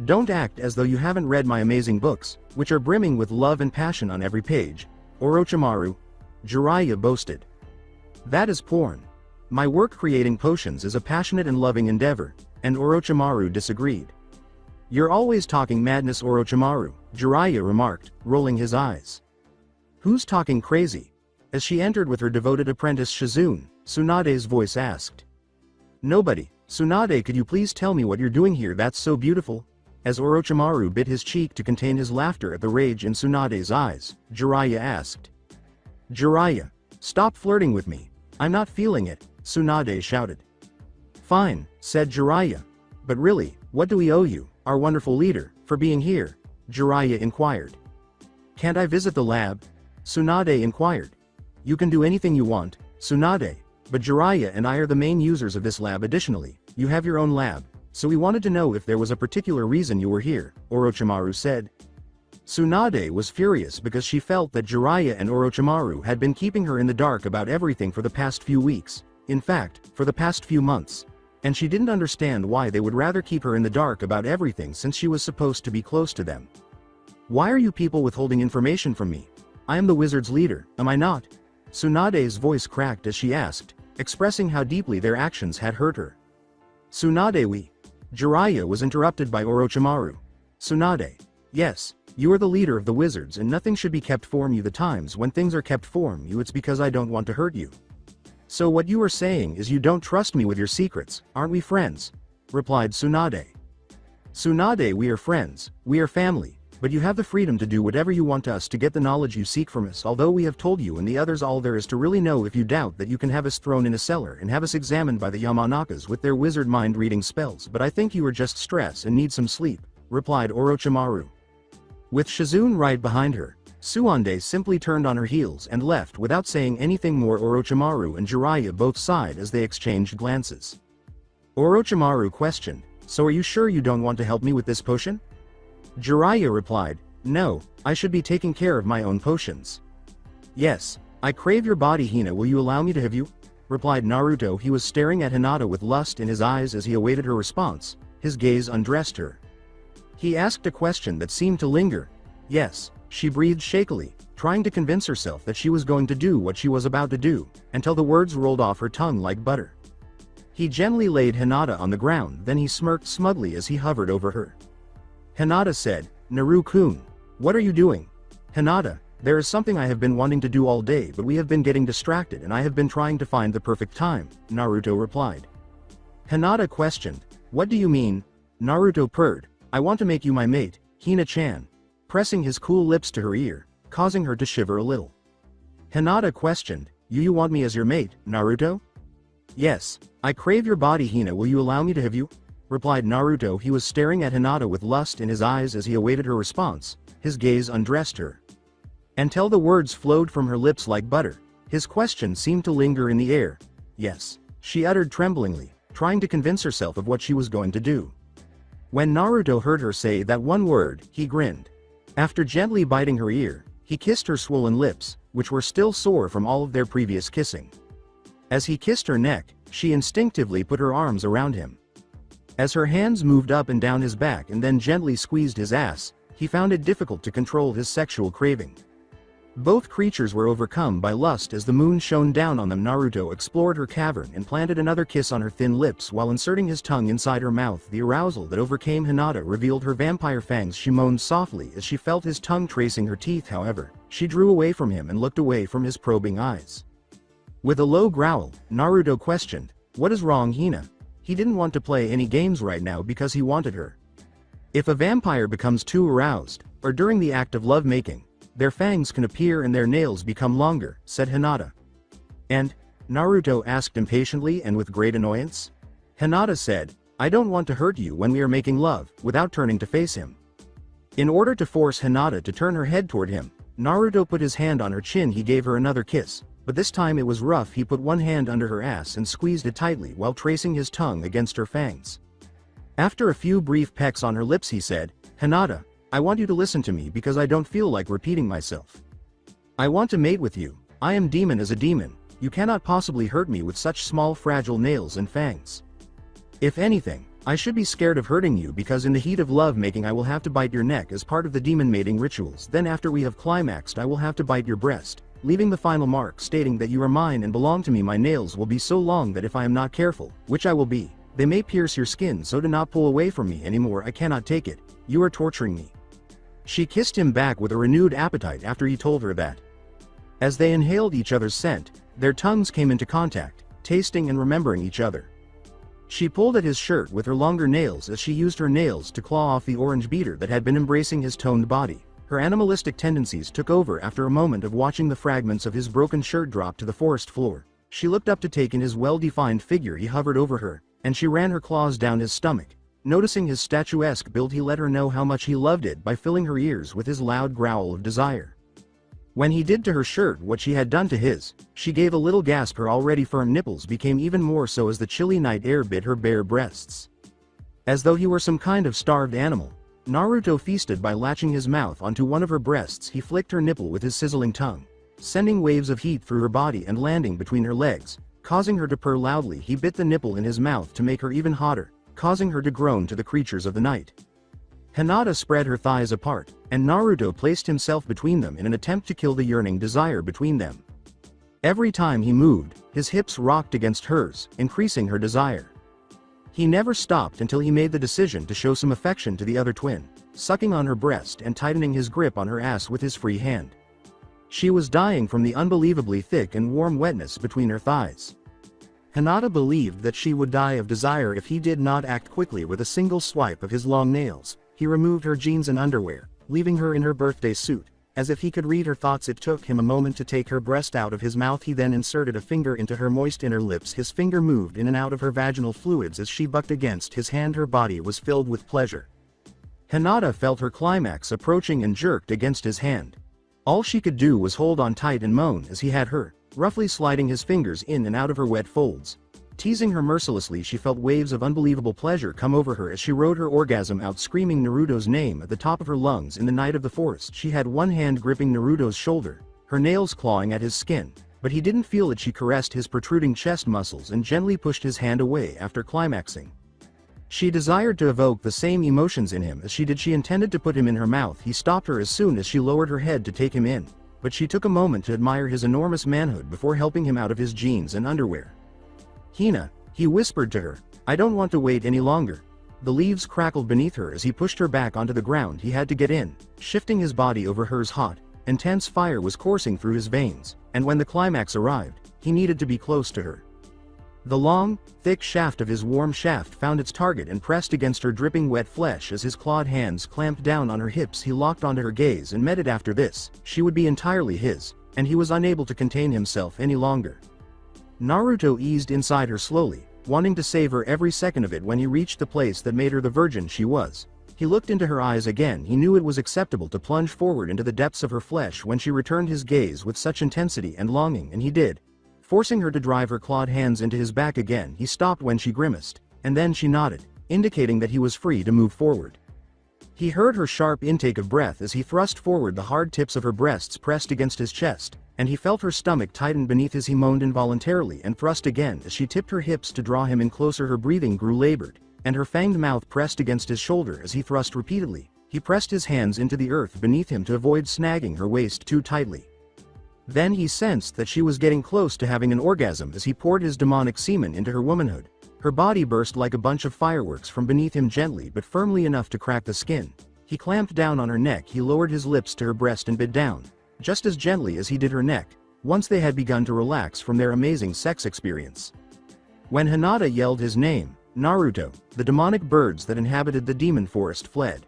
Don't act as though you haven't read my amazing books, which are brimming with love and passion on every page, Orochimaru, Jiraiya boasted. That is porn. My work creating potions is a passionate and loving endeavor, and Orochimaru disagreed. You're always talking madness, Orochimaru, Jiraiya remarked, rolling his eyes. Who's talking crazy? As she entered with her devoted apprentice Shizune, Tsunade's voice asked. Nobody. Tsunade, could you please tell me what you're doing here? That's so beautiful. As Orochimaru bit his cheek to contain his laughter at the rage in Tsunade's eyes, Jiraiya asked. Jiraiya, stop flirting with me. I'm not feeling it, Tsunade shouted. Fine, said Jiraiya. But really, what do we owe you, our wonderful leader, for being here? Jiraiya inquired. Can't I visit the lab? Tsunade inquired. You can do anything you want, Tsunade, but Jiraiya and I are the main users of this lab. Additionally, you have your own lab, so we wanted to know if there was a particular reason you were here, Orochimaru said. Tsunade was furious because she felt that Jiraiya and Orochimaru had been keeping her in the dark about everything for the past few weeks, in fact, for the past few months. And she didn't understand why they would rather keep her in the dark about everything since she was supposed to be close to them. Why are you people withholding information from me? I am the wizard's leader, am I not? Tsunade's voice cracked as she asked, expressing how deeply their actions had hurt her. Tsunade, we. Jiraiya was interrupted by Orochimaru. Tsunade. Yes, you are the leader of the wizards and nothing should be kept from you. The times when things are kept from you, it's because I don't want to hurt you. So what you are saying is you don't trust me with your secrets, aren't we friends? Replied Tsunade. Tsunade, we are friends, we are family, but you have the freedom to do whatever you want to us to get the knowledge you seek from us. Although we have told you and the others all there is to really know, if you doubt that you can have us thrown in a cellar and have us examined by the Yamanakas with their wizard mind reading spells, but I think you are just stressed and need some sleep, replied Orochimaru. With Shizune right behind her, Tsuande simply turned on her heels and left without saying anything more. Orochimaru and Jiraiya both sighed as they exchanged glances. Orochimaru questioned, so are you sure you don't want to help me with this potion? Jiraiya replied, no, I should be taking care of my own potions. Yes, I crave your body, Hina, will you allow me to have you? Replied Naruto. He was staring at Hinata with lust in his eyes as he awaited her response. His gaze undressed her. He asked a question that seemed to linger. Yes, she breathed shakily, trying to convince herself that she was going to do what she was about to do, until the words rolled off her tongue like butter. He gently laid Hinata on the ground, then he smirked smugly as he hovered over her. Hinata said, Naru-kun, what are you doing? Hinata, there is something I have been wanting to do all day, but we have been getting distracted and I have been trying to find the perfect time, Naruto replied. Hinata questioned, what do you mean? Naruto purred, I want to make you my mate, Hina-chan, pressing his cool lips to her ear, causing her to shiver a little. Hinata questioned, you want me as your mate, Naruto? Yes, I crave your body, Hina, will you allow me to have you? Replied Naruto. He was staring at Hinata with lust in his eyes as he awaited her response. His gaze undressed her. Until the words flowed from her lips like butter, his question seemed to linger in the air. Yes, she uttered tremblingly, trying to convince herself of what she was going to do. When Naruto heard her say that one word, he grinned. After gently biting her ear, he kissed her swollen lips, which were still sore from all of their previous kissing. As he kissed her neck, she instinctively put her arms around him. As her hands moved up and down his back and then gently squeezed his ass, he found it difficult to control his sexual craving. Both creatures were overcome by lust as the moon shone down on them. Naruto explored her cavern and planted another kiss on her thin lips while inserting his tongue inside her mouth. The arousal that overcame Hinata revealed her vampire fangs. She moaned softly as she felt his tongue tracing her teeth. However, she drew away from him and looked away from his probing eyes. With a low growl, Naruto questioned, "What is wrong, Hina?" He didn't want to play any games right now because he wanted her. If a vampire becomes too aroused, or during the act of lovemaking, their fangs can appear and their nails become longer, said Hinata. And? Naruto asked impatiently and with great annoyance. Hinata said, "I don't want to hurt you when we are making love," without turning to face him. In order to force Hinata to turn her head toward him, Naruto put his hand on her chin. He gave her another kiss, but this time it was rough. He put one hand under her ass and squeezed it tightly while tracing his tongue against her fangs. After a few brief pecks on her lips he said, "Hinata, I want you to listen to me because I don't feel like repeating myself. I want to mate with you. I am demon as a demon. You cannot possibly hurt me with such small fragile nails and fangs. If anything, I should be scared of hurting you because in the heat of love making I will have to bite your neck as part of the demon mating rituals. Then after we have climaxed I will have to bite your breast, leaving the final mark stating that you are mine and belong to me. My nails will be so long that if I am not careful, which I will be, they may pierce your skin. So do not pull away from me anymore. I cannot take it. You are torturing me." She kissed him back with a renewed appetite after he told her that. As they inhaled each other's scent, their tongues came into contact, tasting and remembering each other. She pulled at his shirt with her longer nails as she used her nails to claw off the orange beater that had been embracing his toned body. Her animalistic tendencies took over after a moment of watching the fragments of his broken shirt drop to the forest floor. She looked up to take in his well-defined figure. He hovered over her, and she ran her claws down his stomach. Noticing his statuesque build, he let her know how much he loved it by filling her ears with his loud growl of desire. When he did to her shirt what she had done to his, she gave a little gasp. Her already firm nipples became even more so as the chilly night air bit her bare breasts. As though he were some kind of starved animal, Naruto feasted by latching his mouth onto one of her breasts. He flicked her nipple with his sizzling tongue, sending waves of heat through her body and landing between her legs, causing her to purr loudly. He bit the nipple in his mouth to make her even hotter, causing her to groan to the creatures of the night. Hinata spread her thighs apart, and Naruto placed himself between them in an attempt to kill the yearning desire between them. Every time he moved, his hips rocked against hers, increasing her desire. He never stopped until he made the decision to show some affection to the other twin, sucking on her breast and tightening his grip on her ass with his free hand. She was dying from the unbelievably thick and warm wetness between her thighs. Hinata believed that she would die of desire if he did not act quickly. With a single swipe of his long nails, he removed her jeans and underwear, leaving her in her birthday suit. As if he could read her thoughts, it took him a moment to take her breast out of his mouth. He then inserted a finger into her moist inner lips. His finger moved in and out of her vaginal fluids as she bucked against his hand. Her body was filled with pleasure. Hinata felt her climax approaching and jerked against his hand. All she could do was hold on tight and moan as he had her, roughly sliding his fingers in and out of her wet folds. Teasing her mercilessly, she felt waves of unbelievable pleasure come over her as she rode her orgasm out, screaming Naruto's name at the top of her lungs. In the night of the forest, she had one hand gripping Naruto's shoulder, her nails clawing at his skin, but he didn't feel it. She caressed his protruding chest muscles and gently pushed his hand away after climaxing. She desired to evoke the same emotions in him as she did. She intended to put him in her mouth. He stopped her as soon as she lowered her head to take him in, but she took a moment to admire his enormous manhood before helping him out of his jeans and underwear. "Hina," he whispered to her, "I don't want to wait any longer." The leaves crackled beneath her as he pushed her back onto the ground. He had to get in, shifting his body over hers. Hot, intense fire was coursing through his veins, and when the climax arrived, he needed to be close to her. The long, thick shaft of his warm shaft found its target and pressed against her dripping wet flesh as his clawed hands clamped down on her hips. He locked onto her gaze and met it. After this, she would be entirely his, and he was unable to contain himself any longer. Naruto eased inside her slowly, wanting to savor every second of it. When he reached the place that made her the virgin she was, he looked into her eyes again. He knew it was acceptable to plunge forward into the depths of her flesh when she returned his gaze with such intensity and longing, and he did. Forcing her to drive her clawed hands into his back again, he stopped when she grimaced, and then she nodded, indicating that he was free to move forward. He heard her sharp intake of breath as he thrust forward. The hard tips of her breasts pressed against his chest, and he felt her stomach tighten beneath his. He moaned involuntarily and thrust again as she tipped her hips to draw him in closer. Her breathing grew labored, and her fanged mouth pressed against his shoulder as he thrust repeatedly. He pressed his hands into the earth beneath him to avoid snagging her waist too tightly. Then he sensed that she was getting close to having an orgasm as he poured his demonic semen into her womanhood. Her body burst like a bunch of fireworks from beneath him, gently but firmly enough to crack the skin. He clamped down on her neck. He lowered his lips to her breast and bit down, just as gently as he did her neck, once they had begun to relax from their amazing sex experience. When Hinata yelled his name, Naruto, the demonic birds that inhabited the demon forest fled.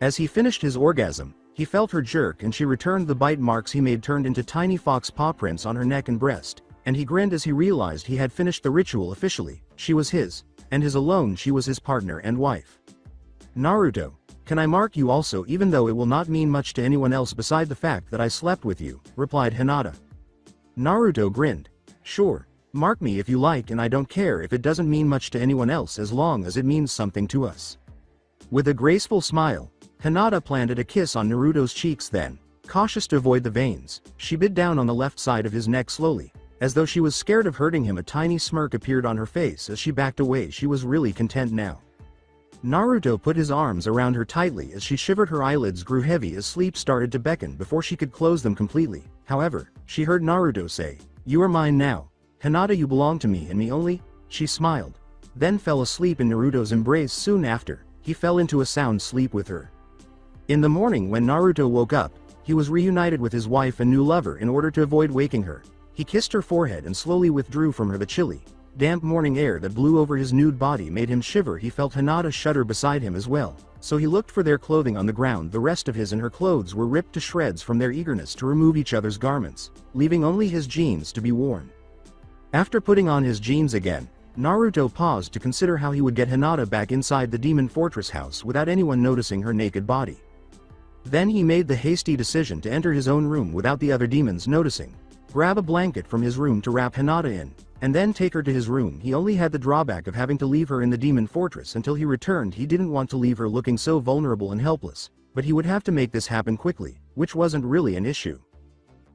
As he finished his orgasm, he felt her jerk and she returned. The bite marks he made turned into tiny fox paw prints on her neck and breast, and he grinned as he realized he had finished the ritual officially. She was his, and his alone. She was his partner and wife. Naruto, can I mark you also, even though it will not mean much to anyone else beside the fact that I slept with you, replied Hinata. Naruto grinned. Sure, mark me if you like, and I don't care if it doesn't mean much to anyone else as long as it means something to us. With a graceful smile, Hinata planted a kiss on Naruto's cheeks. Then, cautious to avoid the veins, she bit down on the left side of his neck slowly, as though she was scared of hurting him. A tiny smirk appeared on her face as she backed away. She was really content now. Naruto put his arms around her tightly as she shivered. Her eyelids grew heavy as sleep started to beckon before she could close them completely. However, she heard Naruto say, "You are mine now. Hinata, you belong to me and me only." She smiled, then fell asleep in Naruto's embrace. Soon after, he fell into a sound sleep with her. In the morning when Naruto woke up, he was reunited with his wife and new lover. In order to avoid waking her, he kissed her forehead and slowly withdrew from her. The chilly, damp morning air that blew over his nude body made him shiver. He felt Hinata shudder beside him as well, so he looked for their clothing on the ground. The rest of his and her clothes were ripped to shreds from their eagerness to remove each other's garments, leaving only his jeans to be worn. After putting on his jeans again, Naruto paused to consider how he would get Hinata back inside the demon fortress house without anyone noticing her naked body. Then he made the hasty decision to enter his own room without the other demons noticing, grab a blanket from his room to wrap Hinata in, and then take her to his room. He only had the drawback of having to leave her in the demon fortress until he returned. He didn't want to leave her looking so vulnerable and helpless, but he would have to make this happen quickly, which wasn't really an issue.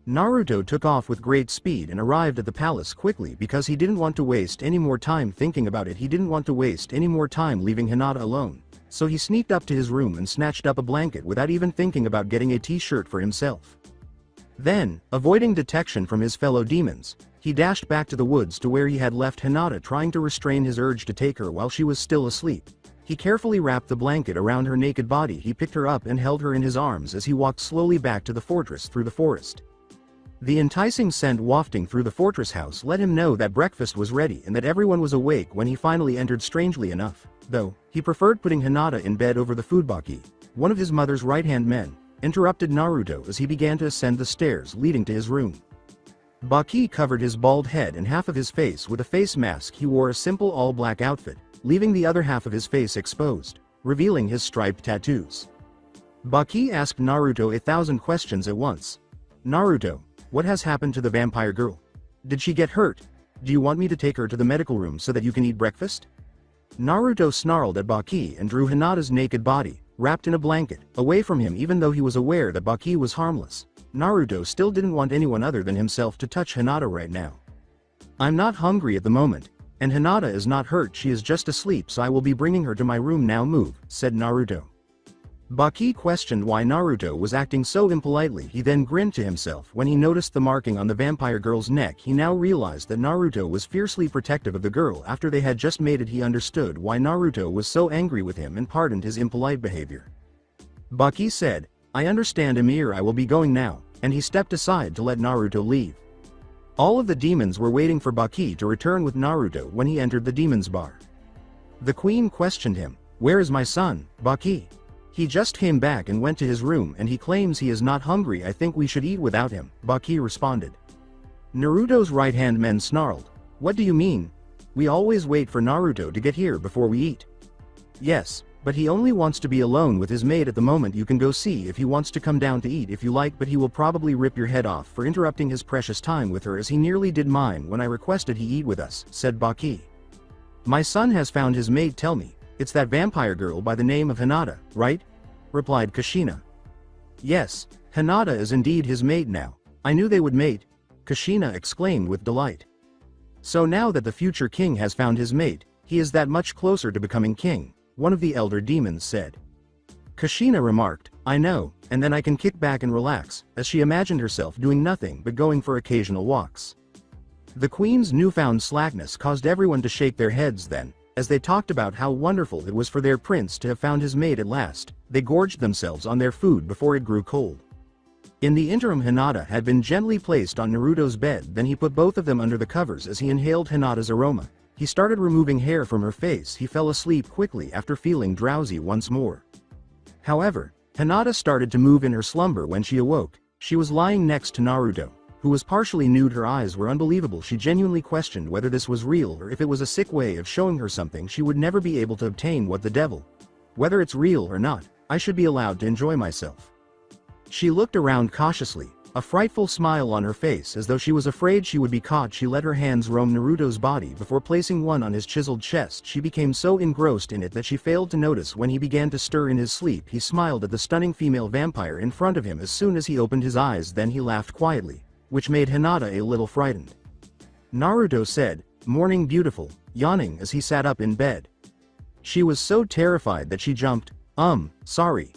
Naruto took off with great speed and arrived at the palace quickly because he didn't want to waste any more time thinking about it. He didn't want to waste any more time leaving Hinata alone, so he sneaked up to his room and snatched up a blanket without even thinking about getting a t-shirt for himself. Then, avoiding detection from his fellow demons, he dashed back to the woods to where he had left Hinata, trying to restrain his urge to take her while she was still asleep. He carefully wrapped the blanket around her naked body. He picked her up and held her in his arms as he walked slowly back to the fortress through the forest. The enticing scent wafting through the fortress house let him know that breakfast was ready and that everyone was awake when he finally entered. Strangely enough, though, he preferred putting Hinata in bed over the food. Baki, one of his mother's right-hand men, interrupted Naruto as he began to ascend the stairs leading to his room. Baki covered his bald head and half of his face with a face mask. He wore a simple all-black outfit, leaving the other half of his face exposed, revealing his striped tattoos. Baki asked Naruto 1,000 questions at once. Naruto, what has happened to the vampire girl? Did she get hurt? Do you want me to take her to the medical room so that you can eat breakfast? Naruto snarled at Baki and drew Hinata's naked body, wrapped in a blanket, away from him. Even though he was aware that Baki was harmless, Naruto still didn't want anyone other than himself to touch Hinata right now. I'm not hungry at the moment, and Hinata is not hurt. She is just asleep, so I will be bringing her to my room now. Move, said Naruto. Baki questioned why Naruto was acting so impolitely. He then grinned to himself when he noticed the marking on the vampire girl's neck. He now realized that Naruto was fiercely protective of the girl after they had just mated. He understood why Naruto was so angry with him and pardoned his impolite behavior. Baki said, I understand, Emir, I will be going now, and he stepped aside to let Naruto leave. All of the demons were waiting for Baki to return with Naruto when he entered the demon's bar. The queen questioned him, where is my son, Baki? He just came back and went to his room and he claims he is not hungry. I think we should eat without him, Baki responded. Naruto's right-hand men snarled, what do you mean? We always wait for Naruto to get here before we eat. Yes, but he only wants to be alone with his maid at the moment. You can go see if he wants to come down to eat if you like, but he will probably rip your head off for interrupting his precious time with her, as he nearly did mine when I requested he eat with us, said Baki. My son has found his maid. Tell me, it's that vampire girl by the name of Hinata, right? Replied Kushina. Yes, Hinata is indeed his maid now. I knew they would mate, Kushina exclaimed with delight. So now that the future king has found his mate, he is that much closer to becoming king, one of the elder demons said. Kushina remarked, I know, and then I can kick back and relax, as she imagined herself doing nothing but going for occasional walks. The queen's newfound slackness caused everyone to shake their heads then, as they talked about how wonderful it was for their prince to have found his mate at last. They gorged themselves on their food before it grew cold. In the interim, Hinata had been gently placed on Naruto's bed, then he put both of them under the covers as he inhaled Hinata's aroma. He started removing hair from her face. He fell asleep quickly after feeling drowsy once more. However, Hinata started to move in her slumber when she awoke. She was lying next to Naruto, who was partially nude. Her eyes were unbelievable. She genuinely questioned whether this was real or if it was a sick way of showing her something she would never be able to obtain. What the devil? Whether it's real or not, I should be allowed to enjoy myself. She looked around cautiously, a frightful smile on her face as though she was afraid she would be caught. She let her hands roam Naruto's body before placing one on his chiseled chest. She became so engrossed in it that she failed to notice when he began to stir in his sleep. He smiled at the stunning female vampire in front of him as soon as he opened his eyes. Then he laughed quietly, which made Hinata a little frightened. Naruto said, "Morning, beautiful," yawning as he sat up in bed. She was so terrified that she jumped. Sorry.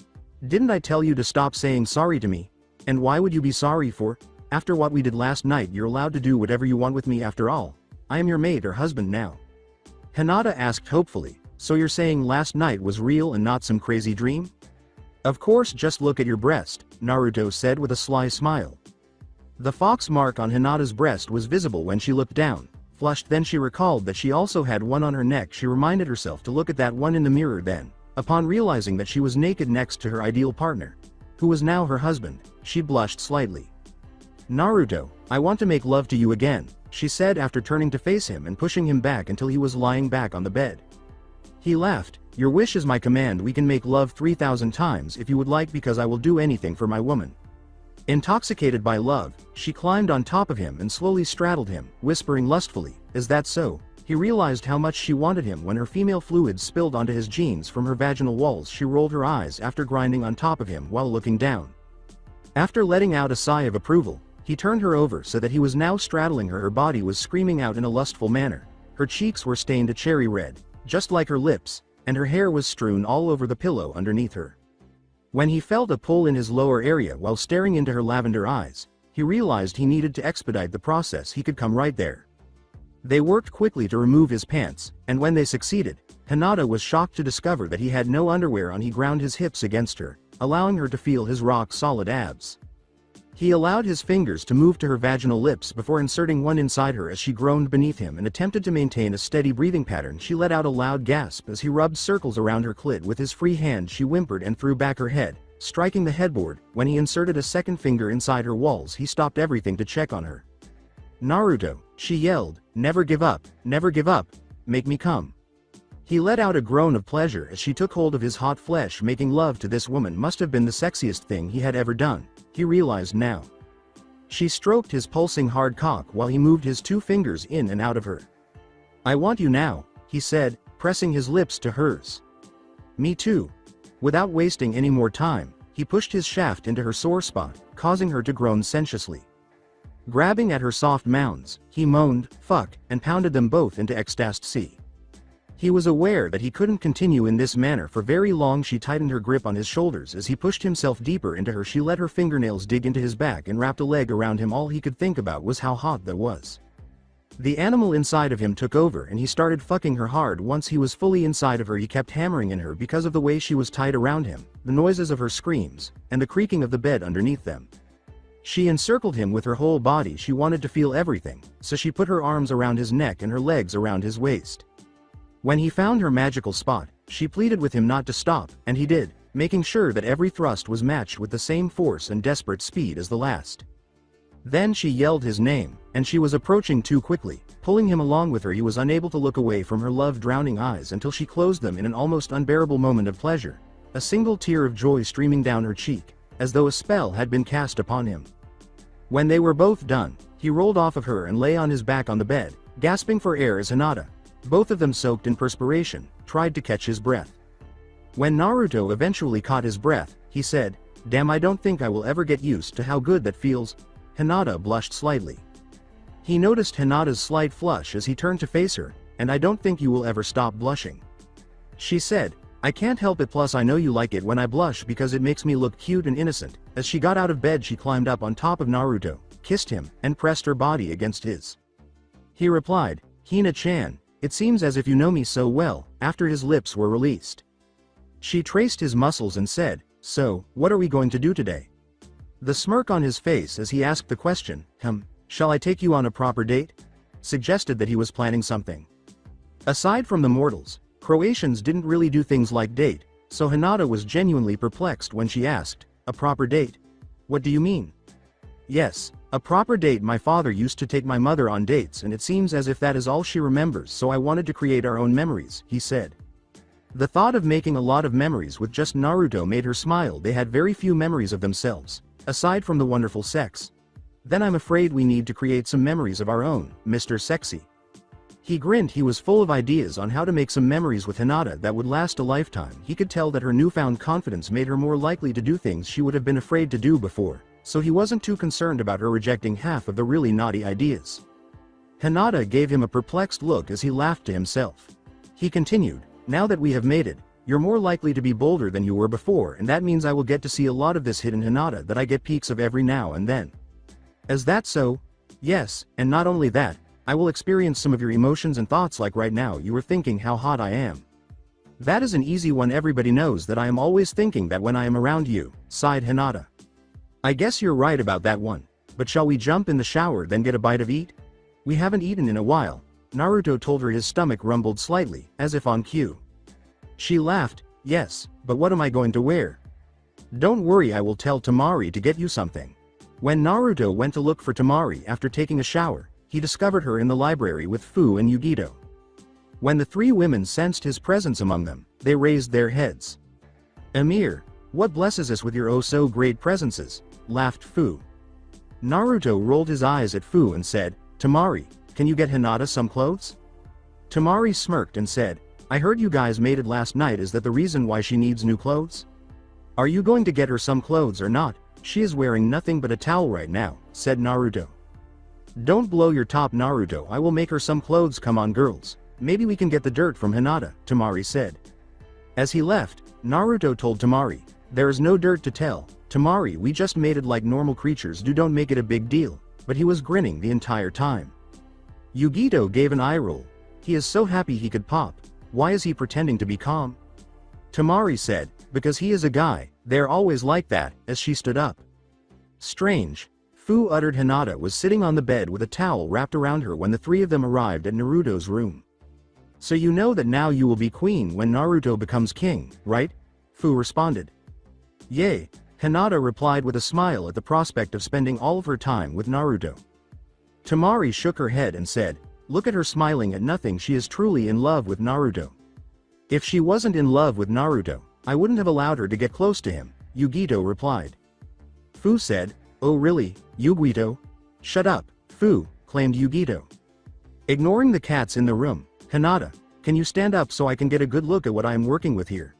Didn't I tell you to stop saying sorry to me? And why would you be sorry for? After what we did last night, you're allowed to do whatever you want with me after all. I am your mate or husband now." Hinata asked hopefully, "So you're saying last night was real and not some crazy dream?" "Of course, just look at your breast," Naruto said with a sly smile. The fox mark on Hinata's breast was visible when she looked down. Flushed, then she recalled that she also had one on her neck. She reminded herself to look at that one in the mirror then. Upon realizing that she was naked next to her ideal partner, who was now her husband, she blushed slightly. "Naruto, I want to make love to you again," she said after turning to face him and pushing him back until he was lying back on the bed. He laughed. "Your wish is my command. We can make love 3,000 times if you would like, because I will do anything for my woman." Intoxicated by love, she climbed on top of him and slowly straddled him, whispering lustfully, "Is that so?" He realized how much she wanted him when her female fluids spilled onto his jeans from her vaginal walls. She rolled her eyes after grinding on top of him while looking down. After letting out a sigh of approval, he turned her over so that he was now straddling her. Her body was screaming out in a lustful manner. Her cheeks were stained a cherry red, just like her lips, and her hair was strewn all over the pillow underneath her. When he felt a pull in his lower area while staring into her lavender eyes, he realized he needed to expedite the process. He could come right there. They worked quickly to remove his pants, and when they succeeded, Hinata was shocked to discover that he had no underwear on. He ground his hips against her, allowing her to feel his rock-solid abs. He allowed his fingers to move to her vaginal lips before inserting one inside her as she groaned beneath him and attempted to maintain a steady breathing pattern. She let out a loud gasp as he rubbed circles around her clit with his free hand. She whimpered and threw back her head, striking the headboard. When he inserted a second finger inside her walls, he stopped everything to check on her. "Naruto," she yelled, never give up, make me come." He let out a groan of pleasure as she took hold of his hot flesh. Making love to this woman must have been the sexiest thing he had ever done, he realized now. She stroked his pulsing hard cock while he moved his two fingers in and out of her. "I want you now," he said, pressing his lips to hers. "Me too." Without wasting any more time, he pushed his shaft into her sore spot, causing her to groan sensuously. Grabbing at her soft mounds, he moaned, "Fuck," and pounded them both into ecstasy. He was aware that he couldn't continue in this manner for very long. She tightened her grip on his shoulders as he pushed himself deeper into her. She let her fingernails dig into his back and wrapped a leg around him. All he could think about was how hot that was. The animal inside of him took over and he started fucking her hard. Once he was fully inside of her, he kept hammering in her because of the way she was tied around him, the noises of her screams, and the creaking of the bed underneath them. She encircled him with her whole body. She wanted to feel everything, so she put her arms around his neck and her legs around his waist. When he found her magical spot, she pleaded with him not to stop, and he did, making sure that every thrust was matched with the same force and desperate speed as the last. Then she yelled his name, and she was approaching too quickly, pulling him along with her. He was unable to look away from her love-drowning eyes until she closed them in an almost unbearable moment of pleasure, a single tear of joy streaming down her cheek, as though a spell had been cast upon him. When they were both done, he rolled off of her and lay on his back on the bed, gasping for air as Hinata, both of them soaked in perspiration, tried to catch his breath. When Naruto eventually caught his breath, he said, "Damn, I don't think I will ever get used to how good that feels." Hinata blushed slightly. He noticed Hinata's slight flush as he turned to face her, "And I don't think you will ever stop blushing." She said, I can't help it, plus I know you like it when I blush because it makes me look cute and innocent. As she got out of bed, she climbed up on top of Naruto, kissed him, and pressed her body against his. He replied, Hina-chan, it seems as if you know me so well, after his lips were released. She traced his muscles and said, so, what are we going to do today? The smirk on his face as he asked the question, shall I take you on a proper date? Suggested that he was planning something. Aside from the mortals, Croatians didn't really do things like date, so Hinata was genuinely perplexed when she asked, a proper date? What do you mean? Yes, a proper date. My father used to take my mother on dates and it seems as if that is all she remembers, so I wanted to create our own memories, he said. The thought of making a lot of memories with just Naruto made her smile. They had very few memories of themselves, aside from the wonderful sex. Then I'm afraid we need to create some memories of our own, Mr. Sexy. He grinned. He was full of ideas on how to make some memories with Hinata that would last a lifetime. He could tell that her newfound confidence made her more likely to do things she would have been afraid to do before, so he wasn't too concerned about her rejecting half of the really naughty ideas. Hinata gave him a perplexed look as he laughed to himself. He continued, now that we have mated, you're more likely to be bolder than you were before, and that means I will get to see a lot of this hidden Hinata that I get peeks of every now and then. Is that so? Yes, and not only that, I will experience some of your emotions and thoughts, like right now you were thinking how hot I am. That is an easy one. Everybody knows that I am always thinking that when I am around you, sighed Hinata. I guess you're right about that one, but shall we jump in the shower then get a bite of eat? We haven't eaten in a while, Naruto told her. His stomach rumbled slightly, as if on cue. She laughed, yes, but what am I going to wear? Don't worry, I will tell Temari to get you something. When Naruto went to look for Temari after taking a shower, he discovered her in the library with Fu and Yugito. When the three women sensed his presence among them, they raised their heads. Emir, what blesses us with your oh so great presences, laughed Fu. Naruto rolled his eyes at Fu and said, Temari, can you get Hinata some clothes? Temari smirked and said, I heard you guys mated last night. Is that the reason why she needs new clothes? Are you going to get her some clothes or not? She is wearing nothing but a towel right now, said Naruto. Don't blow your top, Naruto, I will make her some clothes. Come on girls, maybe we can get the dirt from Hinata, Temari said. As he left, Naruto told Temari, there is no dirt to tell, Temari, we just mated like normal creatures do, don't make it a big deal, but he was grinning the entire time. Yugito gave an eye roll. He is so happy he could pop. Why is he pretending to be calm? Temari said, because he is a guy, they're always like that, as she stood up. Strange. Fu uttered. Hinata was sitting on the bed with a towel wrapped around her when the three of them arrived at Naruto's room. So you know that now you will be queen when Naruto becomes king, right? Fu responded. Yay, Hinata replied with a smile at the prospect of spending all of her time with Naruto. Temari shook her head and said, look at her smiling at nothing. She is truly in love with Naruto. If she wasn't in love with Naruto, I wouldn't have allowed her to get close to him, Yugito replied. Fu said, oh really, Yugito? Shut up, Fu, claimed Yugito. Ignoring the cats in the room, Hinata, can you stand up so I can get a good look at what I am working with here?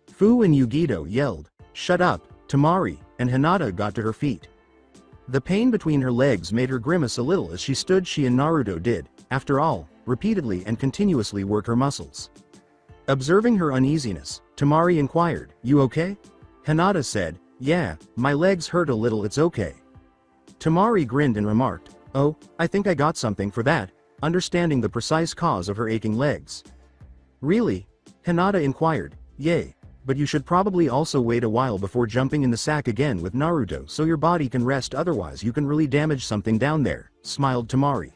Fu and Yugito yelled, shut up, Temari, and Hinata got to her feet. The pain between her legs made her grimace a little as she stood. She and Naruto did, after all, repeatedly and continuously work her muscles. Observing her uneasiness, Temari inquired, you okay? Hinata said, yeah, my legs hurt a little, it's okay. Temari grinned and remarked, oh, I think I got something for that, understanding the precise cause of her aching legs. Really? Hinata inquired, yay, but you should probably also wait a while before jumping in the sack again with Naruto so your body can rest, otherwise you can really damage something down there, smiled Temari.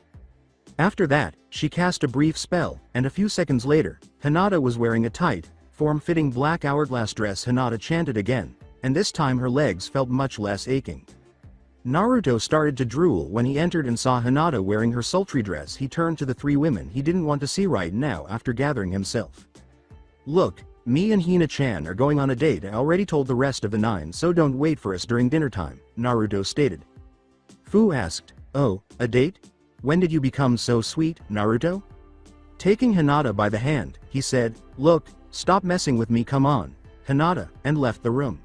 After that, she cast a brief spell, and a few seconds later, Hinata was wearing a tight, form-fitting black hourglass dress. Hinata chanted again, and this time her legs felt much less aching. Naruto started to drool when he entered and saw Hinata wearing her sultry dress. He turned to the three women he didn't want to see right now after gathering himself. Look, me and Hina-chan are going on a date. I already told the rest of the 9, so don't wait for us during dinner time, Naruto stated. Fu asked, oh, a date? When did you become so sweet, Naruto? Taking Hinata by the hand, he said, look, stop messing with me, come on, Hinata, and left the room.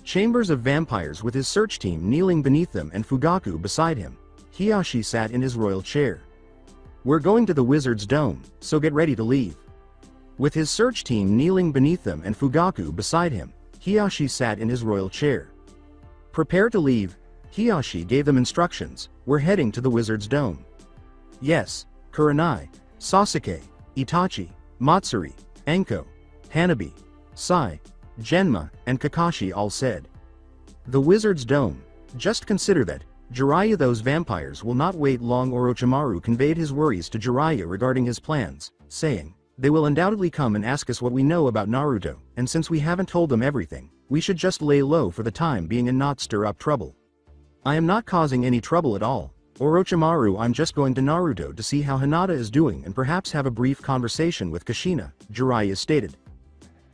Chambers of vampires with his search team kneeling beneath them and Fugaku beside him, Hiyashi sat in his royal chair. We're going to the wizard's dome, so get ready to leave. With his search team kneeling beneath them and Fugaku beside him, Hiyashi sat in his royal chair. "Prepare to leave," Hiyashi gave them instructions. "We're heading to the Wizard's Dome." "Yes," Kurenai, Sasuke, Itachi, Matsuri, Enko, Hanabi, Sai, Genma, and Kakashi all said. "The Wizard's Dome. Just consider that, Jiraiya, those vampires will not wait long." Orochimaru conveyed his worries to Jiraiya regarding his plans, saying, "They will undoubtedly come and ask us what we know about Naruto, and since we haven't told them everything, we should just lay low for the time being and not stir up trouble." "I am not causing any trouble at all, Orochimaru. I'm just going to Naruto to see how Hinata is doing and perhaps have a brief conversation with Kushina," Jiraiya stated.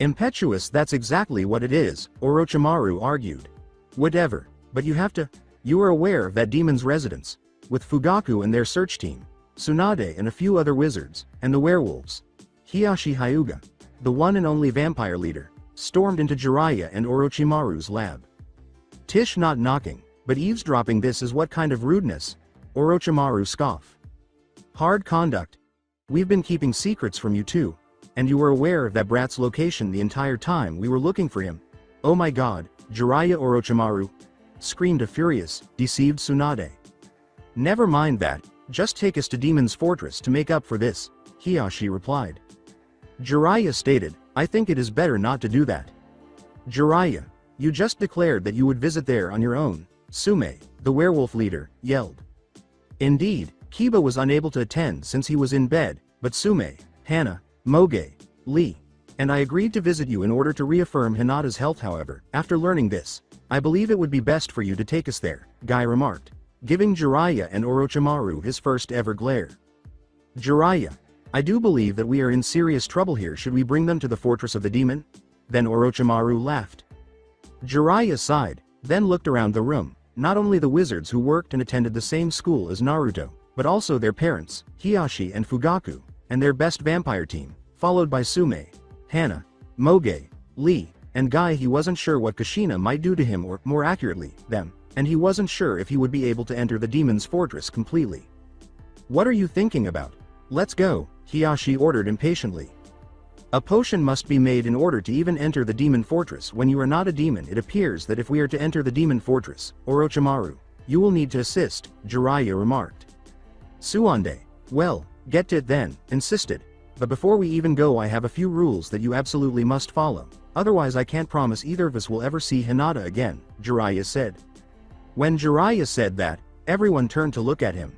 "Impetuous, that's exactly what it is," Orochimaru argued. "Whatever, but you are aware of that demon's residence, with Fugaku and their search team, Tsunade and a few other wizards, and the werewolves." Hiyashi Hyuga, the one and only vampire leader, stormed into Jiraiya and Orochimaru's lab. "Tish, not knocking, but eavesdropping, this is what kind of rudeness?" Orochimaru scoffed. "Hard conduct. We've been keeping secrets from you too, and you were aware of that brat's location the entire time we were looking for him." "Oh my god, Jiraiya!" Orochimaru screamed a furious, deceived Tsunade. "Never mind that, just take us to Demon's Fortress to make up for this," Hiyashi replied. Jiraiya stated, "I think it is better not to do that." "Jiraiya, you just declared that you would visit there on your own," Sume, the werewolf leader, yelled. Indeed, Kiba was unable to attend since he was in bed, but Sume, Hana, Moge, Lee, and I agreed to visit you in order to reaffirm Hinata's health. However, after learning this, I believe it would be best for you to take us there," Guy remarked, giving Jiraiya and Orochimaru his first ever glare. "Jiraiya, I do believe that we are in serious trouble here. Should we bring them to the Fortress of the Demon?" Then Orochimaru laughed. Jiraiya sighed, then looked around the room. Not only the wizards who worked and attended the same school as Naruto, but also their parents, Hiyashi and Fugaku, and their best vampire team, followed by Sume, Hana, Moge, Lee, and Guy. He wasn't sure what Kushina might do to him, or, more accurately, them, and he wasn't sure if he would be able to enter the demon's fortress completely. "What are you thinking about? Let's go," Hiyashi ordered impatiently. "A potion must be made in order to even enter the demon fortress. When you are not a demon, it appears that if we are to enter the demon fortress, Orochimaru, you will need to assist," Jiraiya remarked. Suande, "Well, get to it then," insisted. "But before we even go, I have a few rules that you absolutely must follow. Otherwise I can't promise either of us will ever see Hinata again," Jiraiya said. When Jiraiya said that, everyone turned to look at him.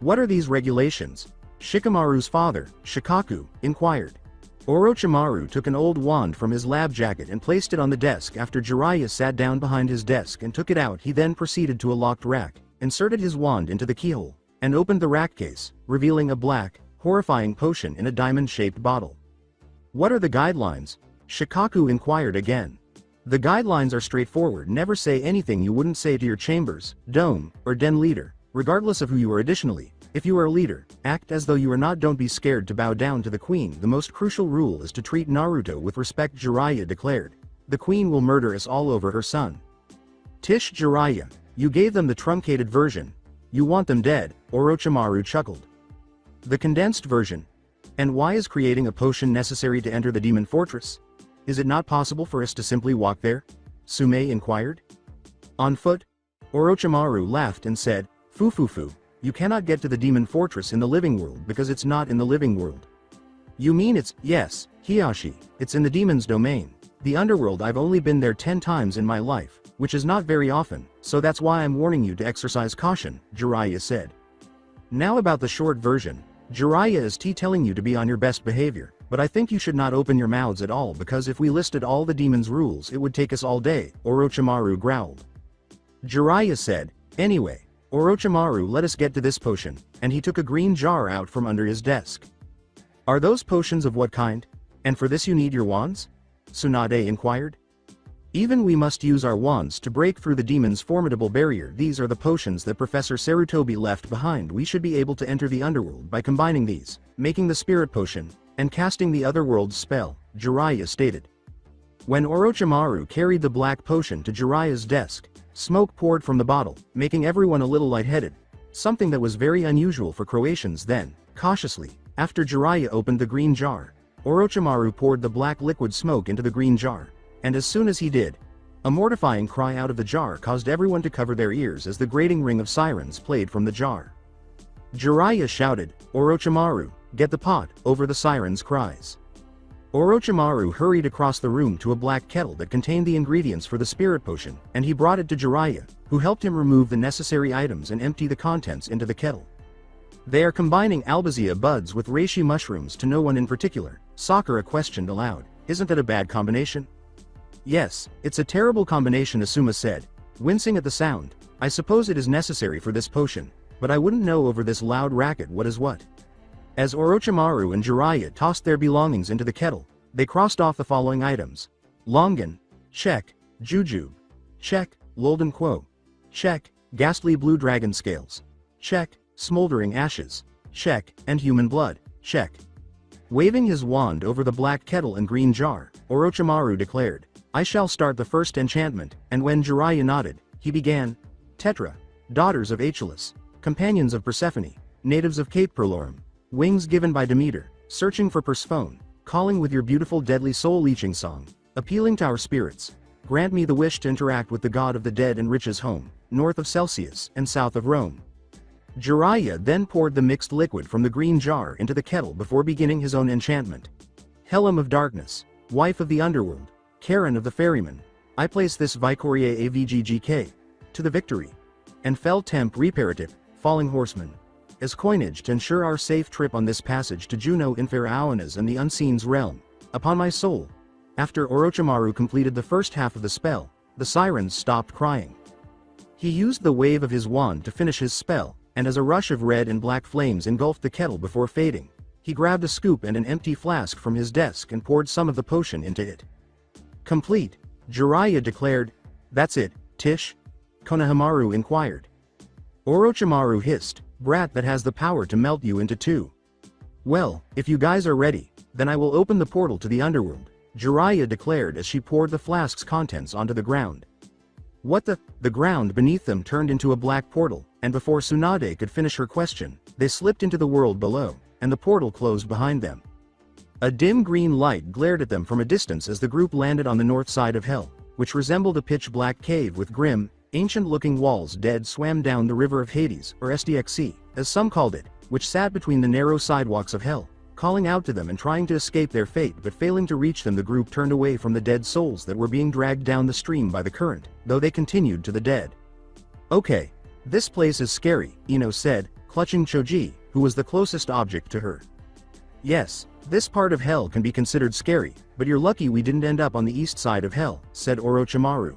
"What are these regulations?" Shikamaru's father, Shikaku, inquired. Orochimaru took an old wand from his lab jacket and placed it on the desk. After Jiraiya sat down behind his desk and took it out, he then proceeded to a locked rack, inserted his wand into the keyhole, and opened the rack case, revealing a black, horrifying potion in a diamond-shaped bottle. "What are the guidelines?" Shikaku inquired again. "The guidelines are straightforward. Never say anything you wouldn't say to your chambers, dome, or den leader, regardless of who you are. Additionally, if you are a leader, act as though you are not. Don't be scared to bow down to the queen. The most crucial rule is to treat Naruto with respect," Jiraiya declared. "The queen will murder us all over her son." "Tish, Jiraiya, you gave them the truncated version. You want them dead," Orochimaru chuckled. "The condensed version? And why is creating a potion necessary to enter the demon fortress? Is it not possible for us to simply walk there?" Sume inquired. "On foot?" Orochimaru laughed and said, "Fu, you cannot get to the demon fortress in the living world because it's not in the living world." "You mean it's—" "Yes, Hiyashi, it's in the demon's domain. The underworld. I've only been there 10 times in my life, which is not very often, so that's why I'm warning you to exercise caution," Jiraiya said. "Now about the short version. Jiraiya is telling you to be on your best behavior, but I think you should not open your mouths at all, because if we listed all the demon's rules it would take us all day," Orochimaru growled. Jiraiya said, "Anyway, Orochimaru, let us get to this potion," and he took a green jar out from under his desk. "Are those potions of what kind? And for this you need your wands?" Tsunade inquired. "Even we must use our wands to break through the demon's formidable barrier. These are the potions that Professor Sarutobi left behind. We should be able to enter the underworld by combining these, making the spirit potion, and casting the otherworld spell," Jiraiya stated. When Orochimaru carried the black potion to Jiraiya's desk, smoke poured from the bottle, making everyone a little lightheaded, something that was very unusual for Croatians. Then, cautiously, after Jiraiya opened the green jar, Orochimaru poured the black liquid smoke into the green jar, and as soon as he did, a mortifying cry out of the jar caused everyone to cover their ears as the grating ring of sirens played from the jar. Jiraiya shouted, "Orochimaru, get the pot," over the sirens' cries. Orochimaru hurried across the room to a black kettle that contained the ingredients for the spirit potion, and he brought it to Jiraiya, who helped him remove the necessary items and empty the contents into the kettle. "They are combining albizia buds with reishi mushrooms to no one in particular," Sakura questioned aloud. "Isn't that a bad combination?" "Yes, it's a terrible combination," Asuma said, wincing at the sound. "I suppose it is necessary for this potion, but I wouldn't know over this loud racket what is what." As Orochimaru and Jiraiya tossed their belongings into the kettle, they crossed off the following items: Longan, check; Jujube, check; Lolden Quo, check; ghastly blue dragon scales, check; smoldering ashes, check; and human blood, check. Waving his wand over the black kettle and green jar, Orochimaru declared, "I shall start the first enchantment," and when Jiraiya nodded, he began. Tetra, daughters of Aeschylus, companions of Persephone, natives of Cape Perlorum, wings given by Demeter, searching for Persephone, calling with your beautiful deadly soul-leeching song, appealing to our spirits, grant me the wish to interact with the god of the dead and riches home, north of Celsius and south of Rome. Jiraiya then poured the mixed liquid from the green jar into the kettle before beginning his own enchantment. Helm of Darkness, wife of the underworld, Karen of the ferryman, I place this Vicoria AVGGK to the victory, and Fel Temp Reparative, falling horseman, as coinage to ensure our safe trip on this passage to Juno in Pharaohnas and the Unseen's realm. Upon my soul." After Orochimaru completed the first half of the spell, the sirens stopped crying. He used the wave of his wand to finish his spell, and as a rush of red and black flames engulfed the kettle before fading, he grabbed a scoop and an empty flask from his desk and poured some of the potion into it. "Complete," Jiraiya declared. "That's it, Tish?" Konohamaru inquired. Orochimaru hissed, "Brat that has the power to melt you into two." "Well, if you guys are ready, then I will open the portal to the underworld," Jiraiya declared as she poured the flask's contents onto the ground. What the ground beneath them turned into a black portal, and before Tsunade could finish her question, they slipped into the world below, and the portal closed behind them. A dim green light glared at them from a distance as the group landed on the north side of Hell, which resembled a pitch-black cave with grim, ancient-looking walls. Dead swam down the river of Hades, or SDXC, as some called it, which sat between the narrow sidewalks of Hell, calling out to them and trying to escape their fate, but failing to reach them. The group turned away from the dead souls that were being dragged down the stream by the current, though they continued to the dead. "Okay, this place is scary," Ino said, clutching Choji, who was the closest object to her. "Yes, this part of Hell can be considered scary, but you're lucky we didn't end up on the east side of Hell," said Orochimaru.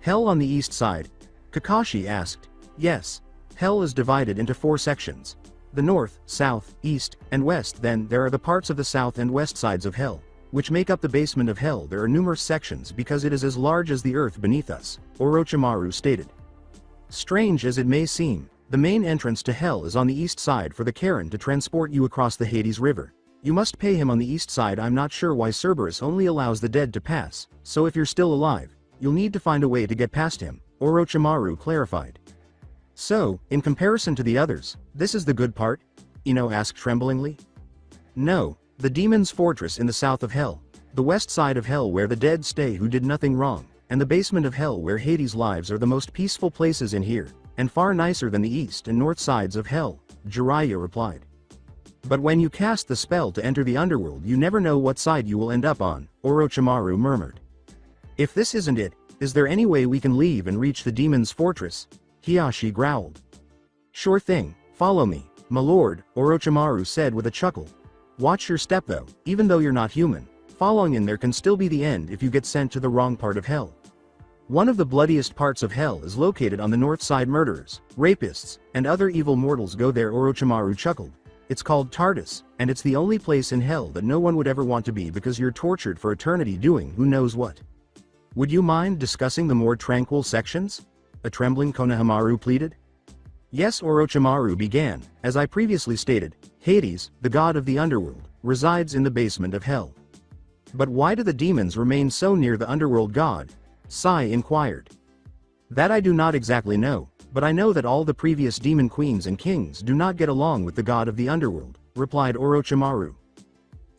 "Hell on the east side?" Kakashi asked. "Yes. Hell is divided into 4 sections. The north, south, east, and west. Then there are the parts of the south and west sides of Hell, which make up the basement of Hell. There are numerous sections because it is as large as the earth beneath us," Orochimaru stated. "Strange as it may seem, the main entrance to Hell is on the east side for the Karen to transport you across the Hades River. You must pay him on the east side. I'm not sure why Cerberus only allows the dead to pass, so if you're still alive, you'll need to find a way to get past him," Orochimaru clarified. "So, in comparison to the others, this is the good part?" Ino asked tremblingly. "No, the demon's fortress in the south of Hell, the west side of Hell where the dead stay who did nothing wrong, and the basement of Hell where Hades lives are the most peaceful places in here, and far nicer than the east and north sides of Hell," Jiraiya replied. "But when you cast the spell to enter the underworld, you never know what side you will end up on," Orochimaru murmured. "If this isn't it, is there any way we can leave and reach the demon's fortress?" Hiyashi growled. "Sure thing, follow me, my lord," Orochimaru said with a chuckle. "Watch your step though, even though you're not human. Following in there can still be the end if you get sent to the wrong part of Hell. One of the bloodiest parts of Hell is located on the north side. Murderers, rapists, and other evil mortals go there," Orochimaru chuckled. "It's called Tartarus, and it's the only place in Hell that no one would ever want to be because you're tortured for eternity doing who knows what. Would you mind discussing the more tranquil sections?" a trembling Konohamaru pleaded. "Yes," Orochimaru began. "As I previously stated, Hades, the god of the underworld, resides in the basement of Hell. But why do the demons remain so near the underworld god?" Sai inquired. "That I do not exactly know, but I know that all the previous demon queens and kings do not get along with the god of the underworld," replied Orochimaru.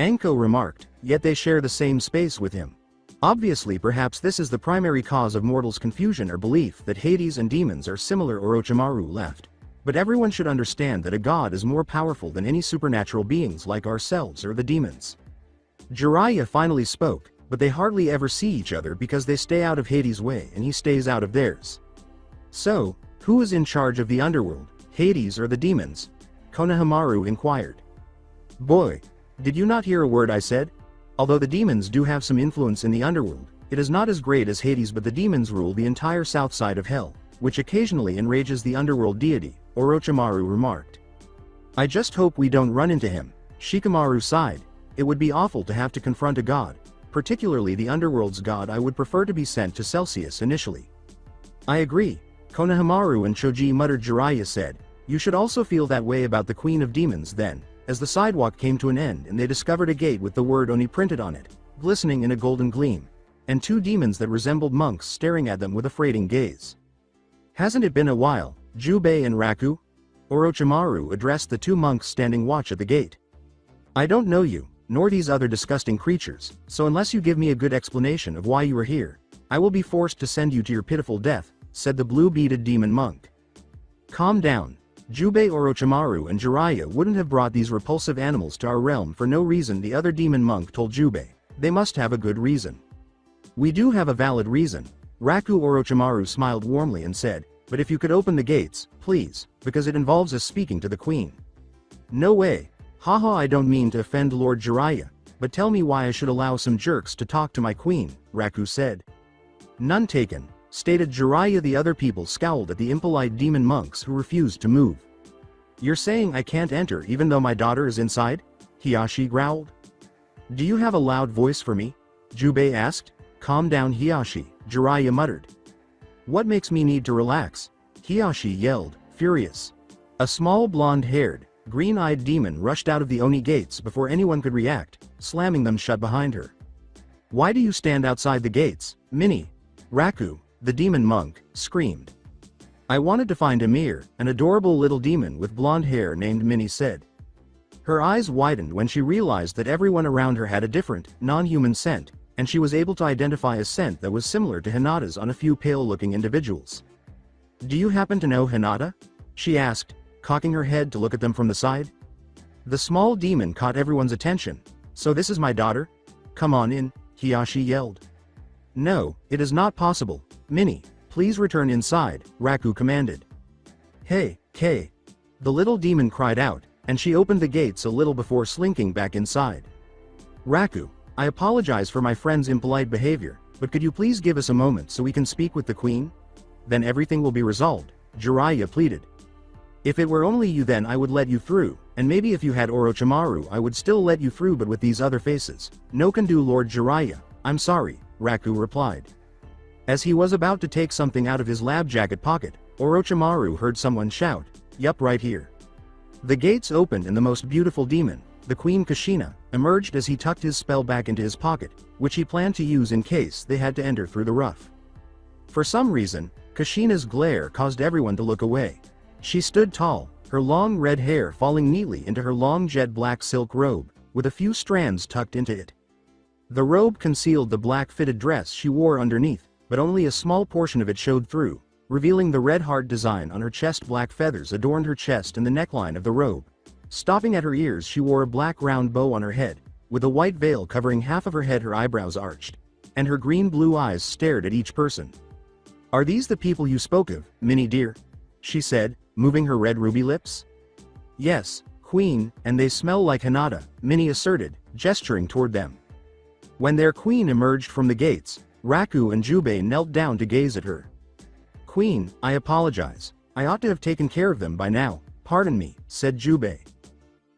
Anko remarked, yet they share the same space with him. Obviously, perhaps this is the primary cause of mortals' confusion or belief that Hades and demons are similar. Orochimaru left. But everyone should understand that a god is more powerful than any supernatural beings like ourselves or the demons. Jiraiya finally spoke, but they hardly ever see each other because they stay out of Hades' way and he stays out of theirs. So, who is in charge of the underworld, Hades or the demons? Konohamaru inquired. Boy, did you not hear a word I said? Although the demons do have some influence in the underworld, it is not as great as Hades, but the demons rule the entire south side of hell, which occasionally enrages the underworld deity, Orochimaru remarked. I just hope we don't run into him, Shikamaru sighed. It would be awful to have to confront a god, particularly the underworld's god. I would prefer to be sent to Celsius initially. I agree, Konohamaru and Choji muttered. Jiraiya said, you should also feel that way about the Queen of Demons then. As the sidewalk came to an end and they discovered a gate with the word Oni printed on it, glistening in a golden gleam, and two demons that resembled monks staring at them with a freighting gaze. Hasn't it been a while, Jubei and Raku? Orochimaru addressed the two monks standing watch at the gate. I don't know you, nor these other disgusting creatures, so unless you give me a good explanation of why you are here, I will be forced to send you to your pitiful death, said the blue-beaded demon monk. Calm down. Jubei, Orochimaru and Jiraiya wouldn't have brought these repulsive animals to our realm for no reason, the other demon monk told Jubei. They must have a good reason. We do have a valid reason. Raku. Orochimaru smiled warmly and said, but if you could open the gates, please, because it involves us speaking to the queen. No way. Haha, I don't mean to offend Lord Jiraiya, but tell me why I should allow some jerks to talk to my queen, Raku said. None taken, stated Jiraiya. The other people scowled at the impolite demon monks who refused to move. You're saying I can't enter even though my daughter is inside? Hiyashi growled. Do you have a loud voice for me? Jubei asked. Calm down, Hiyashi, Jiraiya muttered. What makes me need to relax? Hiyashi yelled, furious. A small blonde-haired, green-eyed demon rushed out of the Oni gates before anyone could react, slamming them shut behind her. Why do you stand outside the gates, Minnie? Raku, the demon monk, screamed. I wanted to find Amir, an adorable little demon with blonde hair named Minnie said. Her eyes widened when she realized that everyone around her had a different, non-human scent, and she was able to identify a scent that was similar to Hinata's on a few pale-looking individuals. Do you happen to know Hinata? She asked, cocking her head to look at them from the side. The small demon caught everyone's attention. So this is my daughter? Come on in, Hiyashi yelled. No, it is not possible, Minnie. Please return inside, Raku commanded. Hey, Kay. The little demon cried out, and she opened the gates a little before slinking back inside. Raku, I apologize for my friend's impolite behavior, but could you please give us a moment so we can speak with the queen? Then everything will be resolved, Jiraiya pleaded. If it were only you, then I would let you through, and maybe if you had Orochimaru I would still let you through, but with these other faces, no can do. Lord Jiraiya, I'm sorry, Raku replied. As he was about to take something out of his lab jacket pocket, Orochimaru heard someone shout, Yup, right here. The gates opened and the most beautiful demon, the Queen Kushina, emerged as he tucked his spell back into his pocket, which he planned to use in case they had to enter through the rough. For some reason, Kushina's glare caused everyone to look away. She stood tall, her long red hair falling neatly into her long jet black silk robe, with a few strands tucked into it. The robe concealed the black fitted dress she wore underneath, but only a small portion of it showed through, revealing the red heart design on her chest. Black feathers adorned her chest and the neckline of the robe. Stopping at her ears, she wore a black round bow on her head, with a white veil covering half of her head. Her eyebrows arched, and her green-blue eyes stared at each person. Are these the people you spoke of, Minnie dear? She said, moving her red ruby lips. Yes, Queen, and they smell like Hinata, Minnie asserted, gesturing toward them. When their queen emerged from the gates, Raku and Jubei knelt down to gaze at her. Queen, I apologize. I ought to have taken care of them by now, pardon me, said Jubei.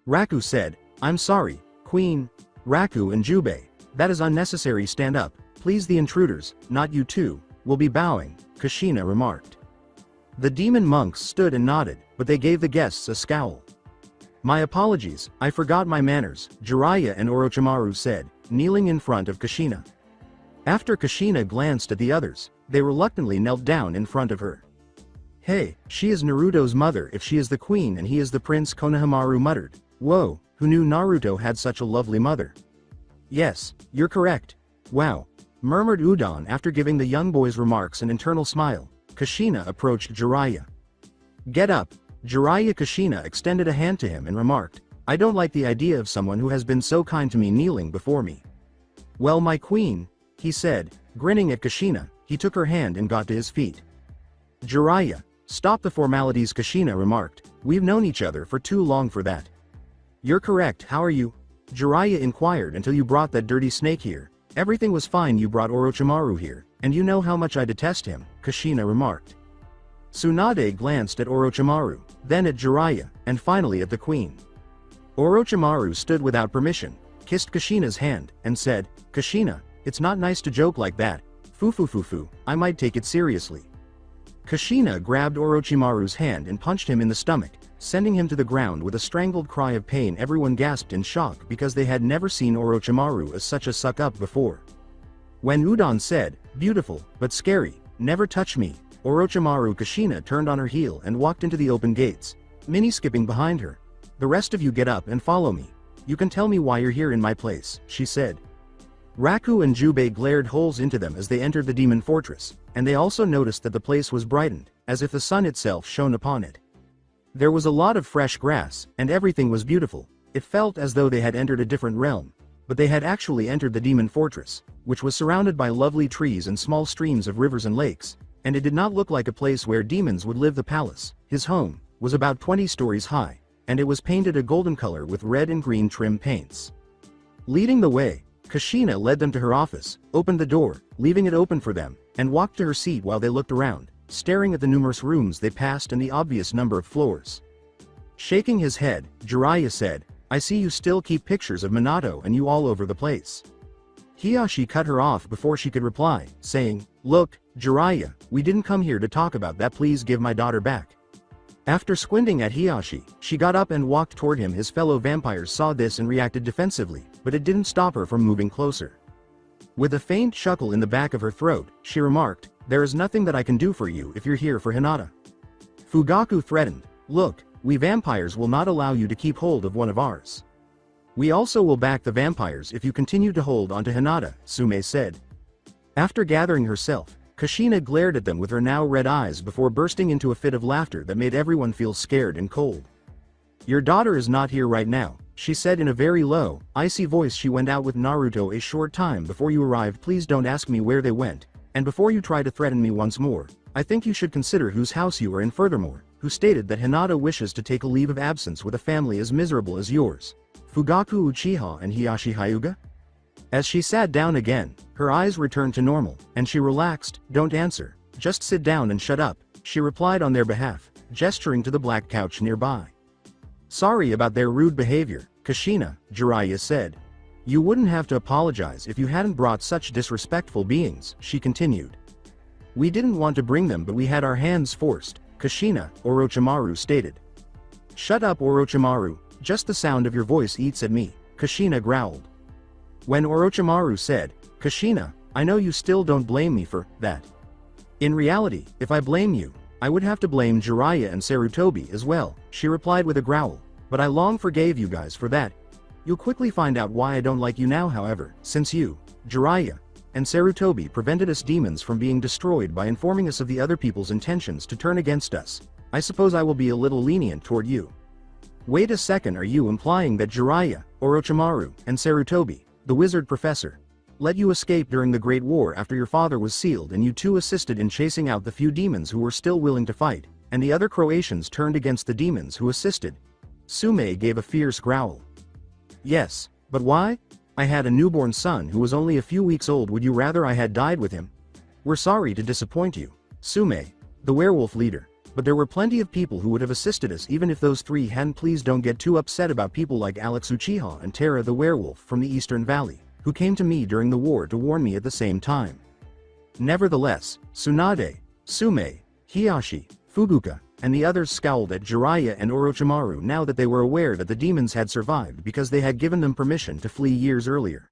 Raku said, I'm sorry, Queen. Raku and Jubei, that is unnecessary. Stand up, please. The intruders, not you two, will be bowing, Kushina remarked. The demon monks stood and nodded, but they gave the guests a scowl. My apologies, I forgot my manners, Jiraiya and Orochimaru said, kneeling in front of Kushina. After Kushina glanced at the others, they reluctantly knelt down in front of her. Hey, she is Naruto's mother if she is the queen and he is the prince, Konohamaru muttered. Whoa, who knew Naruto had such a lovely mother. Yes, you're correct. Wow, murmured Udon after giving the young boy's remarks an internal smile. Kushina approached Jiraiya. Get up. Jiraiya. Kushina extended a hand to him and remarked, I don't like the idea of someone who has been so kind to me kneeling before me. Well, my queen, he said, grinning at Kushina. He took her hand and got to his feet. Jiraiya, stop the formalities, Kushina remarked. We've known each other for too long for that. You're correct. How are you? Jiraiya inquired. Until you brought that dirty snake here, everything was fine. You brought Orochimaru here, and you know how much I detest him, Kushina remarked. Tsunade glanced at Orochimaru, then at Jiraiya, and finally at the queen. Orochimaru stood without permission, kissed Kushina's hand, and said, Kushina, it's not nice to joke like that. Fufu, I might take it seriously. Kushina grabbed Orochimaru's hand and punched him in the stomach, sending him to the ground with a strangled cry of pain. Everyone gasped in shock because they had never seen Orochimaru as such a suck-up before. When Udon said, beautiful, but scary, never touch me, Orochimaru, Kushina turned on her heel and walked into the open gates, mini-skipping behind her. The rest of you get up and follow me. You can tell me why you're here in my place, she said. Raku and Jubei glared holes into them as they entered the demon fortress, and they also noticed that the place was brightened, as if the sun itself shone upon it. There was a lot of fresh grass, and everything was beautiful. It felt as though they had entered a different realm, but they had actually entered the demon fortress, which was surrounded by lovely trees and small streams of rivers and lakes, and it did not look like a place where demons would live. The palace, his home, was about 20 stories high, and it was painted a golden color with red and green trim paints. Leading the way, Kushina led them to her office, opened the door, leaving it open for them, and walked to her seat while they looked around, staring at the numerous rooms they passed and the obvious number of floors. Shaking his head, Jiraiya said, I see you still keep pictures of Minato and you all over the place. Hiyashi cut her off before she could reply, saying, Look, Jiraiya, we didn't come here to talk about that. Please give my daughter back. After squinting at Hiyashi, she got up and walked toward him. His fellow vampires saw this and reacted defensively, but it didn't stop her from moving closer. With a faint chuckle in the back of her throat, she remarked, There is nothing that I can do for you if you're here for Hinata. Fugaku threatened, Look, we vampires will not allow you to keep hold of one of ours. We also will back the vampires if you continue to hold on to Hinata, Sume said. After gathering herself, Kushina glared at them with her now red eyes before bursting into a fit of laughter that made everyone feel scared and cold. Your daughter is not here right now, she said in a very low, icy voice. She went out with Naruto a short time before you arrived. Please don't ask me where they went, and before you try to threaten me once more, I think you should consider whose house you are in. Furthermore, who stated that Hinata wishes to take a leave of absence with a family as miserable as yours? Fugaku Uchiha and Hiyashi Hyuga? As she sat down again, her eyes returned to normal, and she relaxed. Don't answer, just sit down and shut up, she replied on their behalf, gesturing to the black couch nearby. Sorry about their rude behavior, Kushina, Jiraiya said. You wouldn't have to apologize if you hadn't brought such disrespectful beings, she continued. We didn't want to bring them, but we had our hands forced, Kushina, Orochimaru stated. Shut up, Orochimaru, just the sound of your voice eats at me, Kushina growled. When Orochimaru said, Kushina, I know you still don't blame me for that. In reality, if I blame you, I would have to blame Jiraiya and Sarutobi as well, she replied with a growl, but I long forgave you guys for that. You'll quickly find out why I don't like you now. However, since you, Jiraiya, and Sarutobi prevented us demons from being destroyed by informing us of the other people's intentions to turn against us, I suppose I will be a little lenient toward you. Wait a second, are you implying that Jiraiya, Orochimaru, and Sarutobi, the wizard professor, let you escape during the Great War after your father was sealed and you two assisted in chasing out the few demons who were still willing to fight, and the other Croatians turned against the demons who assisted? Sume gave a fierce growl. Yes, but why? I had a newborn son who was only a few weeks old. Would you rather I had died with him? We're sorry to disappoint you, Sume, the werewolf leader, but there were plenty of people who would have assisted us even if those three hadn't. Please don't get too upset about people like Alex Uchiha and Terra the werewolf from the Eastern Valley, who came to me during the war to warn me at the same time. Nevertheless, Tsunade, Sume, Hiyashi, Fuguka, and the others scowled at Jiraiya and Orochimaru now that they were aware that the demons had survived because they had given them permission to flee years earlier.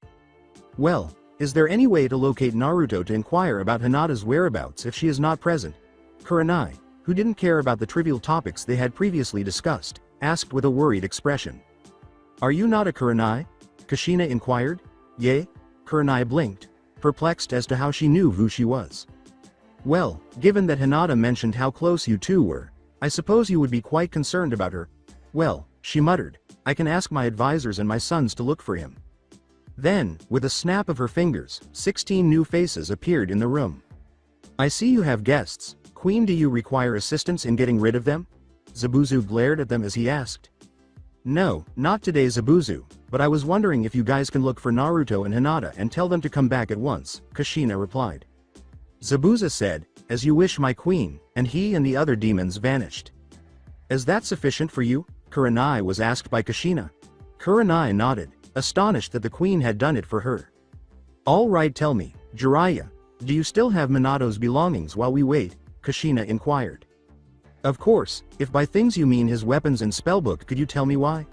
Well, is there any way to locate Naruto to inquire about Hinata's whereabouts if she is not present? Kurenai, who didn't care about the trivial topics they had previously discussed, asked with a worried expression. Are you not a Kurenai? Kushina inquired. Yea? Kurenai blinked, perplexed as to how she knew who she was. Well, given that Hinata mentioned how close you two were, I suppose you would be quite concerned about her. Well, she muttered, I can ask my advisors and my sons to look for him. Then, with a snap of her fingers, 16 new faces appeared in the room. I see you have guests. Queen, do you require assistance in getting rid of them? Zabuzu glared at them as he asked. No, not today, Zabuzu, but I was wondering if you guys can look for Naruto and Hinata and tell them to come back at once, Kushina replied. Zabuza said, as you wish, my queen, and he and the other demons vanished. Is that sufficient for you? Kurenai was asked by Kushina. Kurenai nodded, astonished that the queen had done it for her. All right, tell me, Jiraiya, do you still have Minato's belongings while we wait? Kushina inquired. Of course, if by things you mean his weapons and spellbook, could you tell me why?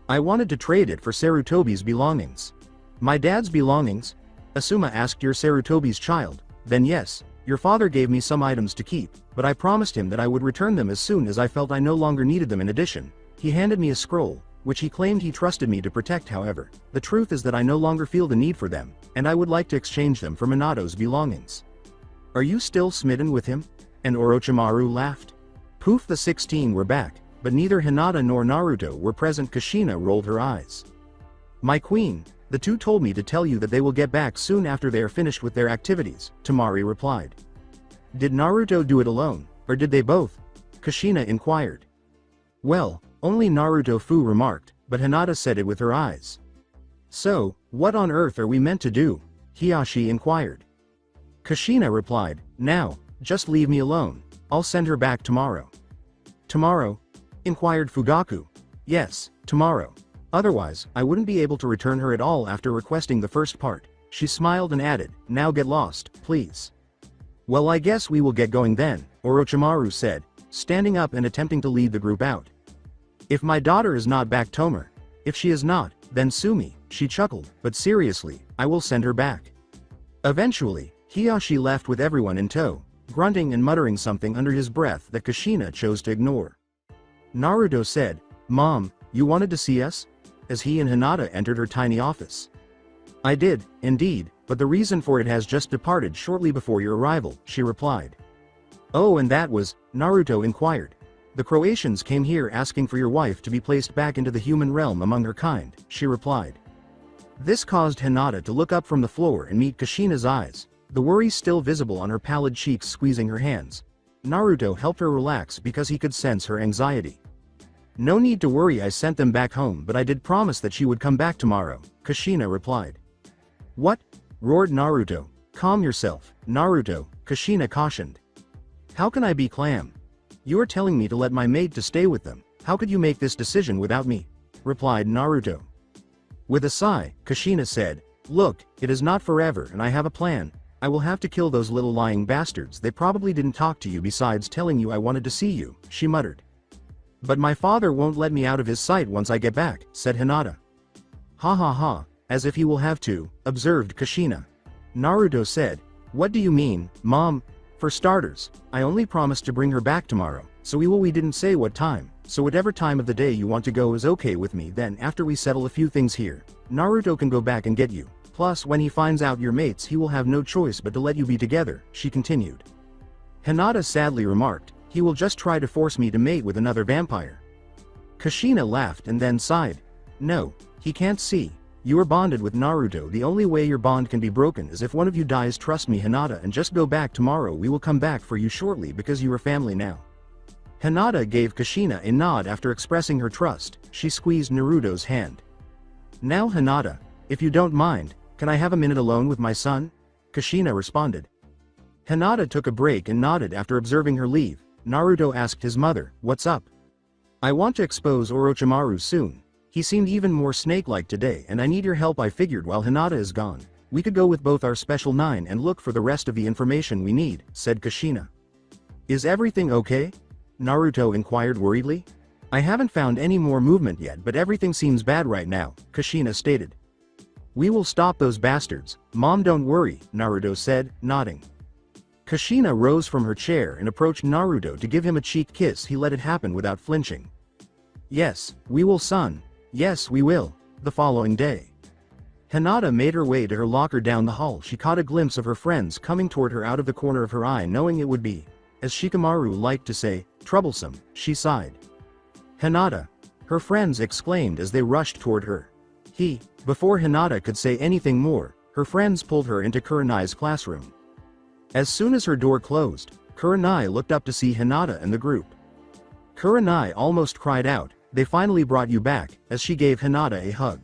I wanted to trade it for Sarutobi's belongings. My dad's belongings? Asuma asked. You're Sarutobi's child, then yes, your father gave me some items to keep, but I promised him that I would return them as soon as I felt I no longer needed them. In addition, he handed me a scroll, which he claimed he trusted me to protect. However, the truth is that I no longer feel the need for them, and I would like to exchange them for Minato's belongings. Are you still smitten with him? And Orochimaru laughed. Poof, the 16 were back, but neither Hinata nor Naruto were present. Kushina rolled her eyes. My queen, the two told me to tell you that they will get back soon after they are finished with their activities, Tamari replied. Did Naruto do it alone, or did they both? Kushina inquired. Well, only Naruto Fu remarked, but Hinata said it with her eyes. So, what on earth are we meant to do? Hiyashi inquired. Kushina replied, now, just leave me alone, I'll send her back tomorrow. Tomorrow? Inquired Fugaku. Yes, tomorrow. Otherwise, I wouldn't be able to return her at all after requesting the first part. She smiled and added, now get lost, please. Well, I guess we will get going then, Orochimaru said, standing up and attempting to lead the group out. If my daughter is not back, Tomer. If she is not, then sue me, she chuckled, but seriously, I will send her back. Eventually, Hiyashi left with everyone in tow, grunting and muttering something under his breath that Kushina chose to ignore. Naruto said, Mom, you wanted to see us? As he and Hinata entered her tiny office. I did, indeed, but the reason for it has just departed shortly before your arrival, she replied. Oh, and that was, Naruto inquired. The Croatians came here asking for your wife to be placed back into the human realm among her kind, she replied. This caused Hinata to look up from the floor and meet Kushina's eyes, the worry still visible on her pallid cheeks. Squeezing her hands, Naruto helped her relax because he could sense her anxiety. No need to worry, I sent them back home, but I did promise that she would come back tomorrow, Kushina replied. What? Roared Naruto. Calm yourself, Naruto, Kushina cautioned. How can I be calm? You are telling me to let my maid to stay with them. How could you make this decision without me? Replied Naruto. With a sigh, Kushina said, look, it is not forever and I have a plan. I will have to kill those little lying bastards. They probably didn't talk to you besides telling you I wanted to see you, she muttered. But my father won't let me out of his sight once I get back, said Hinata. Ha ha ha, as if he will have to, observed Kushina. Naruto said, what do you mean, Mom? For starters, I only promised to bring her back tomorrow, so we didn't say what time, so whatever time of the day you want to go is okay with me. Then after we settle a few things here, Naruto can go back and get you. Plus when he finds out your mates he will have no choice but to let you be together, she continued. Hinata sadly remarked, he will just try to force me to mate with another vampire. Kushina laughed and then sighed. No, he can't see. You are bonded with Naruto. The only way your bond can be broken is if one of you dies. Trust me, Hinata, and just go back tomorrow. We will come back for you shortly because you are family now. Hinata gave Kushina a nod after expressing her trust. She squeezed Naruto's hand. Now Hinata, if you don't mind, can I have a minute alone with my son? Kushina responded. Hinata took a break and nodded after observing her leave. Naruto asked his mother, what's up? I want to expose Orochimaru soon. He seemed even more snake-like today and I need your help. I figured while Hinata is gone, we could go with both our Special 9 and look for the rest of the information we need, said Kushina. Is everything okay? Naruto inquired worriedly. I haven't found any more movement yet, but everything seems bad right now, Kushina stated. We will stop those bastards, Mom, don't worry, Naruto said, nodding. Kushina rose from her chair and approached Naruto to give him a cheek kiss. He let it happen without flinching. Yes, we will, son. Yes, we will. The following day, Hinata made her way to her locker down the hall. She caught a glimpse of her friends coming toward her out of the corner of her eye, knowing it would be, as Shikamaru liked to say, troublesome. She sighed. Hinata! Her friends exclaimed as they rushed toward her. Before Hinata could say anything more, her friends pulled her into Kurenai's classroom. As soon as her door closed, Kurenai looked up to see Hinata and the group. Kurenai almost cried out, "They finally brought you back," as she gave Hinata a hug.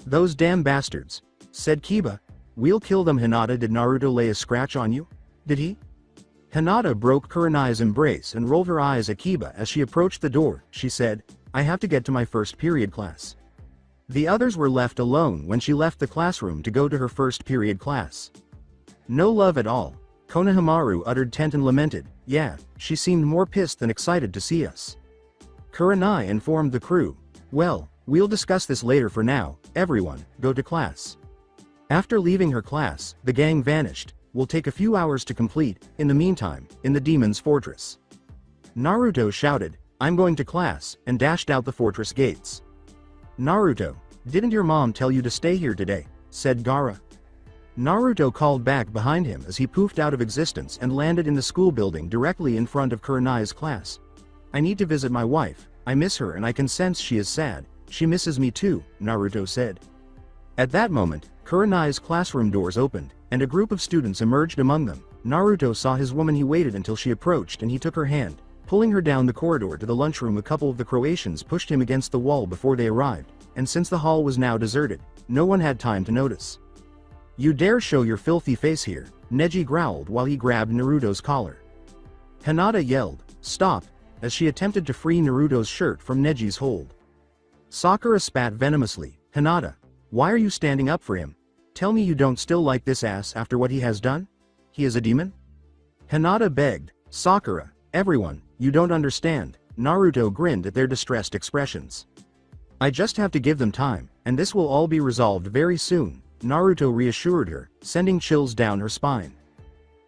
"Those damn bastards," said Kiba. "We'll kill them." Hinata, did Naruto lay a scratch on you? Did he? Hinata broke Kurenai's embrace and rolled her eyes at Kiba as she approached the door. She said, "I have to get to my first period class." The others were left alone when she left the classroom to go to her first period class. "No love at all," Konohamaru uttered. Tenten lamented. "Yeah, she seemed more pissed than excited to see us." Kurenai informed the crew, "Well, we'll discuss this later. For now, everyone, go to class." After leaving her class, the gang vanished. "Will take a few hours to complete. In the meantime, in the demon's fortress." Naruto shouted, "I'm going to class," and dashed out the fortress gates. "Naruto, didn't your mom tell you to stay here today?" said Gaara. Naruto called back behind him as he poofed out of existence and landed in the school building directly in front of Kurenai's class. "I need to visit my wife. I miss her and I can sense she is sad. She misses me too," Naruto said. At that moment, Kurenai's classroom doors opened, and a group of students emerged among them. Naruto saw his woman. He waited until she approached and he took her hand, pulling her down the corridor to the lunchroom. A couple of the Croatians pushed him against the wall before they arrived, and since the hall was now deserted, no one had time to notice. "You dare show your filthy face here," Neji growled while he grabbed Naruto's collar. Hinata yelled, "Stop," as she attempted to free Naruto's shirt from Neji's hold. Sakura spat venomously. "Hinata, why are you standing up for him? Tell me you don't still like this ass after what he has done? He is a demon?" Hinata begged. "Sakura, everyone, you don't understand." Naruto grinned at their distressed expressions. "I just have to give them time, and this will all be resolved very soon," Naruto reassured her, sending chills down her spine.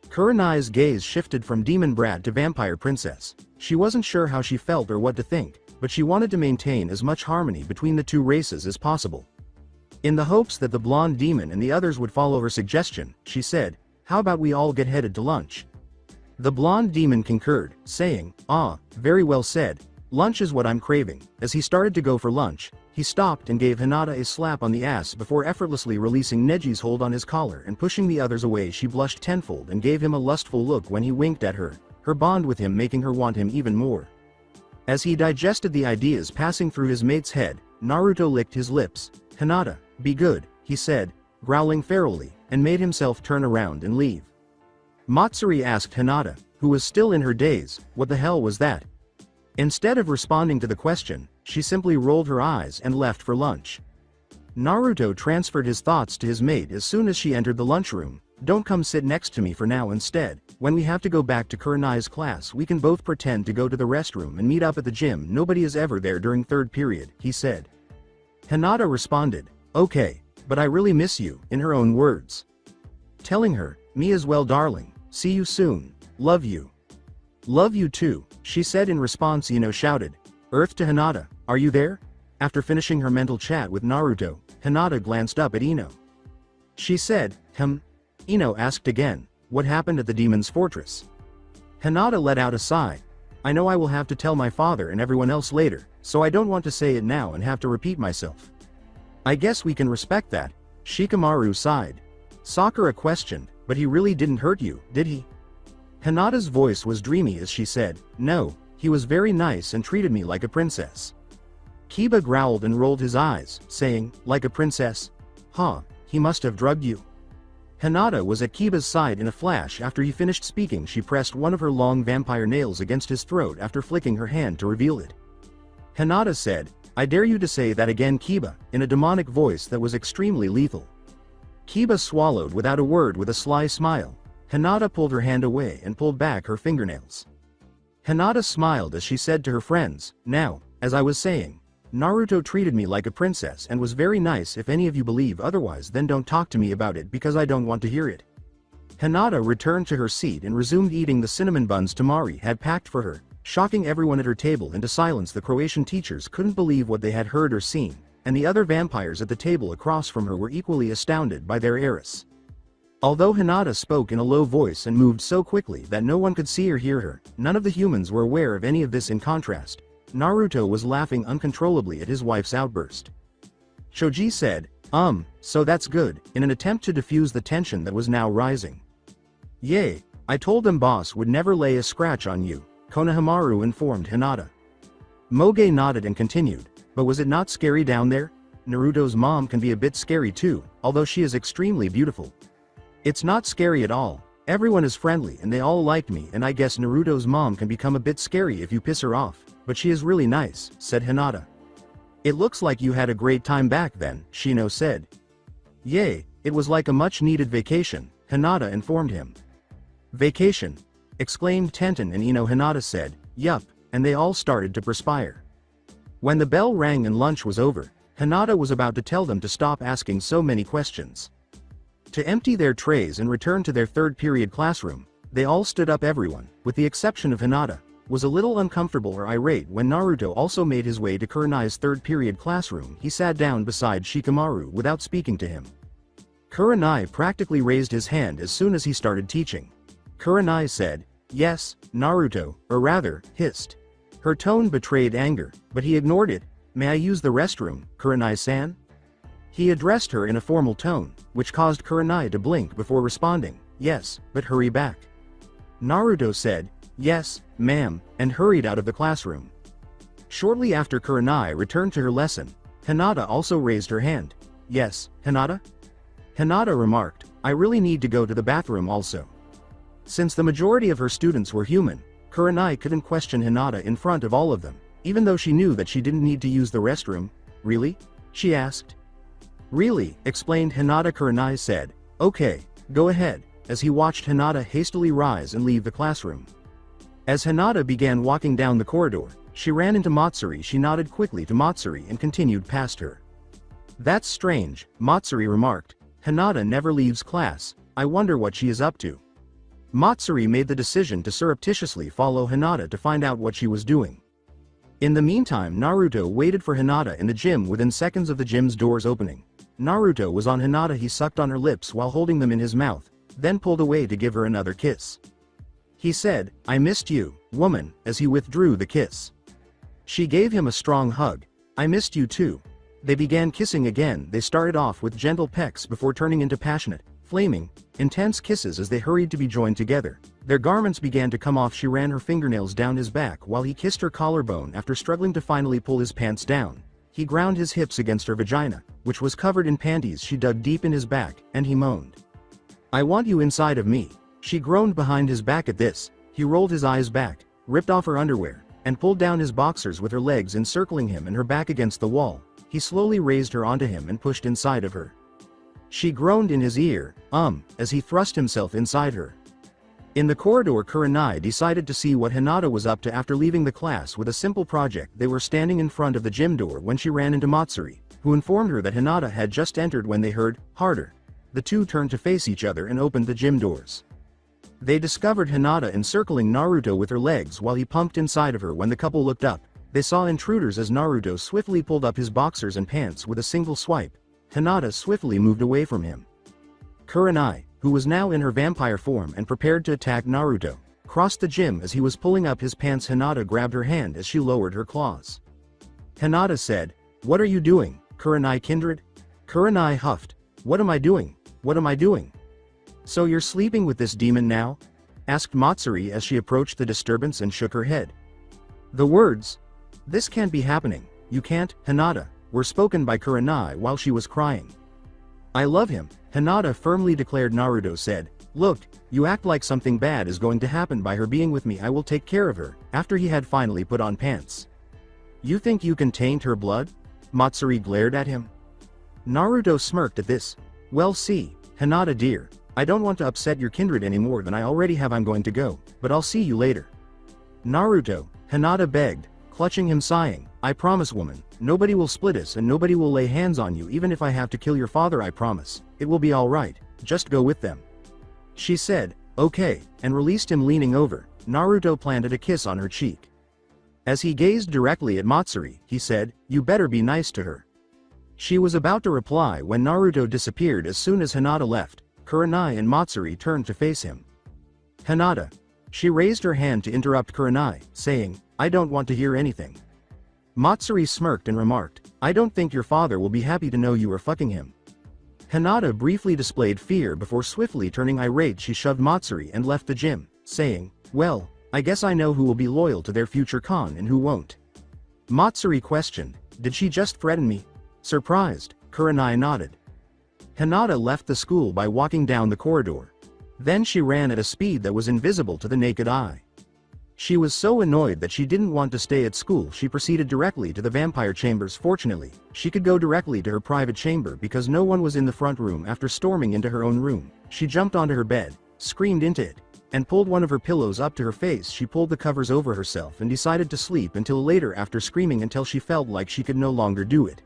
Kurenai's gaze shifted from demon brat to vampire princess. She wasn't sure how she felt or what to think, but she wanted to maintain as much harmony between the two races as possible. In the hopes that the blonde demon and the others would follow her suggestion, she said, "How about we all get headed to lunch?" The blonde demon concurred, saying, "Ah, very well said. Lunch is what I'm craving." As he started to go for lunch, he stopped and gave Hinata a slap on the ass before effortlessly releasing Neji's hold on his collar and pushing the others away. She blushed tenfold and gave him a lustful look when he winked at her, her bond with him making her want him even more. As he digested the ideas passing through his mate's head, Naruto licked his lips. "Hinata, be good," he said, growling ferally, and made himself turn around and leave. Matsuri asked Hinata, who was still in her daze, what the hell was that? Instead of responding to the question, she simply rolled her eyes and left for lunch. Naruto transferred his thoughts to his mate as soon as she entered the lunchroom. "Don't come sit next to me for now. Instead, when we have to go back to Kurenai's class, we can both pretend to go to the restroom and meet up at the gym. Nobody is ever there during third period," he said. Hinata responded, "Okay, but I really miss you," in her own words. Telling her, "Me as well, darling. See you soon. Love you." "Love you too," she said in response. Ino shouted, "Earth," to Hinata, "Are you there?" After finishing her mental chat with Naruto, Hinata glanced up at Ino. She said, Ino asked again, "What happened at the demon's fortress?" Hinata let out a sigh. "I know I will have to tell my father and everyone else later, so I don't want to say it now and have to repeat myself." "I guess we can respect that," Shikamaru sighed. Sakura questioned, "But he really didn't hurt you, did he?" Hinata's voice was dreamy as she said, "No, he was very nice and treated me like a princess." Kiba growled and rolled his eyes, saying, "Like a princess? Huh, he must have drugged you." Hinata was at Kiba's side in a flash. After he finished speaking, she pressed one of her long vampire nails against his throat after flicking her hand to reveal it. Hinata said, "I dare you to say that again, Kiba," in a demonic voice that was extremely lethal. Kiba swallowed without a word with a sly smile. Hinata pulled her hand away and pulled back her fingernails. Hinata smiled as she said to her friends, "Now, as I was saying, Naruto treated me like a princess and was very nice. If any of you believe otherwise, then don't talk to me about it because I don't want to hear it." Hinata returned to her seat and resumed eating the cinnamon buns Tamari had packed for her. shocking everyone at her table into silence. The Croatian teachers couldn't believe what they had heard or seen, and the other vampires at the table across from her were equally astounded by their heiress. Although Hinata spoke in a low voice and moved so quickly that no one could see or hear her, none of the humans were aware of any of this. In contrast, Naruto was laughing uncontrollably at his wife's outburst. Shoji said, so that's good," in an attempt to diffuse the tension that was now rising. "Yay, I told them boss would never lay a scratch on you," Konohamaru informed Hinata. Moge nodded and continued, "But was it not scary down there? Naruto's mom can be a bit scary too, although she is extremely beautiful." "It's not scary at all. Everyone is friendly and they all like me, and I guess Naruto's mom can become a bit scary if you piss her off, but she is really nice," said Hinata. "It looks like you had a great time back then," Shino said. "Yay, it was like a much-needed vacation," Hinata informed him. "Vacation?" exclaimed Tenten and Ino. Hinata said, "Yup," and they all started to perspire. When the bell rang and lunch was over, Hinata was about to tell them to stop asking so many questions. To empty their trays and return to their third-period classroom, they all stood up. Everyone, with the exception of Hinata, was a little uncomfortable or irate when Naruto also made his way to Kurenai's third-period classroom. He sat down beside Shikamaru without speaking to him. Kurenai practically raised his hand as soon as he started teaching. Kurenai said, "Yes, Naruto," or rather, hissed. Her tone betrayed anger, but he ignored it. "May I use the restroom, Kurenai-san?" He addressed her in a formal tone, which caused Kurenai to blink before responding, "Yes, but hurry back." Naruto said, "Yes, ma'am," and hurried out of the classroom. Shortly after Kurenai returned to her lesson, Hinata also raised her hand. "Yes, Hinata?" Hinata remarked, "I really need to go to the bathroom also." Since the majority of her students were human, Kurenai couldn't question Hinata in front of all of them, even though she knew that she didn't need to use the restroom. "Really?" she asked. "Really," explained Hinata. Kurenai said, "Okay, go ahead," as he watched Hinata hastily rise and leave the classroom. As Hinata began walking down the corridor, she ran into Matsuri. She nodded quickly to Matsuri and continued past her. "That's strange," Matsuri remarked. "Hinata never leaves class. I wonder what she is up to." Matsuri made the decision to surreptitiously follow Hinata to find out what she was doing. In the meantime, Naruto waited for Hinata in the gym. Within seconds of the gym's doors opening, Naruto was on Hinata. He sucked on her lips while holding them in his mouth, then pulled away to give her another kiss. He said, "I missed you, woman," as he withdrew the kiss. She gave him a strong hug. "I missed you too." They began kissing again. They started off with gentle pecks before turning into passionate, flaming, intense kisses as they hurried to be joined together. Their garments began to come off. She ran her fingernails down his back while he kissed her collarbone. After struggling to finally pull his pants down, he ground his hips against her vagina, which was covered in panties. She dug deep in his back, and he moaned. "I want you inside of me." She groaned behind his back at this. He rolled his eyes back, ripped off her underwear, and pulled down his boxers with her legs encircling him and her back against the wall. He slowly raised her onto him and pushed inside of her. She groaned in his ear, as he thrust himself inside her. In the corridor, Kurenai decided to see what Hinata was up to after leaving the class with a simple project. They were standing in front of the gym door when she ran into Matsuri, who informed her that Hinata had just entered. When they heard, "Harder," the two turned to face each other and opened the gym doors. They discovered Hinata encircling Naruto with her legs while he pumped inside of her. When the couple looked up, they saw intruders as Naruto swiftly pulled up his boxers and pants with a single swipe. Hinata swiftly moved away from him. Kurenai, who was now in her vampire form and prepared to attack Naruto, crossed the gym. As he was pulling up his pants, Hinata grabbed her hand as she lowered her claws. Hinata said, "What are you doing, Kurenai kindred?" Kurenai huffed, "What am I doing? What am I doing?" "So you're sleeping with this demon now?" asked Matsuri as she approached the disturbance and shook her head. The words, "This can't be happening, you can't, Hinata," were spoken by Kurenai while she was crying. "I love him," Hinata firmly declared. Naruto said, "Look, you act like something bad is going to happen by her being with me. I will take care of her," after he had finally put on pants. "You think you can taint her blood?" Matsuri glared at him. Naruto smirked at this. "Well, see, Hinata dear, I don't want to upset your kindred any more than I already have. I'm going to go, but I'll see you later." "Naruto," Hinata begged, clutching him, sighing, "I promise, woman, nobody will split us and nobody will lay hands on you. Even if I have to kill your father, I promise, it will be alright, just go with them." She said, "Okay," and released him. Leaning over, Naruto planted a kiss on her cheek. As he gazed directly at Matsuri, he said, "You better be nice to her." She was about to reply when Naruto disappeared as soon as Hinata left. Kurenai and Matsuri turned to face him. "Hinata." She raised her hand to interrupt Kurenai, saying, "I don't want to hear anything." Matsuri smirked and remarked, "I don't think your father will be happy to know you are fucking him." Hinata briefly displayed fear before swiftly turning irate. She shoved Matsuri and left the gym, saying, "Well, I guess I know who will be loyal to their future Khan and who won't." Matsuri questioned, "Did she just threaten me?" Surprised, Kurenai nodded. Hinata left the school by walking down the corridor. Then she ran at a speed that was invisible to the naked eye. She was so annoyed that she didn't want to stay at school. She proceeded directly to the vampire chambers. Fortunately, she could go directly to her private chamber because no one was in the front room. After storming into her own room, she jumped onto her bed, screamed into it, and pulled one of her pillows up to her face. She pulled the covers over herself and decided to sleep until later after screaming until she felt like she could no longer do it.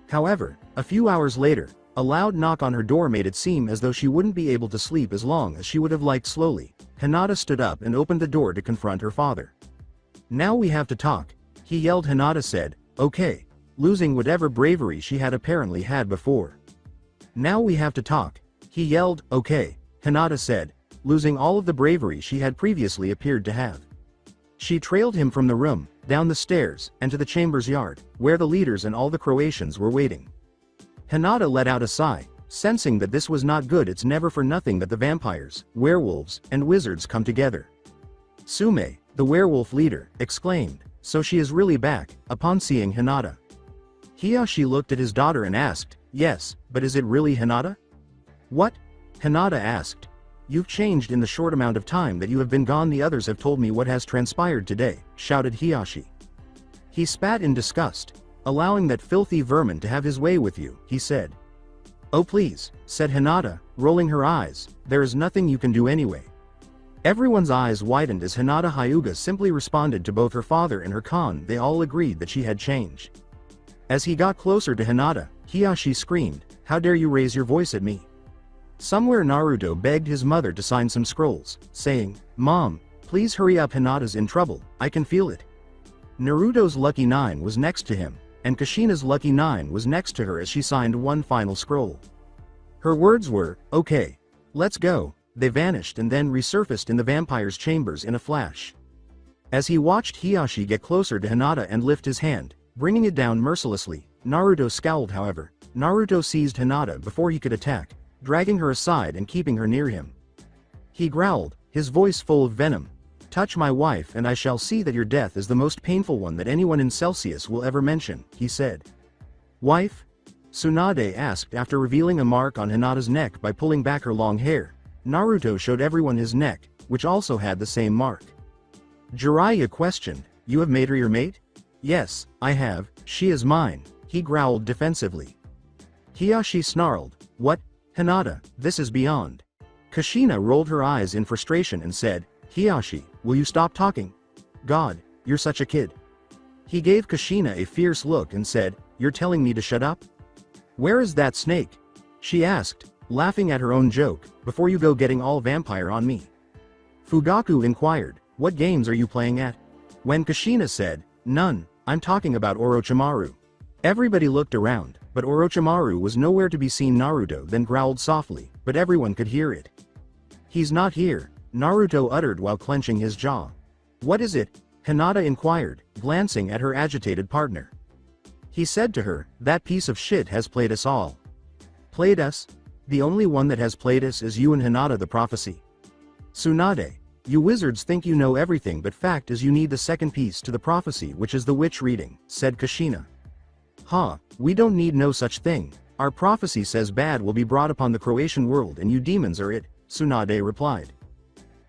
However, a few hours later, a loud knock on her door made it seem as though she wouldn't be able to sleep as long as she would have liked. Slowly, Hinata stood up and opened the door to confront her father. "Now we have to talk," he yelled. Hinata said, "Okay," losing whatever bravery she had apparently had before. "Now we have to talk," he yelled. "Okay," Hinata said, losing all of the bravery she had previously appeared to have. She trailed him from the room, down the stairs, and to the chamber's yard, where the leaders and all the Croatians were waiting. Hinata let out a sigh, sensing that this was not good. It's never for nothing that the vampires, werewolves, and wizards come together. Sume, the werewolf leader, exclaimed, "So she is really back," upon seeing Hinata. Hiyashi looked at his daughter and asked, "Yes, but is it really Hinata?" "What?" Hinata asked. "You've changed in the short amount of time that you have been gone. The others have told me what has transpired today," shouted Hiyashi. He spat in disgust. "Allowing that filthy vermin to have his way with you," he said. "Oh please," said Hinata, rolling her eyes, "there is nothing you can do anyway." Everyone's eyes widened as Hinata Hyuga simply responded to both her father and her Khan. They all agreed that she had changed. As he got closer to Hinata, Hiyashi screamed, "How dare you raise your voice at me?" Somewhere Naruto begged his mother to sign some scrolls, saying, "Mom, please hurry up, Hinata's in trouble, I can feel it." Naruto's lucky 9 was next to him, and Kushina's lucky 9 was next to her as she signed one final scroll. Her words were, "Okay. Let's go." They vanished and then resurfaced in the vampire's chambers in a flash. As he watched Hiyashi get closer to Hinata and lift his hand, bringing it down mercilessly, Naruto scowled. However, Naruto seized Hinata before he could attack, dragging her aside and keeping her near him. He growled, his voice full of venom, "Touch my wife and I shall see that your death is the most painful one that anyone in Celsius will ever mention," he said. "Wife?" Tsunade asked after revealing a mark on Hinata's neck by pulling back her long hair. Naruto showed everyone his neck, which also had the same mark. Jiraiya questioned, "You have made her your mate?" "Yes, I have, she is mine," he growled defensively. Hiyashi snarled, "What? Hinata, this is beyond." Kushina rolled her eyes in frustration and said, "Hiyashi, will you stop talking? God, you're such a kid." He gave Kushina a fierce look and said, "You're telling me to shut up? Where is that snake?" she asked, laughing at her own joke, "before you go getting all vampire on me." Fugaku inquired, "What games are you playing at?" When Kushina said, "None, I'm talking about Orochimaru." Everybody looked around, but Orochimaru was nowhere to be seen. Naruto then growled softly, but everyone could hear it. "He's not here," Naruto uttered while clenching his jaw. "What is it?" Hinata inquired, glancing at her agitated partner. He said to her, "That piece of shit has played us all." "Played us? The only one that has played us is you and Hinata the prophecy." Tsunade, "You wizards think you know everything, but fact is you need the second piece to the prophecy, which is the witch reading," said Kushina. "Ha, we don't need no such thing. Our prophecy says bad will be brought upon the Croatian world and you demons are it," Tsunade replied.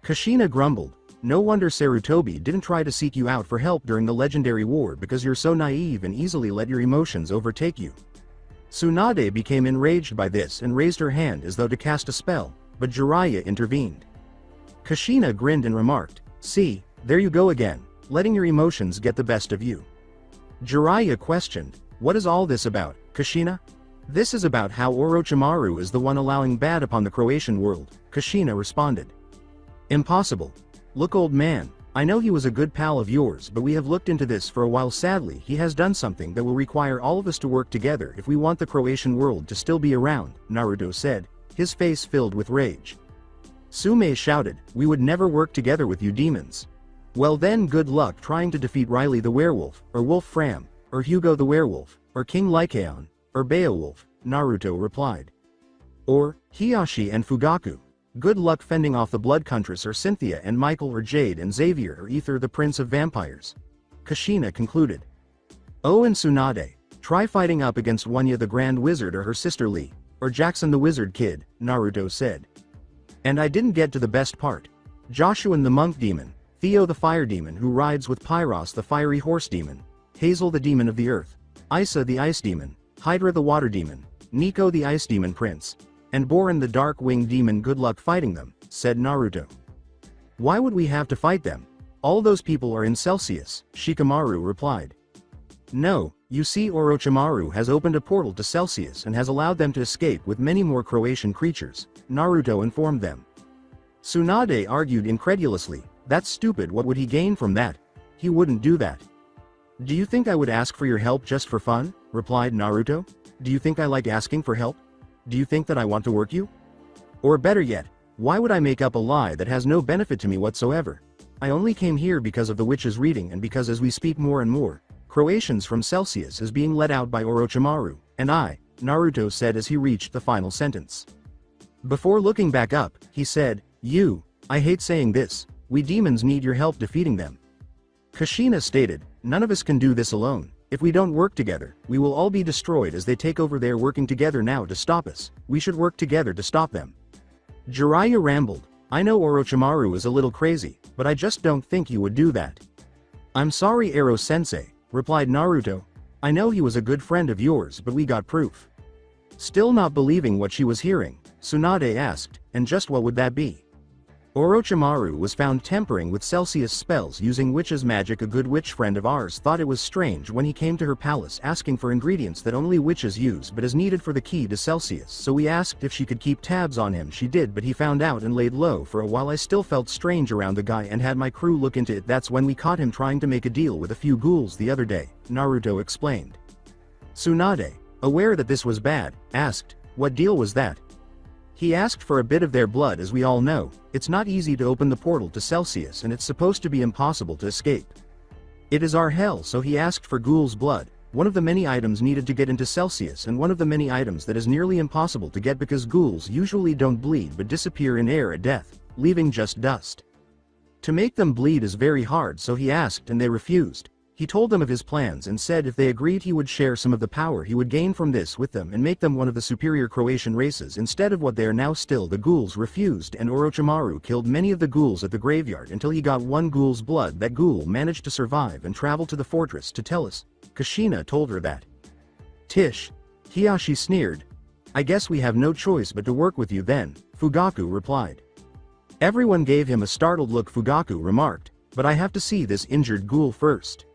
Kushina grumbled, "No wonder Sarutobi didn't try to seek you out for help during the legendary war, because you're so naive and easily let your emotions overtake you." Tsunade became enraged by this and raised her hand as though to cast a spell, but Jiraiya intervened. Kushina grinned and remarked, "See, there you go again, letting your emotions get the best of you." Jiraiya questioned, "What is all this about, Kushina?" "This is about how Orochimaru is the one allowing bad upon the Croatian world," Kushina responded. "Impossible. Look, old man, I know he was a good pal of yours, but we have looked into this for a while. Sadly, he has done something that will require all of us to work together if we want the Croatian world to still be around, Naruto said, his face filled with rage. Sume shouted, we would never work together with you demons. Well then, good luck trying to defeat Riley the werewolf, or Wolf Fram, or Hyuga the werewolf, or King Lycaon, or Beowulf, Naruto replied. Or, Hiyashi and Fugaku. Good luck fending off the Blood Huntress or Cynthia and Michael or Jade and Xavier or Ether the Prince of Vampires. Kushina concluded. Oh, and Tsunade, try fighting up against Wanya the Grand Wizard or her sister Lee, or Jackson the Wizard Kid, Naruto said. And I didn't get to the best part. Joshuan the Monk Demon, Theo the Fire Demon who rides with Pyros the Fiery Horse Demon, Hazel the Demon of the Earth, Isa the Ice Demon, Hydra the Water Demon, Nico the Ice Demon Prince, and Borin the Dark Wing Demon. Good luck fighting them, said Naruto. Why would we have to fight them? All those people are in Celsius, Shikamaru replied. No, you see, Orochimaru has opened a portal to Celsius and has allowed them to escape with many more Croatian creatures, Naruto informed them. Tsunade argued incredulously, that's stupid. What would he gain from that? He wouldn't do that. Do you think I would ask for your help just for fun? Replied Naruto. Do you think I like asking for help? Do you think that I want to work you? Or better yet, why would I make up a lie that has no benefit to me whatsoever? I only came here because of the witch's reading and because as we speak more and more, Croatians from Celsius is being let out by Orochimaru, and I, Naruto said as he reached the final sentence. Before looking back up, he said, I hate saying this, we demons need your help defeating them. Kushina stated, none of us can do this alone. If we don't work together, we will all be destroyed as they take over. They're working together now to stop us. We should work together to stop them. Jiraiya rambled, I know Orochimaru is a little crazy, but I just don't think he would do that. I'm sorry, Ero-sensei, replied Naruto. I know he was a good friend of yours, but we got proof. Still not believing what she was hearing, Tsunade asked, and just what would that be? Orochimaru was found tempering with Celsius spells using witch's magic. A good witch friend of ours thought it was strange when he came to her palace asking for ingredients that only witches use but is needed for the key to Celsius, so we asked if she could keep tabs on him. She did, but he found out and laid low for a while. I still felt strange around the guy and had my crew look into it. That's when we caught him trying to make a deal with a few ghouls the other day, Naruto explained. Tsunade, aware that this was bad, asked, what deal was that? He asked for a bit of their blood. As we all know, it's not easy to open the portal to Celsius and it's supposed to be impossible to escape. It is our hell, so he asked for ghoul's blood, one of the many items needed to get into Celsius and one of the many items that is nearly impossible to get because ghouls usually don't bleed but disappear in air at death, leaving just dust. To make them bleed is very hard, so he asked and they refused. He told them of his plans and said if they agreed he would share some of the power he would gain from this with them and make them one of the superior Croatian races instead of what they are now. Still the ghouls refused and Orochimaru killed many of the ghouls at the graveyard until he got one ghoul's blood. That ghoul managed to survive and travel to the fortress to tell us. Kushina told her that. Tish. Hiyashi sneered. I guess we have no choice but to work with you then, Fugaku replied. Everyone gave him a startled look. Fugaku remarked, but I have to see this injured ghoul first.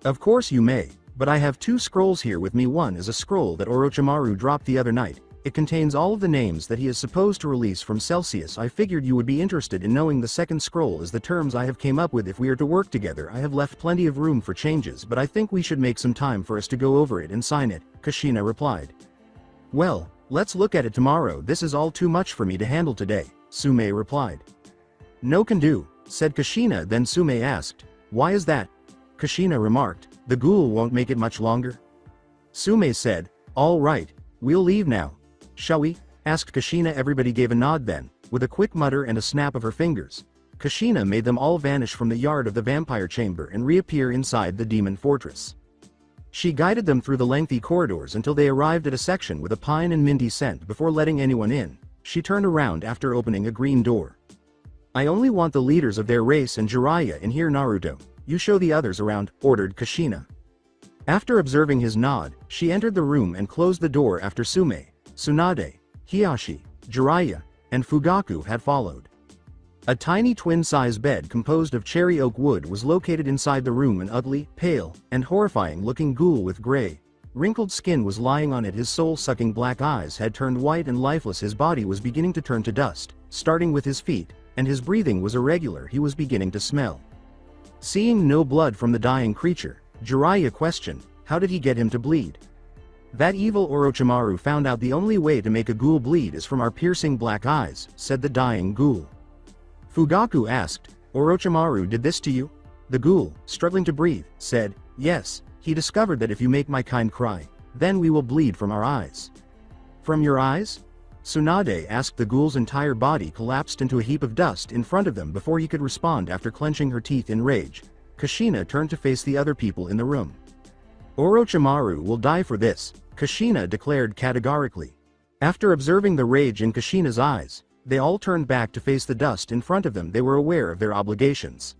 Of course you may, but I have two scrolls here with me. One is a scroll that Orochimaru dropped the other night. It contains all of the names that he is supposed to release from Celsius. I figured you would be interested in knowing. The second scroll is the terms I have came up with if we are to work together. I have left plenty of room for changes, but I think we should make some time for us to go over it and sign it, Kushina replied. Well, let's look at it tomorrow. This is all too much for me to handle today, Sume replied. No can do, said Kushina. Then Sume asked, why is that? Kushina remarked, the ghoul won't make it much longer. Sume said, all right, we'll leave now. Shall we? Asked Kushina. Everybody gave a nod. Then, with a quick mutter and a snap of her fingers, Kushina made them all vanish from the yard of the vampire chamber and reappear inside the demon fortress. She guided them through the lengthy corridors until they arrived at a section with a pine and minty scent. Before letting anyone in, she turned around after opening a green door. I only want the leaders of their race and Jiraiya in here. Naruto, you show the others around, ordered Kushina. After observing his nod, she entered the room and closed the door after Sume, Tsunade, Hiyashi, Jiraiya, and Fugaku had followed. A tiny twin-size bed composed of cherry oak wood was located inside the room. An ugly, pale, and horrifying-looking ghoul with gray, wrinkled skin was lying on it. His soul-sucking black eyes had turned white and lifeless. His body was beginning to turn to dust, starting with his feet, and his breathing was irregular. He was beginning to smell Seeing no blood from the dying creature, Jiraiya questioned, how did he get him to bleed? That evil Orochimaru found out the only way to make a ghoul bleed is from our piercing black eyes, said the dying ghoul. Fugaku asked, Orochimaru did this to you? The ghoul, struggling to breathe, said, yes, he discovered that if you make my kind cry, then we will bleed from our eyes. From your eyes? Tsunade asked. The ghoul's entire body collapsed into a heap of dust in front of them before he could respond. After clenching her teeth in rage, Kushina turned to face the other people in the room. Orochimaru will die for this, Kushina declared categorically. After observing the rage in Kushina's eyes, they all turned back to face the dust in front of them. They were aware of their obligations.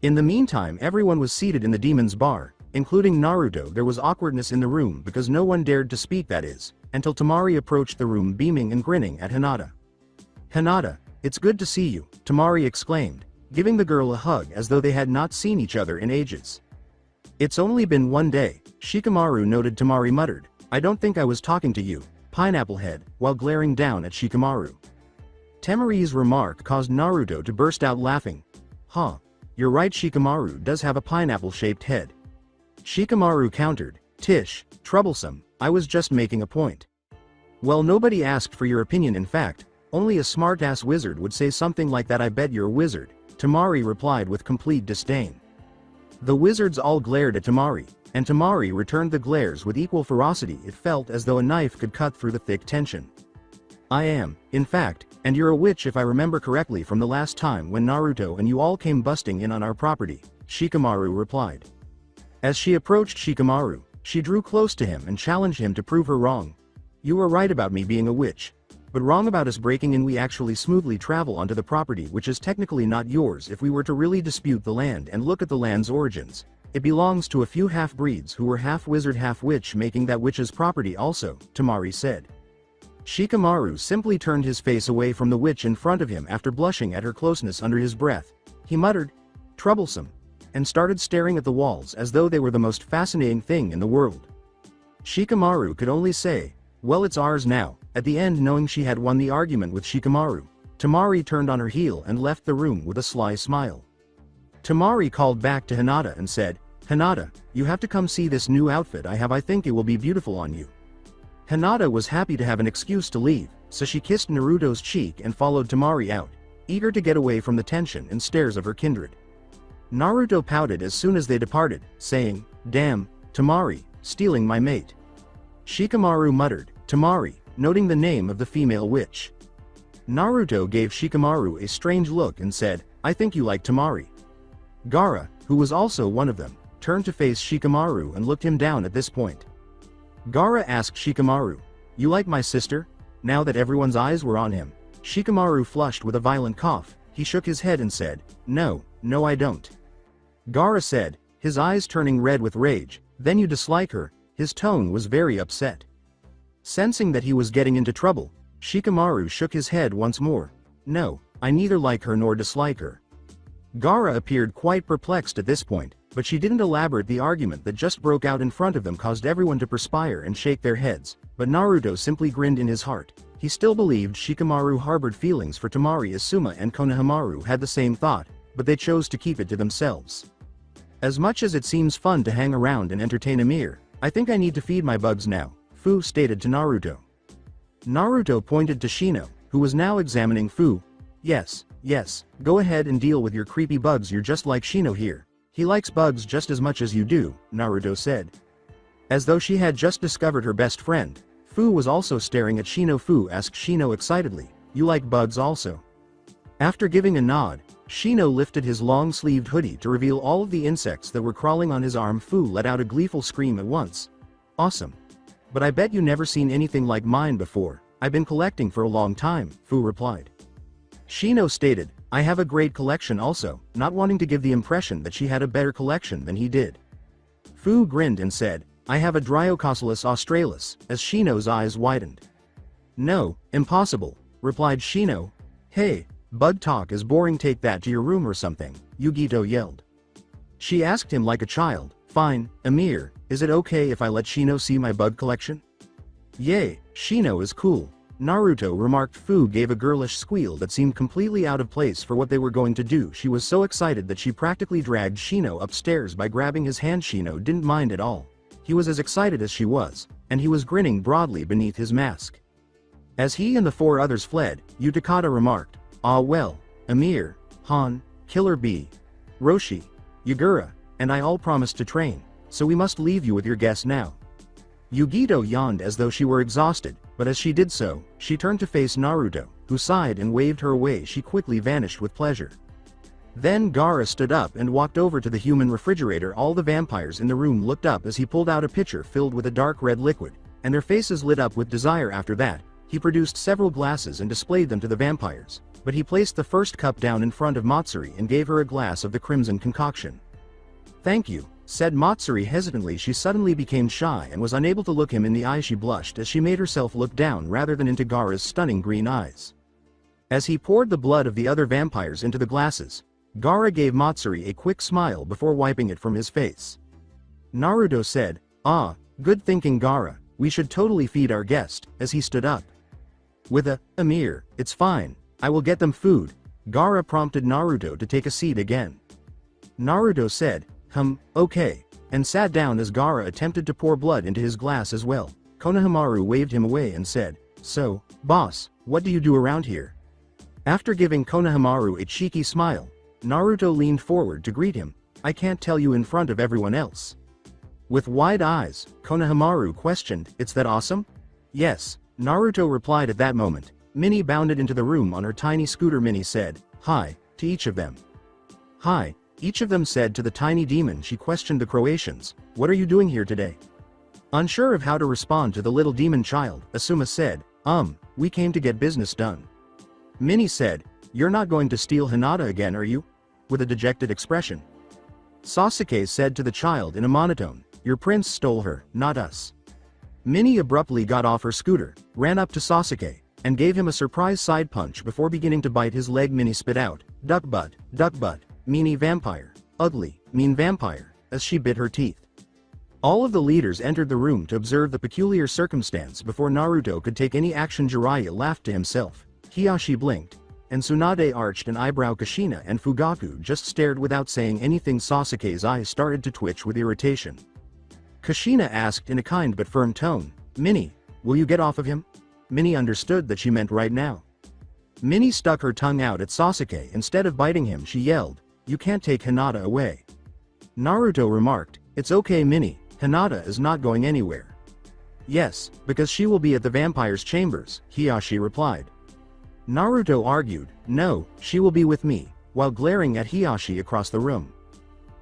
In the meantime, everyone was seated in the demon's bar, including Naruto. There was awkwardness in the room because no one dared to speak, that is, until Temari approached the room beaming and grinning at Hinata. Hinata, it's good to see you, Temari exclaimed, giving the girl a hug as though they had not seen each other in ages. It's only been one day, Shikamaru noted. Temari muttered, I don't think I was talking to you, Pineapple Head, while glaring down at Shikamaru. Temari's remark caused Naruto to burst out laughing. Huh. You're right, Shikamaru does have a pineapple-shaped head. Shikamaru countered, Tish, troublesome, I was just making a point. Well, nobody asked for your opinion. In fact, only a smart-ass wizard would say something like that. I bet you're a wizard, Temari replied with complete disdain. The wizards all glared at Temari, and Temari returned the glares with equal ferocity. It felt as though a knife could cut through the thick tension. I am, in fact, and you're a witch if I remember correctly from the last time when Naruto and you all came busting in on our property, Shikamaru replied. As she approached Shikamaru, she drew close to him and challenged him to prove her wrong. You were right about me being a witch, but wrong about us breaking in. We actually smoothly travel onto the property, which is technically not yours. If we were to really dispute the land and look at the land's origins, it belongs to a few half-breeds who were half-wizard half-witch, making that witch's property also, Temari said. Shikamaru simply turned his face away from the witch in front of him after blushing at her closeness. Under his breath, he muttered, troublesome, and started staring at the walls as though they were the most fascinating thing in the world. Shikamaru could only say, well, it's ours now. At the end, knowing she had won the argument with Shikamaru, Temari turned on her heel and left the room with a sly smile. Temari called back to Hinata and said, Hinata, you have to come see this new outfit I have. I think it will be beautiful on you. Hinata was happy to have an excuse to leave, so she kissed Naruto's cheek and followed Temari out, eager to get away from the tension and stares of her kindred. Naruto pouted as soon as they departed, saying, damn, Temari, stealing my mate. Shikamaru muttered, Temari, noting the name of the female witch. Naruto gave Shikamaru a strange look and said, I think you like Temari. Gaara, who was also one of them, turned to face Shikamaru and looked him down. At this point, Gaara asked Shikamaru, you like my sister? Now that everyone's eyes were on him, Shikamaru flushed with a violent cough. He shook his head and said, no, I don't. Gaara said, his eyes turning red with rage, then you dislike her? His tone was very upset. Sensing that he was getting into trouble, Shikamaru shook his head once more. No, I neither like her nor dislike her. Gaara appeared quite perplexed at this point, but she didn't elaborate. The argument that just broke out in front of them caused everyone to perspire and shake their heads, but Naruto simply grinned in his heart. He still believed Shikamaru harbored feelings for Temari. Asuma and Konohamaru had the same thought, but they chose to keep it to themselves. As much as it seems fun to hang around and entertain Amir, I think I need to feed my bugs now, Fu stated to Naruto. Naruto pointed to Shino, who was now examining Fu. Yes, go ahead and deal with your creepy bugs. You're just like Shino here. He likes bugs just as much as you do, Naruto said. As though she had just discovered her best friend, Fu was also staring at Shino. Fu asked Shino excitedly, you like bugs also? After giving a nod, Shino lifted his long-sleeved hoodie to reveal all of the insects that were crawling on his arm. Fu let out a gleeful scream at once. Awesome. But I bet you never seen anything like mine before. I've been collecting for a long time, Fu replied. Shino stated, I have a great collection also, not wanting to give the impression that she had a better collection than he did. Fu grinned and said, I have a Dryococelus australis, as Shino's eyes widened. No, impossible, replied Shino. Hey, bug talk is boring, take that to your room or something, Yugito yelled. She asked him like a child, fine, Amir, is it okay if I let Shino see my bug collection? Yay, Shino is cool. Naruto remarked. Fu gave a girlish squeal that seemed completely out of place for what they were going to do. She was so excited that she practically dragged Shino upstairs by grabbing his hand. Shino didn't mind at all. He was as excited as she was, and he was grinning broadly beneath his mask. As he and the 4 others fled, Utakata remarked, "Ah well, Amir, Han, Killer Bee, Roshi, Yagura, and I all promised to train, so we must leave you with your guests now." Yugito yawned as though she were exhausted, but as she did so, she turned to face Naruto, who sighed and waved her away. She quickly vanished with pleasure. Then Gaara stood up and walked over to the human refrigerator. All the vampires in the room looked up as he pulled out a pitcher filled with a dark red liquid, and their faces lit up with desire. After that, he produced several glasses and displayed them to the vampires, but he placed the first cup down in front of Matsuri and gave her a glass of the crimson concoction. "Thank you," said Matsuri hesitantly. She suddenly became shy and was unable to look him in the eye. She blushed as she made herself look down rather than into Gaara's stunning green eyes. As he poured the blood of the other vampires into the glasses, Gaara gave Matsuri a quick smile before wiping it from his face. Naruto said, "Ah, good thinking Gaara, we should totally feed our guest," as he stood up. With a, "Amir, it's fine, I will get them food," Gaara prompted Naruto to take a seat again. Naruto said, okay," and sat down as Gaara attempted to pour blood into his glass as well. Konohamaru waved him away and said, "So, boss, what do you do around here?" After giving Konohamaru a cheeky smile, Naruto leaned forward to greet him. "I can't tell you in front of everyone else." With wide eyes, Konohamaru questioned, "It's that awesome?" "Yes," Naruto replied. At that moment, Minnie bounded into the room on her tiny scooter. Minnie said, "Hi," to each of them. "Hi," each of them said to the tiny demon. She questioned the Croatians, "What are you doing here today?" Unsure of how to respond to the little demon child, Asuma said, We came to get business done." Minnie said, "You're not going to steal Hinata again, are you?" with a dejected expression. Sasuke said to the child in a monotone, "Your prince stole her, not us." Minnie abruptly got off her scooter, ran up to Sasuke, and gave him a surprise side punch before beginning to bite his leg. Minnie spit out, duck butt, meanie vampire, ugly, mean vampire," as she bit her teeth. All of the leaders entered the room to observe the peculiar circumstance before Naruto could take any action. Jiraiya laughed to himself, Hiyashi blinked, and Tsunade arched an eyebrow. Kushina and Fugaku just stared without saying anything. Sasuke's eyes started to twitch with irritation. Kushina asked in a kind but firm tone, "Minnie, will you get off of him?" Minnie understood that she meant right now. Minnie stuck her tongue out at Sasuke. Instead of biting him, she yelled, "You can't take Hinata away." Naruto remarked, "It's okay Minnie, Hinata is not going anywhere." "Yes, because she will be at the vampire's chambers," Hiyashi replied. Naruto argued, "No, she will be with me," while glaring at Hiyashi across the room.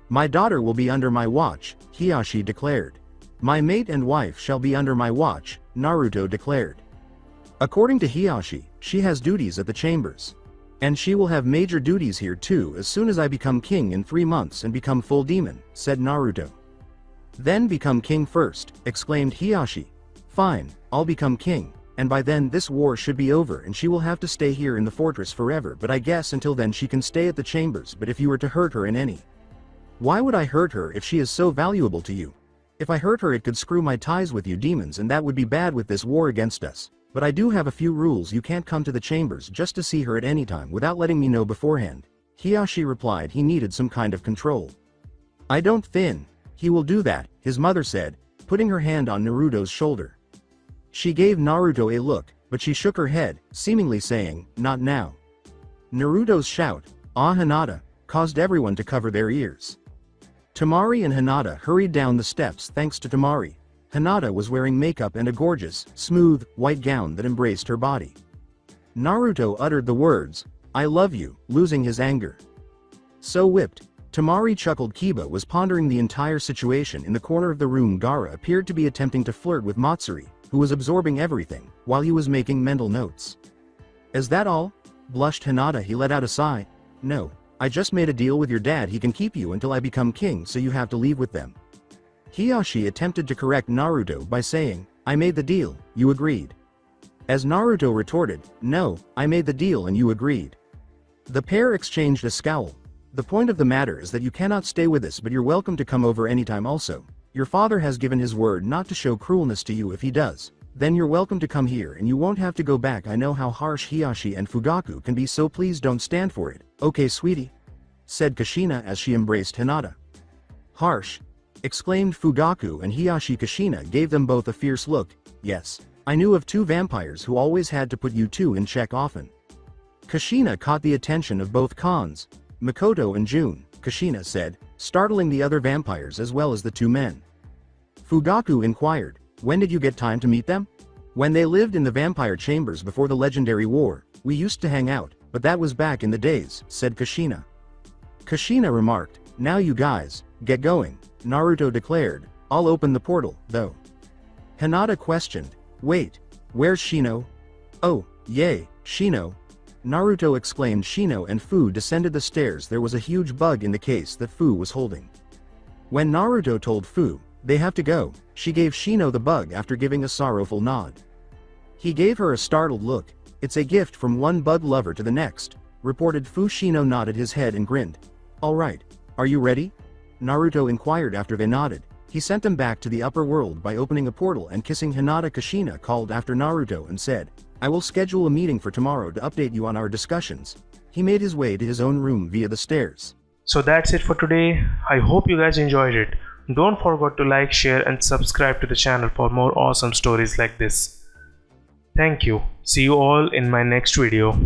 "My daughter will be under my watch," Hiyashi declared. "My mate and wife shall be under my watch," Naruto declared. According to Hiyashi, she has duties at the chambers. "And she will have major duties here too as soon as I become king in 3 months and become full demon," said Naruto. "Then become king first," exclaimed Hiyashi. "Fine, I'll become king, and by then this war should be over and she will have to stay here in the fortress forever, but I guess until then she can stay at the chambers. But if you were to hurt her in any..." "Why would I hurt her if she is so valuable to you? If I hurt her it could screw my ties with you demons, and that would be bad with this war against us. But I do have a few rules. You can't come to the chambers just to see her at any time without letting me know beforehand." Hiyashi replied he needed some kind of control. "I don't think he will do that," his mother said, putting her hand on Naruto's shoulder. She gave Naruto a look, but she shook her head, seemingly saying, "Not now." Naruto's shout, "Ah Hinata," caused everyone to cover their ears. Temari and Hinata hurried down the steps. Thanks to Temari, Hinata was wearing makeup and a gorgeous, smooth, white gown that embraced her body. Naruto uttered the words, "I love you," losing his anger. So whipped, Temari chuckled. Kiba was pondering the entire situation in the corner of the room. Gaara appeared to be attempting to flirt with Matsuri, who was absorbing everything, while he was making mental notes. "Is that all?" blushed Hinata. He let out a sigh. "No, I just made a deal with your dad. He can keep you until I become king, so you have to leave with them." Hiyashi attempted to correct Naruto by saying, "I made the deal, you agreed." As Naruto retorted, "No, I made the deal and you agreed." The pair exchanged a scowl. "The point of the matter is that you cannot stay with us, but you're welcome to come over anytime. Also, your father has given his word not to show cruelness to you if he does. Then you're welcome to come here and you won't have to go back. I know how harsh Hiyashi and Fugaku can be, so please don't stand for it. Okay, sweetie? Said Kushina as she embraced Hinata. Harsh! Exclaimed Fugaku, and Hiyashi Kushina gave them both a fierce look. Yes. I knew of 2 vampires who always had to put you 2 in check often. Kushina caught the attention of both Khans, Makoto and Jun, Kushina said, startling the other vampires as well as the 2 men. Fugaku inquired, when did you get time to meet them? When they lived in the vampire chambers before the legendary war, we used to hang out, but that was back in the days, said Kushina. Kushina remarked, now you guys, get going, Naruto declared, I'll open the portal, though. Hinata questioned, wait, where's Shino? Oh, yay, Shino. Naruto exclaimed. Shino and Fu descended the stairs. There was a huge bug in the case that Fu was holding. When Naruto told Fu, they have to go, she gave Shino the bug after giving a sorrowful nod. He gave her a startled look. It's a gift from one bug lover to the next, reported Fu. Shino nodded his head and grinned. Alright, are you ready? Naruto inquired after they nodded. He sent them back to the upper world by opening a portal and kissing Hinata. Kushina called after Naruto and said, I will schedule a meeting for tomorrow to update you on our discussions. He made his way to his own room via the stairs.
So that's it for today. I hope you guys enjoyed it. Don't forget to like, share and subscribe to the channel for more awesome stories like this. Thank you. See you all in my next video.